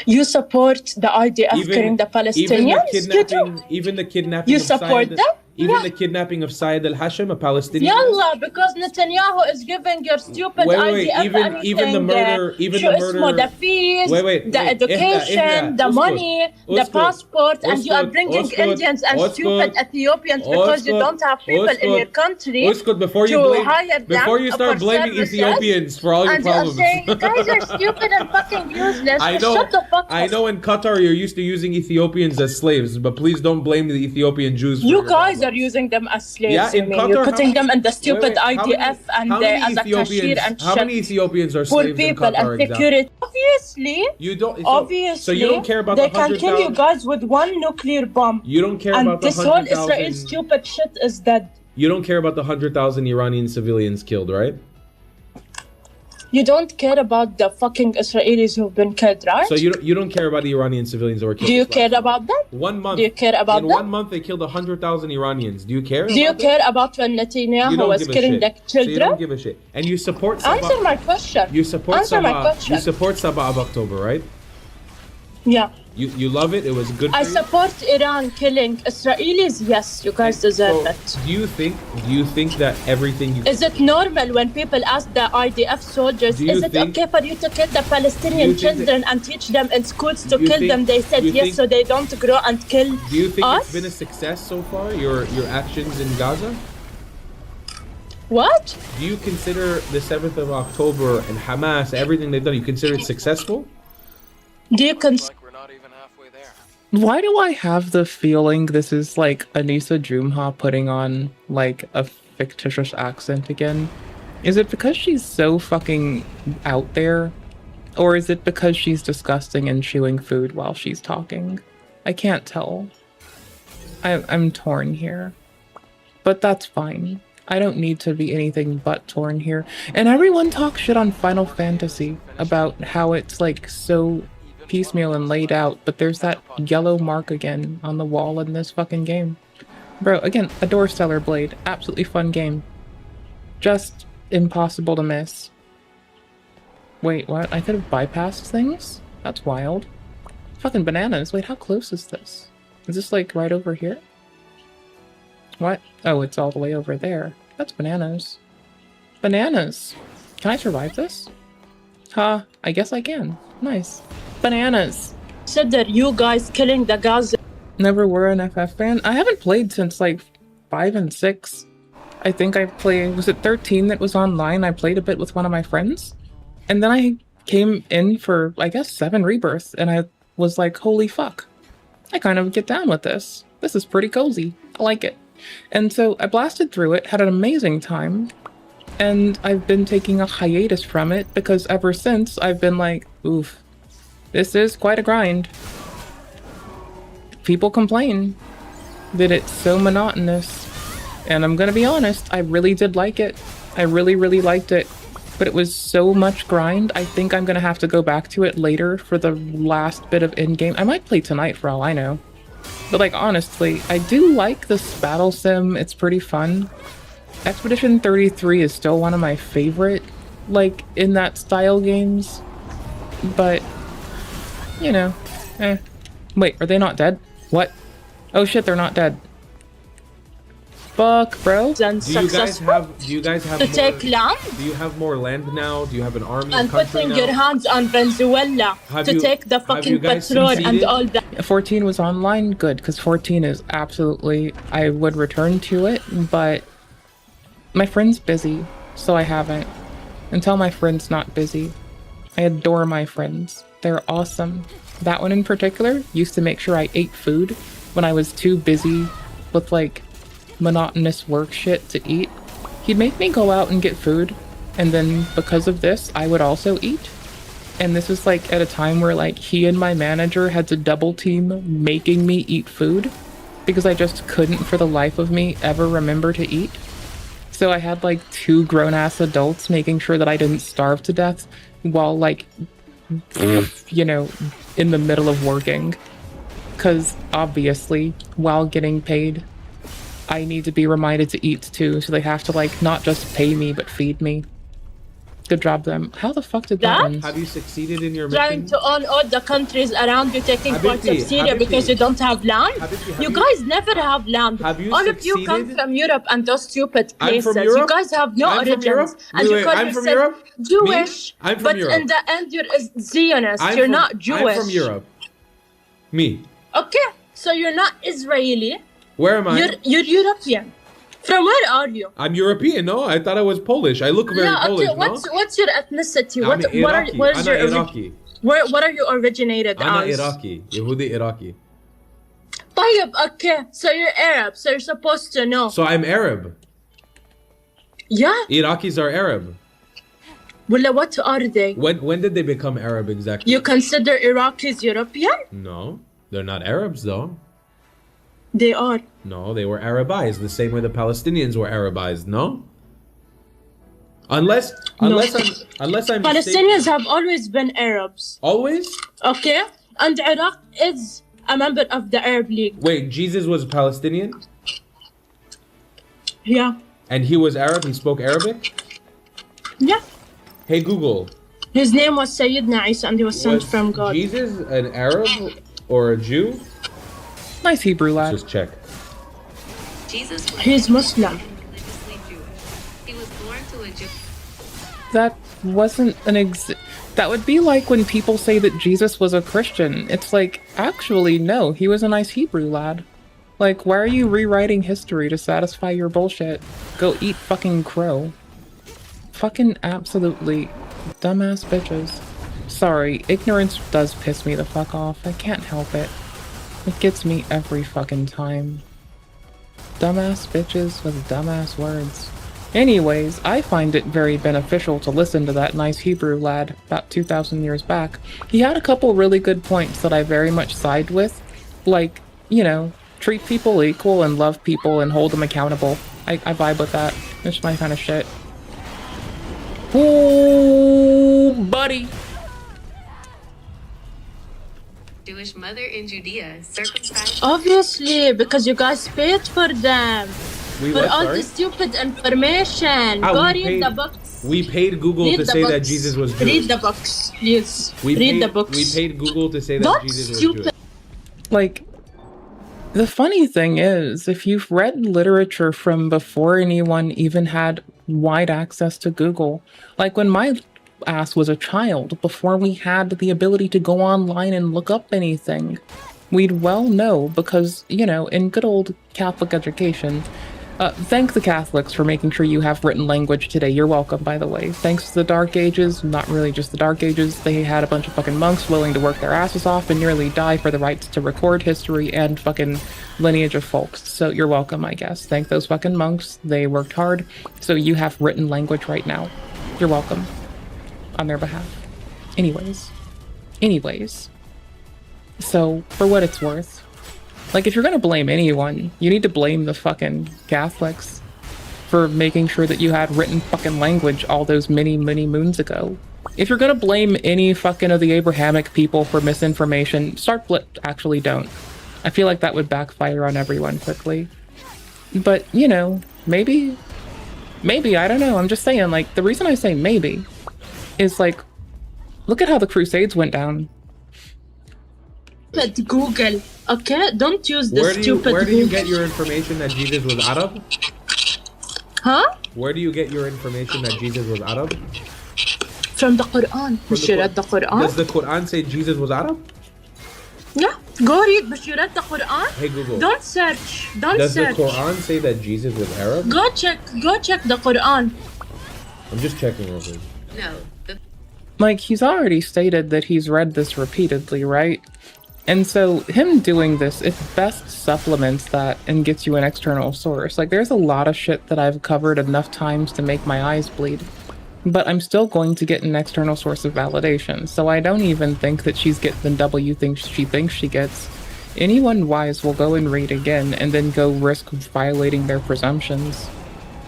You support the IDF killing the Palestinians? Even the kidnapping. You of support Syed, them? Even the kidnapping of Syed al-Hashim, a Palestinian. Yalla, because Netanyahu is giving your stupid IDF even the murder, the fees, the education, the money, the passport, and you are bringing Indians and stupid Ethiopians because you don't have people in your country before you start blaming Ethiopians for all your problems. And you are saying, you guys are stupid and fucking useless. Shut the fuck up. I know in Qatar you're used to using Ethiopians as slaves, but please don't blame the Ethiopian Jews for you guys are using them as slaves. Yeah, in Qatar, you're putting them in the stupid IDF and as a cashier and how many Ethiopians are slaves people in Qatar? and security. Obviously, you don't. Obviously, so you don't care about they the 100,000. can kill you guys with one nuclear bomb. You don't care and about the this whole 100,000. Israel stupid shit is dead. You don't care about the 100,000 Iranian civilians killed, right? You don't care about the fucking Israelis who've been killed, right? So you don't care about the Iranian civilians that were killed? Do you care about that? 1 month. Do you care about in that? 1 month they killed 100,000 Iranians. Do you care? Do you care about when Netanyahu was killing the So you children? don't give a shit. And you support Sabah. Answer my question. You support Answer my Sabah. question. You support Sabah of October, right? Yeah. You love it. It was good. I for you? support Iran killing Israelis. Yes, you guys deserve it. Do you think that everything you Is it normal when people ask the IDF soldiers, is it okay for you to kill the Palestinian children and teach them in schools to kill them? They said yes, so they don't grow and kill Do you think us? it's been a success so far? Your actions in Gaza? What? Do you consider the 7th of October and Hamas, everything they've done, you consider it successful? Do you consider? Why do I have the feeling this is like Anissa Jumha putting on like a fictitious accent again? Is it because she's so fucking out there? Or is it because she's disgusting and chewing food while she's talking? I can't tell. I'm torn here. But that's fine. I don't need to be anything but torn here. And everyone talks shit on Final Fantasy about how it's like so piecemeal and laid out, but there's that yellow mark again on the wall in this fucking game. Bro, again, a door stellar blade. Absolutely fun game. Just impossible to miss. Wait, what? I could have bypassed things? That's wild. Fucking bananas. Wait, how close is this? Is this like right over here? What? Oh, it's all the way over there. That's bananas. Bananas! Can I survive this? Huh, I guess I can. Nice. Bananas! Said that you guys killing the Gaza. Never were an FF fan. I haven't played since like 5 and 6. I think I played, was it 13 that was online? I played a bit with one of my friends. And then I came in for, I guess, 7 Rebirth. And I was like, holy fuck. I kind of get down with this. This is pretty cozy. I like it. And so I blasted through it, had an amazing time. And I've been taking a hiatus from it because ever since I've been like, oof, this is quite a grind. People complain that it's so monotonous. And I'm gonna be honest, I really did like it. I really, really liked it. But it was so much grind, I think I'm gonna have to go back to it later for the last bit of in-game. I might play tonight for all I know. But like, honestly, I do like this battle sim. It's pretty fun. Expedition 33 is still one of my favorite, like, in that style games. But, you know, Wait, are they not dead? What? Oh shit, they're not dead. Fuck, bro. Do you guys have to more, take land? Do you have more land now? Do you have an army And country putting now? your hands on Venezuela to take the fucking petrol and all that. 14 was online, good, because 14 is absolutely, I would return to it, but my friend's busy, so I haven't. Until my friend's not busy. I adore my friends. They're awesome. That one in particular used to make sure I ate food when I was too busy with like monotonous work shit to eat. He'd make me go out and get food, and then because of this, I would also eat. And this was like at a time where like he and my manager had to double team making me eat food because I just couldn't for the life of me ever remember to eat. So I had like 2 grown-ass adults making sure that I didn't starve to death while like, you know, in the middle of working. Because obviously, while getting paid, I need to be reminded to eat too, so they have to like not just pay me but feed me. Good job them. How the fuck did that end? Have you succeeded in your Trying mission? to own all the countries around you, taking parts of Syria because you don't have land? You guys never have land. All of you come from Europe and those stupid I'm places. from Europe? You guys have no I'm from origins. Europe? And Wait, you call I'm from yourself Europe? Jewish, Me? I'm from but Europe. in the end you're a Zionist. You're not Jewish. I'm from Europe. Me. Okay, so you're not Israeli. Where am I? You're European. From where are you? I'm European, no? I thought I was Polish. I look very Polish, no? What's your ethnicity? I'm Iraqi. What is your Iraqi. what are you originated I'm as? Iraqi. Yehudi Iraqi. طيب, okay, so you're Arab, so you're supposed to know. So I'm Arab. Yeah. Iraqis are Arab. Well, what are they? When did they become Arab exactly? You consider Iraqis European? No, they're not Arabs though. They are. No, they were Arabized the same way the Palestinians were Arabized, no? Unless I'm Palestinians have always been Arabs. Always? Okay? And Iraq is a member of the Arab League. Wait, Jesus was Palestinian? Yeah. And he was Arab? He spoke Arabic? Yeah. Hey Google. His name was Sayyidina Isa and he was sent from God. Jesus an Arab or a Jew? Nice Hebrew lad. Just check. He's Muslim. That wasn't that would be like when people say that Jesus was a Christian. It's like, actually, no, he was a nice Hebrew lad. Like, why are you rewriting history to satisfy your bullshit? Go eat fucking crow. Fucking absolutely dumbass bitches. Sorry, ignorance does piss me the fuck off. I can't help it. It gets me every fucking time. Dumbass bitches with dumbass words. Anyways, I find it very beneficial to listen to that nice Hebrew lad about 2,000 years back. He had a couple really good points that I very much side with. Like, you know, treat people equal and love people and hold them accountable. I vibe with that. It's my kind of shit. Ooh, buddy. Jewish mother in Judea, circumcised. Obviously, because you guys paid for them. We for what, all sorry? the stupid information. Go read the books. We paid Google Read to the say that books. Jesus was Jewish. Read the books, please. We Read paid, the books. We paid Google to say that Don't Jesus was stupid. Jewish. Like, the funny thing is, if you've read literature from before anyone even had wide access to Google, like when my ass was a child, before we had the ability to go online and look up anything, we'd well know because, you know, in good old Catholic education, thank the Catholics for making sure you have written language today. You're welcome, by the way. Thanks to the Dark Ages, not really just the Dark Ages, they had a bunch of fucking monks willing to work their asses off and nearly die for the rights to record history and fucking lineage of folks. So you're welcome, I guess. Thank those fucking monks. They worked hard. So you have written language right now. You're welcome. On their behalf. Anyways. So, for what it's worth, like, if you're gonna blame anyone, you need to blame the fucking Catholics for making sure that you had written fucking language all those many, many moons ago. If you're gonna blame any fucking of the Abrahamic people for misinformation, actually don't. I feel like that would backfire on everyone quickly. But, you know, maybe, I don't know, I'm just saying, like, the reason I say maybe is, like, look at how the Crusades went down. But Google, okay? Don't use the stupid Where do you Google. get your information that Jesus was Arab? Huh? Where do you get your information that Jesus was Arab? From the Quran. Must you read the Quran? Does the Quran say Jesus was Arab? Yeah. Go read. Must you read the Quran? Hey Google. Don't search. Does search. the Quran say that Jesus was Arab? Go check the Quran. I'm just checking real quick. No. Like, he's already stated that he's read this repeatedly, right? And so him doing this, it best supplements that and gets you an external source. Like, there's a lot of shit that I've covered enough times to make my eyes bleed. But I'm still going to get an external source of validation. So I don't even think that she's getting the W things she thinks she gets. Anyone wise will go and read again and then go risk violating their presumptions.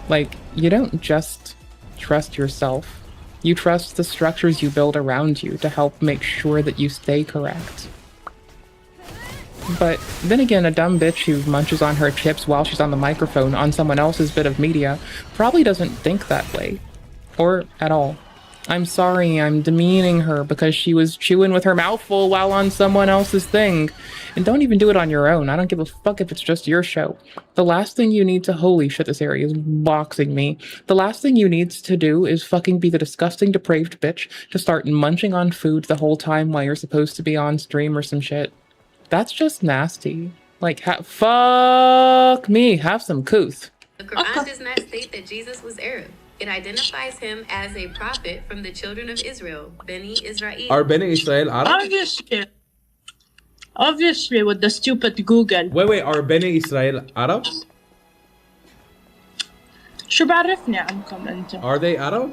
Like, you don't just trust yourself. You trust the structures you build around you to help make sure that you stay correct. But then again, a dumb bitch who munches on her chips while she's on the microphone on someone else's bit of media probably doesn't think that way. Or at all. I'm sorry, I'm demeaning her because she was chewing with her mouth full while on someone else's thing. And don't even do it on your own. I don't give a fuck if it's just your show. The last thing you need to— holy shit, this area is boxing me. The last thing you need to do is fucking be the disgusting, depraved bitch to start munching on food the whole time while you're supposed to be on stream or some shit. That's just nasty. Like, fuck me, have some couth. The Quran does not state that Jesus was Arab. It identifies him as a prophet from the children of Israel, Beni Israel. Are Beni Israel Arab? Obviously, with the stupid Google. Wait, are Beni Israel Arab? شو بعرفني عنكم انت؟ Are they Arab?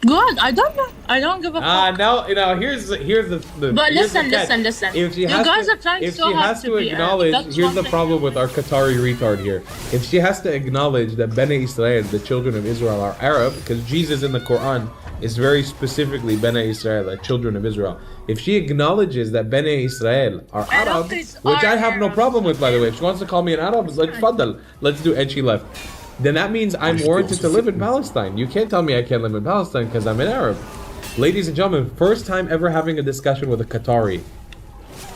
Good. I don't know. I don't give a fuck. Now here's the But here's the listen. If she You has guys to, are trying if so she hard has to be acknowledge, that's here's one the thing. problem with our Qatari retard here. If she has to acknowledge that Bene Israel, the children of Israel, are Arab, because Jesus in the Quran is very specifically Bene Israel, the children of Israel. If she acknowledges that Bene Israel are Arab, which I have no problem with, by the way. If she wants to call me an Arab, it's like, Faddal, let's do it. And she left. Then that means I'm warranted to live in Palestine. You can't tell me I can't live in Palestine because I'm an Arab. Ladies and gentlemen, first time ever having a discussion with a Qatari.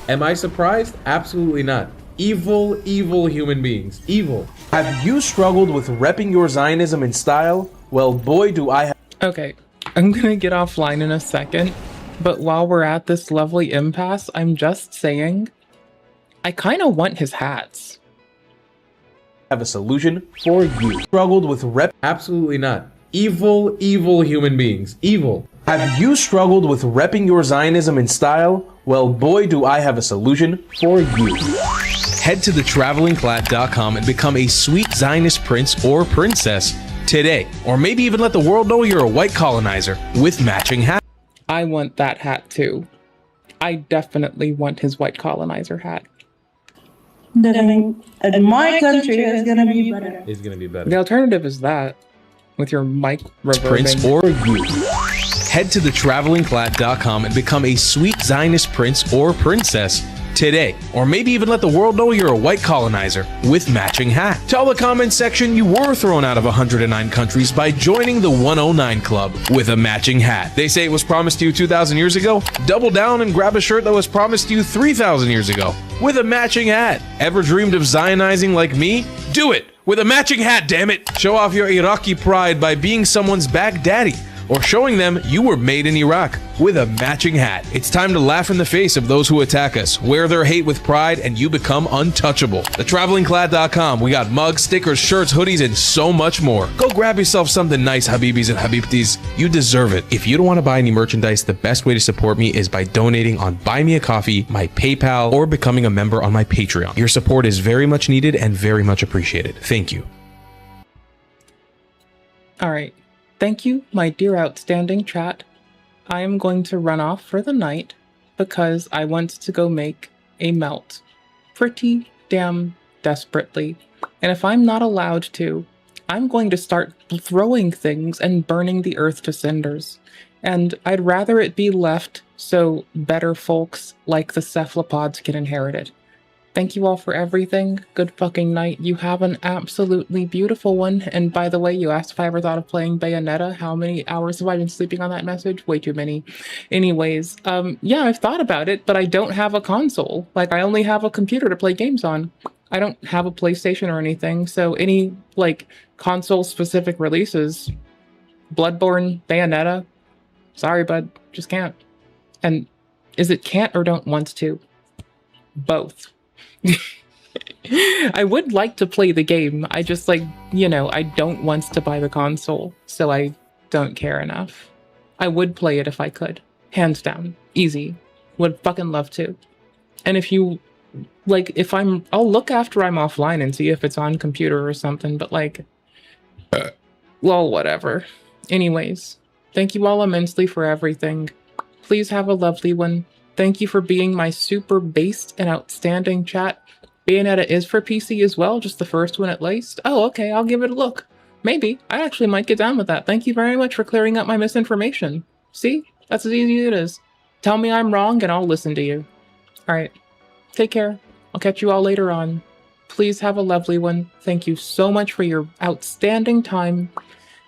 Am I surprised? Absolutely not. Evil, evil human beings. Evil. Have you struggled with repping your Zionism in style? Well, boy, do I have... Okay, I'm gonna get offline in a second, but while we're at this lovely impasse, I'm just saying, I kind of want his hats. Have a solution for you. Struggled with rep? Absolutely not. Evil, evil human beings. Evil. Have you struggled with repping your Zionism in style? Well, boy, do I have a solution for you. Head to thetravelingclad.com and become a sweet Zionist prince or princess today. Or maybe even let the world know you're a white colonizer with matching hats. I want that hat too. I definitely want his white colonizer hat. Then my country is gonna be better. It's gonna be better. The alternative is that, with your mic reverbing. Prince or you. Head to thetravelingclad.com and become a sweet Zionist prince or princess today. Or maybe even let the world know you're a white colonizer with matching hat. Tell the comments section you were thrown out of 109 countries by joining the 109 Club with a matching hat. They say it was promised to you 2,000 years ago? Double down and grab a shirt that was promised to you 3,000 years ago with a matching hat. Ever dreamed of Zionizing like me? Do it with a matching hat, damn it! Show off your Iraqi pride by being someone's Baghdadi, or showing them you were made in Iraq with a matching hat. It's time to laugh in the face of those who attack us, wear their hate with pride, and you become untouchable. TheTravelingClad.com. We got mugs, stickers, shirts, hoodies, and so much more. Go grab yourself something nice, Habibis and Habibtis. You deserve it. If you don't want to buy any merchandise, the best way to support me is by donating on Buy Me a Coffee, my PayPal, or becoming a member on my Patreon. Your support is very much needed and very much appreciated. Thank you. All right. Thank you, my dear outstanding chat. I am going to run off for the night because I want to go make a melt pretty damn desperately. And if I'm not allowed to, I'm going to start throwing things and burning the earth to cinders. And I'd rather it be left so better folks like the cephalopods can inherit it. Thank you all for everything. Good fucking night. You have an absolutely beautiful one. And by the way, you asked if I ever thought of playing Bayonetta. How many hours have I been sleeping on that message? Way too many. Anyways, yeah, I've thought about it, but I don't have a console. Like, I only have a computer to play games on. I don't have a PlayStation or anything. So any, like, console-specific releases, Bloodborne, Bayonetta, sorry, bud, just can't. And is it can't or don't want to? Both. I would like to play the game. I just, like, you know, I don't want to buy the console, so I don't care enough. I would play it if I could. Hands down. Easy. Would fucking love to. And if you, like, I'll look after I'm offline and see if it's on computer or something, but, like, well, whatever. Anyways, thank you all immensely for everything. Please have a lovely one. Thank you for being my super based and outstanding chat. Bayonetta is for PC as well, just the first one at least. Oh, okay, I'll give it a look. Maybe. I actually might get down with that. Thank you very much for clearing up my misinformation. See? That's as easy as it is. Tell me I'm wrong and I'll listen to you. Alright. Take care. I'll catch you all later on. Please have a lovely one. Thank you so much for your outstanding time.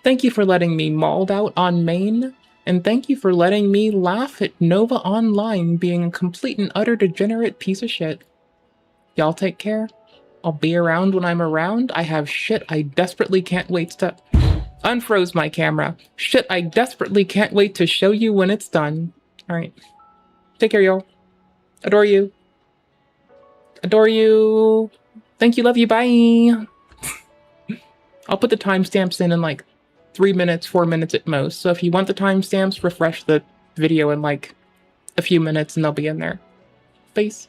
Thank you for letting me mauled out on main. And thank you for letting me laugh at Nova Online being a complete and utter degenerate piece of shit. Y'all take care. I'll be around when I'm around. I have shit I desperately can't wait to... Unfroze my camera. Shit I desperately can't wait to show you when it's done. Alright. Take care, y'all. Adore you. Adore you. Thank you, love you, bye. I'll put the timestamps in like 3 minutes, 4 minutes at most. So if you want the timestamps, refresh the video in like a few minutes and they'll be in there. Peace.